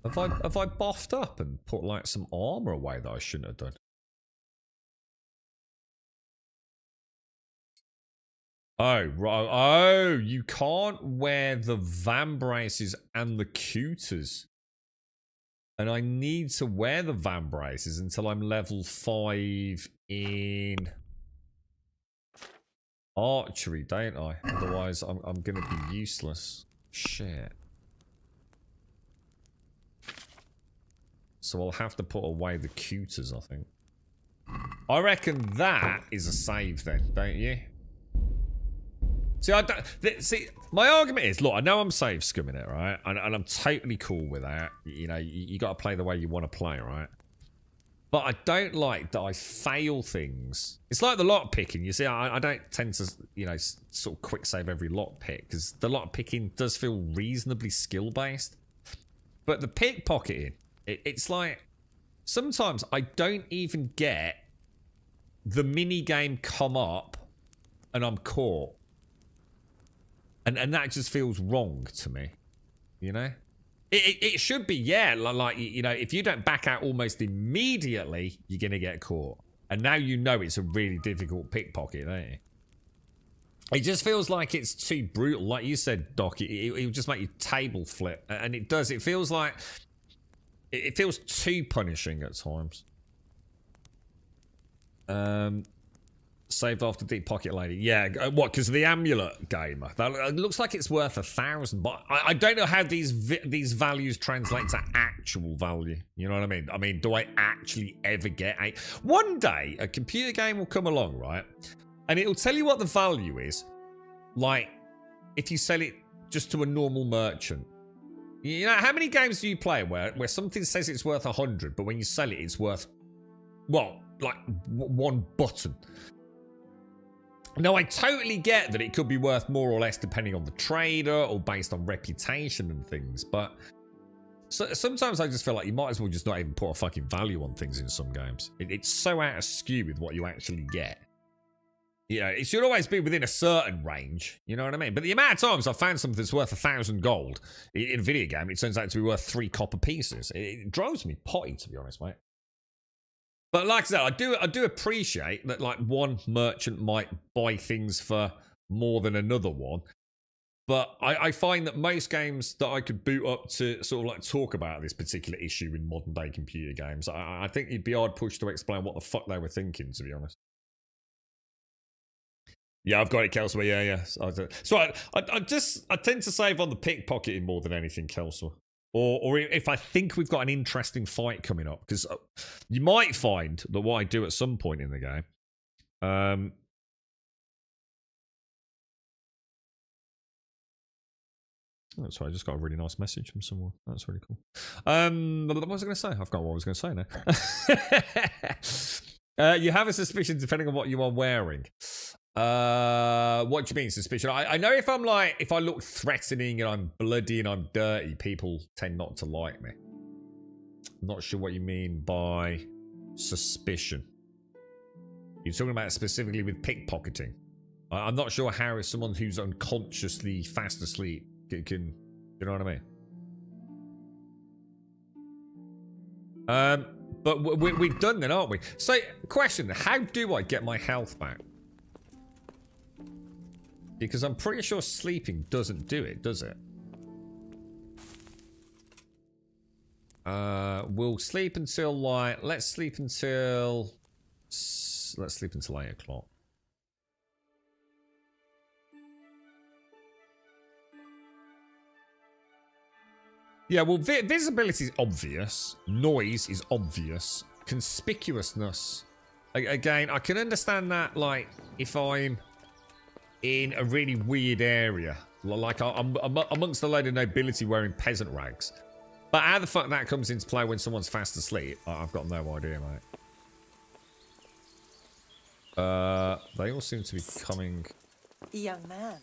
Have I buffed up and put like some armor away that I shouldn't have done? Oh, right. Oh, you can't wear the van braces and the cooters. And I need to wear the van braces until I'm level 5 in archery, don't I? Otherwise, I'm going to be useless. Shit. So I'll have to put away the cooters, I think. I reckon that is a save then, don't you? See, my argument is, look, I know I'm save scumming it, right? And I'm totally cool with that. You know, you got to play the way you want to play, right? But I don't like that I fail things. It's like the lock picking. You see, I don't tend to, you know, sort of quick save every lock pick because the lock picking does feel reasonably skill based. But the pickpocketing, it's like sometimes I don't even get the mini game come up and I'm caught. And that just feels wrong to me, you know? It should be, yeah, like, you know, if you don't back out almost immediately, you're going to get caught. And now you know it's a really difficult pickpocket, don't you? It just feels like it's too brutal. Like you said, Doc, it will just make you table flip. And it does. It feels like... It feels too punishing at times. Saved after Deep Pocket Lady. Yeah, what? Because of the amulet gamer. That looks like it's worth 1,000, but I don't know how these values translate to actual value. You know what I mean? I mean, do I actually ever get a... One day, a computer game will come along, right? And it'll tell you what the value is. Like, if you sell it just to a normal merchant. You know, how many games do you play where something says it's worth 100, but when you sell it, it's worth, well, like one button? Now, I totally get that it could be worth more or less depending on the trader or based on reputation and things, but sometimes I just feel like you might as well just not even put a fucking value on things in some games. It's so out of skew with what you actually get. You know, it should always be within a certain range, you know what I mean? But the amount of times I've found something that's worth 1,000 gold in a video game, it turns out to be worth 3 copper pieces. It drives me potty, to be honest, mate. But like I said, I do appreciate that like one merchant might buy things for more than another one. But I find that most games that I could boot up to sort of like talk about this particular issue in modern day computer games, I think you'd be hard pushed to explain what the fuck they were thinking, to be honest. Yeah, I've got it, Kelsey. Yeah. So I tend to save on the pickpocketing more than anything, Kelsey. Or if I think we've got an interesting fight coming up, because you might find that what I do at some point in the game. Oh, sorry, I just got a really nice message from someone. That's really cool. What was I going to say? I've got what I was going to say now. You have a suspicion depending on what you are wearing. What do you mean suspicion? I know if I look threatening and I'm bloody and I'm dirty, people tend not to like me. I'm not sure what you mean by suspicion. You're talking about specifically with pickpocketing. I'm not sure how someone who's unconsciously fast asleep can, you know what I mean? But we've done that, aren't we? So, question, how do I get my health back? Because I'm pretty sure sleeping doesn't do it, does it? We'll sleep until let's sleep until 8 o'clock. Yeah, well, visibility is obvious. Noise is obvious. Conspicuousness. Again, I can understand that, like, if I'm in a really weird area. Like, I'm amongst a load of nobility wearing peasant rags. But how the fuck that comes into play when someone's fast asleep, I've got no idea, mate. They all seem to be coming... Young man,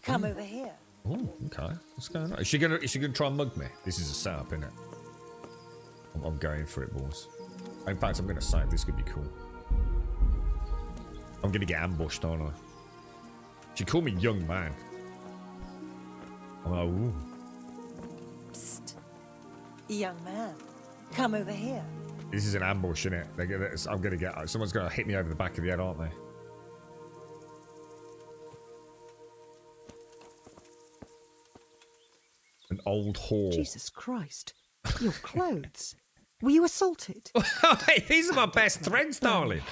come over here. Oh, okay. What's going on? Is she gonna try and mug me? This is a setup, isn't it? I'm going for it, boys. In fact, I'm gonna say this could be cool. I'm gonna get ambushed, aren't I? She called me young man. I'm like, ooh. Psst. Young man, come over here. This is an ambush, isn't it? I'm gonna get... Someone's gonna hit me over the back of the head, aren't they? An old whore. Jesus Christ. Your clothes. Were you assaulted? Hey, these are my best threads, darling.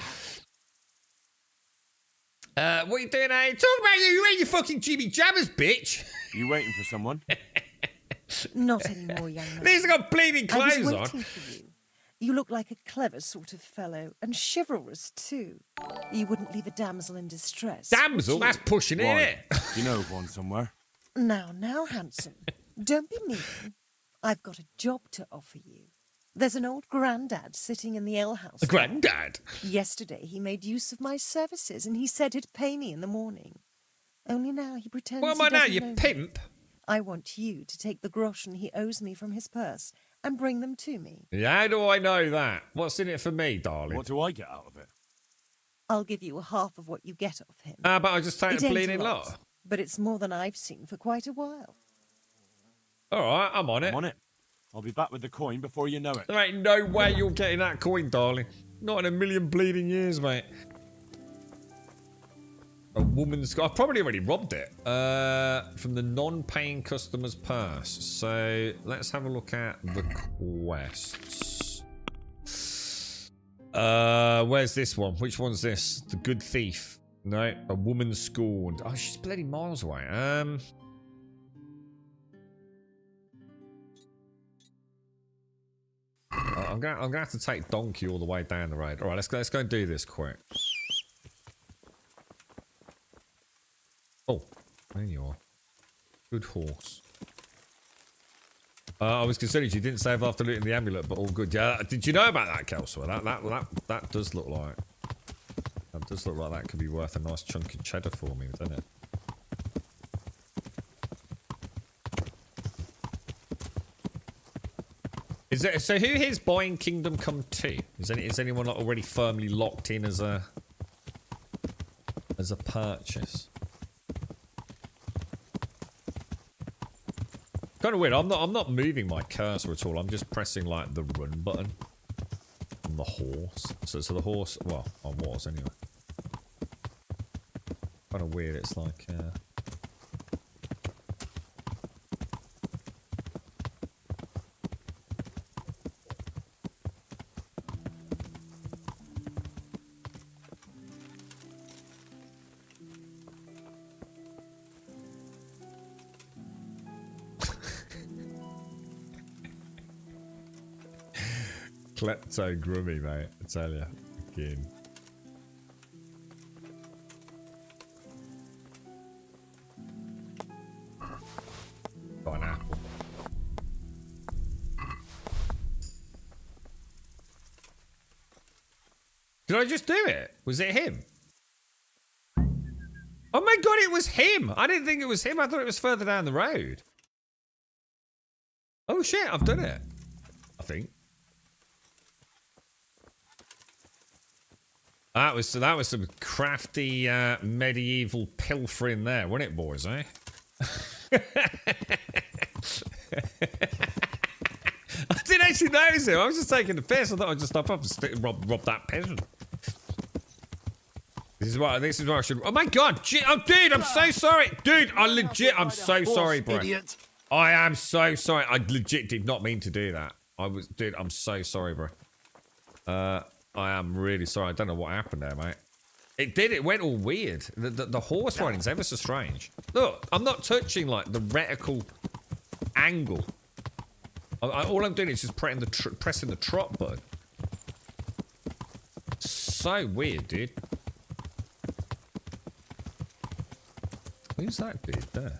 What are you doing, eh? Talk about you. You ain't your fucking Jimmy Jammers, bitch. You waiting for someone? Not anymore, young man. These have got bleeding clothes I was on. waiting for you. You look like a clever sort of fellow, and chivalrous, too. You wouldn't leave a damsel in distress. Damsel? That's pushing it, Why? isn't it? You know of one somewhere. Now, handsome. Don't be mean. I've got a job to offer you. There's an old grandad sitting in the alehouse. A grandad? Yesterday he made use of my services, and he said he'd pay me in the morning. Only now he pretends What am he I now, doesn't you know me. pimp? I want you to take the groschen he owes me from his purse and bring them to me. Yeah, how do I know that? What's in it for me, darling? What do I get out of it? I'll give you half of what you get off him. But I just take It a ain't bleeding lot, lot. but it's more than I've seen for quite a while. All right, I'm on it. I'm on it. I'll be back with the coin before you know it. There ain't no way you're getting that coin, darling. Not in a million bleeding years, mate. A woman's... I've probably already robbed it. From the non-paying customer's purse. So, let's have a look at the quests. Where's this one? Which one's this? The Good Thief. No, a woman scorned. Oh, she's bloody miles away. I'm gonna have to take Donkey all the way down the road. All right, let's go and do this quick. Oh, there you are. Good horse. I was concerned you didn't save after looting the amulet, but all good. Yeah, did you know about that, Kelsey? That does look like that could be worth a nice chunk of cheddar for me, doesn't it? Is it, so who here's buying Kingdom Come 2? Is anyone not already firmly locked in as a purchase? Kind of weird. I'm not moving my cursor at all. I'm just pressing like the run button on the horse. So the horse, well, I was anyway. Kind of weird. It's like. Klepto grummy, mate. I tell you. Again. Got an apple. Did I just do it? Was it him? Oh my god, it was him! I didn't think it was him. I thought it was further down the road. Oh shit, I've done it. I think. That was some crafty medieval pilfering there, wasn't it, boys, eh? I didn't actually notice him. I was just taking the piss. I thought I'd just stop up and rob that peasant. This is what I should. Oh my god, dude, I'm so sorry, dude. I'm so sorry, bro. Idiot. I am so sorry. I legit did not mean to do that. Dude, I'm so sorry, bro. I am really sorry. I don't know what happened there, mate. It went all weird. The horse riding's ever so strange. Look, I'm not touching like the reticle angle. All I'm doing is just pressing the trot button. So weird, dude. Who's that dude there?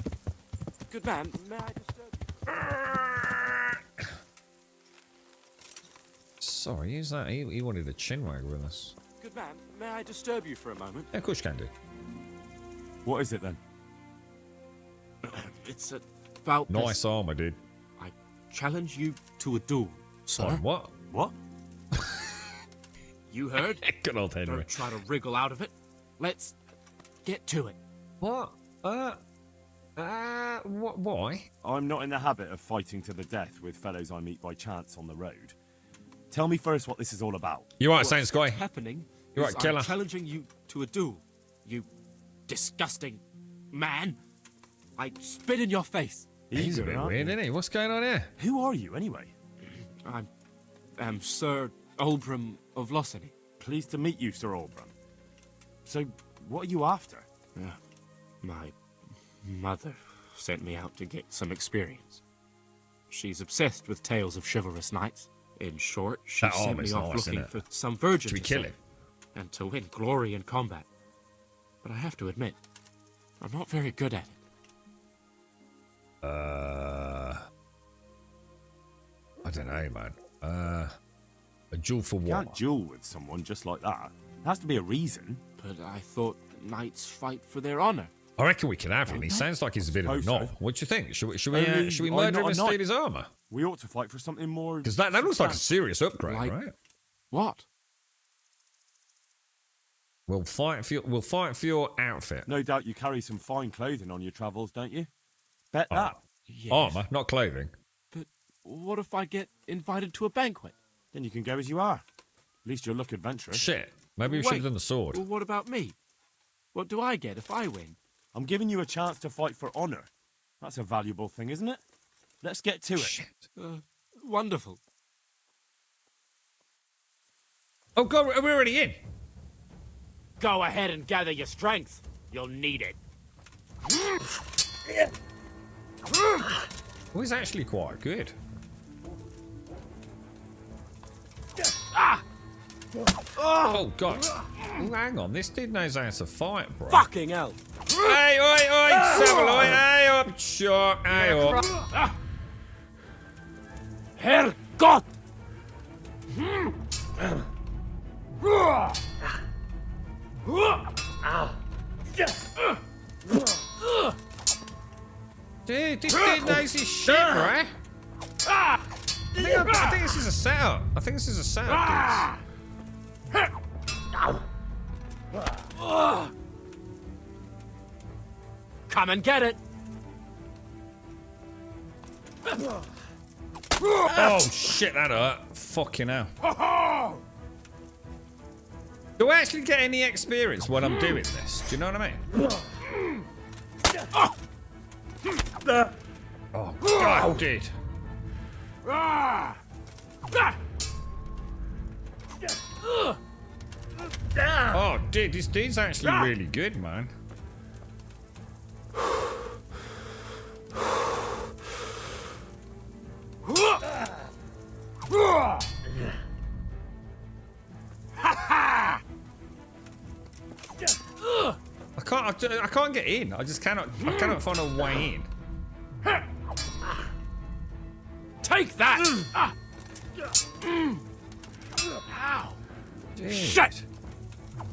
Good man, may I disturb you? Sorry, who's that? He wanted a chinwag with us. Good man, may I disturb you for a moment? Yeah, of course you can do. What is it then? It's about Nice armor, dude. I challenge you to a duel, sir. On what? What? You heard? Good old Henry. Don't try to wriggle out of it. Let's get to it. What? What? Why? I'm not in the habit of fighting to the death with fellows I meet by chance on the road. Tell me first what this is all about. You're right, Saint Sky. What's happening? You're is right, killer. I'm challenging you to a duel. You disgusting man. I spit in your face. He's a bit weird, isn't he? What's going on here? Who are you, anyway? I am Sir Oldbrum of Lossany. Pleased to meet you, Sir Oldbrum. So, what are you after? My mother sent me out to get some experience. She's obsessed with tales of chivalrous knights. In short, she That sent armor's me off nice, looking innit? for some virgin Should we to kill slay him? and to win glory in combat. But I have to admit, I'm not very good at it. I don't know, man. A duel for You what? can't duel with someone just like that. There has to be a reason. But I thought knights fight for their honor. I reckon we can have him. He sounds like he's a bit of a knob. What do you think? Should we murder him and steal his armor? We ought to fight for something more. Because that looks like a serious upgrade, Like right? What? We'll fight for your outfit. No doubt you carry some fine clothing on your travels, don't you? Bet Oh. that. Yes. Armor, not clothing. But what if I get invited to a banquet? Then you can go as you are. At least you'll look adventurous. Shit. Maybe we should have Wait, done the sword. Well, what about me? What do I get if I win? I'm giving you a chance to fight for honor. That's a valuable thing, isn't it? Let's get to it. Shit. Wonderful. Oh god, we're already in. Go ahead and gather your strength. You'll need it. Oh, he's actually quite good. Oh god. Oh, hang on, this dude knows how to fight, bro. Fucking hell. Hey, oi, Savaloy, hey up, sure, hey up. Herrgott! Dude, this dude knows his shit, right? I think this is a setup. I think this is a setup, dudes. Come and get it. Oh shit, that hurt. Fucking hell. Do I actually get any experience when I'm doing this? Do you know what I mean? Oh god, dude. Oh dude, this dude's actually really good, man. I can't get in. I cannot find a way in. Take that! Ow! Shit!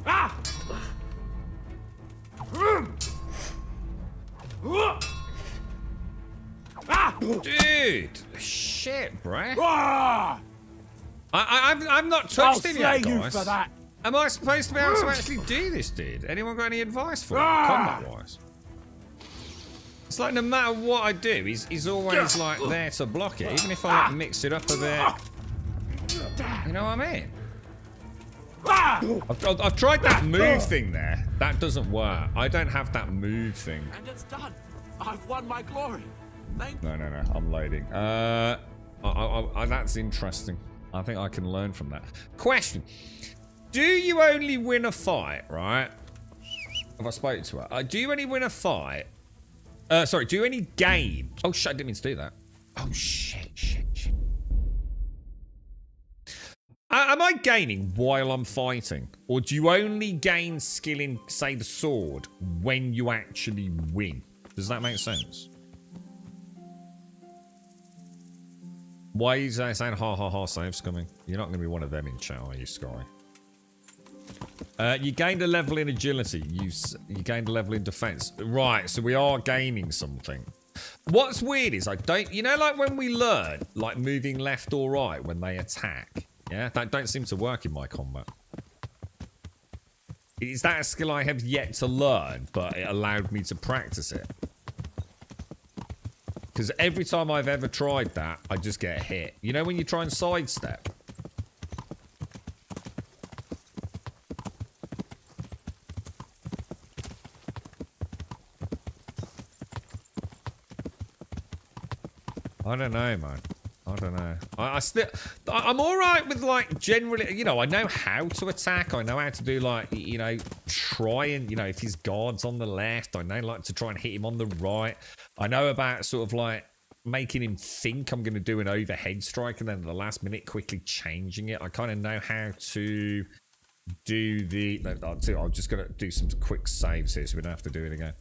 Ah! Dude, shit, bruh. Ah! I've not touched I'll him yet, slay you guys. for that. Am I supposed to be able to actually do this, dude? Anyone got any advice for me, combat-wise? It's like no matter what I do, he's always like there to block it, even if I like mix it up a bit. You know what I mean? I've tried that move thing there. That doesn't work. I don't have that move thing. And it's done. I've won my glory. No. I'm loading. That's interesting. I think I can learn from that. Question. Do you only win a fight, right? Have I spoken to her? Do you only win a fight? Sorry, do you only gain? Oh, shit, I didn't mean to do that. Oh, shit. Am I gaining while I'm fighting? Or do you only gain skill in, say, the sword when you actually win? Does that make sense? Why are you saying ha, save's coming? You're not going to be one of them in chat, are you, Sky? You gained a level in agility. You gained a level in defense. Right, so we are gaining something. What's weird is I don't... You know, like when we learn, like moving left or right when they attack? Yeah, that don't seem to work in my combat. Is that a skill I have yet to learn, but it allowed me to practice it? Because every time I've ever tried that, I just get hit. You know when you try and sidestep? I don't know, man. I don't know. I'm all right with, like, generally, you know, I know how to attack. I know how to do, like, you know, try and, you know, if his guard's on the left, I know, like, to try and hit him on the right. I know about sort of, like, making him think I'm going to do an overhead strike and then at the last minute quickly changing it. I kind of know how to do the... I'm just going to do some quick saves here so we don't have to do it again.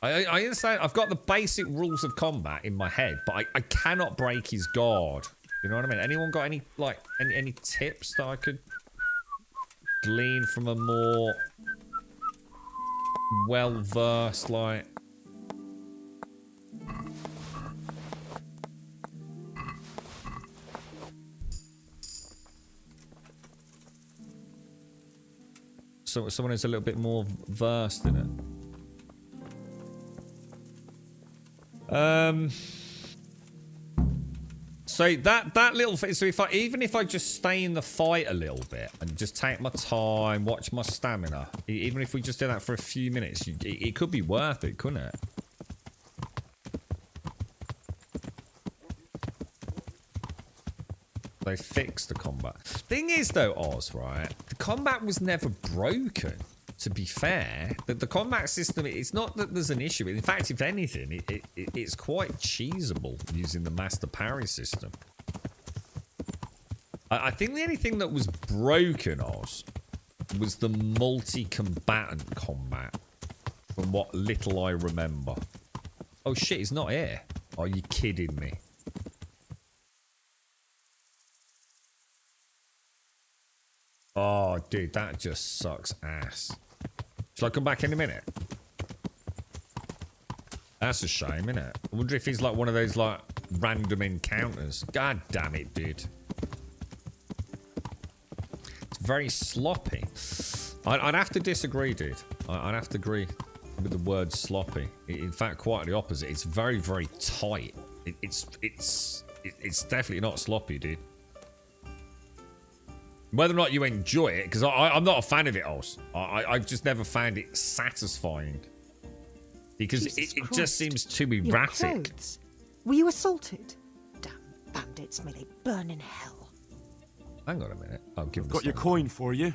I understand. I've got the basic rules of combat in my head, but I cannot break his guard. You know what I mean? Anyone got any like any tips that I could glean from a more well-versed like? So someone who's a little bit more versed in it. So that little thing, so even if I just stay in the fight a little bit and just take my time, watch my stamina, even if we just do that for a few minutes, it could be worth it, couldn't it? They fixed the combat. Thing is though, Oz, right? The combat was never broken. To be fair, the combat system, it's not that there's an issue. In fact, if anything, it's quite cheesable using the master parry system. I think the only thing that was broken, Oz, was the multi-combatant combat, from what little I remember. Oh shit, he's not here. Are you kidding me? Oh, dude, that just sucks ass. Shall I come back in a minute? That's a shame, isn't it? I wonder if he's like one of those like random encounters. God damn it, dude. It's very sloppy. I'd have to disagree, dude. I'd have to agree with the word sloppy. In fact, quite the opposite. It's very, very tight. It's definitely not sloppy, dude. Whether or not you enjoy it, because I'm not a fan of it, Oz. I just never found it satisfying. Because it just seems too erratic. Were you assaulted? Damn bandits, may they burn in hell. Hang on a minute. I've got your coin for you.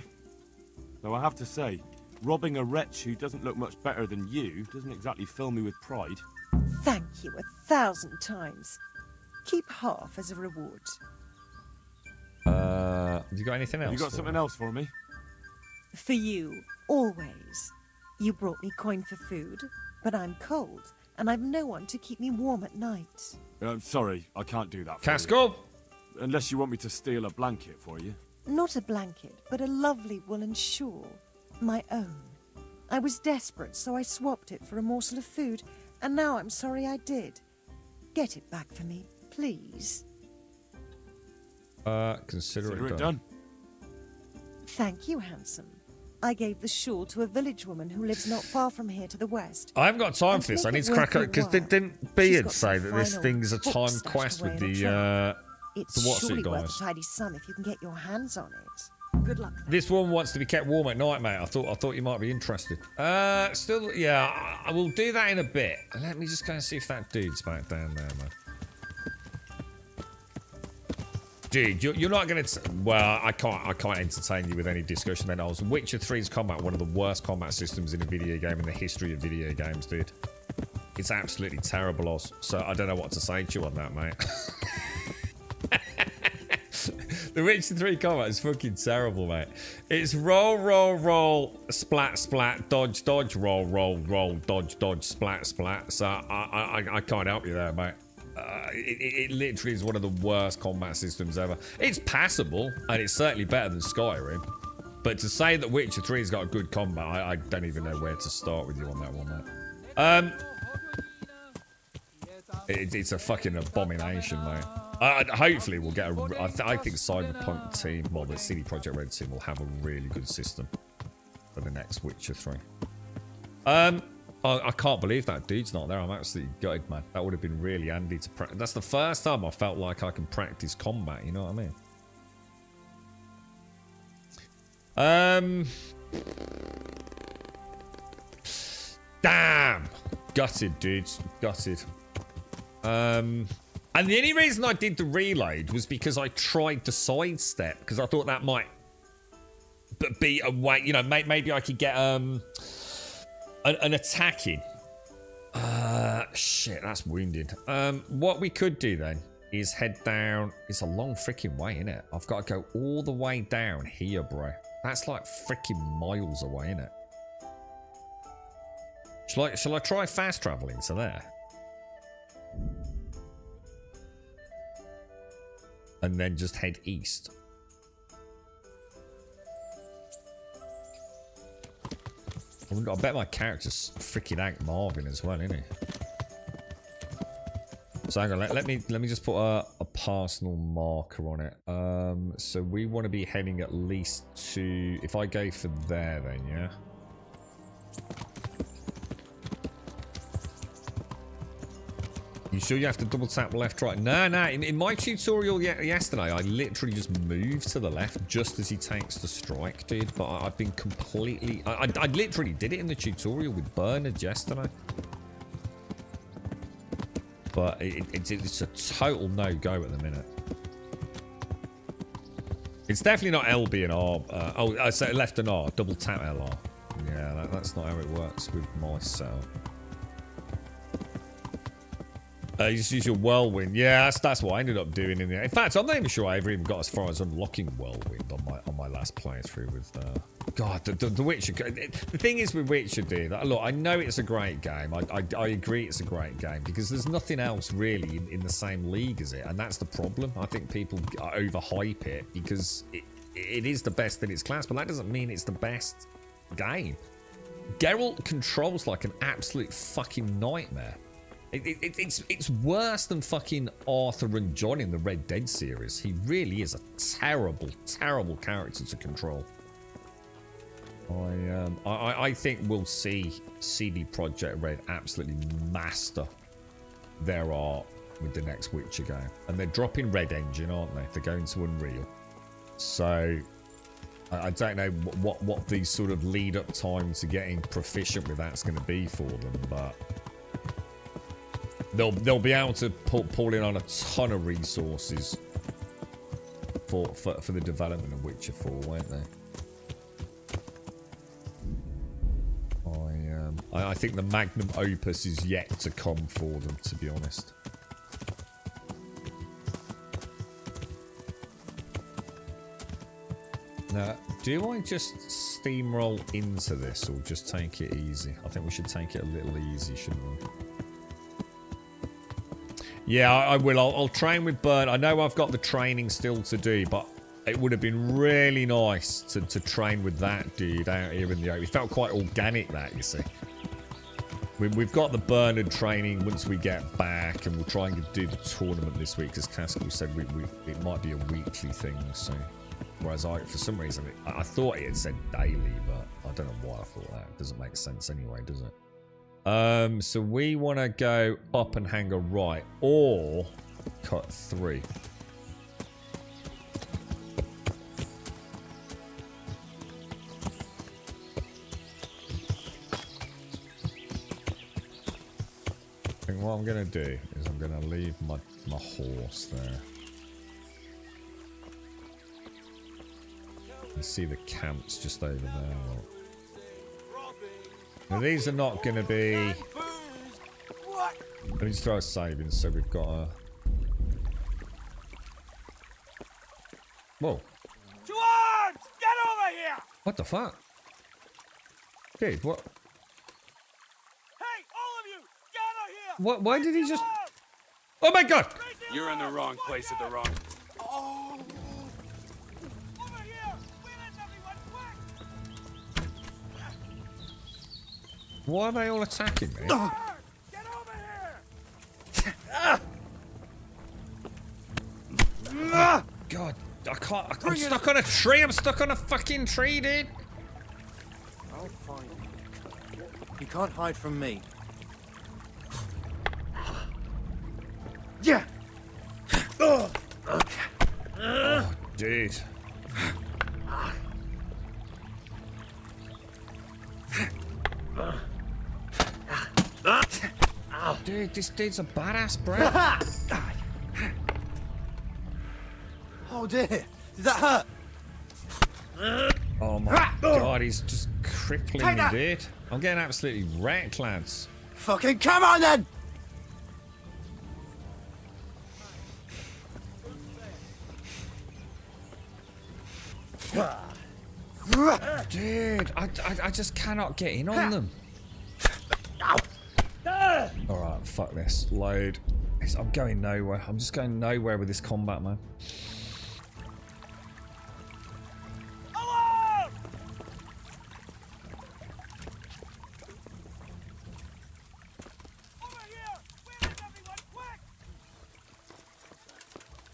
Though I have to say, robbing a wretch who doesn't look much better than you doesn't exactly fill me with pride. Thank you 1,000 times. Keep half as a reward. Have you got anything else? You got something else for me? For you, always. You brought me coin for food, but I'm cold, and I've no one to keep me warm at night. Sorry, I can't do that for Casco? you. Unless you want me to steal a blanket for you. Not a blanket, but a lovely woolen shawl. My own. I was desperate, so I swapped it for a morsel of food, and now I'm sorry I did. Get it back for me, please. Consider it done. Thank you, handsome. I gave the shawl to a village woman who lives not far from here to the west. I haven't got time for this. I need to crack up because didn't Beard say that this final thing's a book time stashed quest away with in a the trunk. It's what's surely it worth guys? a tidy sum if you can get your hands on it. Good luck. This one wants to be kept warm at night, mate. I thought you might be interested. Still, yeah, I will do that in a bit. Let me just go and see if that dude's back down there, man. Dude, you're not going to... Well, I can't entertain you with any discussion, man. Witcher 3's combat, one of the worst combat systems in a video game in the history of video games, dude. It's absolutely terrible, Oz. So I don't know what to say to you on that, mate. The Witcher 3 combat is fucking terrible, mate. It's roll, roll, roll, splat, splat, dodge, dodge, roll, roll, roll, dodge, dodge, splat, splat. So I can't help you there, mate. It literally is one of the worst combat systems ever. It's passable, and it's certainly better than Skyrim. But to say that Witcher 3's got a good combat, I don't even know where to start with you on that one, mate. It's a fucking abomination, mate. Hopefully we'll get a... I think Cyberpunk team, well, the CD Projekt Red team will have a really good system for the next Witcher 3. I can't believe that dude's not there. I'm absolutely gutted, man. That would have been really handy to practice. That's the first time I felt like I can practice combat, you know what I mean? Damn! Gutted, dudes. Gutted. And the only reason I did the reload was because I tried to sidestep, because I thought that might be a way, you know, maybe I could get an attack in. Shit, that's wounded. What we could do then is head down. It's a long freaking way, isn't it? I've got to go all the way down here, bro. That's like freaking miles away, isn't it? Shall I try fast traveling to there? And then just head east. I bet my character's freaking Hank Marvin as well, isn't he? So hang on, let me just put a personal marker on it. So we want to be heading at least to... If I go for there then, yeah? You sure you have to double tap left, right? No. In my tutorial yesterday, I literally just moved to the left just as he takes the strike, dude. But I've been completely... I literally did it in the tutorial with Bernard yesterday. But it's a total no-go at the minute. It's definitely not LB and R. I said left and R. Double tap LR. Yeah, that's not how it works with my setup. You just use your whirlwind. Yeah, that's what I ended up doing in the... In fact, I'm not even sure I ever even got as far as unlocking whirlwind on my last playthrough with... God, the Witcher... The thing is with Witcher, dude... Look, I know it's a great game. I agree it's a great game because there's nothing else really in the same league as it, and that's the problem. I think people overhype it because it is the best in its class, but that doesn't mean it's the best game. Geralt controls like an absolute fucking nightmare. It's worse than fucking Arthur and John in the Red Dead series. He really is a terrible, terrible character to control. I think we'll see CD Projekt Red absolutely master their art with the next Witcher game. And they're dropping Red Engine, aren't they? They're going to Unreal. So I don't know what the sort of lead-up time to getting proficient with that's going to be for them, but... They'll be able to pull in on a ton of resources for the development of Witcher 4, won't they? I think the magnum opus is yet to come for them, to be honest. Now, do I just steamroll into this or just take it easy? I think we should take it a little easy, shouldn't we? Yeah, I will. I'll train with Burn. I know I've got the training still to do, but it would have been really nice to train with that dude out here in the open. It felt quite organic, that, you see. We've got the Bernard training once we get back, and we'll try and do the tournament this week, because Castle said it might be a weekly thing, so... Whereas for some reason, I thought it had said daily, but I don't know why I thought that. It doesn't make sense anyway, does it? So we want to go up and hang a right, or cut 3. I think what I'm going to do is I'm going to leave my horse there. You can see the camps just over there. Now these are not going to be... Let me just throw a savings so we've got a... Whoa. To arms! Get over here! What the fuck? Dude, what? Hey, all of you! Gather here! What? Why did he just... Oh my god! You're in the wrong place at the wrong... Oh! Why are they all attacking me? Get over here! God, I can't. I'm stuck on a tree. I'm stuck on a fucking tree, dude. I'll find you. You can't hide from me. Yeah! Oh, dude. Dude, this dude's a badass, bro. Oh dear, did that hurt? Oh my god, he's just crippling me, dude. I'm getting absolutely wrecked, lads. Fucking come on then! Dude, I just cannot get in on them. Alright, fuck this. Load. I'm going nowhere. I'm just going nowhere with this combat, man.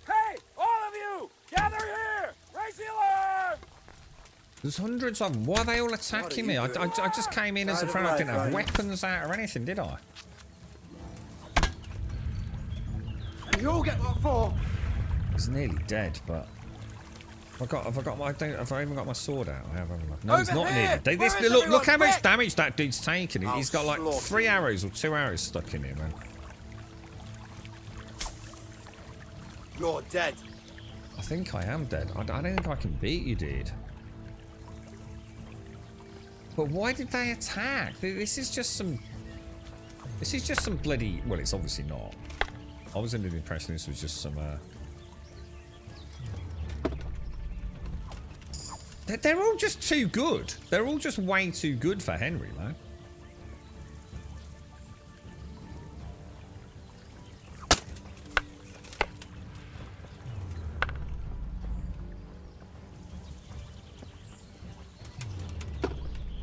Hey, all of you! Gather here! Raise the alarm! There's hundreds of them. Why are they all attacking me? I just came in as a friend. I didn't have weapons out or anything, did I? You all get what for? I was nearly dead, but have I even got my sword out? I haven't. No, it's not needed. Look how much damage that dude's taken. He's got like 3 arrows or 2 arrows stuck in him, man. You're dead. I think I am dead. I don't think I can beat you, dude. But why did they attack? This is just some bloody... Well, it's obviously not. I was under the impression this was just some... They're all just too good. They're all just way too good for Henry, man.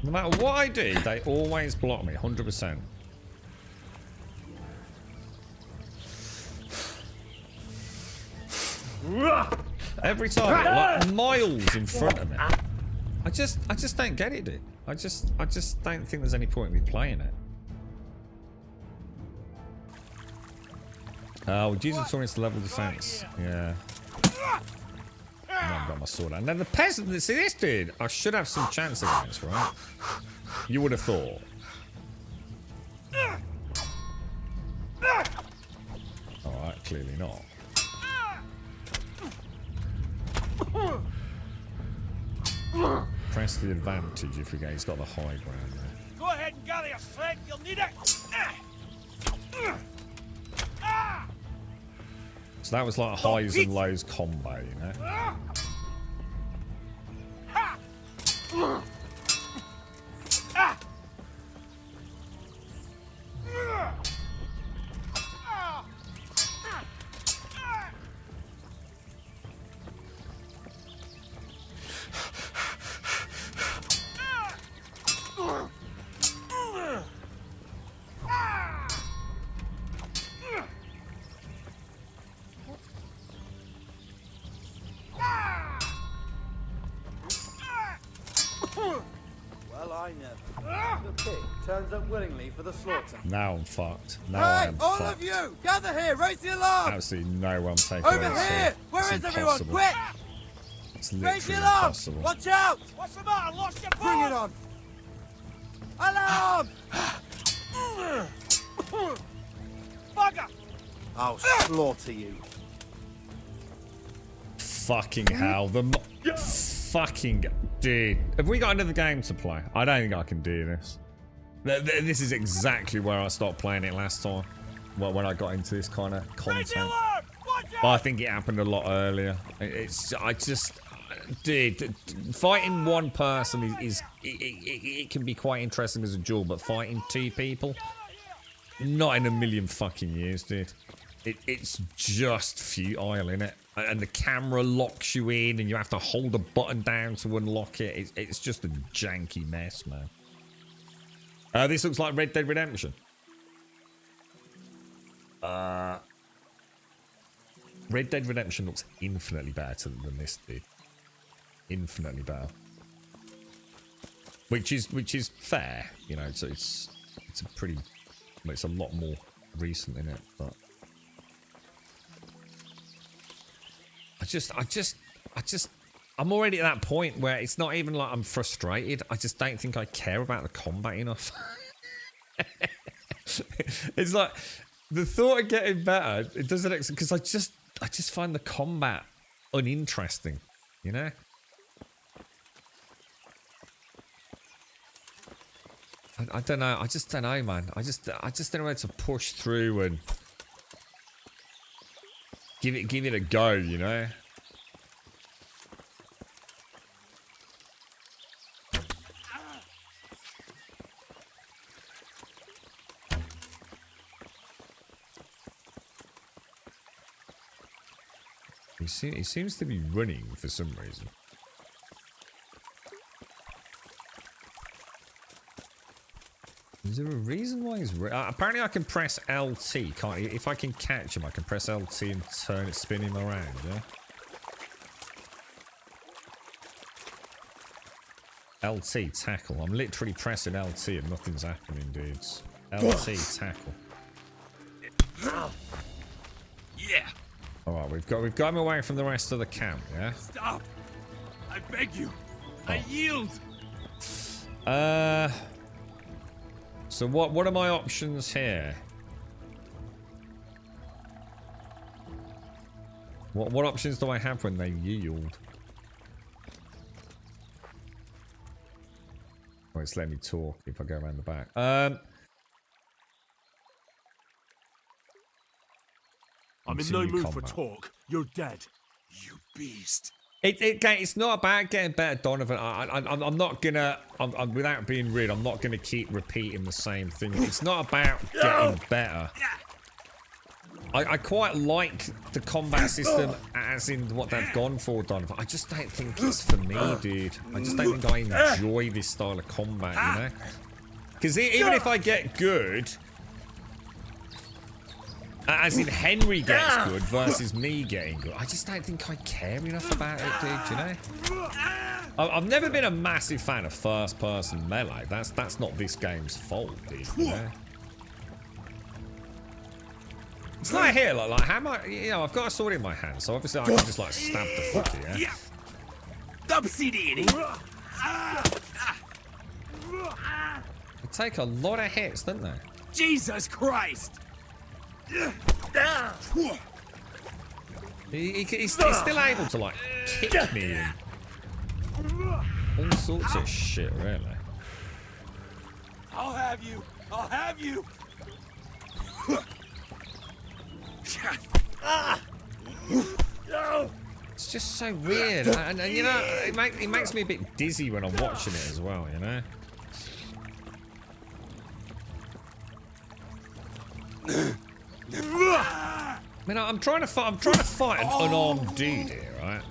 No matter what I do, they always block me, 100%. Every time, like miles in front of me. I just don't get it, dude. I just don't think there's any point in me playing it. We'll use the tournaments to level defense. Yeah. I haven't got my sword out. And then the peasant, see this dude, I should have some chance against, right? You would have thought. Alright, clearly not. Press the advantage if you get. He's got the high ground there. Go ahead and gather your strength. You'll need it. So that was like a highs and lows combo, you know? Well, I never. The pig turns up willingly for the slaughter. Now I'm fucked. Now I am all fucked. of you, gather here, raise the alarm! Absolutely no one taking Over this here! Where is it's everyone? impossible. Quick! It's Raise the literally alarm! impossible. Watch out! What's the matter? Lost your Bring it on! Alarm! Bugger! I'll slaughter you. Fucking hell. Fucking dude. Have we got another game to play? I don't think I can do this. This is exactly where I stopped playing it last time. Well, when I got into this kind of content. But I think it happened a lot earlier. Dude, fighting one person it can be quite interesting as a duel, but fighting two people, not in a million fucking years, dude. It's just futile, innit? And the camera locks you in, and you have to hold a button down to unlock it. It's just a janky mess, man. This looks like Red Dead Redemption. Red Dead Redemption looks infinitely better than this did. Infinitely better. Which is fair, you know. So it's a pretty, well, it's a lot more recent in it, but I'm already at that point where it's not even like I'm frustrated. I just don't think I care about the combat enough. It's like the thought of getting better. It doesn't, because I just find the combat uninteresting, you know. I don't know. I just don't know, man. I just don't know how to push through and give it a go, you know. He seems to be running for some reason. Is there a reason why he's... apparently I can press LT, can't I? If I can catch him, I can press LT and turn it, spin him around, yeah? LT, tackle. I'm literally pressing LT and nothing's happening, dudes. LT, tackle. Yeah. Alright, we've got him away from the rest of the camp, yeah? Stop. I beg you. I yield. So what are my options here? What options do I have when they yield? Oh, it's letting me talk if I go around the back. I'm in no mood for combat. talk. You're dead. You beast. It's not about getting better, Donovan. I'm not gonna. I'm without being rude. I'm not gonna keep repeating the same thing. It's not about getting better. I quite like the combat system as in what they've gone for, Donovan. I just don't think it's for me, dude. I just don't think I enjoy this style of combat, you know? Because even if I get good, as in Henry gets good versus me getting good, I just don't think I care enough about it, dude, you know? I've never been a massive fan of first-person melee. That's not this game's fault, dude, you know? It's like here, like how am I, you know, I've got a sword in my hand, so obviously I can just like stab the fucker, yeah? They take a lot of hits, don't they? Jesus Christ! He's still able to like kick me and all sorts of shit, really. I'll have you! I'll have you! It's just so weird, and you know, it makes me a bit dizzy when I'm watching it as well. You know. I mean, I'm trying to fight an unarmed dude here, right?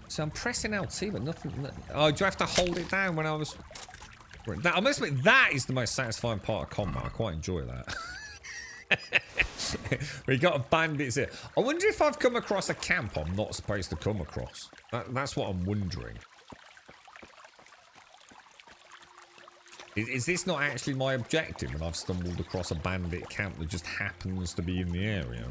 So I'm pressing LT, but nothing. Oh, do I have to hold it down when I was? That, I must admit, that is the most satisfying part of combat. I quite enjoy that. We got bandits here. I wonder if I've come across a camp I'm not supposed to come across. That's what I'm wondering. Is this not actually my objective and I've stumbled across a bandit camp that just happens to be in the area?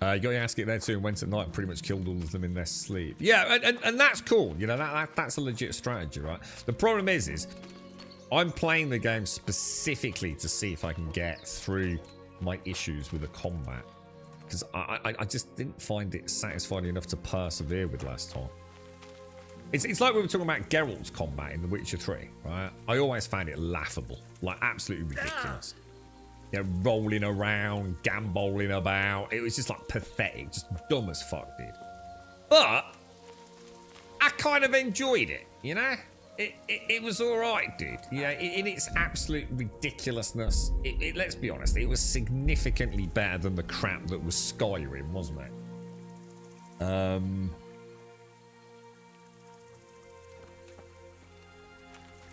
You got your ass kicked there too and went at night and pretty much killed all of them in their sleep. Yeah, and that's cool. You know, that's a legit strategy, right? The problem is I'm playing the game specifically to see if I can get through my issues with the combat. Because I just didn't find it satisfying enough to persevere with last time. It's like we were talking about Geralt's combat in The Witcher 3, right? I always found it laughable. Like, absolutely ridiculous. You know, rolling around, gamboling about. It was just, like, pathetic. Just dumb as fuck, dude. But I kind of enjoyed it, you know? It was alright, dude. You know, in its absolute ridiculousness, let's be honest, it was significantly better than the crap that was Skyrim, wasn't it?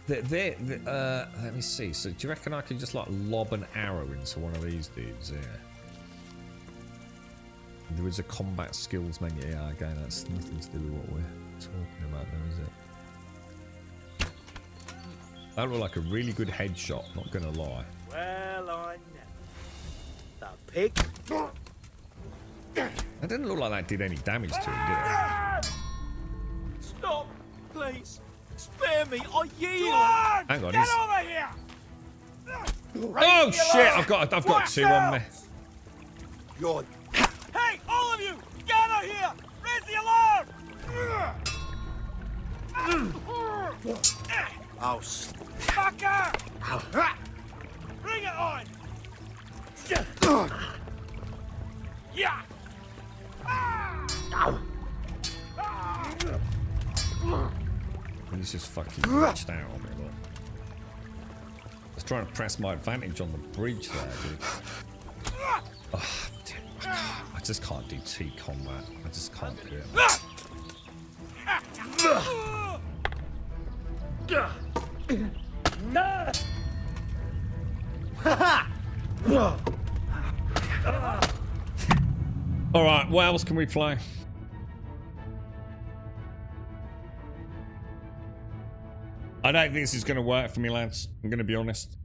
Let me see. So, do you reckon I can just like lob an arrow into one of these dudes here? There is a combat skills menu. Yeah, again, that's nothing to do with what we're talking about, though, is it? That looked like a really good headshot. Not gonna lie. Well, I know. The pig. That didn't look like that did any damage to him, did it? Stop, please. Spare me, I yield! Hang on, Get he's... over here! Oh shit! I've got two on me. You're... Hey, all of you! Gather here! Raise the alarm! Oh, fucker! Bring it on! Yeah! He's just fucking glitched out on me, look. I was trying to press my advantage on the bridge there, dude. Oh, dude. I just can't do T combat. I just can't do it. Alright, what else can we play? I don't think this is going to work for me, lads. I'm going to be honest.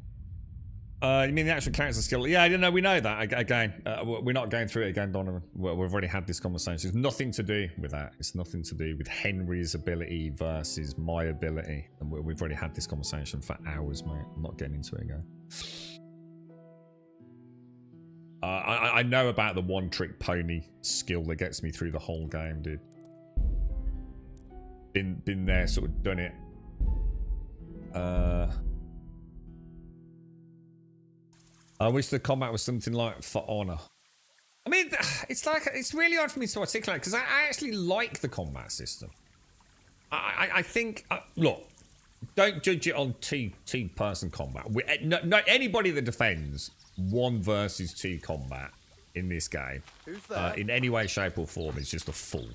You mean the actual character skill? Yeah, I don't know. We know that. Again, we're not going through it again, Donovan. We've already had this conversation. It's nothing to do with that. It's nothing to do with Henry's ability versus my ability. And we've already had this conversation for hours, mate. I'm not getting into it again. I know about the one-trick pony skill that gets me through the whole game, dude. Been there, sort of done it. I wish the combat was something like For Honor. I mean, it's really hard for me to articulate because I actually like the combat system. I think look, don't judge it on two-person combat. No, anybody that defends 1 versus 2 combat in this game, in any way, shape, or form, is just a fool.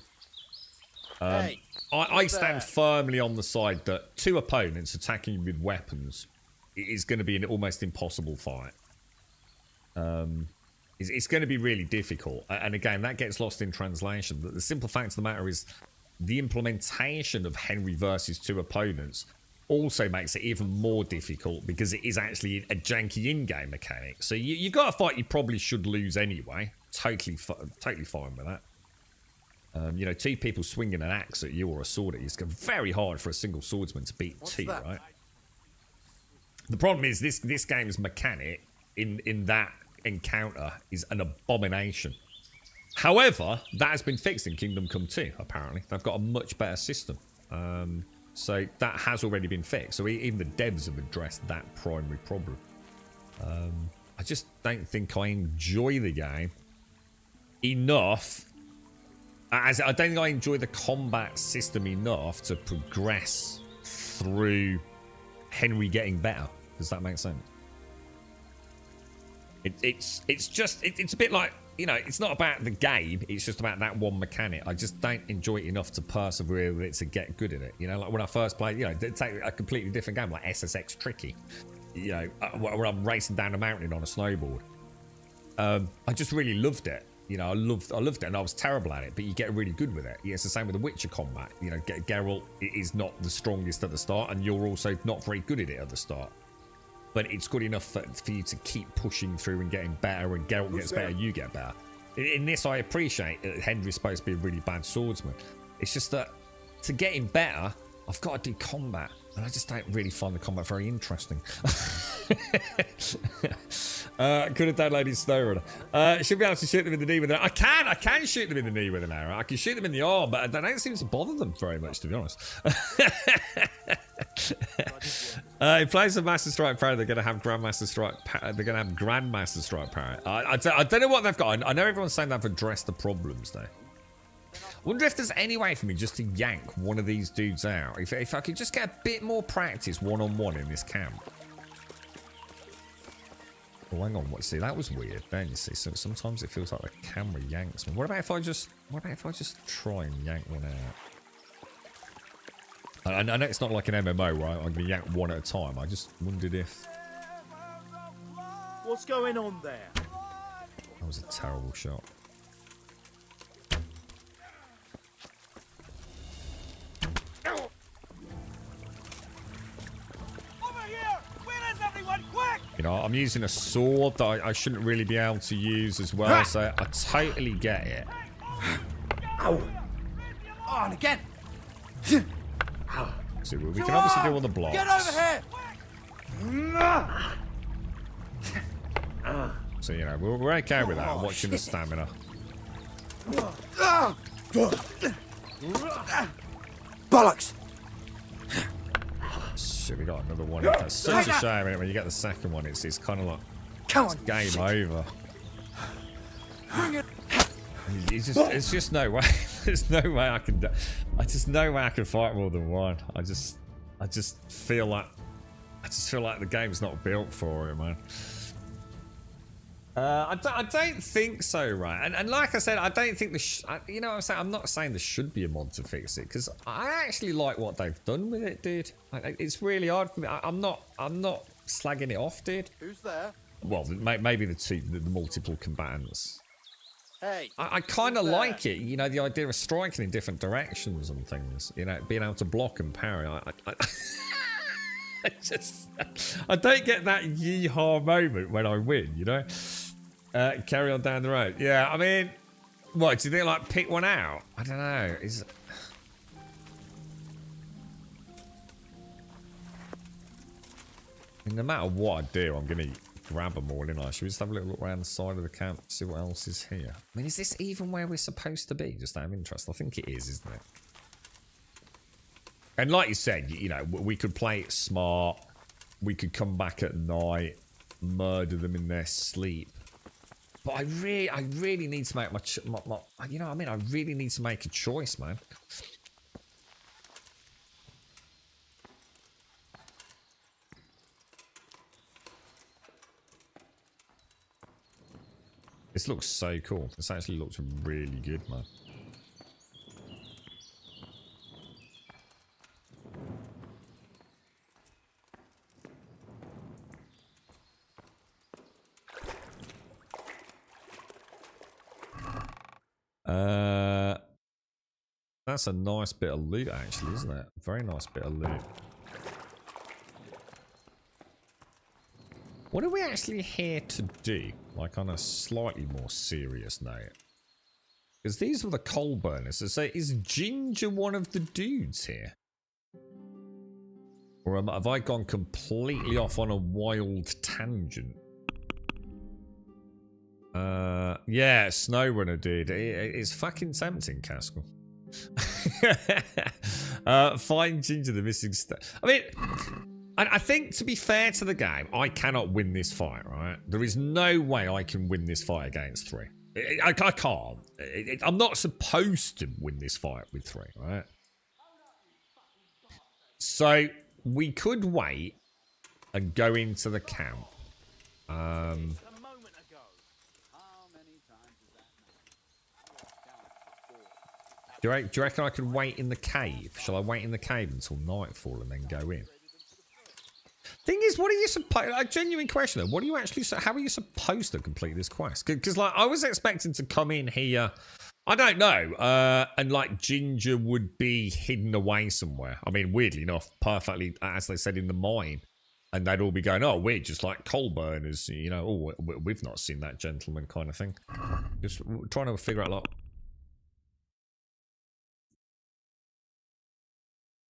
I stand firmly on the side that 2 opponents attacking you with weapons is going to be an almost impossible fight. It's going to be really difficult. And again, that gets lost in translation. But the simple fact of the matter is the implementation of Henry versus 2 opponents also makes it even more difficult because it is actually a janky in-game mechanic. So you got a fight you probably should lose anyway. Totally fine with that. You know, 2 people swinging an axe at you or a sword at you, it's very hard for a single swordsman to beat 2, right? The problem is this game's mechanic in that encounter is an abomination. However, that has been fixed in Kingdom Come 2, apparently. They've got a much better system. So that has already been fixed. So even the devs have addressed that primary problem. I just don't think I enjoy the game enough. I don't think I enjoy the combat system enough to progress through Henry getting better. Does that make sense? It's a bit like, you know, it's not about the game, it's just about that one mechanic. I just don't enjoy it enough to persevere with it to get good at it. You know, like when I first played, you know, take a completely different game like SSX Tricky, you know, where I'm racing down a mountain on a snowboard. I just really loved it. You know, I loved it, and I was terrible at it, but you get really good with it. Yeah, it's the same with the Witcher combat. You know, Geralt is not the strongest at the start, and you're also not very good at it at the start. But it's good enough for you to keep pushing through and getting better, and Geralt gets better, you get better. In this, I appreciate that Henry's supposed to be a really bad swordsman. It's just that to get him better, I've got to do combat, and I just don't really find the combat very interesting. Could have downloaded SnowRunner. Should be able to shoot them in the knee with an arrow. I can shoot them in the knee with an arrow. I can shoot them in the arm, but that don't seem to bother them very much, to be honest. If players of Master Strike Power, they're going to have Grandmaster Strike. They're going to have Grandmaster Strike Power. I don't know what they've got. I know everyone's saying they've addressed the problems though. Wonder if there's any way for me just to yank one of these dudes out. If I could just get a bit more practice one-on-one in this camp. Oh, hang on. What? See, that was weird. Don't you see? So sometimes it feels like the camera yanks me. What about if I just try and yank one out? I know it's not like an MMO, right? I'm gonna yank one at a time. I just wondered if. What's going on there? That was a terrible shot. You know, I'm using a sword that I shouldn't really be able to use as well, so I totally get it. Ow! Oh, and again! So we can obviously do all the blocks. Get over here! So, you know, we're okay with that. I'm watching the stamina. Bollocks! Shit, we got another one. That's such a shame, isn't it? When you get the second one, it's kind of like, come on, game over. Bring it. It's just no way. There's no way I can. Just no way I can fight more than one. I just feel like the game's not built for it, man. I don't think so, right? And like I said, I don't think you know what I'm saying? I'm not saying there should be a mod to fix it, because I actually like what they've done with it, dude. It's really hard for me. I'm not slagging it off, dude. Who's there? Well, maybe the multiple combatants. Hey. I kind of like it, you know, the idea of striking in different directions and things. You know, being able to block and parry. I don't get that yeehaw moment when I win, you know? Carry on down the road. Yeah, I mean, what, do you think, like, pick one out? I don't know. I mean, no matter what I do, I'm going to grab them all, innit? Should we just have a little look around the side of the camp, see what else is here? I mean, is this even where we're supposed to be? Just out of interest. I think it is, isn't it? And like you said, you know, we could play it smart. We could come back at night, murder them in their sleep. But I really need to make my you know what I mean? I really need to make a choice, man. This looks so cool. This actually looks really good, man. That's a nice bit of loot, actually, isn't it? Very nice bit of loot. What are we actually here to do? Like on a slightly more serious note. Because these were the coal burners. So is Ginger one of the dudes here? Or have I gone completely off on a wild tangent? Yeah, SnowRunner, dude. It's fucking tempting, Caskell. Find Ginger, the missing I mean, I think, to be fair to the game, I cannot win this fight, right? There is no way I can win this fight against 3. I can't. I'm not supposed to win this fight with 3, right? So, we could wait and go into the camp. Do you reckon I could wait in the cave? Shall I wait in the cave until nightfall and then go in? Thing is, what are you supposed... A genuine question, though. What are you actually... How are you supposed to complete this quest? Because, like, I was expecting to come in here... I don't know. And, like, Ginger would be hidden away somewhere. I mean, weirdly enough, perfectly, as they said, in the mine. And they'd all be going, oh, we're just like coal burners. You know, oh, we've not seen that gentleman kind of thing. Just trying to figure out, like...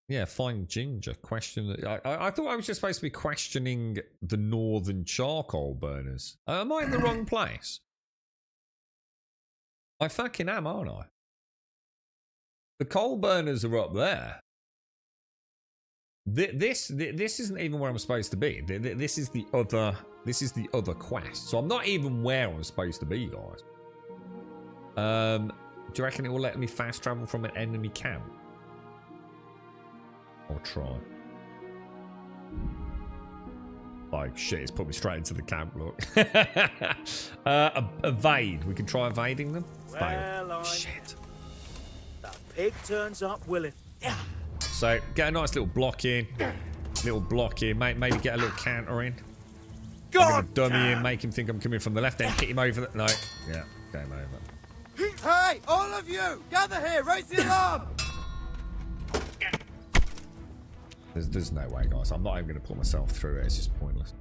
Yeah, find Ginger. Question. I thought I was just supposed to be questioning the northern charcoal burners. Am I in the wrong place? I fucking am, aren't I? The coal burners are up there. This isn't even where I'm supposed to be. This is the other. This is the other quest. So I'm not even where I'm supposed to be, guys. Do you reckon it will let me fast travel from an enemy camp? I'll try. Like, shit, it's put me straight into the camp, look. Evade. We can try evading them. Fail. Shit. The pig turns up willing. Yeah. So, get a nice little block in. Maybe get a little counter in. I'm gonna dummy in, make him think I'm coming from the left, then hit him over the... No. Yeah, game over. Hey, all of you! Gather here! Raise the alarm! There's no way, guys. I'm not even going to put myself through it. It's just pointless.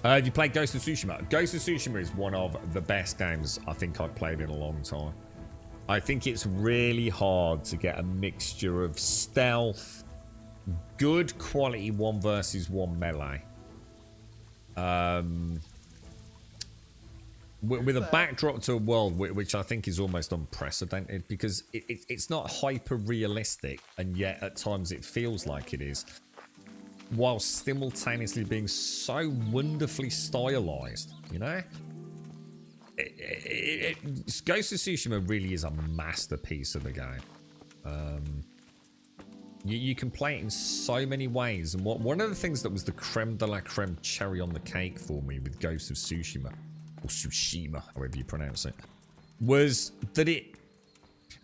Have you played Ghost of Tsushima? Ghost of Tsushima is one of the best games I think I've played in a long time. I think it's really hard to get a mixture of stealth, good quality 1 versus 1 melee, with a backdrop to a world which I think is almost unprecedented, because it's not hyper realistic, and yet at times it feels like it is, while simultaneously being so wonderfully stylized, you know? Ghost of Tsushima really is a masterpiece of the game. You can play it in so many ways, and one of the things that was the creme de la creme cherry on the cake for me with Ghost of Tsushima, or Tsushima, however you pronounce it, was that it,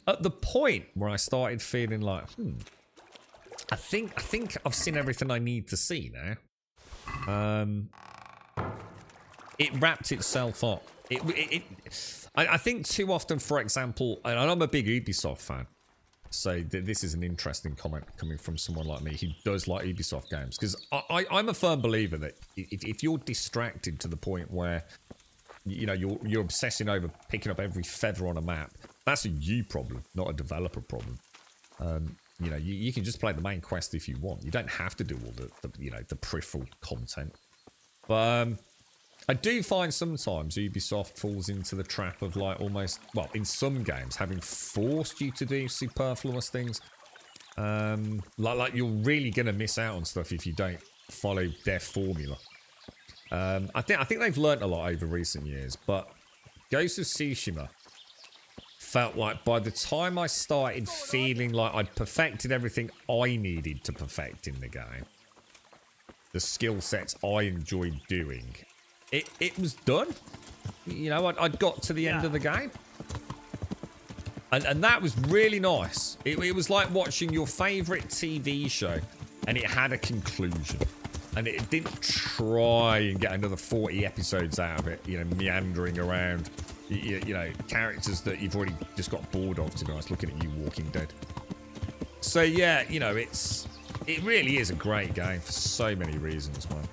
at the point where I started feeling like, I think I've seen everything I need to see now. It wrapped itself up. I think too often, for example, and I'm a big Ubisoft fan, so this is an interesting comment coming from someone like me who does like Ubisoft games, because I'm a firm believer that if you're distracted to the point where, you know, you're obsessing over picking up every feather on a map, that's a you problem, not a developer problem. You know, you can just play the main quest if you want. You don't have to do all the peripheral content. But I do find sometimes Ubisoft falls into the trap of, like, almost, well, in some games, having forced you to do superfluous things. Like you're really gonna miss out on stuff if you don't follow their formula. I think they've learnt a lot over recent years, but Ghost of Tsushima felt like by the time I started feeling like I'd perfected everything I needed to perfect in the game, the skill sets I enjoyed doing, it was done. You know, I'd got to the end of the game. And that was really nice. It was like watching your favourite TV show and it had a conclusion. And it didn't try and get another 40 episodes out of it, you know, meandering around, you know, characters that you've already just got bored of, to be honest, looking at you Walking Dead. So, yeah, you know, it really is a great game for so many reasons, man.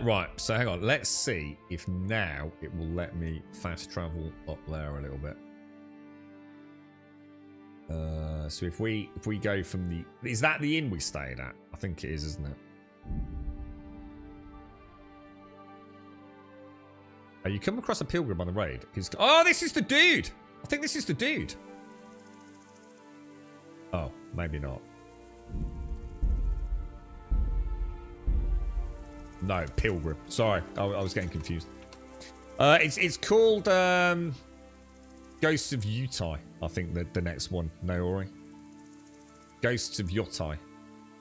Right, so hang on. Let's see if now it will let me fast travel up there a little bit. So if we go from the... Is that the inn we stayed at? I think it is, isn't it? Oh, you come across a pilgrim on the road. Oh, this is the dude! I think this is the dude. Oh, maybe not. No, Pilgrim. Sorry, I was getting confused. It's called Ghosts of Utah. I think the next one, Naori. Ghosts of Utah,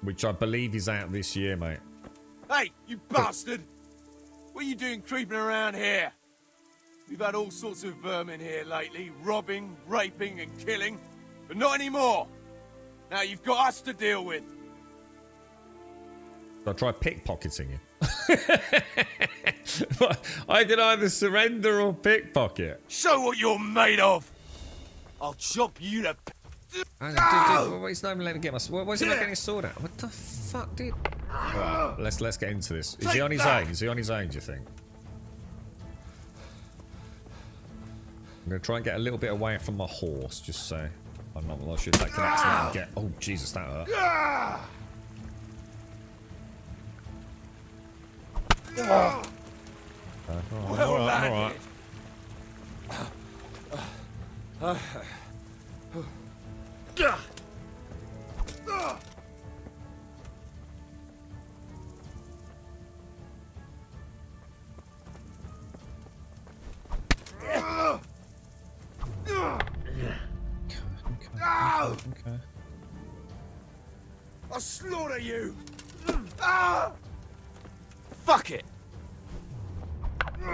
which I believe is out this year, mate. Hey, you bastard! What are you doing creeping around here? We've had all sorts of vermin here lately, robbing, raping and killing, but not anymore. Now you've got us to deal with. I try pickpocketing you. I can either surrender or pickpocket. Show what you're made of. I'll chop you to... Dude, he's not even letting me get my sword. Why is he not getting his sword out? What the fuck, dude? Right, let's get into this. Is he on his own? Is he on his own, do you think? I'm going to try and get a little bit away from my horse, just so I'm not sure if that can accidentally get... Oh, Jesus, that hurt. Alright. Okay. I'll slaughter you! Fuck it!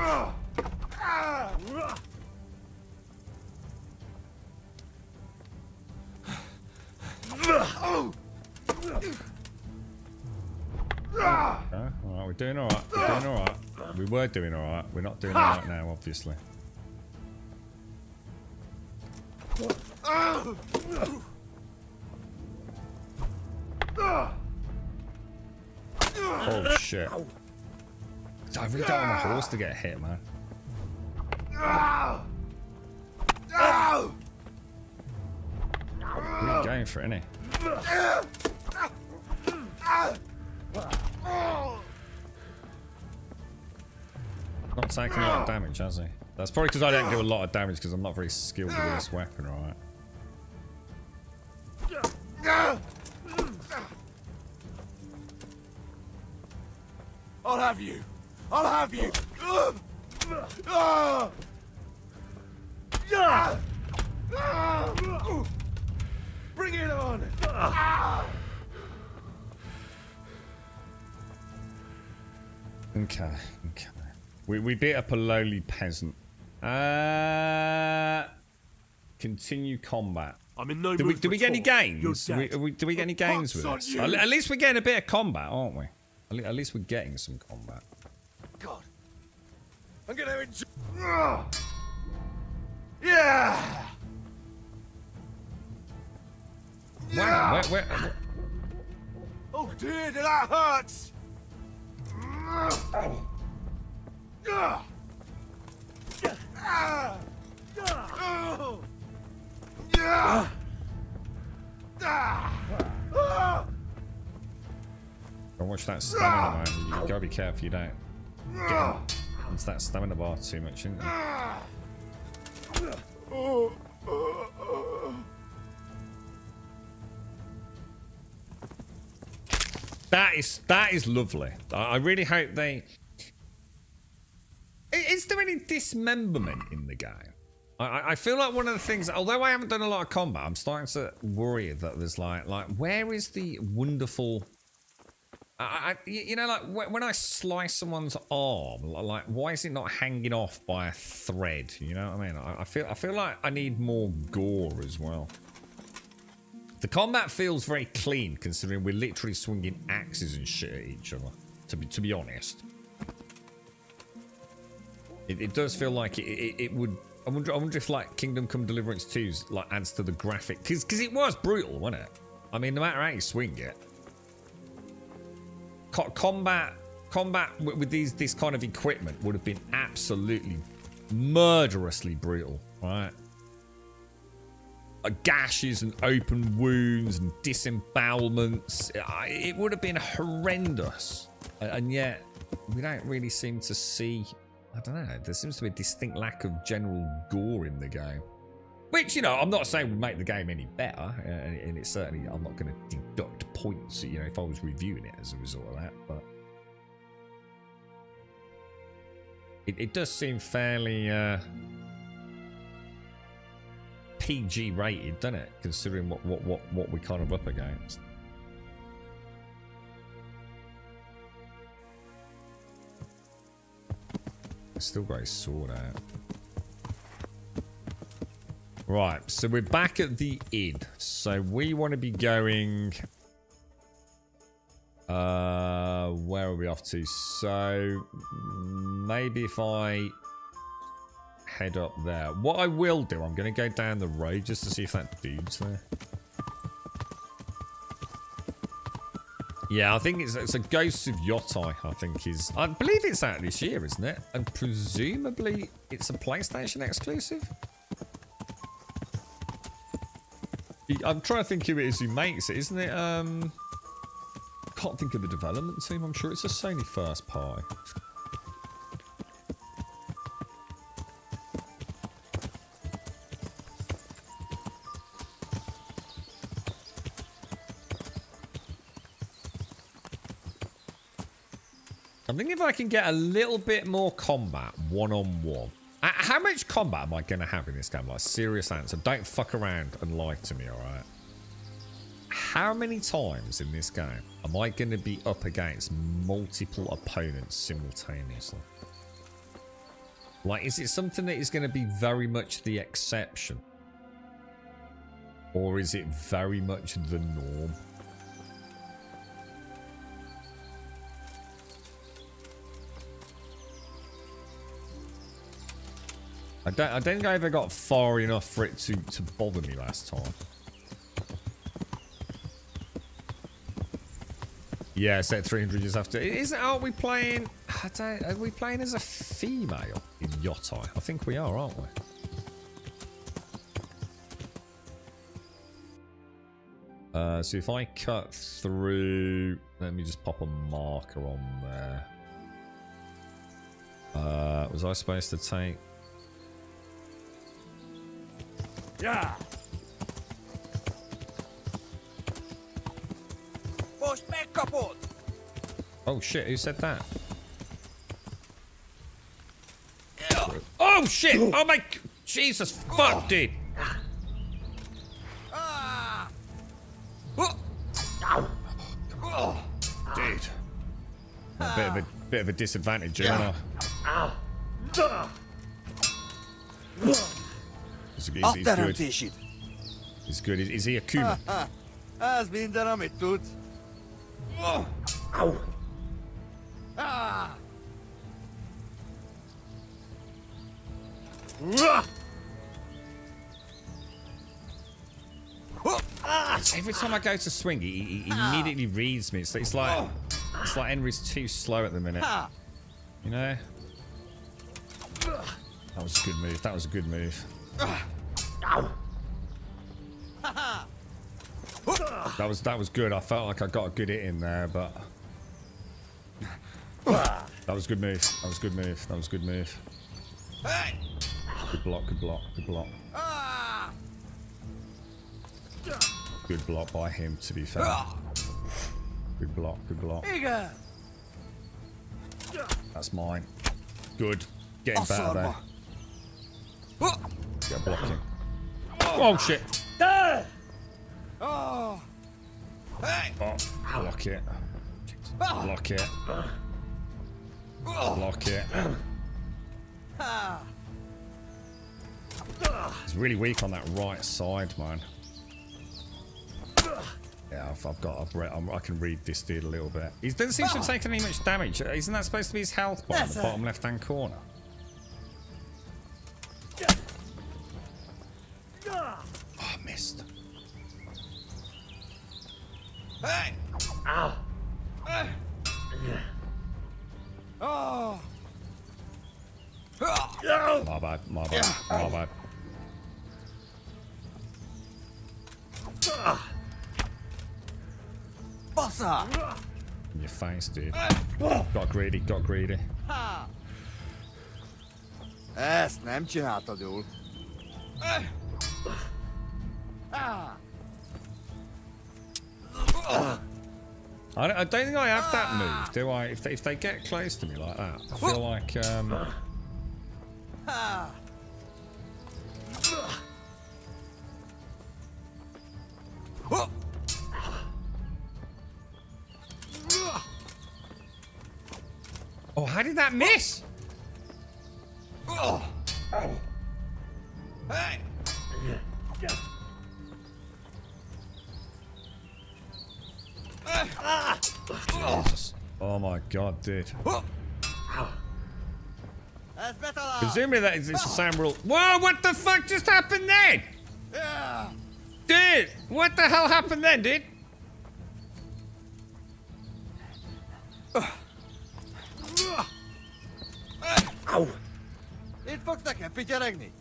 Alright, we're doing alright. We're doing alright. We were doing alright. We're not doing alright now, obviously. Holy shit. I really don't want my horse to get hit, man. Really going for it, innit? Not taking a lot of damage, has he? That's probably because I don't do a lot of damage because I'm not very skilled with this weapon, right? I'll have you! I'll have you! Bring it on! Okay. We beat up a lowly peasant. Continue combat. I'm in no do mood we get any gains? You're dead. Do we get any gains with this? At least we're getting a bit of combat, aren't we? At least we're getting some combat. God. I'm gonna enjoy... Yeah! Wow, where? Oh dear, that hurts! Don't watch that stamina, man. You gotta be careful you don't get into that stamina bar too much, isn't you? That is lovely. I really hope they... Is there any dismemberment in the game? I feel like one of the things, although I haven't done a lot of combat, I'm starting to worry that there's like where is the wonderful... you know, like when I slice someone's arm, like why is it not hanging off by a thread? You know what I mean? I feel like I need more gore as well. The combat feels very clean, considering we're literally swinging axes and shit at each other. To be honest, it does feel like it would. I wonder if like Kingdom Come Deliverance 2's like adds to the graphic, because it was brutal, wasn't it? I mean, no matter how you swing it, combat with this kind of equipment would have been absolutely murderously brutal, right? Gashes and open wounds and disembowelments. It would have been horrendous, and yet we don't really seem to see. I don't know. There seems to be a distinct lack of general gore in the game. Which, you know, I'm not saying would make the game any better, and it's certainly, I'm not going to deduct points, you know, if I was reviewing it as a result of that, but it does seem fairly PG rated, doesn't it? Considering what we're kind of up against. Still got his sword out. Right, so we're back at the inn. So we want to be going... where are we off to? So maybe if I head up there. What I will do, I'm going to go down the road just to see if that dude's there. Yeah, I think it's a Ghost of Yotai, I think is... I believe it's out this year, isn't it? And presumably it's a PlayStation exclusive? I'm trying to think who it is who makes it, isn't it? Can't think of the development team. I'm sure it's a Sony first party. I'm thinking if I can get a little bit more combat one-on-one. How much combat am I going to have in this game? Like, serious answer. Don't fuck around and lie to me, alright? How many times in this game am I going to be up against multiple opponents simultaneously? Like, is it something that is going to be very much the exception? Or is it very much the norm? I don't think I ever got far enough for it to bother me last time. Yeah, set 300 years after. Aren't we playing... are we playing as a female in Yotai? I think we are, aren't we? So if I cut through... Let me just pop a marker on there. Was I supposed to take... Yeah. Oh shit, who said that? Oh shit! Oh my... Jesus fuck, dude! Dude. A bit of a disadvantage, you know. He's good. He's good. Is he a Kuma? Az minden, amit tudsz. Every time I go to swing, he immediately reads me. It's like Henry's too slow at the minute. You know? That was a good move. That was a good move. That was good. I felt like I got a good hit in there, but that was a good move. That was a good move. That was a good move. Good block. Good block. Good block. Good block by him, to be fair. Good block. Good block. That's mine. Good. Getting better there. Get blocking. Oh shit! Oh, block it. Block it. Block it. He's really weak on that right side, man. Yeah, I can read this dude a little bit. He doesn't seem to have taken any much damage. Isn't that supposed to be his health bar in the bottom left-hand corner? Oh, I missed. Hey! Ow! Oh! My bad, my bad, my bad. Bossa! In your face, dude. Got greedy, got greedy. Ezt nem csináltad jól. I don't think I have that move, do I? If they get close to me like that, I feel like Oh, how did that miss? Hey! Jesus. Oh my god, dude. Presumably that is the same rule. Whoa, what the fuck just happened then? Dude, what the hell happened then, dude? Au! Itt fogsz nekem pityeregni?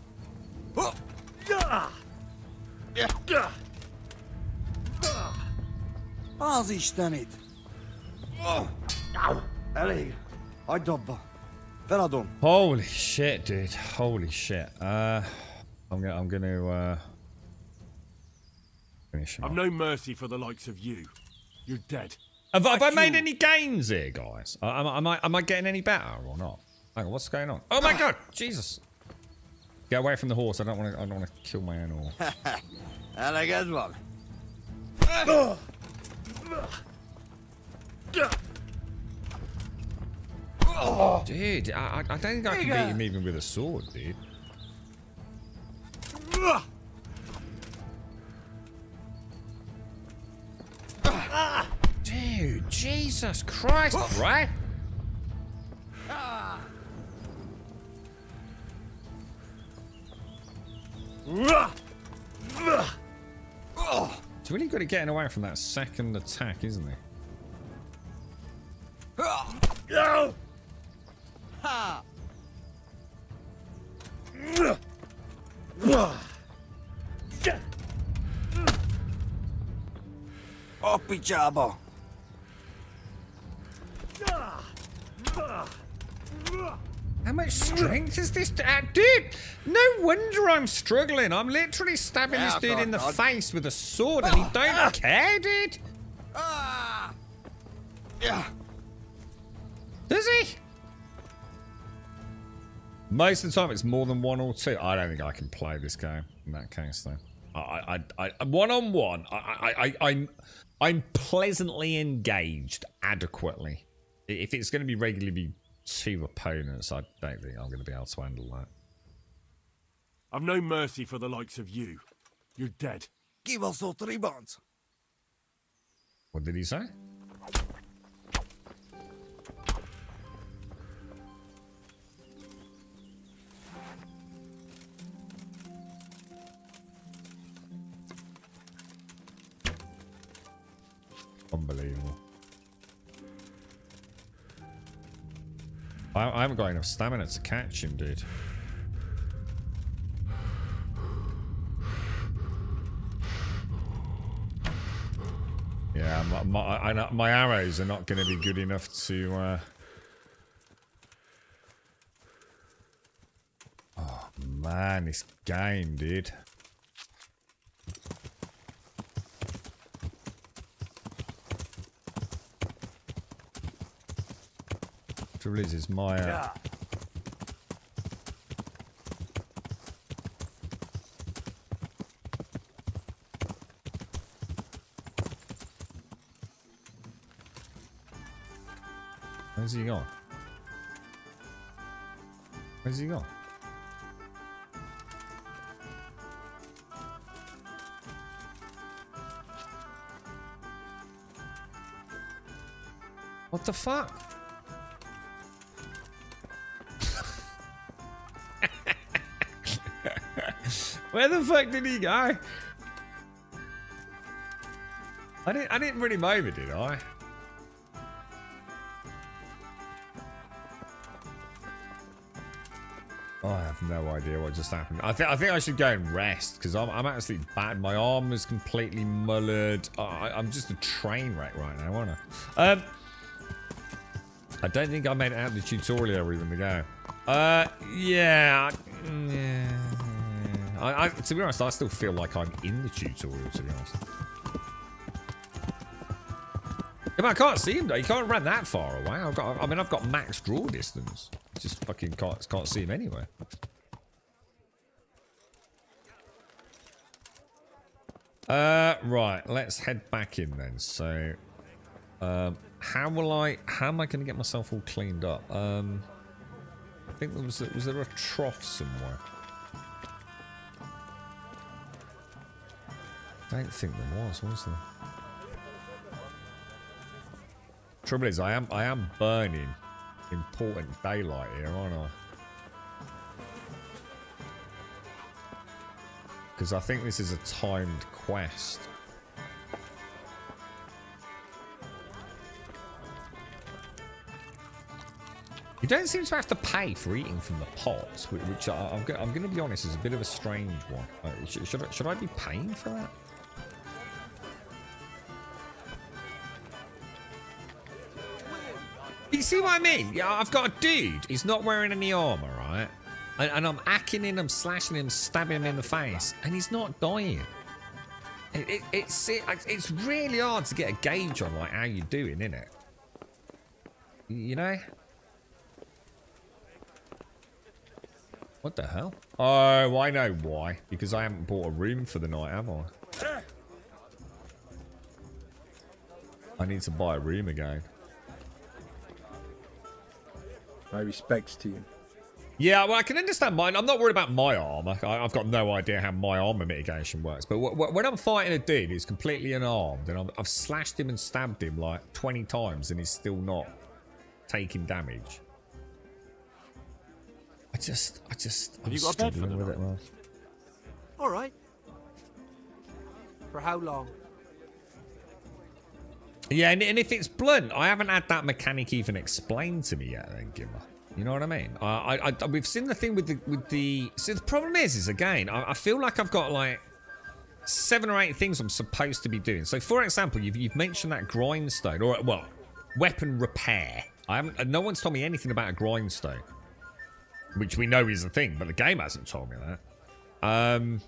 Az Istenit! Elég. Hagyd abba. Feladom. Holy shit, dude. Holy shit. I'm gonna finish him I've off. no mercy for the likes of you. You're dead. Have I made any gains here, guys? Am I getting any better or not? Hang on, what's going on? Oh my god, Jesus! Get away from the horse. I don't want to kill my animal. Eleged van. Dude, I don't think I can beat him even with a sword, dude. Dude, Jesus Christ, right? He's really good at getting away from that second attack, isn't he? Ha! Oh, picciabo. How much strength is this? Dude, no wonder I'm struggling. I'm literally stabbing this dude in the face with a sword and he don't care, dude. Does he? Most of the time it's more than one or two. I don't think I can play this game in that case, though. One-on-one, I'm pleasantly engaged adequately. If it's going to be regularly two opponents, I don't think I'm going to be able to handle that. I've no mercy for the likes of you. You're dead. Give us all 3 bonds. What did he say? Unbelievable. I haven't got enough stamina to catch him, dude. Yeah, my arrows are not going to be good enough to... Oh, man, this game, dude. Trouble is my... Where's he gone? Where's he gone? What the fuck? Where the fuck did he go? I didn't run him over, did I? Oh, I have no idea what just happened. I think I should go and rest because I'm absolutely bad. My arm is completely mullered. I'm just a train wreck right now, aren't I? I don't think I made it out of the tutorial or even the go. Yeah. To be honest, I still feel like I'm in the tutorial, to be honest. Yeah, but I can't see him though. You can't run that far away. I've got max draw distance. Just fucking can't see him anywhere. Right, let's head back in then. So, how am I going to get myself all cleaned up? I think was there a trough somewhere? I don't think there was there? Trouble is, I am burning important daylight here, aren't I? Because I think this is a timed quest. You don't seem to have to pay for eating from the pots, which I'm going to be honest is a bit of a strange one. Should I be paying for that? You see what I mean? Yeah, I've got a dude. He's not wearing any armor, right? And I'm hacking him, I'm slashing him, stabbing him in the face, and he's not dying. It's really hard to get a gauge on like how you're doing, isn't it? You know? What the hell? Oh, I know why. Because I haven't bought a room for the night, have I? I need to buy a room again. My respects to you. Yeah, well, I can understand mine. I'm not worried about my armor. I've got no idea how my armor mitigation works. But when I'm fighting a dude who's completely unarmed, and I've slashed him and stabbed him like 20 times, and he's still not taking damage. Have you got a bed for the with night? it, man. All right. For how long? Yeah, and if it's blunt, I haven't had that mechanic even explained to me yet, then, Gimmer. You know what I mean? We've seen the thing with the. So the problem is again, I feel like I've got like 7 or 8 things I'm supposed to be doing. So, for example, you've mentioned that grindstone, or well, weapon repair. No one's told me anything about a grindstone, which we know is a thing, but the game hasn't told me that. I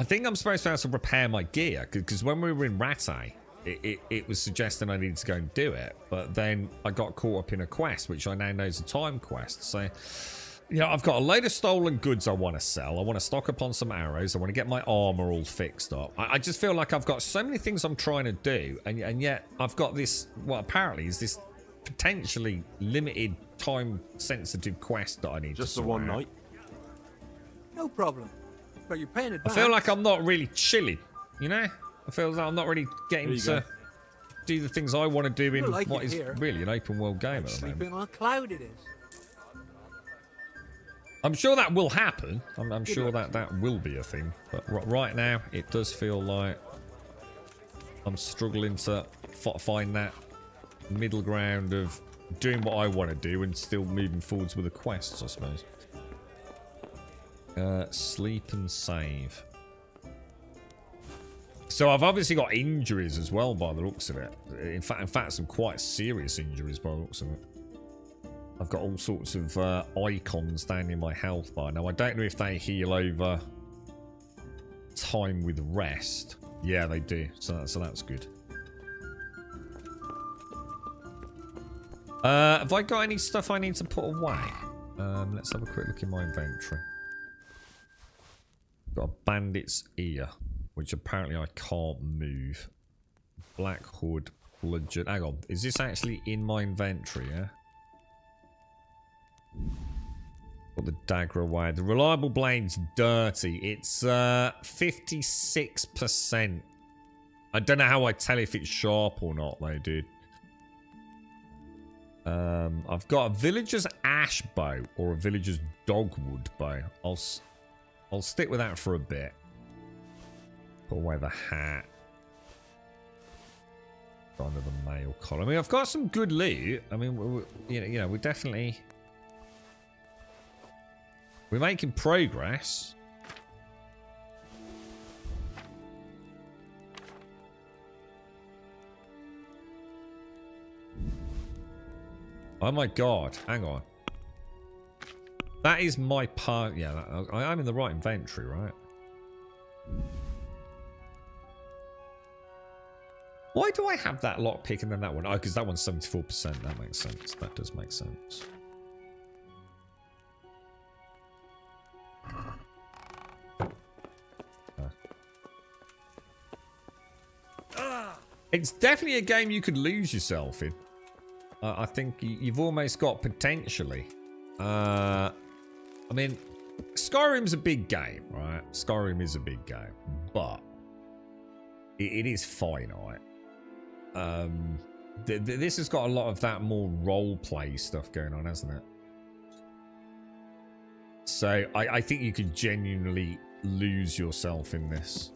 think I'm supposed to have to repair my gear because when we were in Rattay, it was suggesting I needed to go and do it, but then I got caught up in a quest, which I now know is a time quest. So, you know, I've got a load of stolen goods I want to sell. I want to stock up on some arrows. I want to get my armor all fixed up. I just feel like I've got so many things I'm trying to do, and yet I've got this, what apparently is this potentially limited time-sensitive quest that I need to Just the sort one out. night? No problem. But you're paying I advance. feel like I'm not really chilling, you know? I feel like I'm not really getting There you to go. do the things I want to do in You're like what it is here. really an open world game at the moment. Sleeping on a cloud it is. I'm sure that will happen. I'm sure that will be a thing. But right now, it does feel like I'm struggling to find that middle ground of doing what I want to do and still moving forwards with the quests, I suppose. Sleep and save. So I've obviously got injuries as well by the looks of it. In fact, some quite serious injuries by the looks of it. I've got all sorts of icons down in my health bar. Now, I don't know if they heal over time with rest. Yeah, they do. So that's good. Have I got any stuff I need to put away? Let's have a quick look in my inventory. Got a bandit's ear, which apparently I can't move. Black hood, bludgeon. Hang on, is this actually in my inventory? Yeah. Put the dagger away. The reliable blade's dirty. It's 56%. I don't know how I tell if it's sharp or not, though, dude. I've got a villager's ash bow or a villager's dogwood bow. I'll stick with that for a bit. Put away the hat. Got under the mail collar. I mean, I've got some good loot. I mean, you know, we're definitely... We're making progress. Oh my god, hang on. That is my part. Yeah, I'm in the right inventory, right? Why do I have that lockpick and then that one? Oh, because that one's 74%. That makes sense. That does make sense. It's definitely a game you could lose yourself in. I think you've almost got potentially. I mean, Skyrim's a big game, right? Skyrim is a big game, but it is finite. This has got a lot of that more role play stuff going on, hasn't it? So I think you could genuinely lose yourself in this.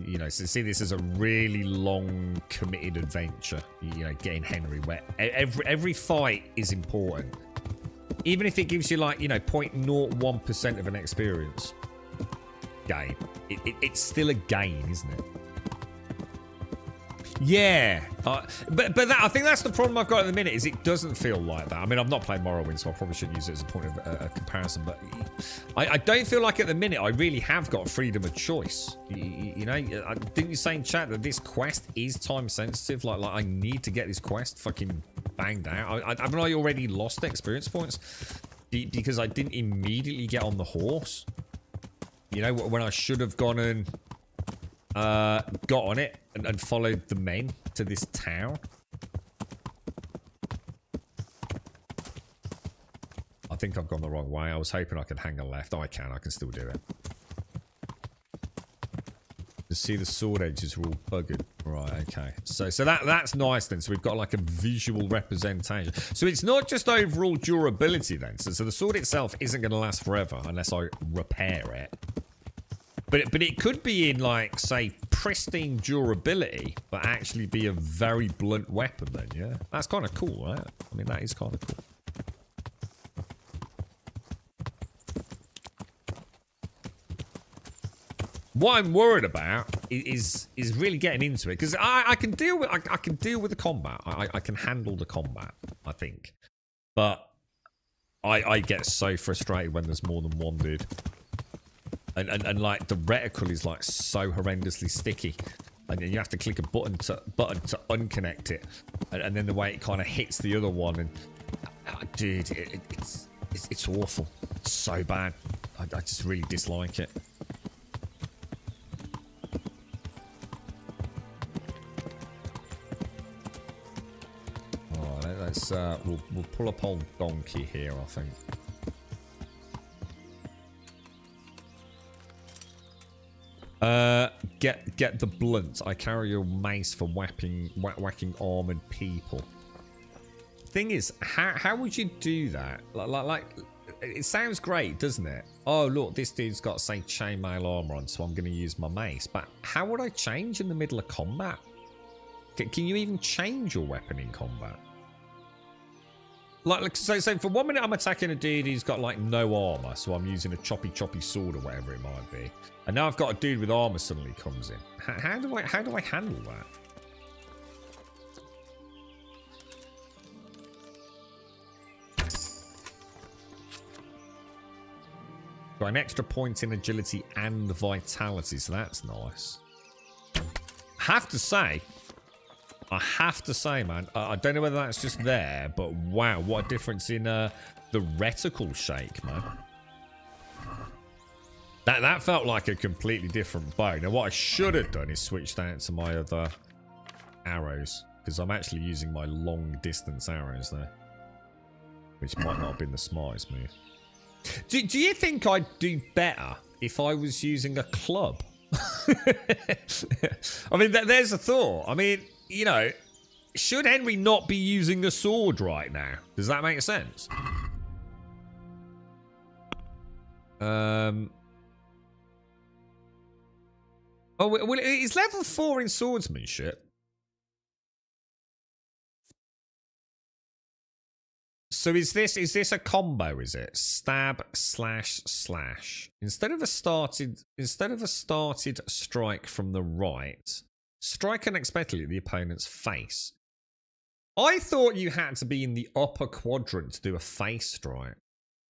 You know, so see this as a really long committed adventure. You know, getting Henry where every fight is important. Even if it gives you like, you know, 0.01% of an experience gain. It's still a gain, isn't it? Yeah, but that, I think that's the problem I've got at the minute, is it doesn't feel like that. I mean, I've not played Morrowind, so I probably shouldn't use it as a point of comparison, but I don't feel like at the minute I really have got freedom of choice. You know, didn't you say in chat that this quest is time sensitive? Like I need to get this quest fucking banged out. Haven't I already lost experience points because I didn't immediately get on the horse? You know, when I should have gone and got on it and followed the men to this town. I think I've gone the wrong way. I was hoping I could hang a left. Oh, I can still do it. You see the sword edges are all buggered. Right, okay. So that's nice then. So we've got like a visual representation. So it's not just overall durability then. So the sword itself isn't going to last forever unless I repair it. But it could be in, like, say, pristine durability, but actually be a very blunt weapon then, yeah? That's kind of cool, right? I mean, that is kind of cool. What I'm worried about is really getting into it, because I can deal with the combat. I can handle the combat, I think. But I get so frustrated when there's more than one dude. And like the reticle is like so horrendously sticky, and then you have to click a button to unconnect it, and then the way it kind of hits the other one, and dude, it's awful. It's so bad. I just really dislike it. All right, let's we'll pull up old Donkey here, I think. Get the blunt. I carry a mace for whacking armored people. Thing is, how would you do that? Like, it sounds great, doesn't it? Oh look, this dude's got, say, chainmail armor on, so I'm going to use my mace. But how would I change in the middle of combat? Can you even change your weapon in combat? Like so for 1 minute I'm attacking a dude who's got like no armor, so I'm using a choppy sword or whatever it might be. And now I've got a dude with armor suddenly comes in. How do I handle that? Got an extra point in agility and vitality, so that's nice. I have to say, man, I don't know whether that's just there, but wow, what a difference in the reticle shake, man. That felt like a completely different bow. Now, what I should have done is switched out to my other arrows, because I'm actually using my long-distance arrows there, which might not have been the smartest move. Do you think I'd do better if I was using a club? I mean, there's a thought. I mean, you know, should Henry not be using a sword right now? Does that make sense? Oh, well, it's level 4 in swordsmanship. So is this a combo, is it? Stab slash. Instead of a started strike from the right, strike unexpectedly at the opponent's face. I thought you had to be in the upper quadrant to do a face strike.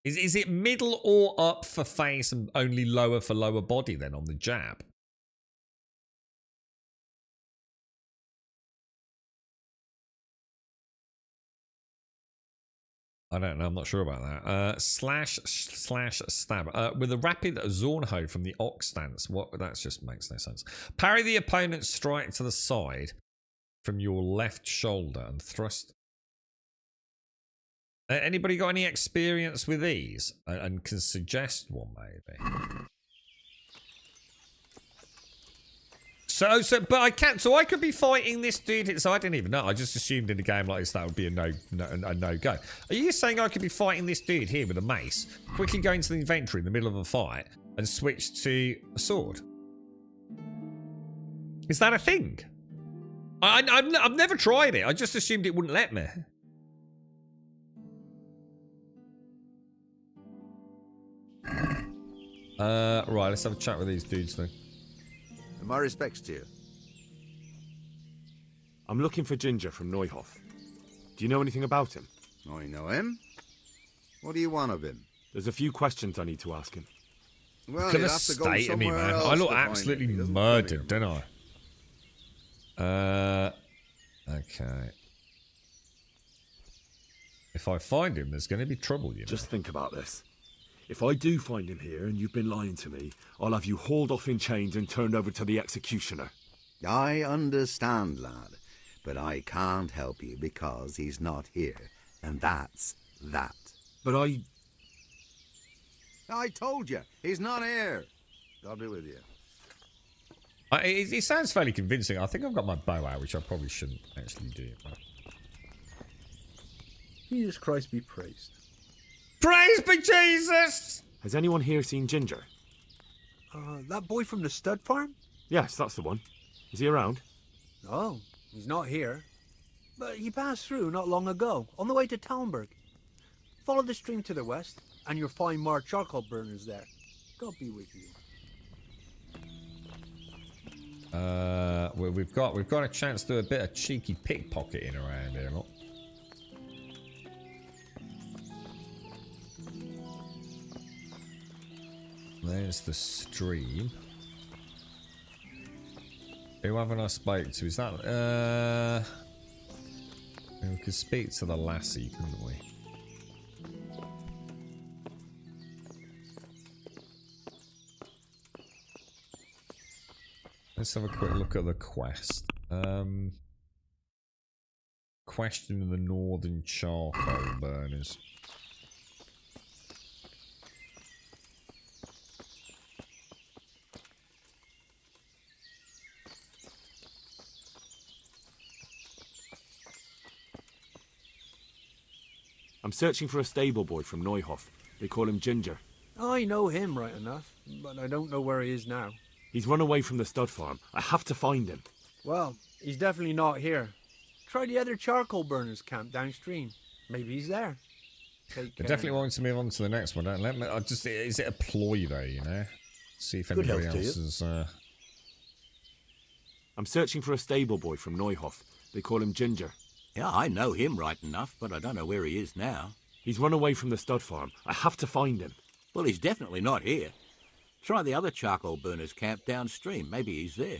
Is it middle or up for face and only lower for lower body then on the jab? I don't know. I'm not sure about that. Slash stab. With a rapid Zornho from the Ox stance. What? That just makes no sense. Parry the opponent's strike to the side from your left shoulder and thrust. Anybody got any experience with these and can suggest one maybe? But I can't. So I could be fighting this dude. So I didn't even know. I just assumed in a game like this that would be a no go. Are you saying I could be fighting this dude here with a mace, quickly go into the inventory in the middle of a fight, and switch to a sword? Is that a thing? I've never tried it. I just assumed it wouldn't let me. Right. Let's have a chat with these dudes then. My respects to you. I'm looking for Ginger from Neuhof. Do you know anything about him? I know him. What do you want of him? There's a few questions I need to ask him. Well, Look at the state of me, man. I look absolutely murdered, don't I? Okay. If I find him, there's going to be trouble, you know. Just think about this. If I do find him here and you've been lying to me, I'll have you hauled off in chains and turned over to the executioner. I understand, lad, but I can't help you because he's not here, and that's that. But I told you, he's not here. God be with you. It sounds fairly convincing. I think I've got my bow out, which I probably shouldn't actually do. But... Jesus Christ be praised. Praise be Jesus! Has anyone here seen Ginger? That boy from the stud farm? Yes, that's the one. Is he around? No, he's not here. But he passed through not long ago, on the way to Talmberg. Follow the stream to the west, and you'll find more charcoal burners there. God be with you. Well, we've got a chance to do a bit of cheeky pickpocketing around here, look. There's the stream. Who haven't I spoke to? Is that we could speak to the lassie, couldn't we? Let's have a quick look at the quest. Question the northern charcoal burners. I'm searching for a stable boy from Neuhof. They call him Ginger. I know him right enough, but I don't know where he is now. He's run away from the stud farm. I have to find him. Well, he's definitely not here. Try the other charcoal burners camp downstream. Maybe he's there. I definitely want to move on to the next one. Don't let me. Is it a ploy though? You know, see if anybody else is. I'm searching for a stable boy from Neuhof. They call him Ginger. Yeah, I know him right enough, but I don't know where he is now. He's run away from the stud farm. I have to find him. Well, he's definitely not here. Try the other charcoal burners camp downstream. Maybe he's there.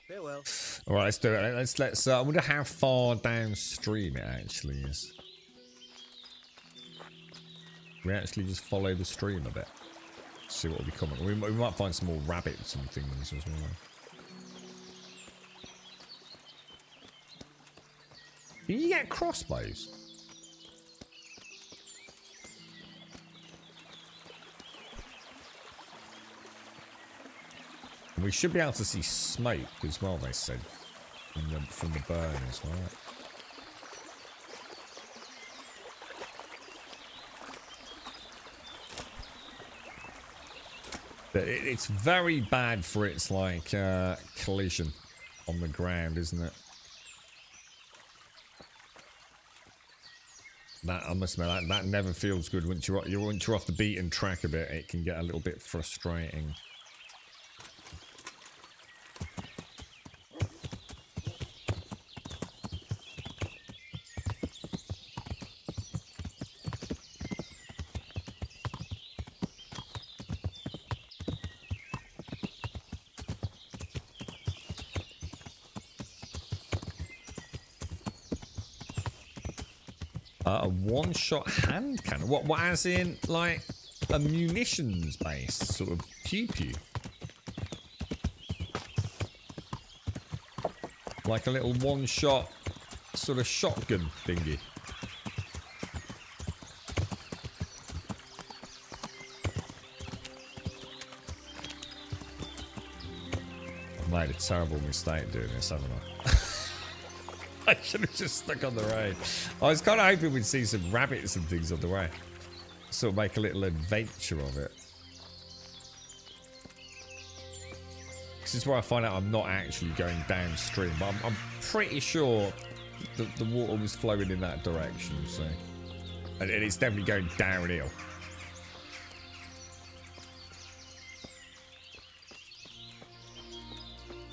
Farewell. All right, let's do it. Let's. I wonder how far downstream it actually is. We actually just follow the stream a bit. See what will be coming. We might find some more rabbits and things as well. Can you get crossbows? And we should be able to see smoke as well, they said, from the burn as well. But it's very bad for its like collision on the ground, isn't it? That I must admit, that never feels good once you're off the beaten track a bit. It can get a little bit frustrating. A one-shot hand cannon? What, as in, like, a munitions-based sort of pew-pew? Like a little one-shot sort of shotgun thingy. I've made a terrible mistake doing this, haven't I? I should have just stuck on the road. I was kind of hoping we'd see some rabbits and things on the way. Sort of make a little adventure of it. This is where I find out I'm not actually going downstream, but I'm pretty sure the water was flowing in that direction, so... And it's definitely going downhill.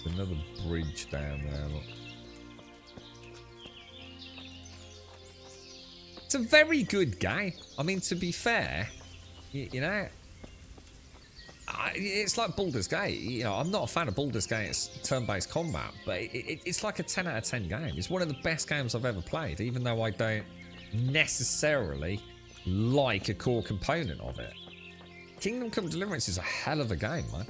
Another bridge down there, look. It's a very good game. I mean, to be fair, you know... It's like Baldur's Gate. You know, I'm not a fan of Baldur's Gate's turn-based combat, but it's like a 10 out of 10 game. It's one of the best games I've ever played, even though I don't necessarily like a core component of it. Kingdom Come Deliverance is a hell of a game, man.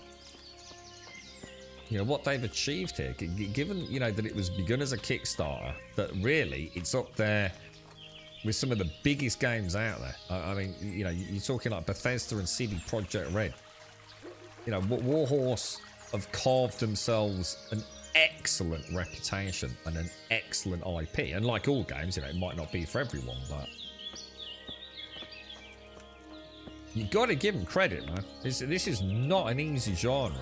You know, what they've achieved here, given, you know, that it was begun as a Kickstarter, that really, it's up there with some of the biggest games out there. I mean, you know, you're talking like Bethesda and CD Projekt Red. You know, Warhorse have carved themselves an excellent reputation and an excellent IP. And like all games, you know, it might not be for everyone, but you got to give them credit, man. This is not an easy genre,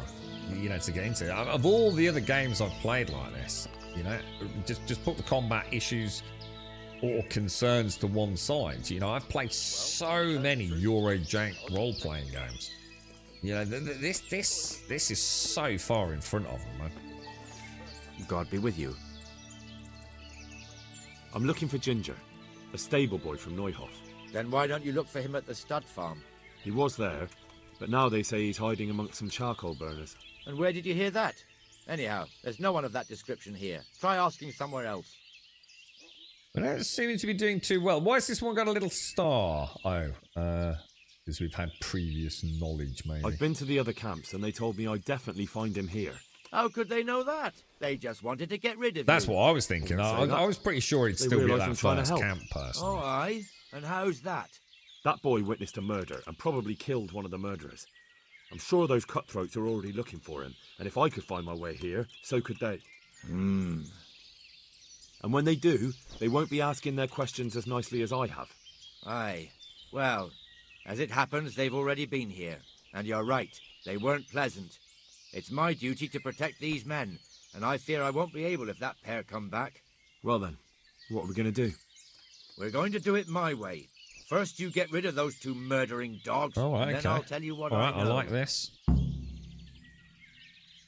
you know, to get into. Of all the other games I've played like this, you know, just put the combat issues or concerns to one side. You know, I've played so many Eurojank role-playing games. You know, this is so far in front of them, man. God be with you. I'm looking for Ginger, a stable boy from Neuhof. Then why don't you look for him at the stud farm? He was there, but now they say he's hiding amongst some charcoal burners. And where did you hear that? Anyhow, there's no one of that description here. Try asking somewhere else. We don't seem to be doing too well. Why has this one got a little star? Oh, because we've had previous knowledge, maybe. I've been to the other camps, and they told me I'd definitely find him here. How could they know that? They just wanted to get rid of That's you. what I was thinking. I was pretty sure he'd still be at that first camp person. Oh, aye? And how's that? That boy witnessed a murder and probably killed one of the murderers. I'm sure those cutthroats are already looking for him, and if I could find my way here, so could they. And when they do, they won't be asking their questions as nicely as I have. Aye. Well, as it happens, they've already been here. And you're right, they weren't pleasant. It's my duty to protect these men, and I fear I won't be able if that pair come back. Well then, what are we going to do? We're going to do it my way. First you get rid of those two murdering dogs, All right, and then okay. I'll tell you what All right, I know. I like this.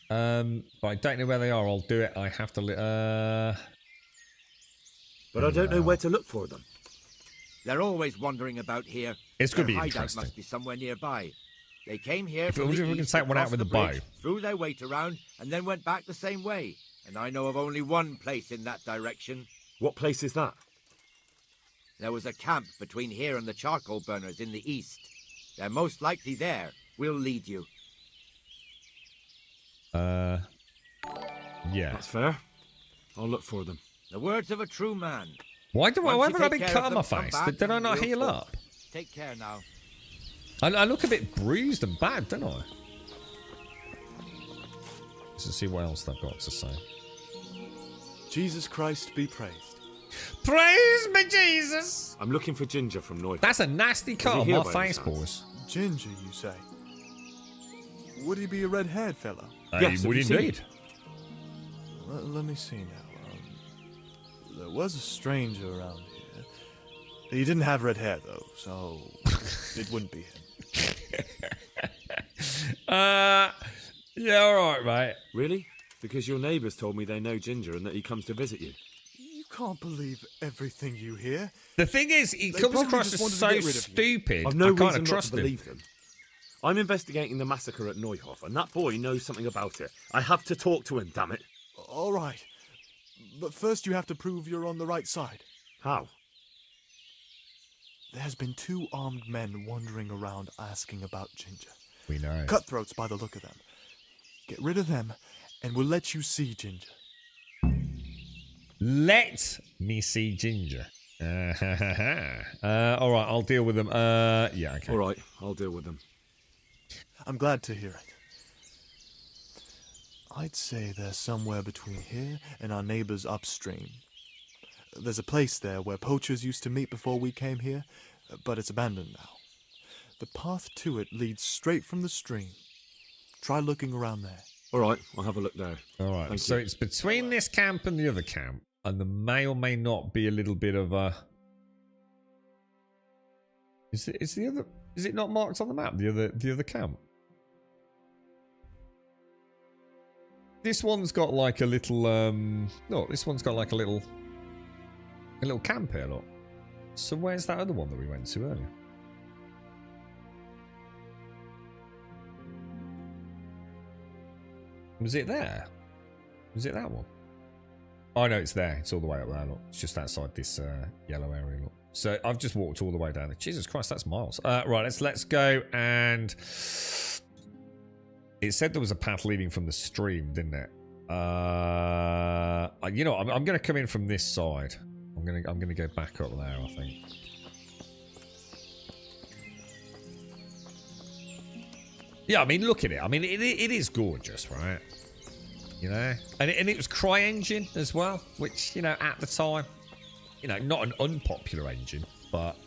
But I don't know where they are. I'll do it. I have to... But I don't know where to look for them. They're always wandering about here. It's going to be Their hideout interesting. must be somewhere nearby. They came here If from we the can east, take one out across with the a bow. bridge, threw their weight around, and then went back the same way. And I know of only one place in that direction. What place is that? There was a camp between here and the charcoal burners in the east. They're most likely there. We'll lead you. Yeah. That's fair. I'll look for them. The words of a true man. Why have I Once you been take care cut of on my them, come face? back Did I and not we'll heal talk. up? Take care now. I look a bit bruised and bad, don't I? Let's see what else they've got to say. Jesus Christ be praised. Praise me, Jesus! I'm looking for Ginger from Neuhof. That's a nasty cut he on here my by any face, chance? boys. Ginger, you say? Would he be a red-haired fellow? Yes, He would have you seen indeed. Let me see now. There was a stranger around here. He didn't have red hair, though, so it wouldn't be him. Yeah, alright, mate. Really? Because your neighbours told me they know Ginger and that he comes to visit you. You can't believe everything you hear. The thing is, he They comes probably across just as wanted to so get rid of you. stupid. I've no I reason kind of not trust to him. believe them. I'm investigating the massacre at Neuhof, and that boy knows something about it. I have to talk to him, damn it. All right. But first you have to prove you're on the right side. How? There's been 2 armed men wandering around asking about Ginger. We know. Cutthroats by the look of them. Get rid of them, and we'll let you see Ginger. Let me see Ginger. All right, I'll deal with them. Yeah, okay. All right, I'll deal with them. I'm glad to hear it. I'd say they're somewhere between here and our neighbors upstream. There's a place there where poachers used to meet before we came here, but it's abandoned now. The path to it leads straight from the stream. Try looking around there. All right, I'll have a look there. All right, Thank so you. it's between this camp and the other camp, and there may or may not be a little bit of a... Is it not marked on the map, the other camp? This one's got like a little no, this one's got like a little camp here, look. So where's that other one that we went to earlier? Was it there? Was it that one? Oh no, it's there. It's all the way up there, look. It's just outside this yellow area, look. So I've just walked all the way down there. Jesus Christ, that's miles. Right, let's go and... It said there was a path leading from the stream, didn't it? You know, I'm going to come in from this side. I'm going to go back up there, I think. Yeah, I mean, look at it. I mean, it is gorgeous, right? You know, and it was CryEngine as well, which, you know, at the time, you know, not an unpopular engine, but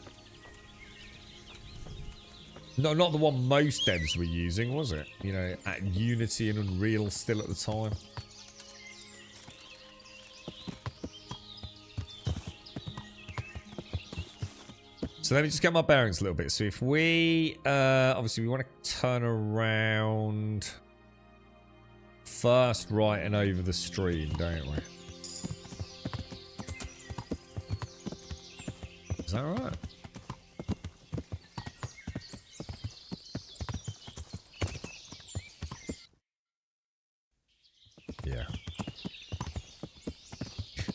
no, not the one most devs were using, was it? You know, at Unity and Unreal still at the time. So let me just get my bearings a little bit. So if we, obviously we want to turn around first right and over the stream, don't we? Is that right? Yeah.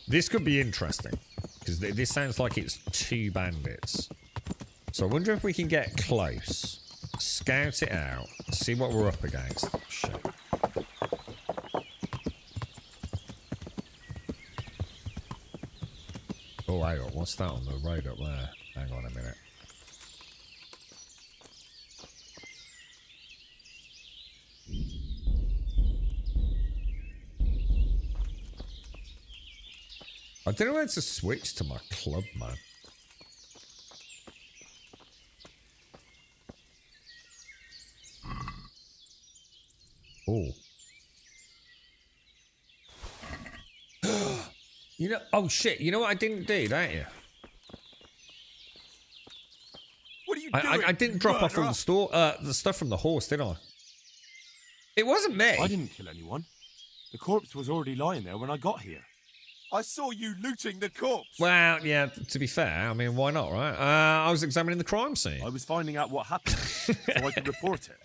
This could be interesting, because this sounds like it's 2 bandits. So I wonder if we can get close, scout it out, see what we're up against. Shit. Oh, hang on, what's that on the road up there? Hang on a minute. I don't know where to switch to my club, man. Oh. You know, oh shit, you know what I didn't do, don't you? What are you doing? I didn't drop off all the stuff from the horse, did I? It wasn't me. I didn't kill anyone. The corpse was already lying there when I got here. I saw you looting the corpse. Well, yeah, to be fair, I mean, why not, right? I was examining the crime scene. I was finding out what happened so I could report it.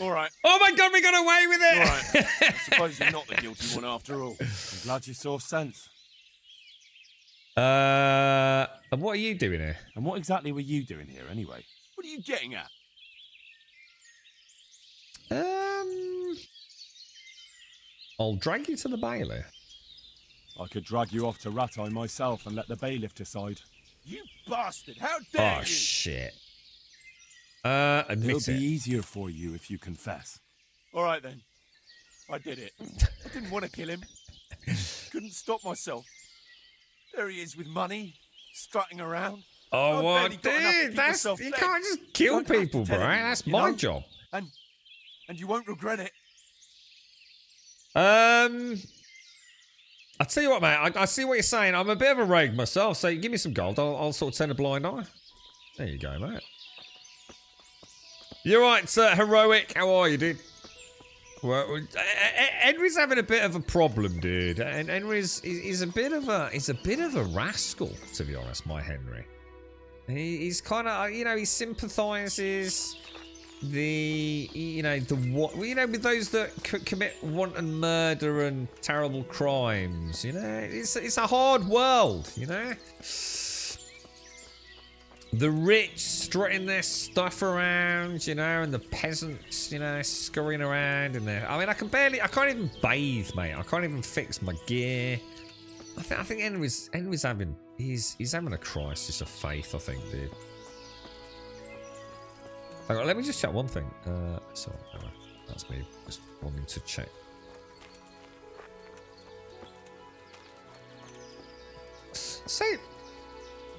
All right. Oh my god, we got away with it! All right. I suppose you're not the guilty one after all. I'm glad you saw sense. And what are you doing here? And what exactly were you doing here, anyway? What are you getting at? I'll drag you to the bailey. I could drag you off to Ratai myself and let the bailiff decide. You bastard! How dare Oh, you! shit. It'll Admit be it. easier for you if you confess. All right then. I did it. I didn't want to kill him. Couldn't stop myself. There he is with money, strutting around. Oh, I've what, barely got enough to dude? keep That's, myself you fed. can't just kill Don't have to people, tell bro. anyone, That's you my know? job. And you won't regret it. I'll tell you what, mate. I see what you're saying. I'm a bit of a rogue myself, so give me some gold. I'll sort of turn a blind eye. There you go, mate. You're right, Heroic. How are you, dude? Well, Henry's having a bit of a problem, dude. And Henry's he's a bit of a rascal, to be honest. My Henry. He's kind of, you know, he sympathises with those that commit wanton murder and terrible crimes. You know, it's a hard world. You know. The rich strutting their stuff around, you know, and the peasants, you know, scurrying around in there. I mean, I can't even bathe, mate. I can't even fix my gear. I think Henry's having a crisis of faith, I think, dude. Hang on, let me just check one thing. So, that's me just wanting to check. So,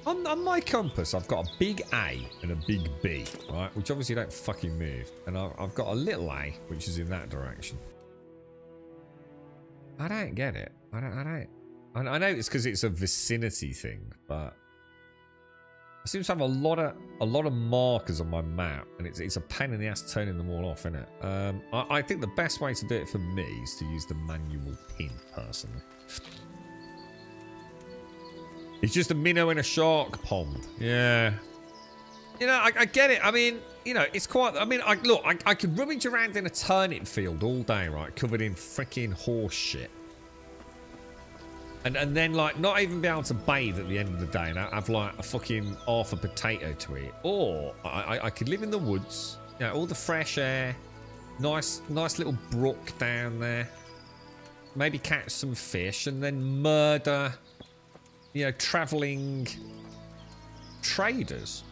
on my compass, I've got a big A and a big B, right? Which obviously don't fucking move. And I've got a little A, which is in that direction. I don't get it. I know it's because it's a vicinity thing, but I seem to have a lot of markers on my map, and it's a pain in the ass turning them all off, isn't it? I think the best way to do it for me is to use the manual pin, personally. It's just a minnow in a shark pond. Yeah. You know, I get it. I mean, you know, it's quite... I mean, I could rummage around in a turnip field all day, right? Covered in freaking horse shit. And then, like, not even be able to bathe at the end of the day and have, like, a fucking half a potato to eat. Or I could live in the woods, you know, all the fresh air, nice little brook down there. Maybe catch some fish and then murder, you know, travelling traders.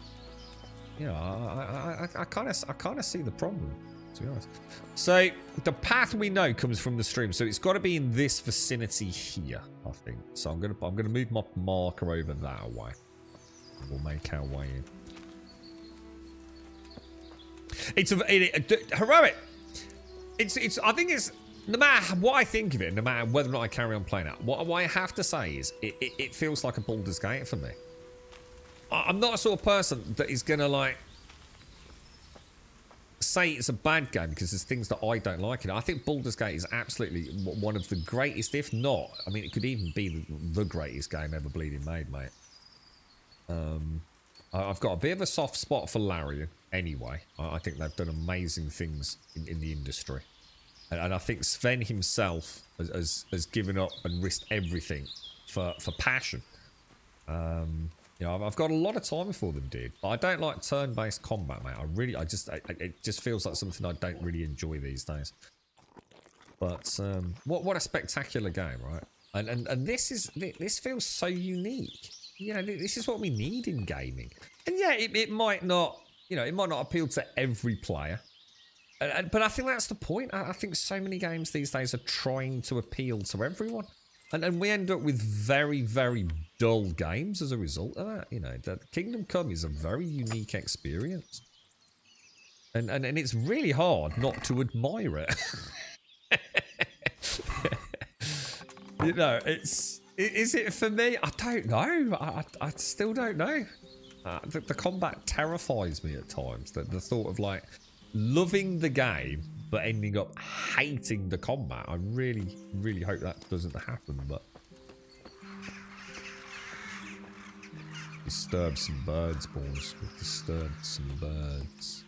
You know, I kind of see the problem, to be honest. So the path we know comes from the stream, so it's got to be in this vicinity here, I think. So I'm gonna move my marker over that way. We'll make our way in. It's heroic. It's. I think it's. No matter what I think of it, no matter whether or not I carry on playing it, what I have to say is it feels like a Baldur's Gate for me. I'm not a sort of person that is gonna like say it's a bad game because there's things that I don't like in it. I think Baldur's Gate is absolutely one of the greatest, if not, I mean, it could even be the greatest game ever bleeding made, mate. I've got a bit of a soft spot for Larian anyway. I think they've done amazing things in the industry. And I think Sven himself has given up and risked everything for passion. You know, I've got a lot of time for them, dude. I don't like turn-based combat, mate. It just feels like something I don't really enjoy these days. But what a spectacular game, right? And this feels so unique. You know, this is what we need in gaming. And yeah, it might not, you know, it might not appeal to every player. But I think that's the point. I think so many games these days are trying to appeal to everyone. And we end up with very, very dull games as a result of that. You know, the Kingdom Come is a very unique experience. And it's really hard not to admire it. You know, is it for me? I don't know. I still don't know. The combat terrifies me at times. The thought of, like, loving the game but ending up hating the combat. I really, really hope that doesn't happen, but... Disturb some birds, boys. We've disturbed some birds.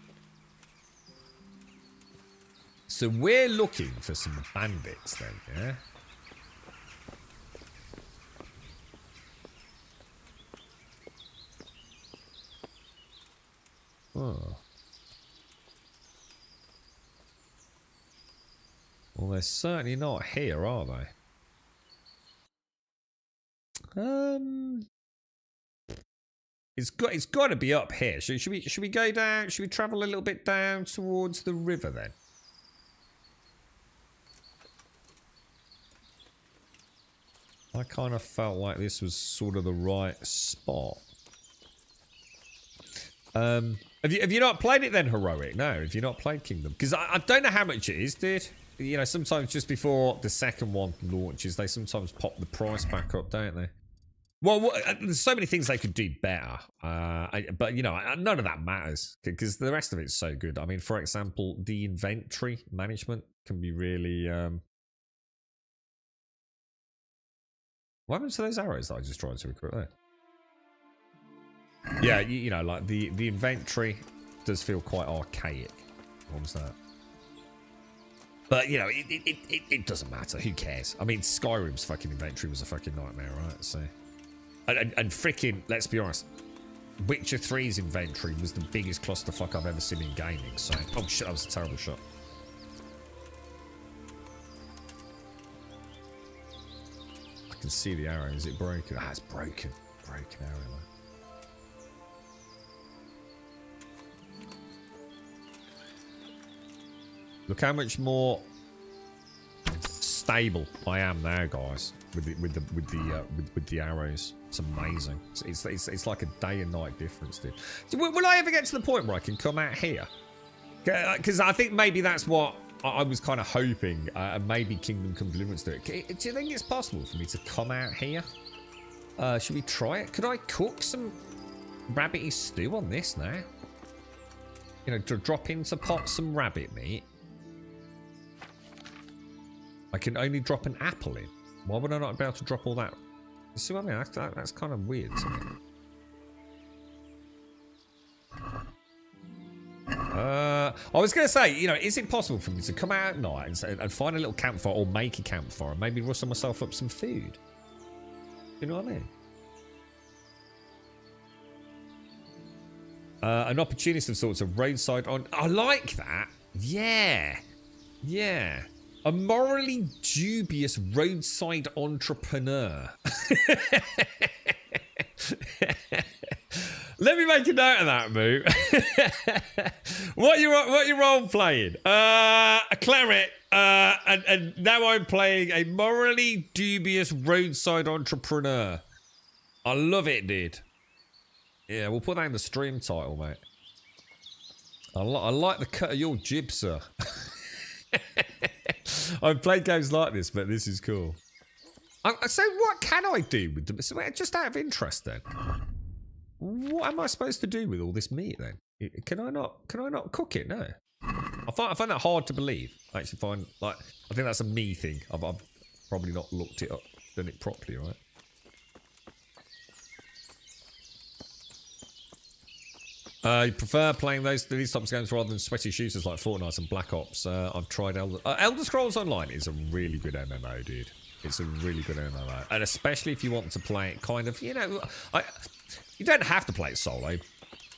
So we're looking for some bandits then, yeah? Oh. Well, they're certainly not here, are they? It's got to be up here. Should we go down? Should we travel a little bit down towards the river then? I kind of felt like this was sort of the right spot. Have you not played it then, Heroic? No, have you not played Kingdom? Because I don't know how much it is, dude. You know, sometimes just before the second one launches, they sometimes pop the price back up, don't they? Well, there's so many things they could do better. But, you know, none of that matters because the rest of it's so good. I mean, for example, the inventory management can be really... What happened to those arrows that I just tried to equip there? Yeah, you know, like the inventory does feel quite archaic. What was that? But, you know, it doesn't matter. Who cares? I mean, Skyrim's fucking inventory was a fucking nightmare, right? So, and freaking, let's be honest, Witcher 3's inventory was the biggest clusterfuck I've ever seen in gaming. So, oh shit, that was a terrible shot. I can see the arrow. Is it broken? Ah, it's broken. Broken arrow, man. Look how much more stable I am now, guys, with the arrows. It's amazing. It's like a day and night difference, dude. Will I ever get to the point where I can come out here? Because I think maybe that's what I was kind of hoping. Maybe Kingdom Come Deliverance do it. Do you think it's possible for me to come out here? Should we try it? Could I cook some rabbity stew on this now? You know, to drop into pot some rabbit meat. I can only drop an apple in. Why would I not be able to drop all that? You see what I mean? That's kind of weird to me. I was going to say, you know, is it possible for me to come out at night and find a little campfire or make a campfire and maybe rustle myself up some food? You know what I mean? An opportunist of sorts, a roadside on. I like that. Yeah. Yeah. A morally dubious roadside entrepreneur. Let me make a note of that, Moo. What you role playing? A cleric, and now I'm playing a morally dubious roadside entrepreneur. I love it, dude. Yeah, we'll put that in the stream title, mate. I like the cut of your jib, sir. I've played games like this, but this is cool. So what can I do with them? So just out of interest, then, what am I supposed to do with all this meat? Then can I not cook it? No, I find that hard to believe. I actually find I think that's a me thing. I've probably not looked it up, done it properly, right? You prefer playing these types of games rather than sweaty shooters like Fortnite and Black Ops. I've tried Elder Scrolls Online is a really good MMO, dude. It's a really good MMO, and especially if you want to play it kind of, you know, you don't have to play it solo,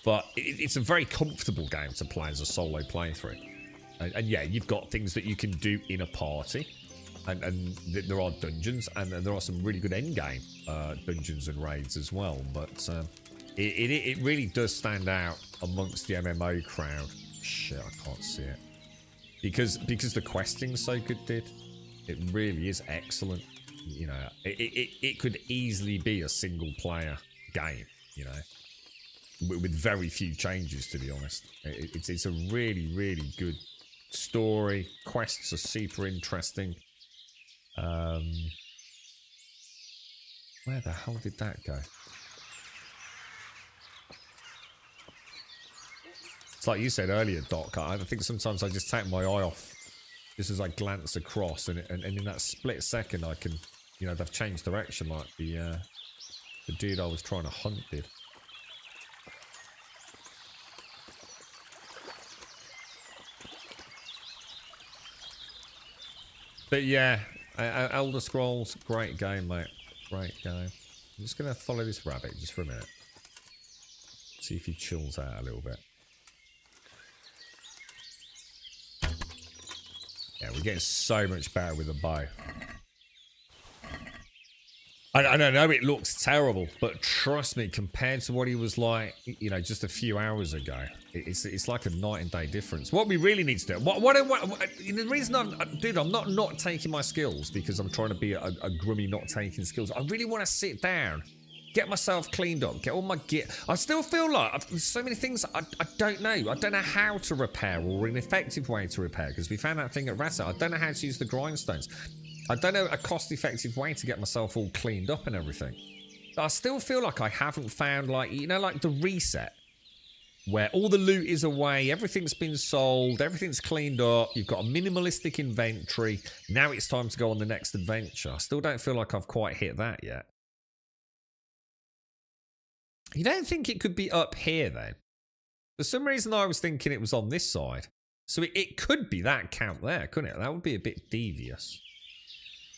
but it's a very comfortable game to play as a solo playthrough. And yeah, you've got things that you can do in a party, and there are dungeons, and there are some really good endgame dungeons and raids as well, but. It really does stand out amongst the MMO crowd. Shit, I can't see it. Because the questing's so good, dude. It really is excellent. You know, it could easily be a single player game, you know. With very few changes, to be honest. It's a really, really good story. Quests are super interesting. Where the hell did that go? It's like you said earlier, Doc. I think sometimes I just take my eye off just as I glance across, and in that split second, I can, you know, they've changed direction like the dude I was trying to hunt did. But yeah, Elder Scrolls, great game, mate. Great game. I'm just gonna follow this rabbit just for a minute. See if he chills out a little bit. Yeah, we're getting so much better with the bow. I don't know, it looks terrible, but trust me, compared to what he was like, you know, just a few hours ago, it's like a night and day difference. What we really need to do, the reason I'm not taking my skills because I'm trying to be a grummy not taking skills. I really want to sit down, get myself cleaned up, get all my gear. I still feel like there's so many things I don't know. I don't know how to repair or an effective way to repair, because we found that thing at Rata. I don't know how to use the grindstones. I don't know a cost-effective way to get myself all cleaned up and everything. I still feel like I haven't found, like, you know, like the reset, where all the loot is away, everything's been sold, everything's cleaned up, you've got a minimalistic inventory. Now it's time to go on the next adventure. I still don't feel like I've quite hit that yet. You don't think it could be up here, then? For some reason, I was thinking it was on this side. So it could be that camp there, couldn't it? That would be a bit devious.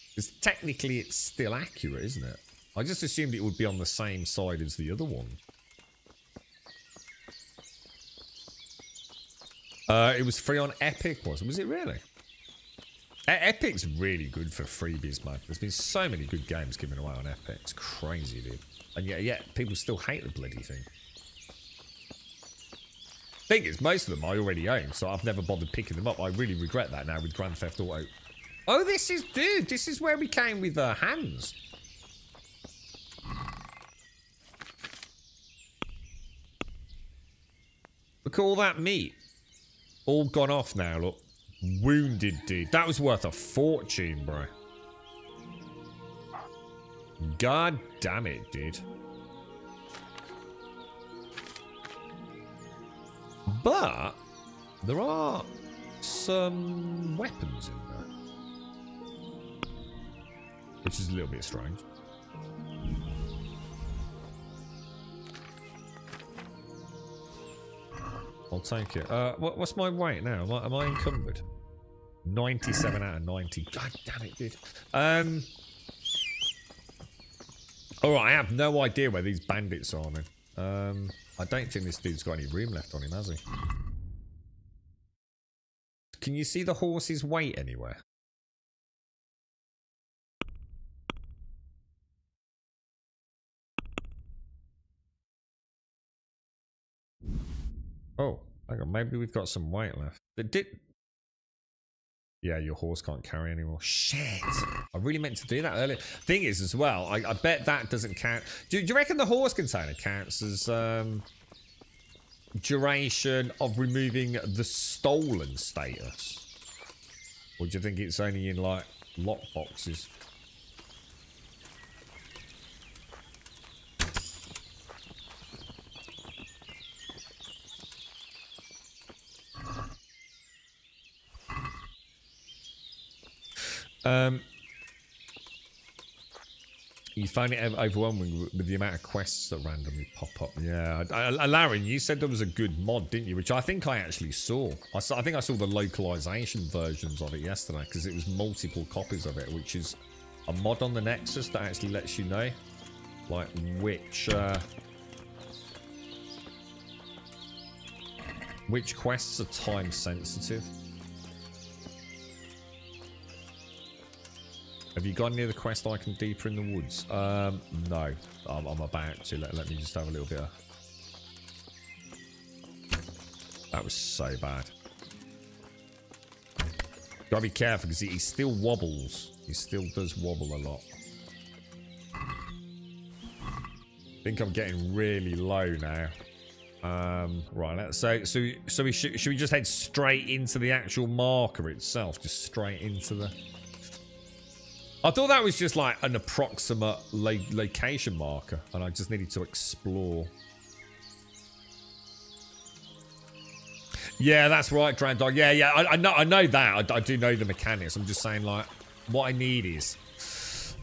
Because technically, it's still accurate, isn't it? I just assumed it would be on the same side as the other one. It was free on Epic, was it really? Epic's really good for freebies, man. There's been so many good games given away on Epic. It's crazy, dude. And yet people still hate the bloody thing. Thing is, most of them I already own, so I've never bothered picking them up. I really regret that now with Grand Theft Auto. Oh, this is where we came with hands. Look at all that meat. All gone off now, look. Wounded, dude. That was worth a fortune, bro. God damn it, dude. But there are some weapons in there, which is a little bit strange. I'll take it. What's my weight now? Am I encumbered? 97 out of 90. God damn it, dude. Alright, I have no idea where these bandits are, man. I don't think this dude's got any room left on him, has he? Can you see the horse's weight anywhere? Oh, hang on. Maybe we've got some weight left. Yeah, your horse can't carry anymore. Shit. I really meant to do that earlier. Thing is, as well, I bet that doesn't count. Do you reckon the horse container counts as duration of removing the stolen status? Or do you think it's only in, like, lock boxes? You find it overwhelming with the amount of quests that randomly pop up. Yeah, Laren, you said there was a good mod, didn't you? Which I think I actually saw. I think I saw the localization versions of it yesterday because it was multiple copies of it, which is a mod on the Nexus that actually lets you know, like, which quests are time sensitive. Have you gone near the quest I can deeper in the woods? No. I'm about to. Let me just have a little bit of... That was so bad. Gotta be careful because he still wobbles. He still does wobble a lot. I think I'm getting really low now. Right, so should we just head straight into the actual marker itself? Just straight into the... I thought that was just like an approximate location marker, and I just needed to explore. Yeah, that's right, Grand Dog. Yeah, I know that. I do know the mechanics. I'm just saying, like, what I need is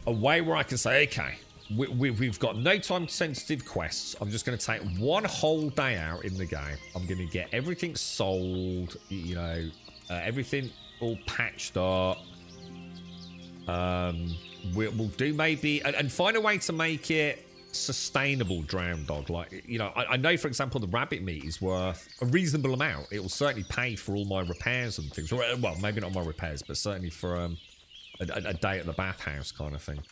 a way where I can say, okay, we've got no time-sensitive quests. I'm just going to take one whole day out in the game. I'm going to get everything sold, you know, everything all patched up. We'll do maybe and find a way to make it sustainable, Drowned Dog. Like, you know, I know, for example, the rabbit meat is worth a reasonable amount. It will certainly pay for all my repairs and things. Well, maybe not my repairs, but certainly for a day at the bathhouse kind of thing.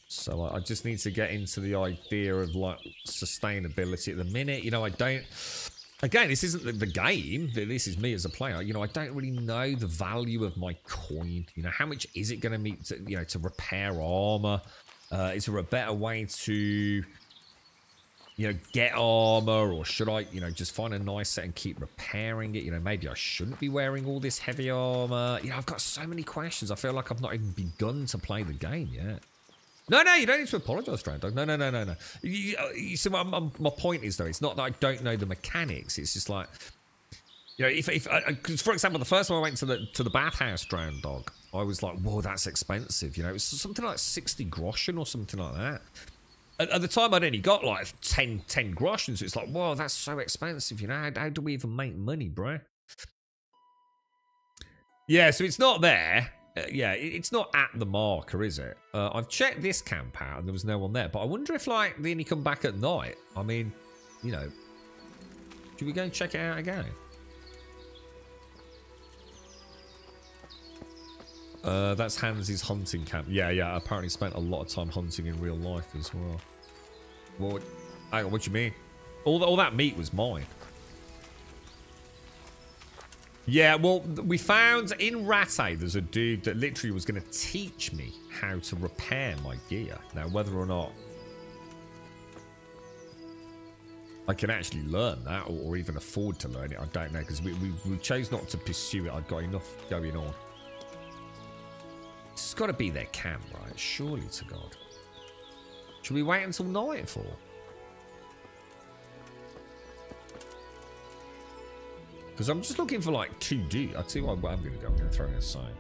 So I just need to get into the idea of, like, sustainability at the minute. You know, I don't... Again, this isn't the game. This is me as a player. You know, I don't really know the value of my coin. You know, how much is it going to meet to, you know, to repair armor? Is there a better way to, you know, get armor? Or should I, you know, just find a nice set and keep repairing it? You know, maybe I shouldn't be wearing all this heavy armor. You know, I've got so many questions. I feel like I've not even begun to play the game yet. No, you don't need to apologise, Drowned Dog. No. You see, my point is, though, it's not that I don't know the mechanics. It's just like, you know, if for example, the first time I went to the bathhouse, Drowned Dog, I was like, whoa, that's expensive. You know, it was something like 60 groschen or something like that. At the time, I'd only got like 10 groschen, so it's like, whoa, that's so expensive. You know, how do we even make money, bro? Yeah, so it's not there. Yeah, it's not at the marker, is it? I've checked this camp out and there was no one there. But I wonder if, like, they only come back at night. I mean, you know, should we go and check it out again? That's Hans's hunting camp. Yeah, yeah. Apparently spent a lot of time hunting in real life as well. What? Hang on, what do you mean? All that meat was mine. Yeah, well, we found in Rattay there's a dude that literally was going to teach me how to repair my gear. Now, whether or not I can actually learn that or even afford to learn it, I don't know, because we chose not to pursue it. I've got enough going on. It's got to be their camp, right? Surely to God. Should we wait until nightfall? Because I'm just looking for like 2D. I'll tell you what I'm going to do. I'm going to throw in a sign.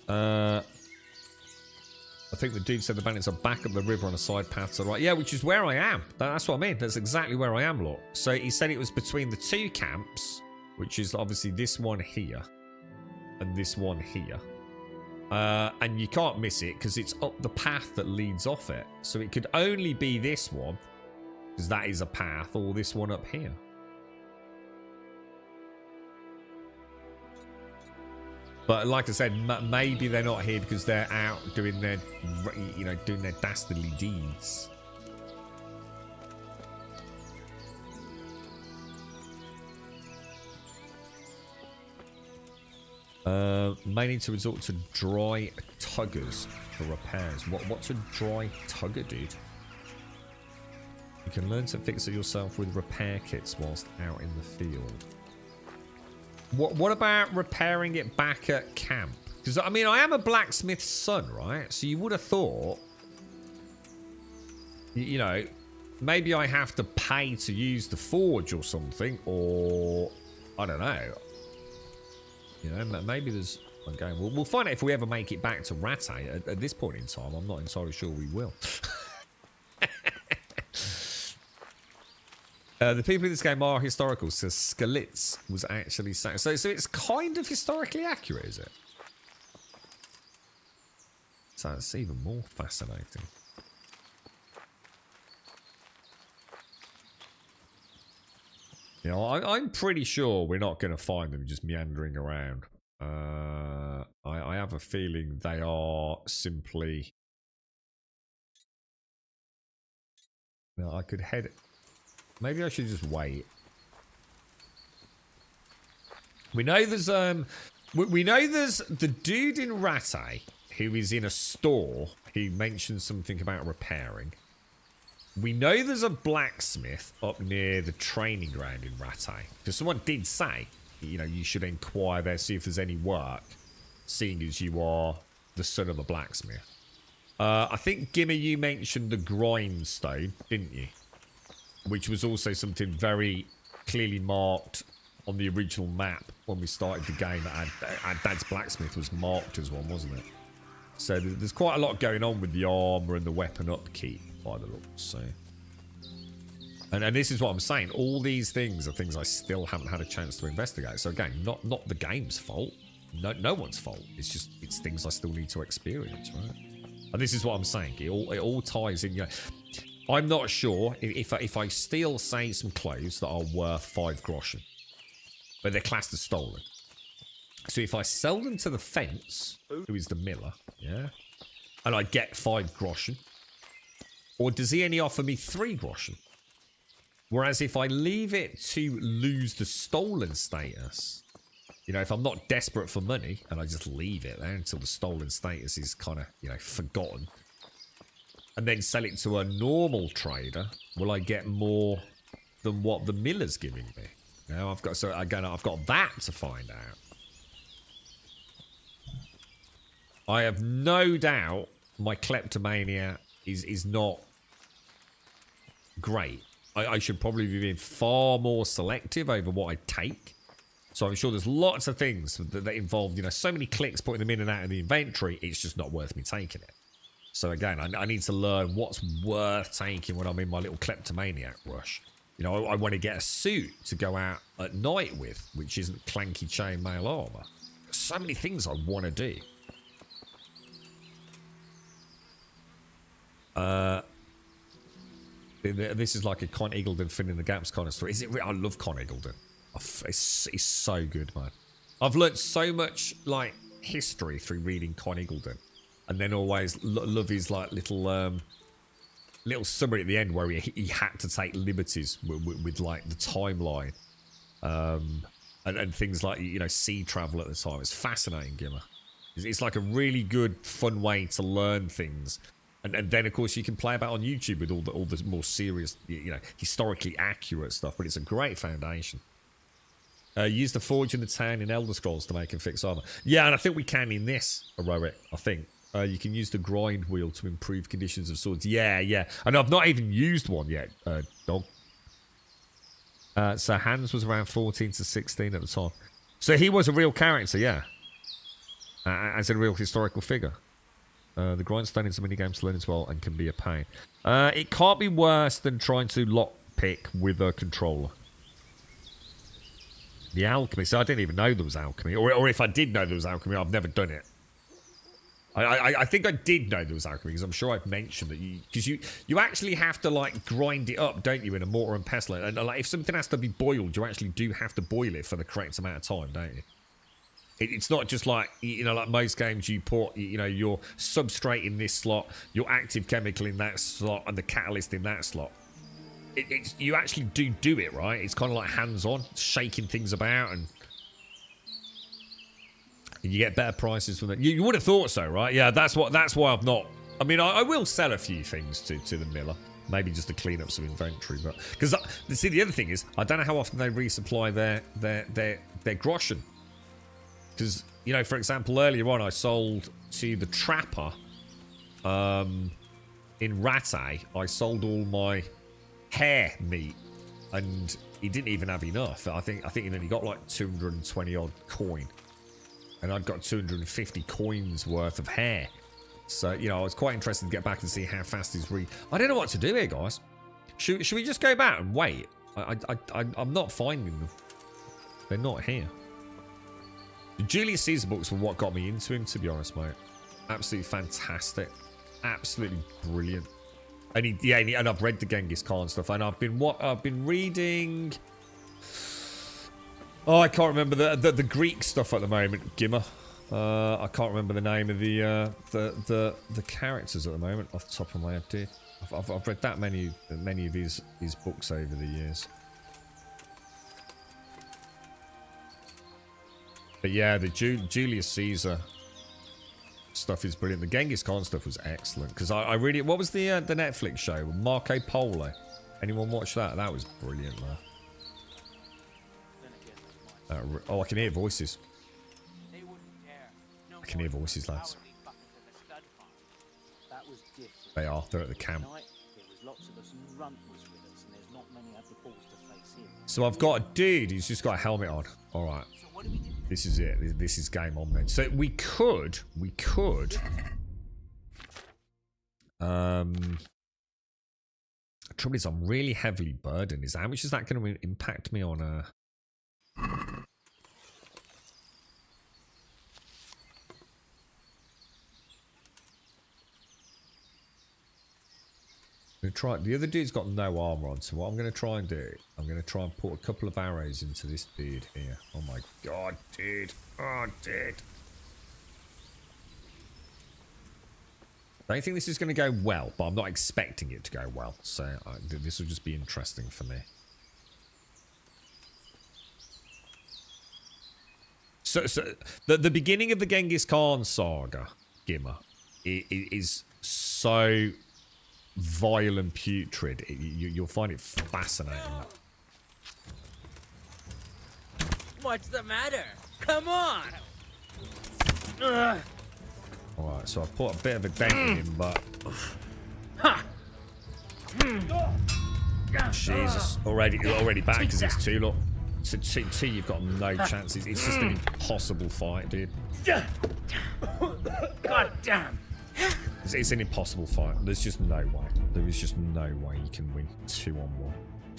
I think the dude said the bandits are back up the river on a side path to the right. Yeah, which is where I am. That's what I mean. That's exactly where I am, look. So he said it was between the two camps, which is obviously this one here and this one here. And you can't miss it because it's up the path that leads off it. So it could only be this one, because that is a path, or this one up here. But like I said, maybe they're not here because they're out doing their, you know, doing their dastardly deeds. May need to resort to dry tuggers for repairs. What's a dry tugger, dude? You can learn to fix it yourself with repair kits whilst out in the field. What about repairing it back at camp? Because, I mean, I am a blacksmith's son, right? So you would have thought, you know, maybe I have to pay to use the forge or something, or I don't know. You know, maybe there's... Okay, we'll find out if we ever make it back to Rattay. At this point in time, I'm not entirely sure we will. The people in this game are historical, so Skalitz was actually sacked. So it's kind of historically accurate, is it? So it's even more fascinating. You know, I'm pretty sure we're not going to find them just meandering around. I have a feeling they are simply... No, I could head... Maybe I should just wait. We know there's we know there's the dude in Rattay who is in a store who mentioned something about repairing. We know there's a blacksmith up near the training ground in Rattay. Because someone did say, you know, you should inquire there, see if there's any work, seeing as you are the son of a blacksmith. I think, Gimmer, you mentioned the grindstone, didn't you? Which was also something very clearly marked on the original map when we started the game. Our dad's blacksmith was marked as one, wasn't it? So there's quite a lot going on with the armor and the weapon upkeep by the looks. So, and this is what I'm saying. All these things are things I still haven't had a chance to investigate. So again, not the game's fault. No one's fault. It's things I still need to experience, right? And this is what I'm saying. It all ties in. You know, I'm not sure if I steal, say, some clothes that are worth 5 groschen, but they're classed as stolen. So if I sell them to the fence, who is the miller, yeah, and I get 5 groschen, or does he only offer me 3 groschen? Whereas if I leave it to lose the stolen status, you know, if I'm not desperate for money and I just leave it there until the stolen status is kind of, you know, forgotten, and then sell it to a normal trader, will I get more than what the miller's giving me? Now I've got, so again, I've got that to find out. I have no doubt my kleptomania is not great. I should probably be being far more selective over what I take. So I'm sure there's lots of things that involve, you know, so many clicks putting them in and out of the inventory, it's just not worth me taking it. So again, I need to learn what's worth taking when I'm in my little kleptomaniac rush. You know, I want to get a suit to go out at night with, which isn't clanky chainmail armor. There's so many things I want to do. This is like a Con Eagleton filling the gaps kind of story. Is it? I love Con Eagleton. It's so good, man. I've learnt so much like history through reading Con Eagleton, and then always love his like little summary at the end where he had to take liberties with like the timeline, and things like, you know, sea travel at the time. It's fascinating, Gimmer. It's like a really good, fun way to learn things. And then, of course, you can play about on YouTube with all the more serious, you know, historically accurate stuff. But it's a great foundation. Use the forge in the town in Elder Scrolls to make and fix armor. Yeah, and I think we can in this heroic. I think you can use the grind wheel to improve conditions of swords. Yeah. And I've not even used one yet, dog. So Hans was around 14 to 16 at the time. So he was a real character, yeah. As a real historical figure. The grindstone is a minigame to learn as well and can be a pain. It can't be worse than trying to lockpick with a controller. The alchemy. So I didn't even know there was alchemy. Or if I did know there was alchemy, I've never done it. I think I did know there was alchemy because I'm sure I've mentioned that you actually have to like grind it up, don't you, in a mortar and pestle. And like if something has to be boiled, you actually do have to boil it for the correct amount of time, don't you? It's not just like, you know, like most games you put, you know, your substrate in this slot, your active chemical in that slot, and the catalyst in that slot. You actually do it, right? It's kind of like hands-on, shaking things about, and you get better prices from that. You would have thought so, right? Yeah, that's why I've not. I mean, I will sell a few things to the miller, maybe just to clean up some inventory, but because see, the other thing is, I don't know how often they resupply their groschen. Because, you know, for example, earlier on I sold to the trapper in Rattay, I sold all my hare meat, and he didn't even have enough. I think he only got like 220 odd coin, and I'd got 250 coins worth of hare. So, you know, I was quite interested to get back and see how fast he's I don't know what to do here, guys. Should we just go back and wait? I'm not finding them. They're not here. The Julius Caesar books were what got me into him, to be honest, mate. Absolutely fantastic. Absolutely brilliant. And I've read the Genghis Khan stuff, and I've been reading. Oh, I can't remember the Greek stuff at the moment, Gimmer. I can't remember the name of the characters at the moment off the top of my head, dude. I've read that many of his books over the years. But yeah, the Julius Caesar stuff is brilliant. The Genghis Khan stuff was excellent because I really. What was the Netflix show? Marco Polo. Anyone watch that? That was brilliant, man. Oh, I can hear voices. I can hear voices, lads. They are. They're at the camp. So I've got a dude who's just got a helmet on. All right. This is it. This is game on then. So we could. The trouble is, I'm really heavily burdened. How much is that going to impact me on? Try. The other dude's got no armor on, so what I'm going to try and do, I'm going to try and put a couple of arrows into this dude here. Oh my god, dude. Oh, dude. I don't think this is going to go well, but I'm not expecting it to go well, so this will just be interesting for me. So the beginning of the Genghis Khan saga, Gimmer, is so vile and putrid. You'll find it fascinating. What's the matter? Come on! Alright, so I put a bit of a dent in him, but... Jesus, already back because it's two, look. So two, you've got no chances. It's just an impossible fight, dude. God damn! It's an impossible fight. There's just no way. There is just no way you can win 2-on-1.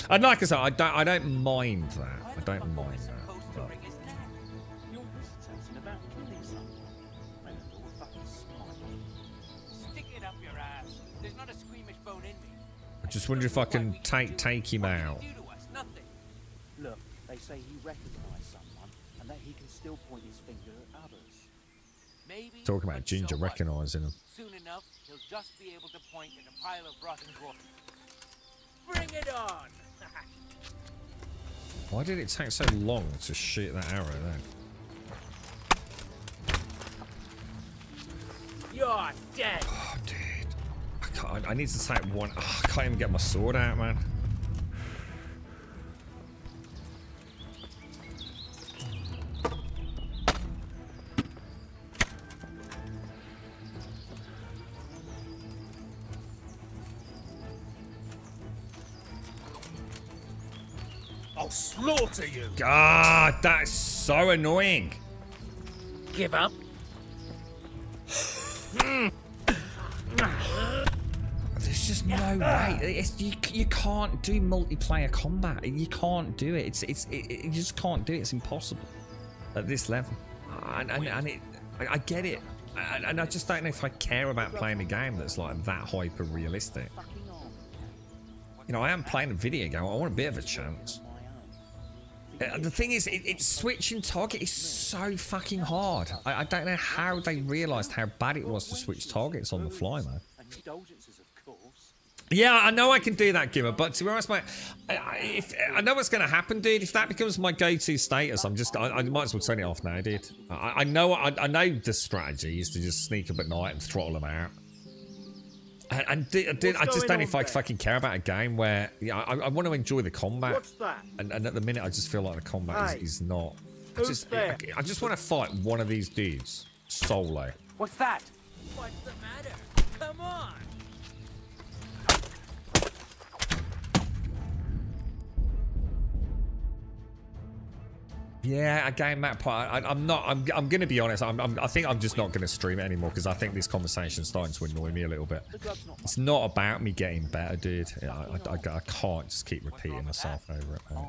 And like I said, I don't mind that. I don't mind that. But... Just wonder if I can take him out. Look, they say he recognized someone and that he can still point his finger at others. Maybe. Talking about Ginger recognising him. Soon enough, he'll just be able to point at a pile of rotten corpses. Bring it on! Why did it take so long to shoot that arrow then? You're dead! Oh, dude. I need to take one. Oh, I can't even get my sword out, man. I'll slaughter you! God, that's so annoying. Give up? There's just no way. You can't do multiplayer combat. You can't do it. You just can't do it. It's impossible at this level. I get it. And I just don't know if I care about playing a game that's like that hyper realistic. You know, I am playing a video game. I want a bit of a chance. The thing is, it's switching target is so fucking hard. I don't know how they realised how bad it was to switch targets on the fly, man. Yeah, I know I can do that, Gimmer, but to be honest, mate, I know what's going to happen, dude. If that becomes my go-to status, I might as well turn it off now, dude. I know the strategy is to just sneak up at night and throttle them out. And dude, I just don't know if I fucking care about a game where I want to enjoy the combat. What's that? And at the minute, I just feel like the combat is not. I just want to fight one of these dudes solo. What's that? What's the matter? Come on! Yeah, a game map part. I'm not. I'm gonna be honest. I think I'm just not gonna stream it anymore because I think this conversation's starting to annoy me a little bit. It's not about me getting better, dude. I can't just keep repeating myself over it, man.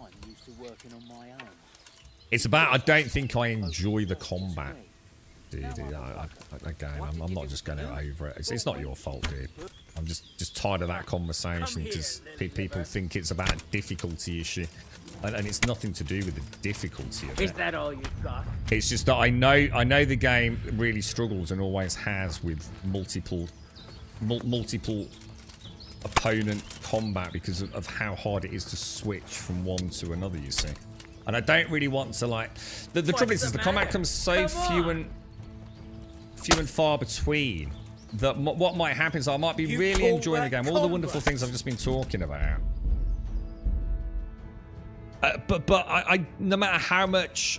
It's about I don't think I enjoy the combat, dude. Again, I'm not just going over it. It's not your fault, dude. I'm just tired of that conversation because people think it's about a difficulty issue. And it's nothing to do with the difficulty of it. Is that all you've got? It's just that I know the game really struggles and always has with multiple opponent combat because of how hard it is to switch from one to another, you see. And I don't really want to like the trouble is the combat comes so few and far between that what might happen is I might be really enjoying the game, all the wonderful things I've just been talking about. But I no matter how much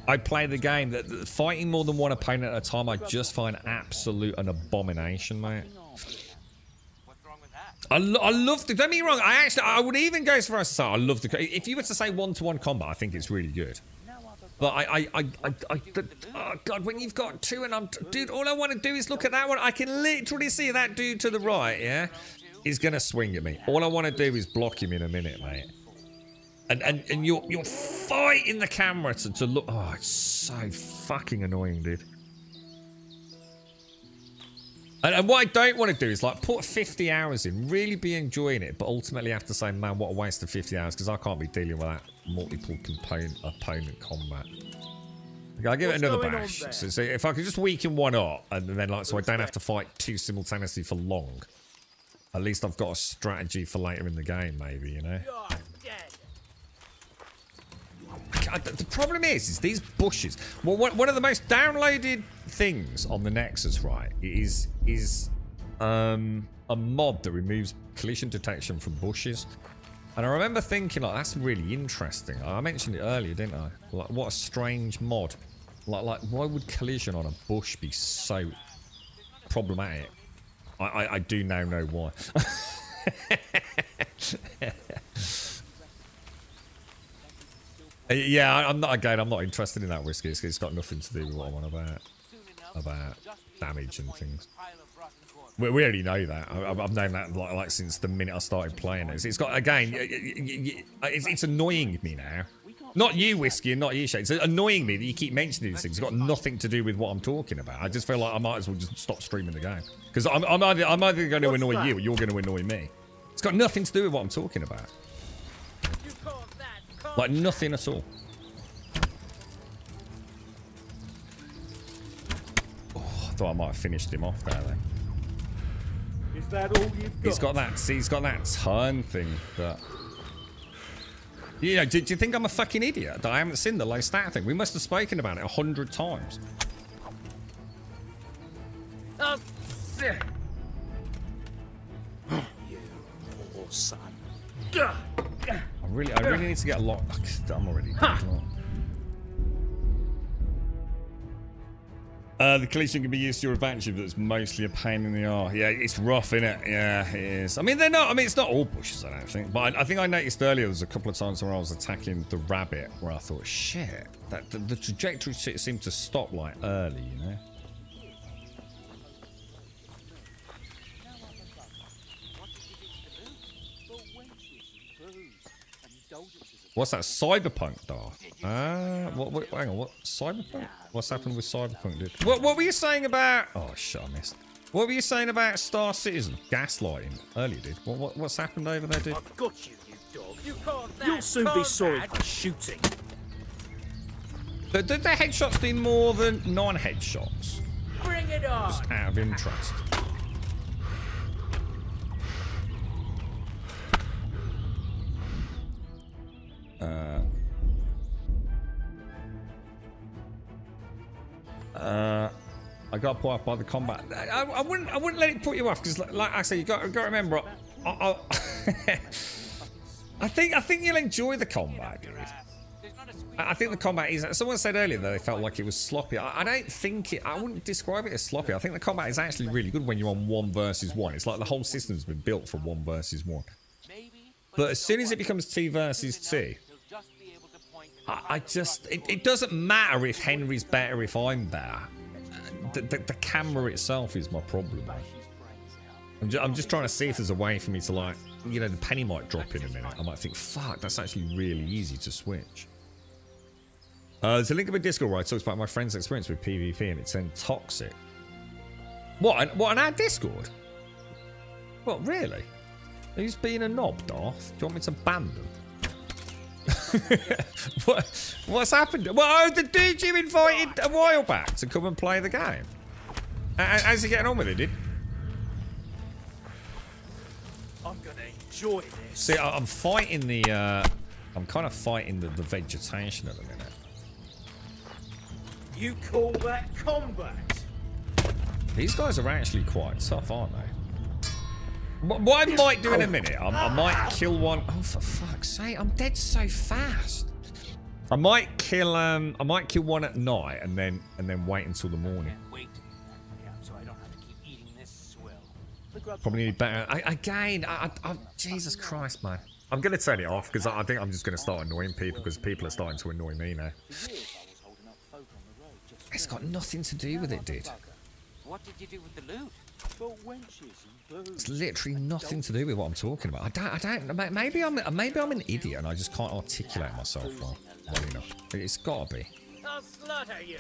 I play the game, that fighting more than one opponent at a time, I just find absolute an abomination, mate. I love the. Don't get me wrong. I would even go as far as to say I love the. If you were to say one-to-one combat, I think it's really good. But oh god, when you've got two and dude, all I want to do is look at that one. I can literally see that dude to the right, yeah. He's gonna swing at me. All I want to do is block him in a minute, mate. And you're fighting the camera to look. Oh, it's so fucking annoying, dude. And what I don't want to do is like put 50 hours in, really be enjoying it, but ultimately have to say, man, what a waste of 50 hours because I can't be dealing with that multiple opponent combat. Okay, I'll give it another bash. So if I could just weaken one up and then like so I don't have to fight two simultaneously for long. At least I've got a strategy for later in the game, maybe, you know? The problem is these bushes. Well, one of the most downloaded things on the Nexus, right, is a mod that removes collision detection from bushes. And I remember thinking, like, that's really interesting. I mentioned it earlier, didn't I? Like, what a strange mod. Like, why would collision on a bush be so problematic? I do now know why. Yeah, I'm not interested in that whiskey. It's got nothing to do with what I'm on about damage and things. We already know that. I've known that like since the minute I started playing it. It's got again. It's annoying me now Not you, Whiskey, and not you, Shane. It's annoying me that you keep mentioning these things. It's got nothing to do with what I'm talking about. I just feel like I might as well just stop streaming the game. Because I'm either going to annoy you or you're going to annoy me. It's got nothing to do with what I'm talking about. Like, nothing at all. Oh, I thought I might have finished him off there, then. Is that all you've got? He's got that turn thing that... You know, do you think I'm a fucking idiot that I haven't seen the low stat thing? We must have spoken about it 100 times. Oh, shit. You poor son. I really need to get a lot. I'm already dead. The collision can be used to your advantage, but it's mostly a pain in the arse. Yeah, it's rough, innit? Yeah, it is. I mean, they're not. I mean, it's not all bushes, I don't think. But I think I noticed earlier there was a couple of times where I was attacking the rabbit, where I thought, shit, that the trajectory seemed to stop like early, you know. What's that? Cyberpunk, Darth? Hang on, what? Cyberpunk? What's happened with Cyberpunk, dude? What were you saying about... Oh, shit, I missed. What were you saying about Star Citizen? Gaslighting earlier, dude. What's happened over there, dude? I've got you, you dog. You call that You'll soon be sorry combat? for shooting. But did the headshots do more than non-headshots? Bring it on. Just out of interest. I got put off by the combat. I wouldn't let it put you off because, like I said, you got to remember. I think you'll enjoy the combat, dude. I think the combat is. Someone said earlier that they felt like it was sloppy. I don't think it. I wouldn't describe it as sloppy. I think the combat is actually really good when you're on 1 versus 1. It's like the whole system's been built for 1 versus 1. But as soon as it becomes 2 versus 2, it doesn't matter if Henry's better if I'm better. The camera itself is my problem. I'm just trying to see if there's a way for me to, like, you know, the penny might drop in a minute. I might think, fuck, that's actually really easy to switch. There's a link in my Discord where I talks about my friend's experience with PvP and it's then toxic. What on our Discord? What, really? Who's being a knob, Darth? Do you want me to ban them? What's happened? Well, the dude you invited a while back to come and play the game. How's he getting on with it, dude? I'm gonna enjoy this. See, I'm fighting the. I'm kind of fighting the vegetation at the minute. You call that combat? These guys are actually quite tough, aren't they? What I might do in a minute, I might kill one. Oh, for fuck's sake! I'm dead so fast. I might kill one at night and then wait until the morning. So I don't have to keep eating this swill. Probably need better. Jesus Christ, man! I'm gonna turn it off because I think I'm just gonna start annoying people because people are starting to annoy me now. It's got nothing to do with it, dude. What did you do with the loot? It's literally nothing to do with what I'm talking about. I don't. Maybe I'm an idiot and I just can't articulate myself well enough. It's gotta be. I'll slaughter you.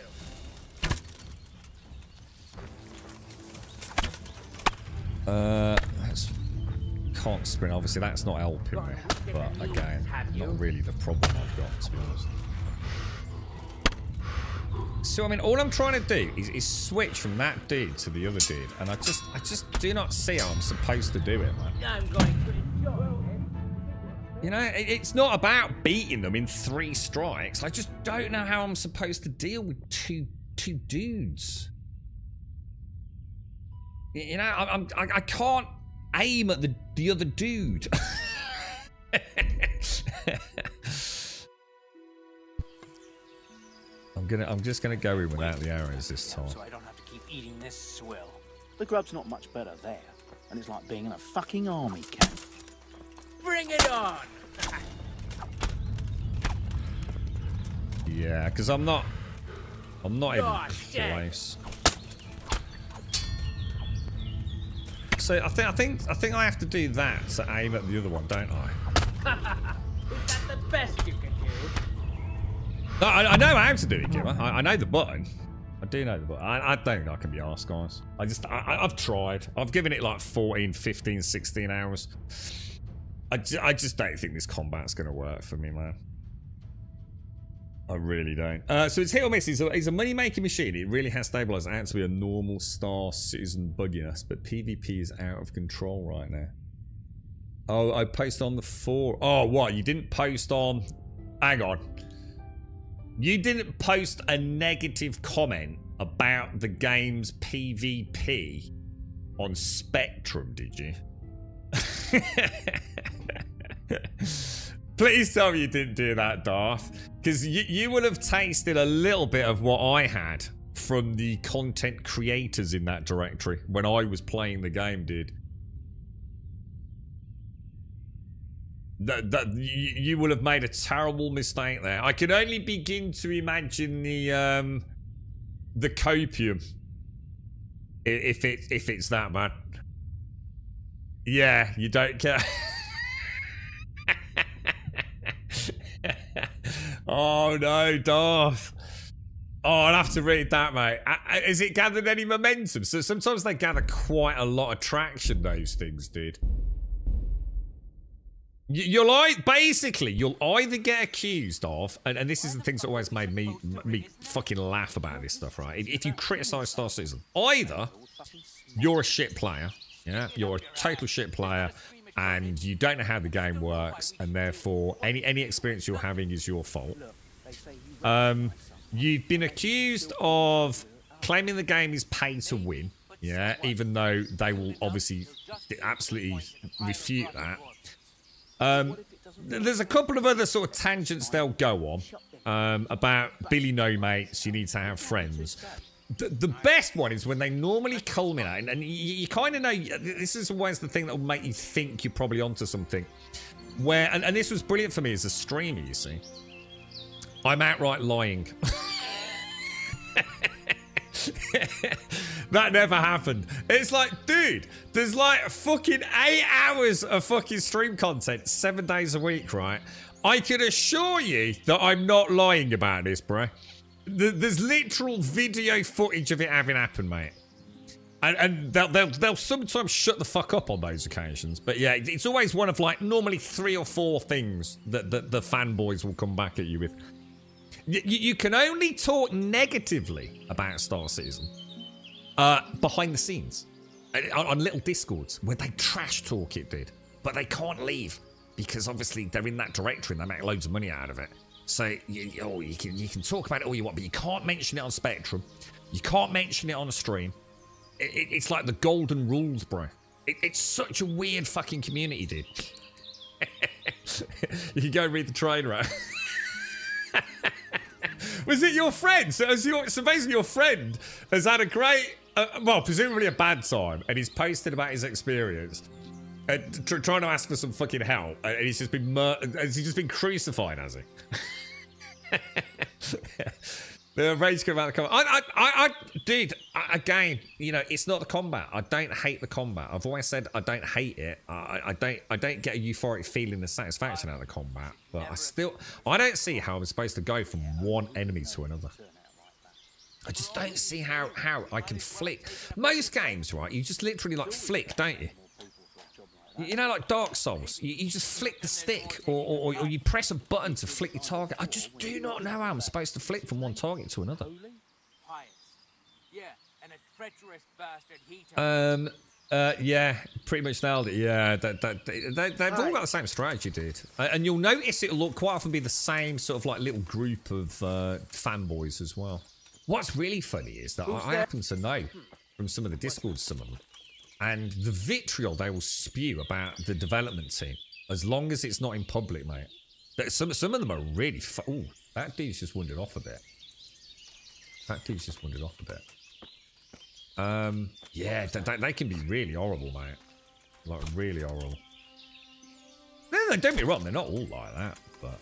Can't sprint. Obviously, that's not helping me. But again, not really the problem I've got, to be honest. So I mean, all I'm trying to do is switch from that dude to the other dude, and I just do not see how I'm supposed to do it, man. I'm going to enjoy it. You know, it's not about beating them in 3 strikes. I just don't know how I'm supposed to deal with two dudes. You know, I can't aim at the other dude. I'm just gonna go in without the arrows this time. So I don't have to keep eating this swill. The grub's not much better there, and it's like being in a fucking army camp. Bring it on. Yeah, because I'm not even close. So I think I have to do that to aim at the other one, don't I? Is that the best you can do? No, I know how to do it, Gimmer. I know the button. I do know the button. I don't think I can be arsed, guys. I've tried. I've given it like 14, 15, 16 hours. I just don't think this combat's going to work for me, man. I really don't. So it's hit or miss. It's a money-making machine. It really has stabilized out to be a normal Star Citizen bugginess, but PvP is out of control right now. Oh, I posted on the 4. Oh, what? You didn't post on... Hang on. You didn't post a negative comment about the game's PvP on Spectrum, did you? Please tell me you didn't do that, Darth. Because you would have tasted a little bit of what I had from the content creators in that directory when I was playing the game, dude. You will have made a terrible mistake there. I can only begin to imagine the copium, if it's that, man. Yeah, you don't care. Oh no, Darth. Oh, I'll have to read that, mate. Has it gathered any momentum? So sometimes they gather quite a lot of traction, those things, dude. You'll either get accused of, and this is the things that always made me fucking laugh about this stuff, right? If you criticize Star Citizen, either you're a shit player, yeah, you're a total shit player, and you don't know how the game works, and therefore any experience you're having is your fault. You've been accused of claiming the game is pay to win, yeah, even though they will obviously absolutely refute that. There's a couple of other sort of tangents they'll go on about Billy No Mates, you need to have friends. The best one is when they normally culminate, and you kind of know, this is always the thing that will make you think you're probably onto something. Where, and this was brilliant for me as a streamer, you see. I'm outright lying. That never happened. It's like, dude, there's like fucking 8 hours of fucking stream content 7 days a week, right? I can assure you that I'm not lying about this, bro. There's literal video footage of it having happened, mate. And they'll sometimes shut the fuck up on those occasions. But yeah, it's always one of like normally 3 or 4 things that the fanboys will come back at you with. You can only talk negatively about Star Citizen behind the scenes on little discords where they trash talk it, dude. But they can't leave because obviously they're in that directory and they make loads of money out of it. So you can talk about it all you want, but you can't mention it on Spectrum. You can't mention it on a stream. It's like the golden rules, bro. It's such a weird fucking community, dude. You can go and read the train, right? Was it your friend? So basically your friend has had a great, well, presumably a bad time, and he's posted about his experience, trying to ask for some fucking help, and he's just been crucified, has he? The rage came out of the combat. Dude, again, you know, it's not the combat. I don't hate the combat. I've always said I don't hate it. I don't get a euphoric feeling of satisfaction out of the combat. But I don't see how I'm supposed to go from one enemy to another. I just don't see how I can flick. Most games, right, you just literally like flick, don't you? You know, like Dark Souls, you just flick the stick, or you press a button to flick your target. I just do not know how I'm supposed to flick from one target to another. Yeah, pretty much nailed it. Yeah, they've all got the same strategy, dude. And you'll notice it'll quite often be the same sort of like little group of fanboys as well. What's really funny is that I happen to know from some of the Discords, some of them, and the vitriol they will spew about the development team, as long as it's not in public, mate. Some of them are really... Ooh, that dude's just wandered off a bit. Yeah, they can be really horrible, mate. Like, really horrible. No, don't get me wrong, they're not all like that, but...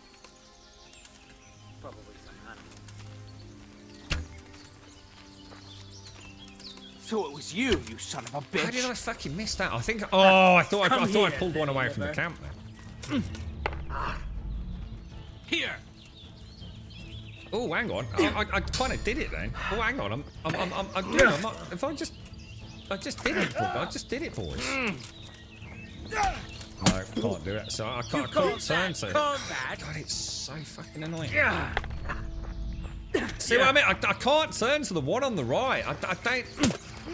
Thought it was you son of a bitch. How did I fucking miss that? I think... Oh, I thought I pulled one away from the camp there. Here. Oh, hang on. I kind of did it then. Oh, hang on. I'm doing. I'm not. If I just did it. I just did it, boys. No, can't do it. So I can't turn to it. God, it's so fucking annoying. See what I mean? I can't turn to the one on the right. I don't.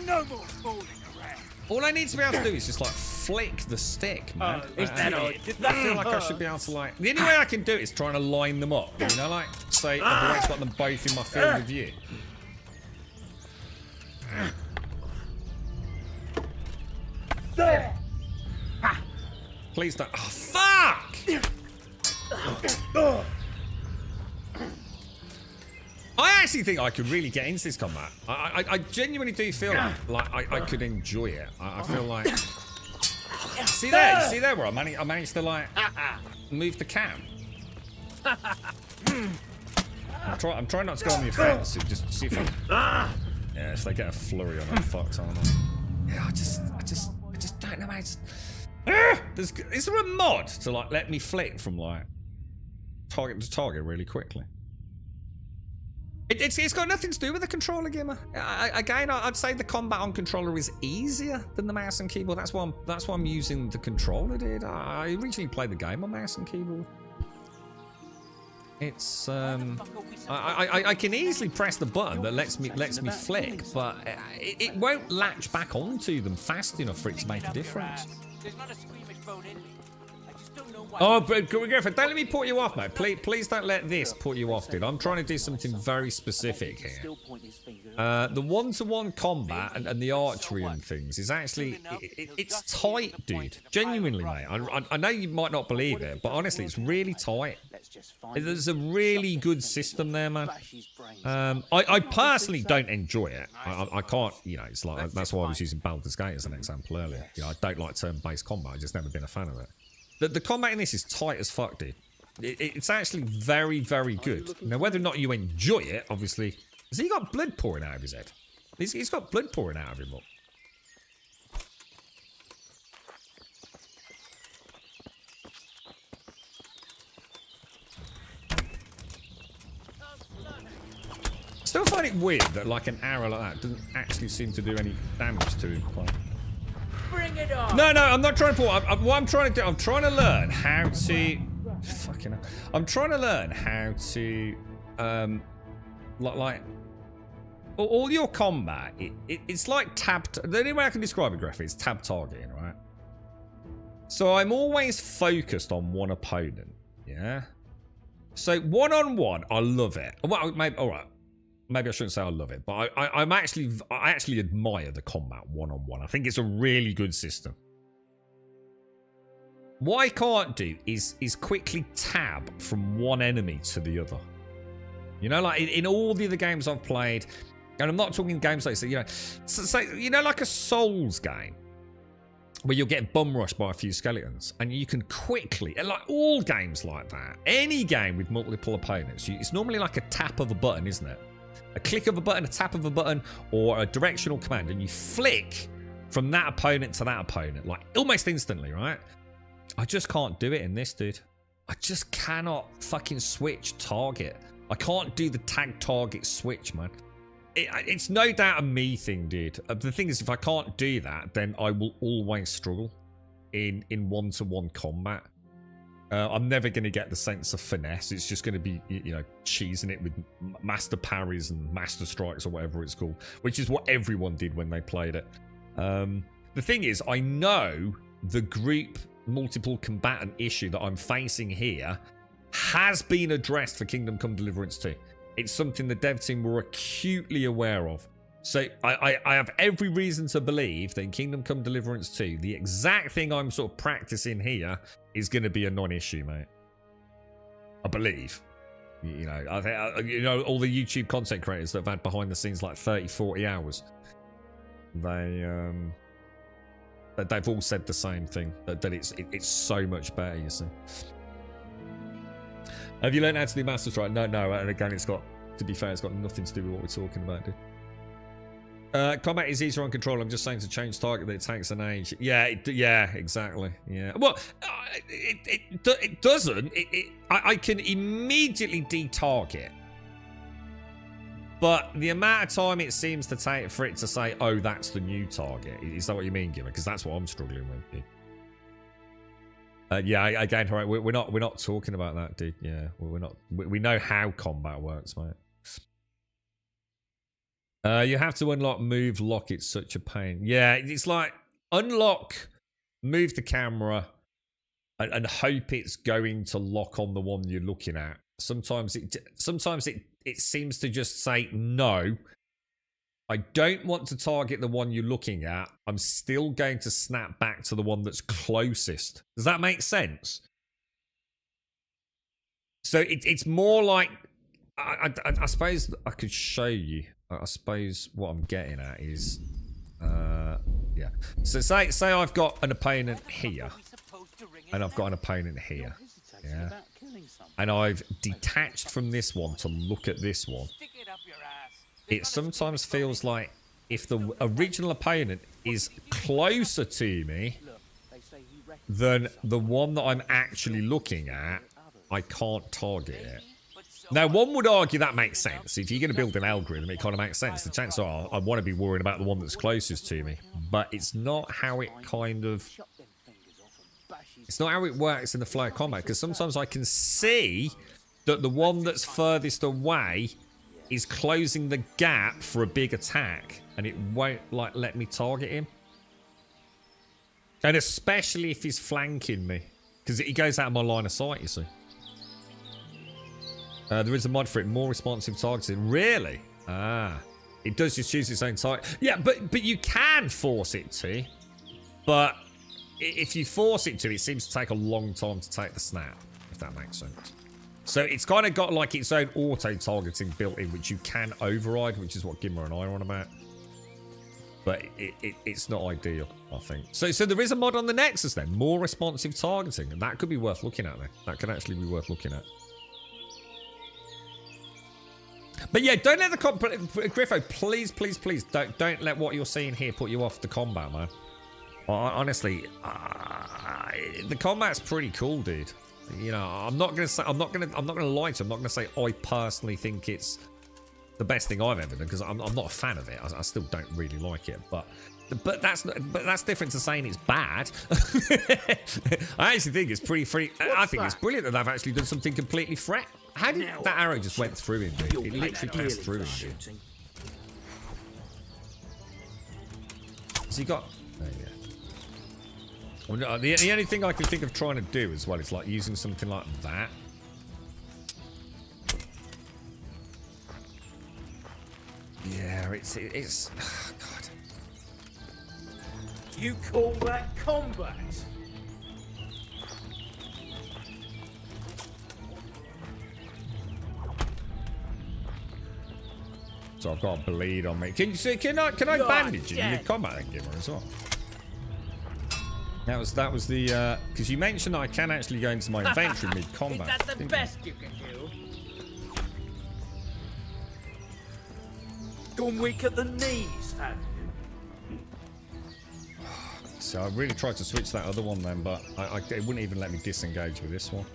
No more fooling around. All I need to be able to do is just like flick the stick, man. Is that all? I feel like I should be able to like. The only way I can do it is trying to line them up. You know, like say I've always got them both in my field of view. There. Please don't. Oh, fuck! I actually think I could really get into this combat. I genuinely do feel like I could enjoy it. I feel like. See there where I managed to like move the cam. I'm trying not to go on the offensive, just see if I. Yeah, if they get a flurry on them, fucked, aren't I? Yeah, I just don't know how to. Is there a mod to like let me flick from like target to target really quickly? It's got nothing to do with the controller, Gimmer. Again, I'd say the combat on controller is easier than the mouse and keyboard. That's why I'm using the controller, dude. I originally played the game on mouse and keyboard. It's I can easily press the button that lets me flick, but it won't latch back onto them fast enough for it to make a difference. There's not a squeamish bone in me. I just don't know why. Oh, but Griffin, don't let me put you off, mate. Please don't let this put you off, dude. I'm trying to do something very specific here. The one-to-one combat and the archery and things is actually it's tight, dude. Genuinely, mate. I know you might not believe it, but honestly, it's really tight. There's a really good system there, man. I personally don't enjoy it. I can't, you know, it's like that's why I was using Baldur's Gate as an example earlier. You know, I don't like turn-based combat. I've just never been a fan of it. The combat in this is tight as fuck, dude. It's actually very, very good. Now, whether or not you enjoy it, obviously. Has he got blood pouring out of his head? He's got blood pouring out of him, look. Still find it weird that like an arrow like that doesn't actually seem to do any damage to him. Bring it on. No, I'm not trying to pull. What I'm trying to do, I'm trying to learn how to. Fucking hell. I'm trying to learn how to, like all your combat. It's like tab. The only way I can describe it, Griffin, is tab targeting, right? So I'm always focused on one opponent. Yeah. So one-on-one, I love it. Well, maybe all right. Maybe I shouldn't say I love it, but I actually admire the combat one-on-one. I think it's a really good system. What I can't do is quickly tab from one enemy to the other. You know, like in all the other games I've played, and I'm not talking games like, you know, so you know, like a Souls game, where you'll get bum rushed by a few skeletons, and you can quickly, and like all games like that, any game with multiple opponents, it's normally like a tap of a button, isn't it? A click of a button, a tap of a button, or a directional command, and you flick from that opponent to that opponent, like almost instantly, right? I just can't do it in this, dude. I just cannot fucking switch target. I can't do the tag target switch, man. It's no doubt a me thing, dude. The thing is, if I can't do that, then I will always struggle in one-to-one combat. I'm never going to get the sense of finesse. It's just going to be, you know, cheesing it with master parries and master strikes or whatever it's called, which is what everyone did when they played it. The thing is, I know the group multiple combatant issue that I'm facing here has been addressed for Kingdom Come Deliverance 2. It's something the dev team were acutely aware of. So I have every reason to believe that in Kingdom Come Deliverance 2, the exact thing I'm sort of practicing here is going to be a non-issue, mate. I believe. You know, I think, you know, all the YouTube content creators that have had behind the scenes like 30, 40 hours, they've all said the same thing, that it's so much better, you see. Have you learned how to do Master Strike? No, and again, it's got, to be fair, it's got nothing to do with what we're talking about, dude. Combat is easier on control. I'm just saying to change target that it takes an age. Yeah, exactly. Yeah. Well, it doesn't. I can immediately detarget But the amount of time it seems to take for it to say, oh, that's the new target. Is that what you mean, Gimmer? Because that's what I'm struggling with. Yeah, again, right, we're not talking about that, dude. Yeah, we're not. We know how combat works, mate. You have to unlock, move, lock. It's such a pain. Yeah, it's like unlock, move the camera, and hope it's going to lock on the one you're looking at. Sometimes it seems to just say no. I don't want to target the one you're looking at. I'm still going to snap back to the one that's closest. Does that make sense? So it's more like, I suppose I could show you. I suppose what I'm getting at is, yeah. So say I've got an opponent here, and I've got an opponent here, yeah. And I've detached from this one to look at this one. It sometimes feels like if the original opponent is closer to me than the one that I'm actually looking at, I can't target it. Now, one would argue that makes sense. If you're going to build an algorithm, it kind of makes sense. The chances are I want to be worried about the one that's closest to me. But it's not how it kind of... It's not how it works in the flow of combat. Because sometimes I can see that the one that's furthest away is closing the gap for a big attack, and it won't like let me target him. And especially if he's flanking me, because he goes out of my line of sight, you see. There is a mod for it, more responsive targeting. Really? Ah, it does just choose its own target. Yeah, but you can force it to. But if you force it to, it seems to take a long time to take the snap, if that makes sense. So it's kind of got like its own auto-targeting built in, which you can override, which is what Gimmer and I are on about. But it's not ideal, I think. So there is a mod on the Nexus then, more responsive targeting, and that could be worth looking at then. That could actually be worth looking at. But yeah, don't let the Griffo, please, please, please, don't let what you're seeing here put you off the combat, man. Honestly, the combat's pretty cool, dude. You know, I'm not gonna lie to you. I'm not gonna say I personally think it's the best thing I've ever done, because I'm not a fan of it. I still don't really like it. But that's different to saying it's bad. I actually think it's pretty free. I think it's brilliant that they've actually done something completely fresh. How did that arrow just went through him, dude? It literally passed through him, dude. So you got... There you go. Well, the only thing I can think of trying to do as well is like using something like that. Yeah, it's oh, God. You call that combat? So I've got a bleed on me. Can I bandage you in combat Gimmer as well? That was the because you mentioned that I can actually go into my inventory mid-combat. Is that the best you can do? Gone weak at the knees, have you? So I really tried to switch that other one then, but it wouldn't even let me disengage with this one.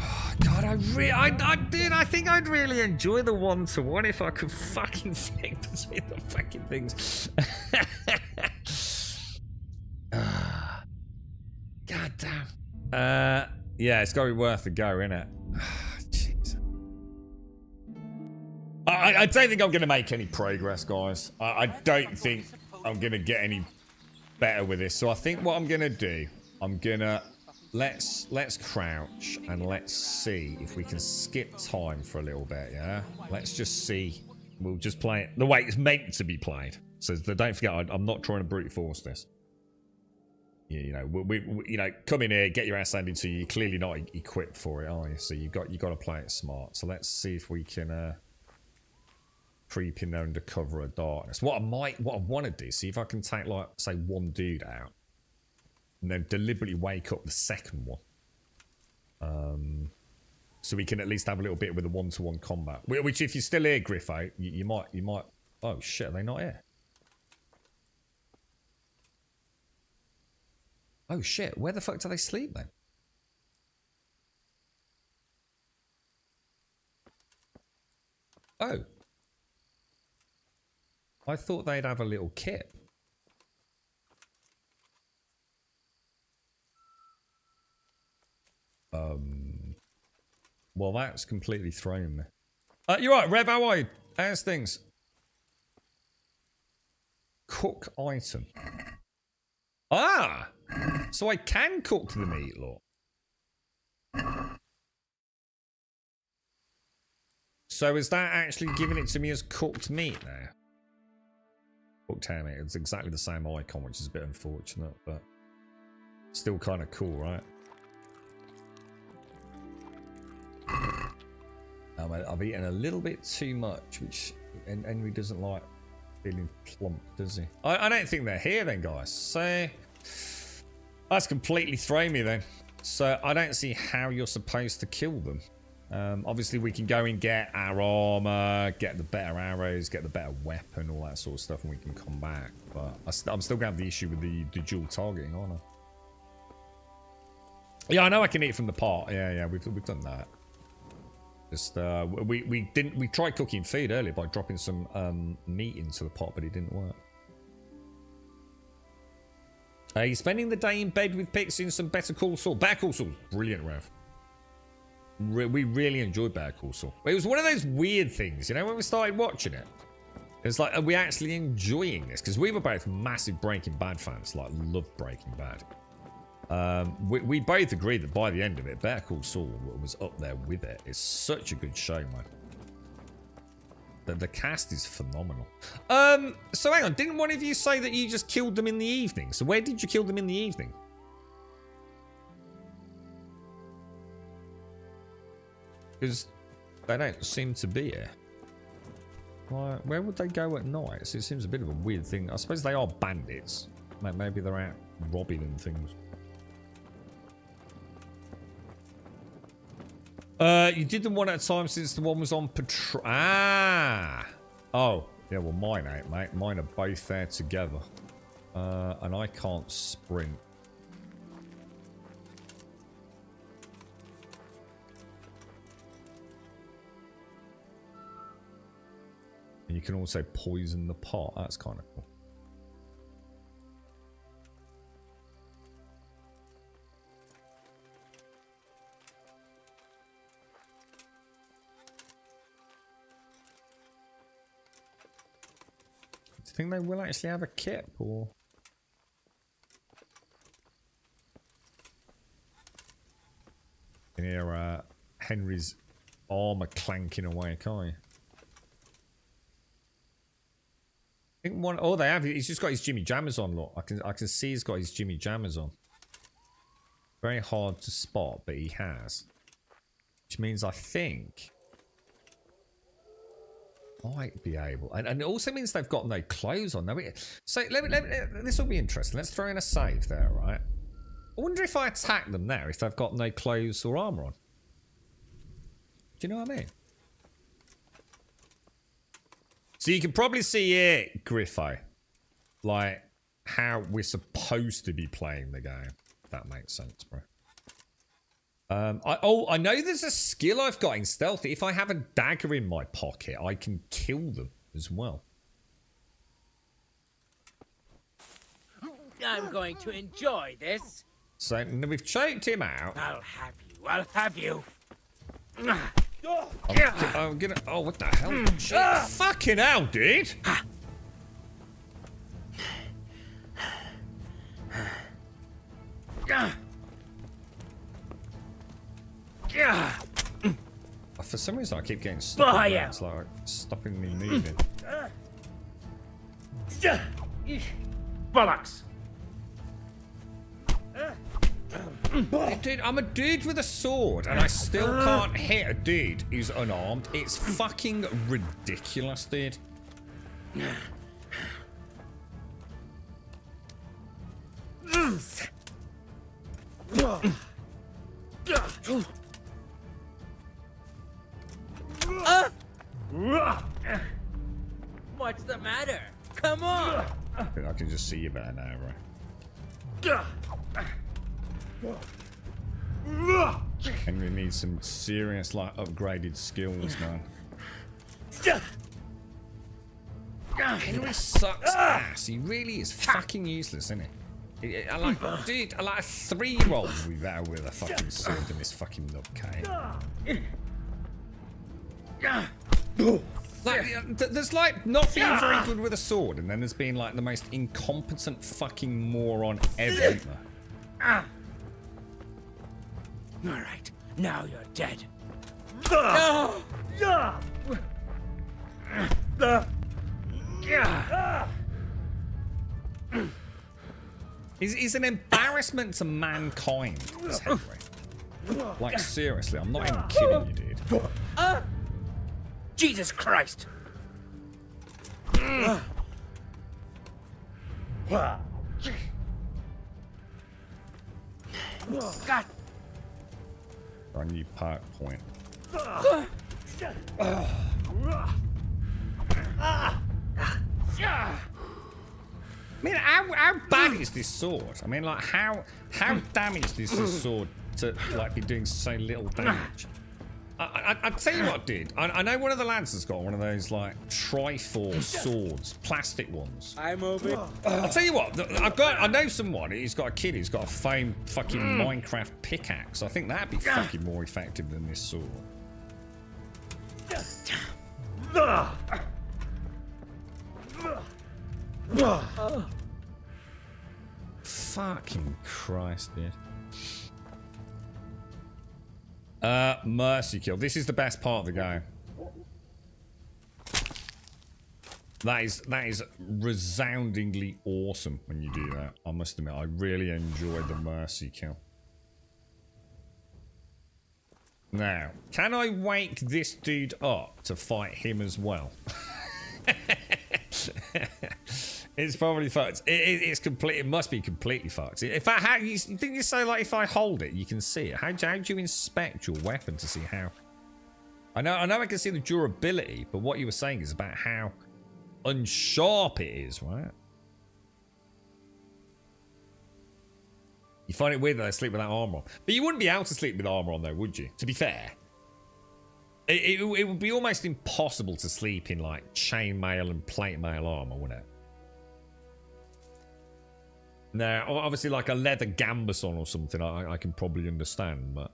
Oh, God, I think I'd really enjoy the one-to-one if I could fucking stick between the fucking things. God damn. Yeah, it's got to be worth a go, innit? Jeez. I don't think I'm going to make any progress, guys. I don't think I'm going to get any better with this. So I think what I'm going to do, I'm going to... Let's crouch and let's see if we can skip time for a little bit, yeah? Let's just see. We'll just play it the way it's meant to be played. So don't forget, I'm not trying to brute force this. Yeah, you know, we you know, come in here, get your ass handed to you. You're clearly not equipped for it, are you? So you've got to play it smart. So let's see if we can creep in there under cover of darkness. What I want to do, see if I can take, like, say, one dude out. And then deliberately wake up the second one. So we can at least have a little bit with a one-to-one combat. Which, if you're still here, Griffo, you might... Oh, shit, are they not here? Oh, shit, where the fuck do they sleep, then? Oh. I thought they'd have a little kit. Well, that's completely thrown me. You're right, Rev, how are you? How's things? Cook item. Ah! So I can cook the meat, look. So is that actually giving it to me as cooked meat now? Cooked ham meat. It's exactly the same icon, which is a bit unfortunate, but still kind of cool, right? I've eaten a little bit too much, which Henry doesn't like feeling plump, does he? I don't think they're here then, guys. So that's completely thrown me then. So I don't see how you're supposed to kill them. Obviously, we can go and get our armor, get the better arrows, get the better weapon, all that sort of stuff, and we can come back. But I'm still going to have the issue with the dual targeting, aren't I? Yeah, I know I can eat from the pot. Yeah, we've done that. Just we tried cooking food earlier by dropping some meat into the pot, but it didn't work. Are you spending the day in bed with Pixie and some Better Call Saul? Better Call Saul's brilliant, Rev. We really enjoyed Better Call Saul. It was one of those weird things, you know, when we started watching it. It's like, are we actually enjoying this? Because we were both massive Breaking Bad fans, like loved Breaking Bad. We both agreed that by the end of it, Better Call Saul was up there with it. It's such a good show, man. The cast is phenomenal. So hang on, didn't one of you say that you just killed them in the evening? So where did you kill them in the evening? Because they don't seem to be here. Like, where would they go at night? So it seems a bit of a weird thing. I suppose they are bandits. Maybe they're out robbing and things. You did them one at a time since the one was on patrol. Ah! Oh, yeah, well, mine ain't, mate. Mine are both there together. And I can't sprint. And you can also poison the pot. That's kind of cool. Do you think they will actually have a kip, or? You can hear Henry's armor clanking away, can't you? I think one. Oh, they have. He's just got his Jimmy Jammers on. Look, I can see he's got his Jimmy Jammers on. Very hard to spot, but he has. Which means I think might be able, and it also means they've got no clothes on. So this will be interesting. Let's throw in a save there, right? I wonder if I attack them there if they've got no clothes or armor on. Do you know what I mean? So you can probably see it, Griffo, like how we're supposed to be playing the game. If that makes sense, bro. I know there's a skill I've got in stealthy. If I have a dagger in my pocket, I can kill them as well. I'm going to enjoy this. So we've choked him out. I'll have you. I'll have you. I'm gonna. Oh, what the hell? Shit. Fucking hell, dude. For some reason, I keep getting stuck. It's like stopping me moving. Bollocks. Dude, I'm a dude with a sword, and I still can't hit a dude who's unarmed. It's fucking ridiculous, dude. What's the matter? Come on! I can just see you better now, right? Henry needs some serious, like, upgraded skills, man. Henry sucks ass. He really is fucking useless, isn't he? I like, dude, I like a 3-year-old with a fucking sword in this fucking nutcase. Like, there's like not being very good with a sword, and then there's being like the most incompetent fucking moron ever, isn't there? All right, now you're dead. He's an embarrassment to mankind, this Henry. Like, seriously, I'm not even kidding you, dude. Jesus Christ! God. On you park point. I mean, how bad is this sword? I mean, like, how damaged is this sword to like be doing so little damage? I'll tell you what, dude. I know one of the lads has got one of those like Triforce swords, plastic ones. I'm over. I'll tell you what. I know someone. He's got a kid. He's got a foam fucking Minecraft pickaxe. I think that'd be fucking more effective than this sword. Fucking Christ, dude. Mercy kill. This is the best part of the game. That is resoundingly awesome when you do that. I must admit, I really enjoyed the mercy kill. Now, can I wake this dude up to fight him as well? It's probably fucked. It's complete. It must be completely fucked. If you think you say like if I hold it, you can see it. How do you inspect your weapon to see how? I know I can see the durability, but what you were saying is about how unsharp it is, right? You find it weird that I sleep with that armor on, but you wouldn't be able to sleep with armor on though, would you? To be fair, it would be almost impossible to sleep in like chainmail and plate mail armor, wouldn't it? Now, obviously, like a leather gambeson or something, I can probably understand, but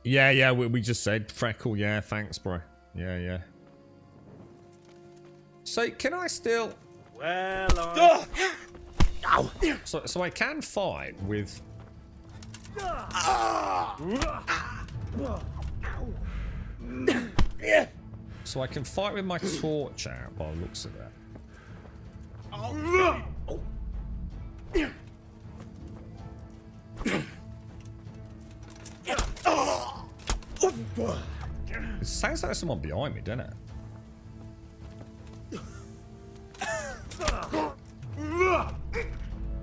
yeah, we just said Freckle. Yeah, thanks, bro. Yeah. So, can I still? Well, So I can fight with. So I can fight with my torch out by the looks of that. It sounds like someone behind me, doesn't it?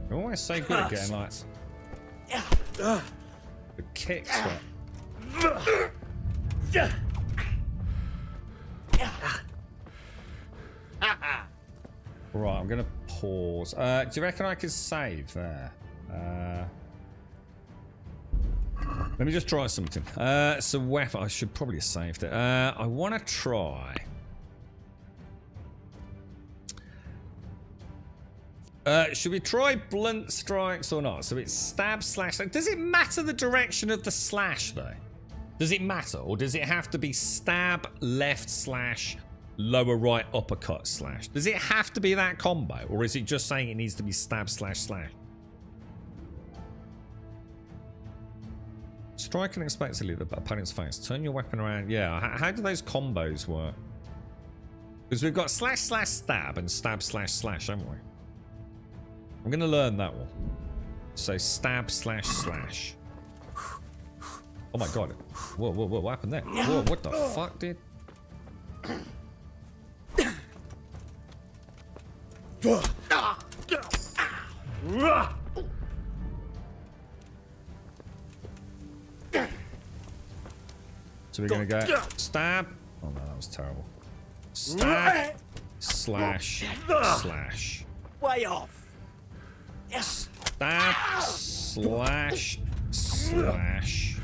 You're always so good at getting like the kicks. Right, I'm gonna pause. Do you reckon I could save there? Let me just try something. So weapon, I should probably have saved it. I want to try. Should we try blunt strikes or not? So it's stab slash. Does it matter the direction of the slash though? Does it matter, or does it have to be stab left slash lower right uppercut slash? Does it have to be that combo, or is it just saying it needs to be stab slash slash? Strike unexpectedly the opponent's face. Turn your weapon around. Yeah, how do those combos work? Because we've got slash slash stab and stab slash slash, haven't we? I'm gonna learn that one. So stab slash slash. Oh my god. Whoa, what happened there? Whoa, what the fuck, dude? So we're gonna go stab. Oh no, that was terrible. Stab slash slash. Way off. Stab slash slash.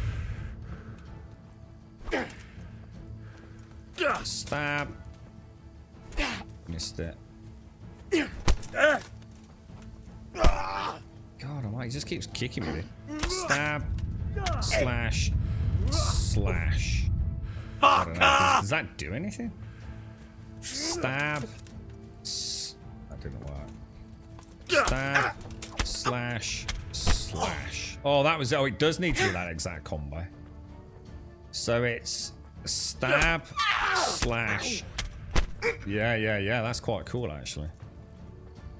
Stab. Missed it. God almighty, he just keeps kicking me. Stab. Slash. Slash. I don't know. Does that do anything? Stab. That didn't work. Stab. Slash. Slash. Oh, that was... Oh, it does need to do that exact combo. So it's stab, slash. Yeah. That's quite cool, actually.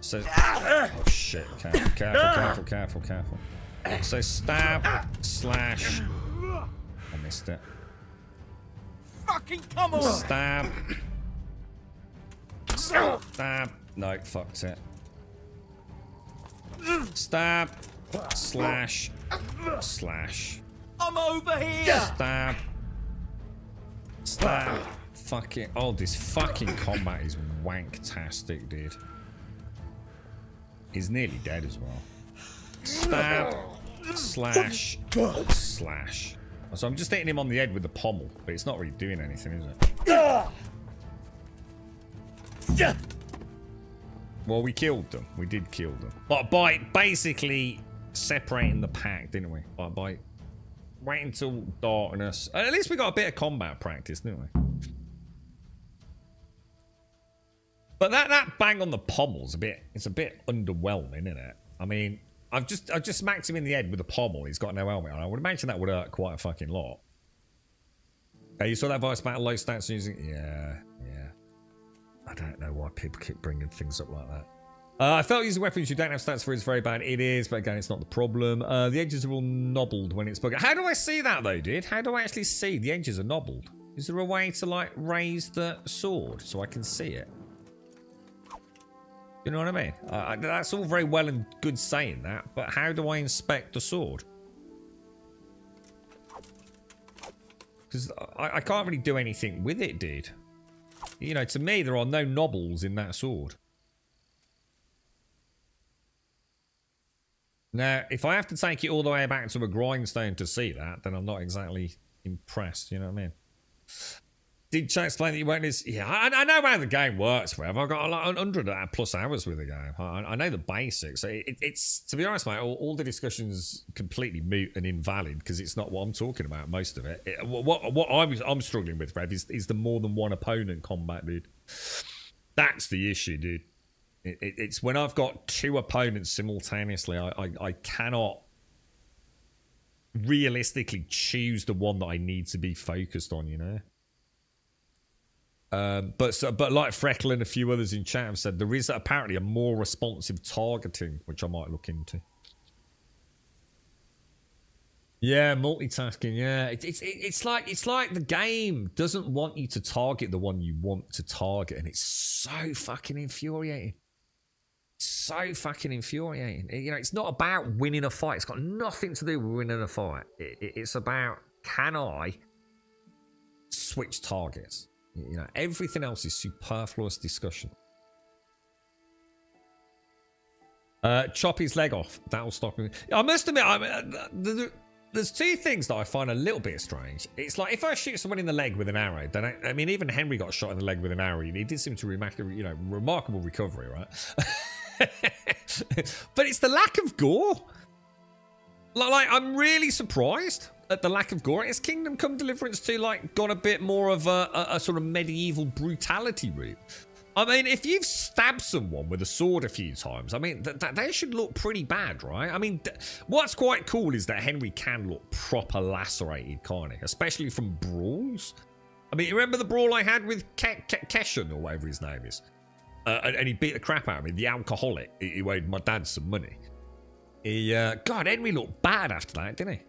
So... Oh, shit. Careful. So stab, slash. I missed it. Fucking come on! Stab. Stab. No, fucked it. Stab, slash, slash. I'm over here! Stab. Stab. Fucking... Oh, this fucking combat is wanktastic, dude. He's nearly dead as well. Stab. Slash. Slash. So I'm just hitting him on the head with the pommel, but it's not really doing anything, is it? Well, we killed them. We did kill them. But by basically separating the pack, didn't we? By waiting till darkness. At least we got a bit of combat practice, didn't we? But that bang on the pommel's it's a bit underwhelming, isn't it? I mean, I've just smacked him in the head with a pommel. He's got no helmet on. I would imagine that would hurt quite a fucking lot. You saw that voice battle low stats using... Yeah. I don't know why people keep bringing things up like that. I felt using weapons you don't have stats for is very bad. It is, but again, it's not the problem. The edges are all knobbled when it's bugged. How do I see that, though, dude? How do I actually see the edges are knobbled? Is there a way to, like, raise the sword so I can see it? You know what I mean? That's all very well and good saying that, but how do I inspect the sword? Because I can't really do anything with it, dude. You know, to me, there are no knobbles in that sword. Now, if I have to take it all the way back to a grindstone to see that, then I'm not exactly impressed, you know what I mean? Did Chat explain that you won't miss... Yeah, I know how the game works, whatever. I've got like 100 plus hours with the game. I know the basics. It's to be honest, mate, all the discussion's completely moot and invalid because it's not what I'm talking about, most of it. What I'm struggling with, Rev, is the more than one opponent combat, dude. That's the issue, dude. It's when I've got two opponents simultaneously, I cannot realistically choose the one that I need to be focused on, you know? But like Freckle and a few others in chat have said, there is apparently a more responsive targeting, which I might look into. Yeah, multitasking. Yeah, it's like the game doesn't want you to target the one you want to target, and it's so fucking infuriating. So fucking infuriating. You know, it's not about winning a fight. It's got nothing to do with winning a fight. It's about, can I switch targets? You know, everything else is superfluous discussion. Chop his leg off. That'll stop him. I must admit, there's two things that I find a little bit strange. It's like, if I shoot someone in the leg with an arrow, then I mean, even Henry got shot in the leg with an arrow. He did seem to remarkable recovery, right? But it's the lack of gore. Like, I'm really surprised at the lack of gore. Has Kingdom Come Deliverance 2 like gone a bit more of a sort of medieval brutality route? I mean, if you've stabbed someone with a sword a few times, I mean, they should look pretty bad, right? I mean, what's quite cool is that Henry can look proper lacerated, can't he? Especially from brawls. I mean, you remember the brawl I had with Keshan, or whatever his name is? And he beat the crap out of me, the alcoholic. He owed my dad some money. God, Henry looked bad after that, didn't he?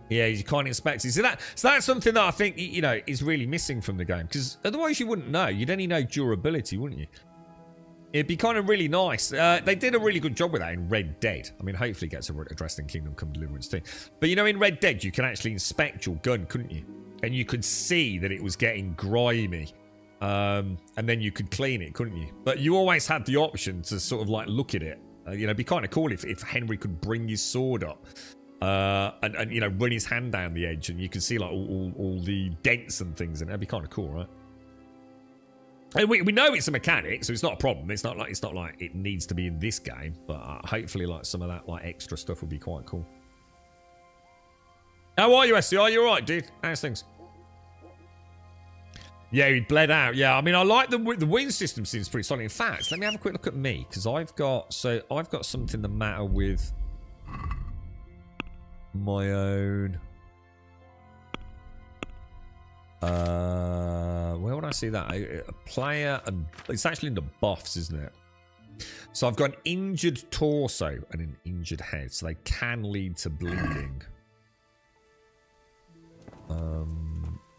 Yeah, you can't inspect it. So that's something that I think, you know, is really missing from the game. Because otherwise you wouldn't know. You'd only know durability, wouldn't you? It'd be kind of really nice. They did a really good job with that in Red Dead. I mean, hopefully it gets addressed in Kingdom Come Deliverance too. But, you know, in Red Dead, you can actually inspect your gun, couldn't you? And you could see that it was getting grimy. And then you could clean it, couldn't you? But you always had the option to sort of, like, look at it. You know, it'd be kind of cool if Henry could bring his sword up and you know, run his hand down the edge, and you can see like all the dents and things, and that'd be kind of cool, right? And we know it's a mechanic, so it's not a problem. It's not like it needs to be in this game, but hopefully like some of that like extra stuff would be quite cool. How are you, SCR? You alright, dude? How's things? Yeah, he bled out. Yeah, I mean, I like the wound system seems pretty solid. In fact, let me have a quick look at me, because I've got something the matter with my own. Where would I see that? A player, and it's actually in the buffs, isn't it? So I've got an injured torso and an injured head, so they can lead to bleeding.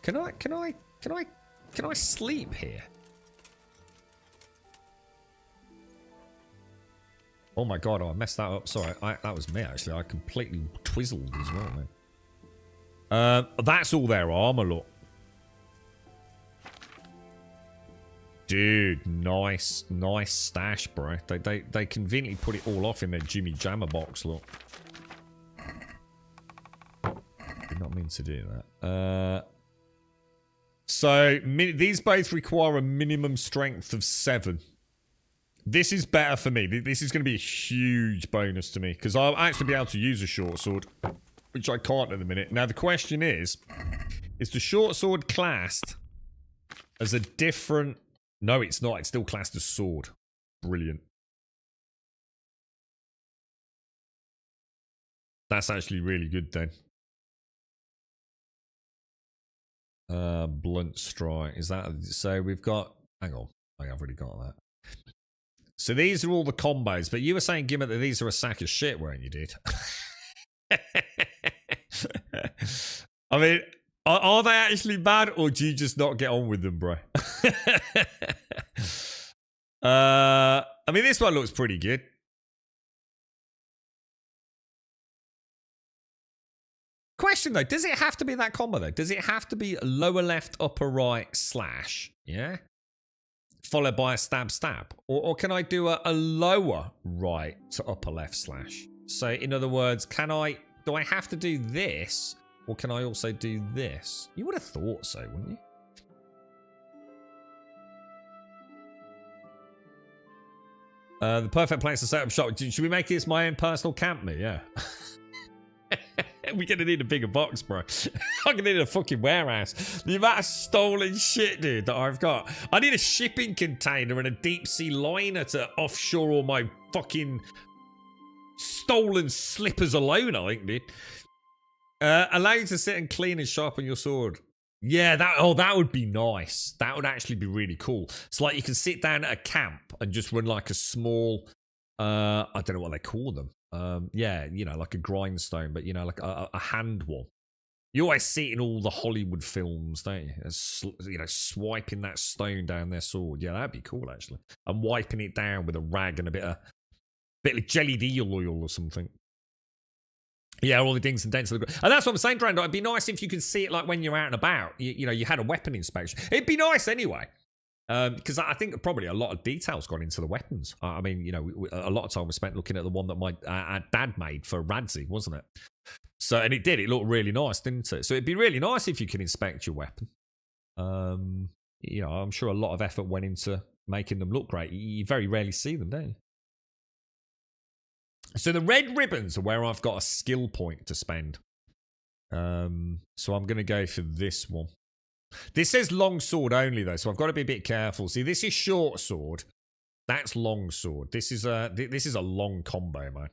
Can I sleep here? Oh my god, I messed that up. Sorry, that was me actually. I completely twizzled as well, man. That's all their armor, look. Dude, nice stash, bro. They conveniently put it all off in their Jimmy Jammer box, look. Did not mean to do that. So these both require a minimum strength of 7. This is better for me. This is going to be a huge bonus to me, because I'll actually be able to use a short sword, which I can't at the minute. Now the question is the short sword classed as a different... No, it's not. It's still classed as sword. Brilliant. That's actually really good then. Blunt strike. Is that... So we've got... Hang on. I've already got that. So these are all the combos. But you were saying, Gimmet, that these are a sack of shit, weren't you, dude? I mean... Are they actually bad, or do you just not get on with them, bro? I mean, this one looks pretty good. Question, though. Does it have to be that combo, though? Does it have to be lower left, upper right, slash? Yeah? Followed by a stab, stab? Or can I do a lower right to upper left, slash? So, in other words, do I have to do this? Or can I also do this? You would have thought so, wouldn't you? The perfect place to set up shop. Should we make this my own personal camp, me? Yeah. We're going to need a bigger box, bro. I'm going to need a fucking warehouse. The amount of stolen shit, dude, that I've got. I need a shipping container and a deep sea liner to offshore all my fucking stolen slippers alone, I think, dude. Allow you to sit and clean and sharpen your sword. Yeah, that would be nice. That would actually be really cool. It's like you can sit down at a camp and just run like a small, I don't know what they call them. Yeah, you know, like a grindstone, but you know, like a hand one. You always see it in all the Hollywood films, don't you? You know, swiping that stone down their sword. Yeah, that'd be cool actually. And wiping it down with a rag and a bit of jellied eel oil or something. Yeah, all the dings and dents. And that's what I'm saying, Drando. It'd be nice if you could see it like when you're out and about. You know, you had a weapon inspection. It'd be nice anyway. Because I think probably a lot of details gone into the weapons. I mean, you know, a lot of time was spent looking at the one that my dad made for Radzi, wasn't it? So, and it did. It looked really nice, didn't it? So it'd be really nice if you could inspect your weapon. You know, I'm sure a lot of effort went into making them look great. You very rarely see them, don't you? So the red ribbons are where I've got a skill point to spend. So I'm going to go for this one. This says long sword only, though, so I've got to be a bit careful. See, this is short sword. That's long sword. This is a long combo, man.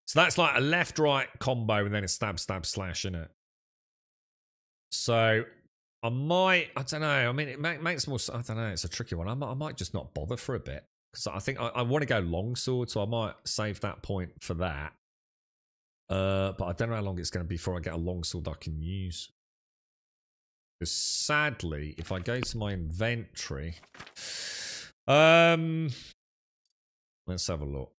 So that's like a left-right combo and then a stab, stab, slash, innit? So I don't know. I mean, it makes more... I don't know. It's a tricky one. I might just not bother for a bit. Because I think I want to go longsword, so I might save that point for that. But I don't know how long it's going to be before I get a longsword I can use. Because sadly, if I go to my inventory... let's have a look.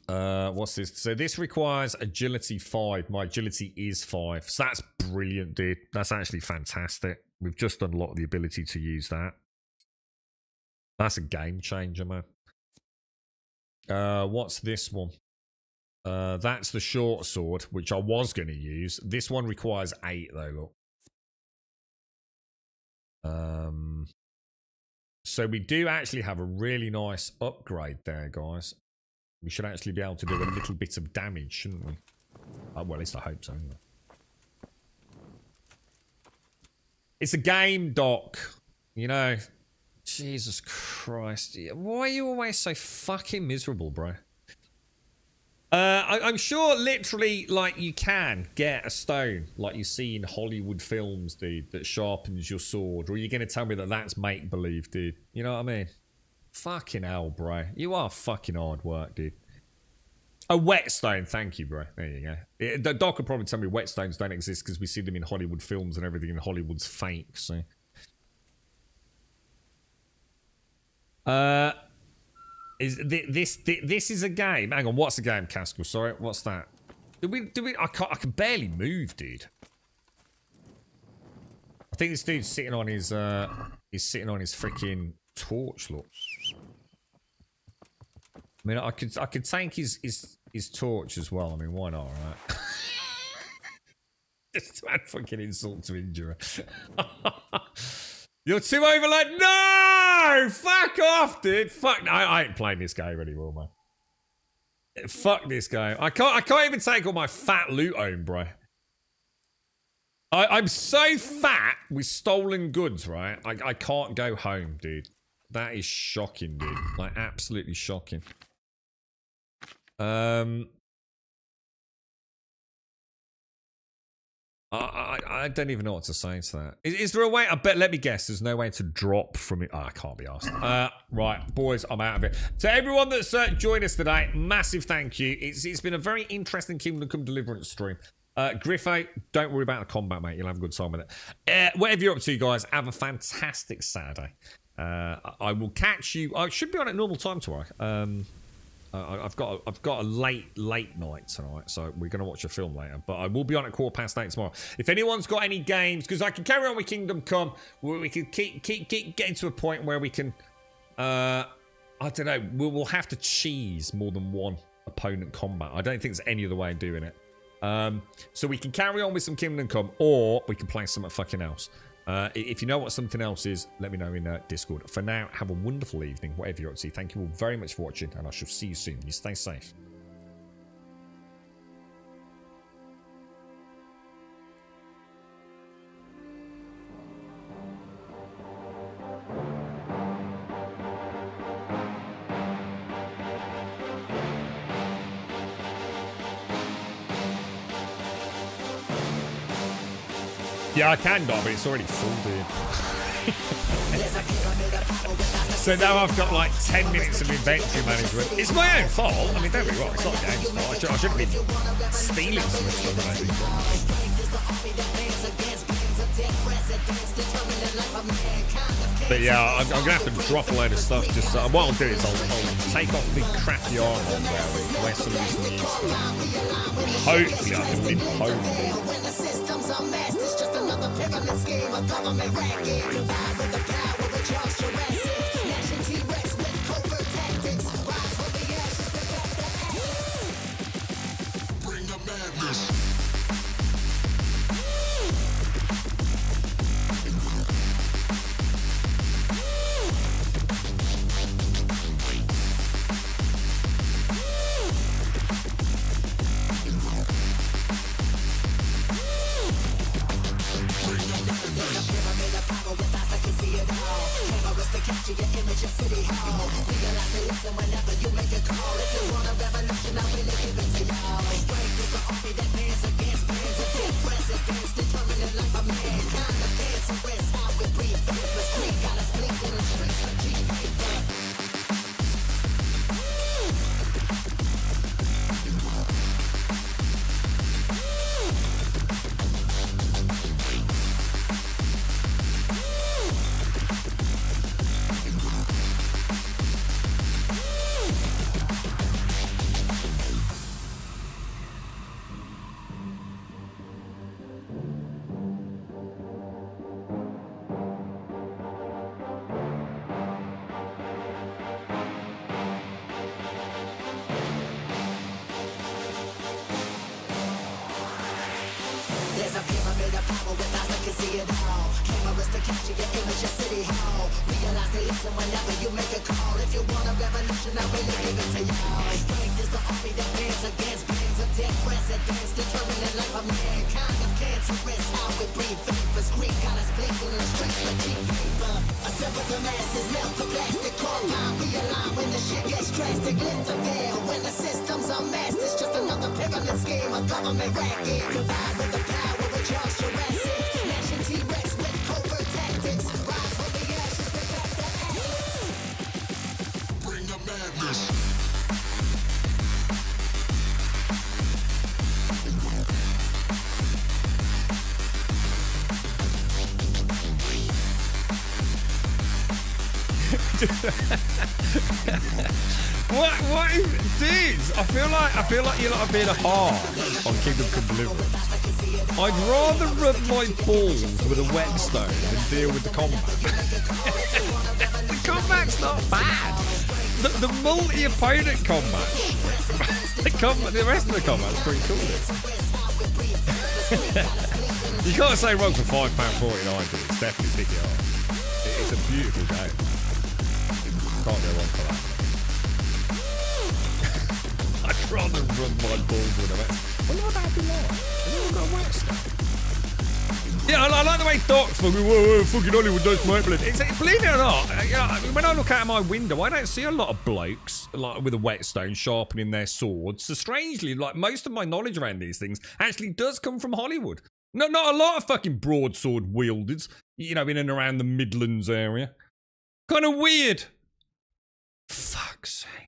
What's this? So this requires agility 5. My agility is 5. So that's brilliant, dude. That's actually fantastic. We've just unlocked the ability to use that. That's a game changer, man. What's this one? That's the short sword, which I was going to use. This one requires 8, though, look. So we do actually have a really nice upgrade there, guys. We should actually be able to do a little bit of damage, shouldn't we? Well, at least I hope so, anyway. It's a game, Doc. You know, Jesus Christ. Why are you always so fucking miserable, bro? I'm sure literally, like, you can get a stone, like you see in Hollywood films, dude, that sharpens your sword. Or are you going to tell me that that's make-believe, dude? You know what I mean? Fucking hell, bro. You are fucking hard work, dude. A whetstone, thank you, bro. There you go. The Doc could probably tell me whetstones don't exist because we see them in Hollywood films and everything in Hollywood's fake, so... This is a game. Hang on, what's the game, Cascal? Sorry, what's that? I can barely move, dude. I think this dude's sitting on his he's sitting on his freaking torch, look. I mean, I could take his torch as well. I mean, why not, right? Just to add fucking insult to injury. You're too overloaded. No! Fuck off, dude. Fuck. No, I ain't playing this game anymore, man. Fuck this game. I can't even take all my fat loot home, bro. I'm so fat with stolen goods, right? I can't go home, dude. That is shocking, dude. Like, absolutely shocking. I don't even know what to say to that. Is there a way? I bet. Let me guess. There's no way to drop from it. Oh, I can't be asked. Right, boys, I'm out of it. To everyone that's joined us today, massive thank you. It's been a very interesting Kingdom Come Deliverance stream. Griffo, don't worry about the combat, mate. You'll have a good time with it. Whatever you're up to, guys, have a fantastic Saturday. I will catch you. I should be on at normal time tomorrow. I've got a late night tonight, so we're going to watch a film later. But I will be on at 8:15 tomorrow. If anyone's got any games, because I can carry on with Kingdom Come, where we can keep getting to a point where we can, I don't know, we'll have to cheese more than one opponent combat. I don't think there's any other way of doing it. So we can carry on with some Kingdom Come, or we can play something fucking else. If you know what something else is, let me know in Discord. For now, have a wonderful evening, whatever you're up to. Thank you all very much for watching, and I shall see you soon. You stay safe. Yeah, I can, Doc, but it's already full, dude. So now I've got like 10 minutes of inventory management. It's my own fault. I mean, don't be wrong, it's not a game's fault. I shouldn't be stealing some stuff. But yeah, I'm going to have to drop a load of stuff. Just what I'll do is I'll take off the crappy armor and wear some of these new stuff. Hopefully I can win home. Pyramid scheme, a government racket. Combined with the power of Charles Jurassic. Nation T-Rex with covert tactics. Rise from the ashes to bring the madness. Pyramid of power with eyes I can see it. What is, dudes? I feel like you're not being hard on Kingdom Come Deliverance. I'd rather rub my balls with a whetstone than deal with the combat. The combat's not bad. The multi-opponent combat, the rest of the combat's pretty cool. You can't say wrong for £5.49, but it's definitely pick it up. It's a beautiful game. Can't go wrong for that. I'd rather run my balls with a whetstone. Well, not that be like. I've got a whetstone. Yeah, I like the way Doc's fucking, whoa, fucking Hollywood does Maitland. Believe it or not, when I look out of my window, I don't see a lot of blokes like with a whetstone sharpening their swords. So strangely, like most of my knowledge around these things actually does come from Hollywood. No, not a lot of fucking broadsword wielders, in and around the Midlands area. Kind of weird. Fuck's sake.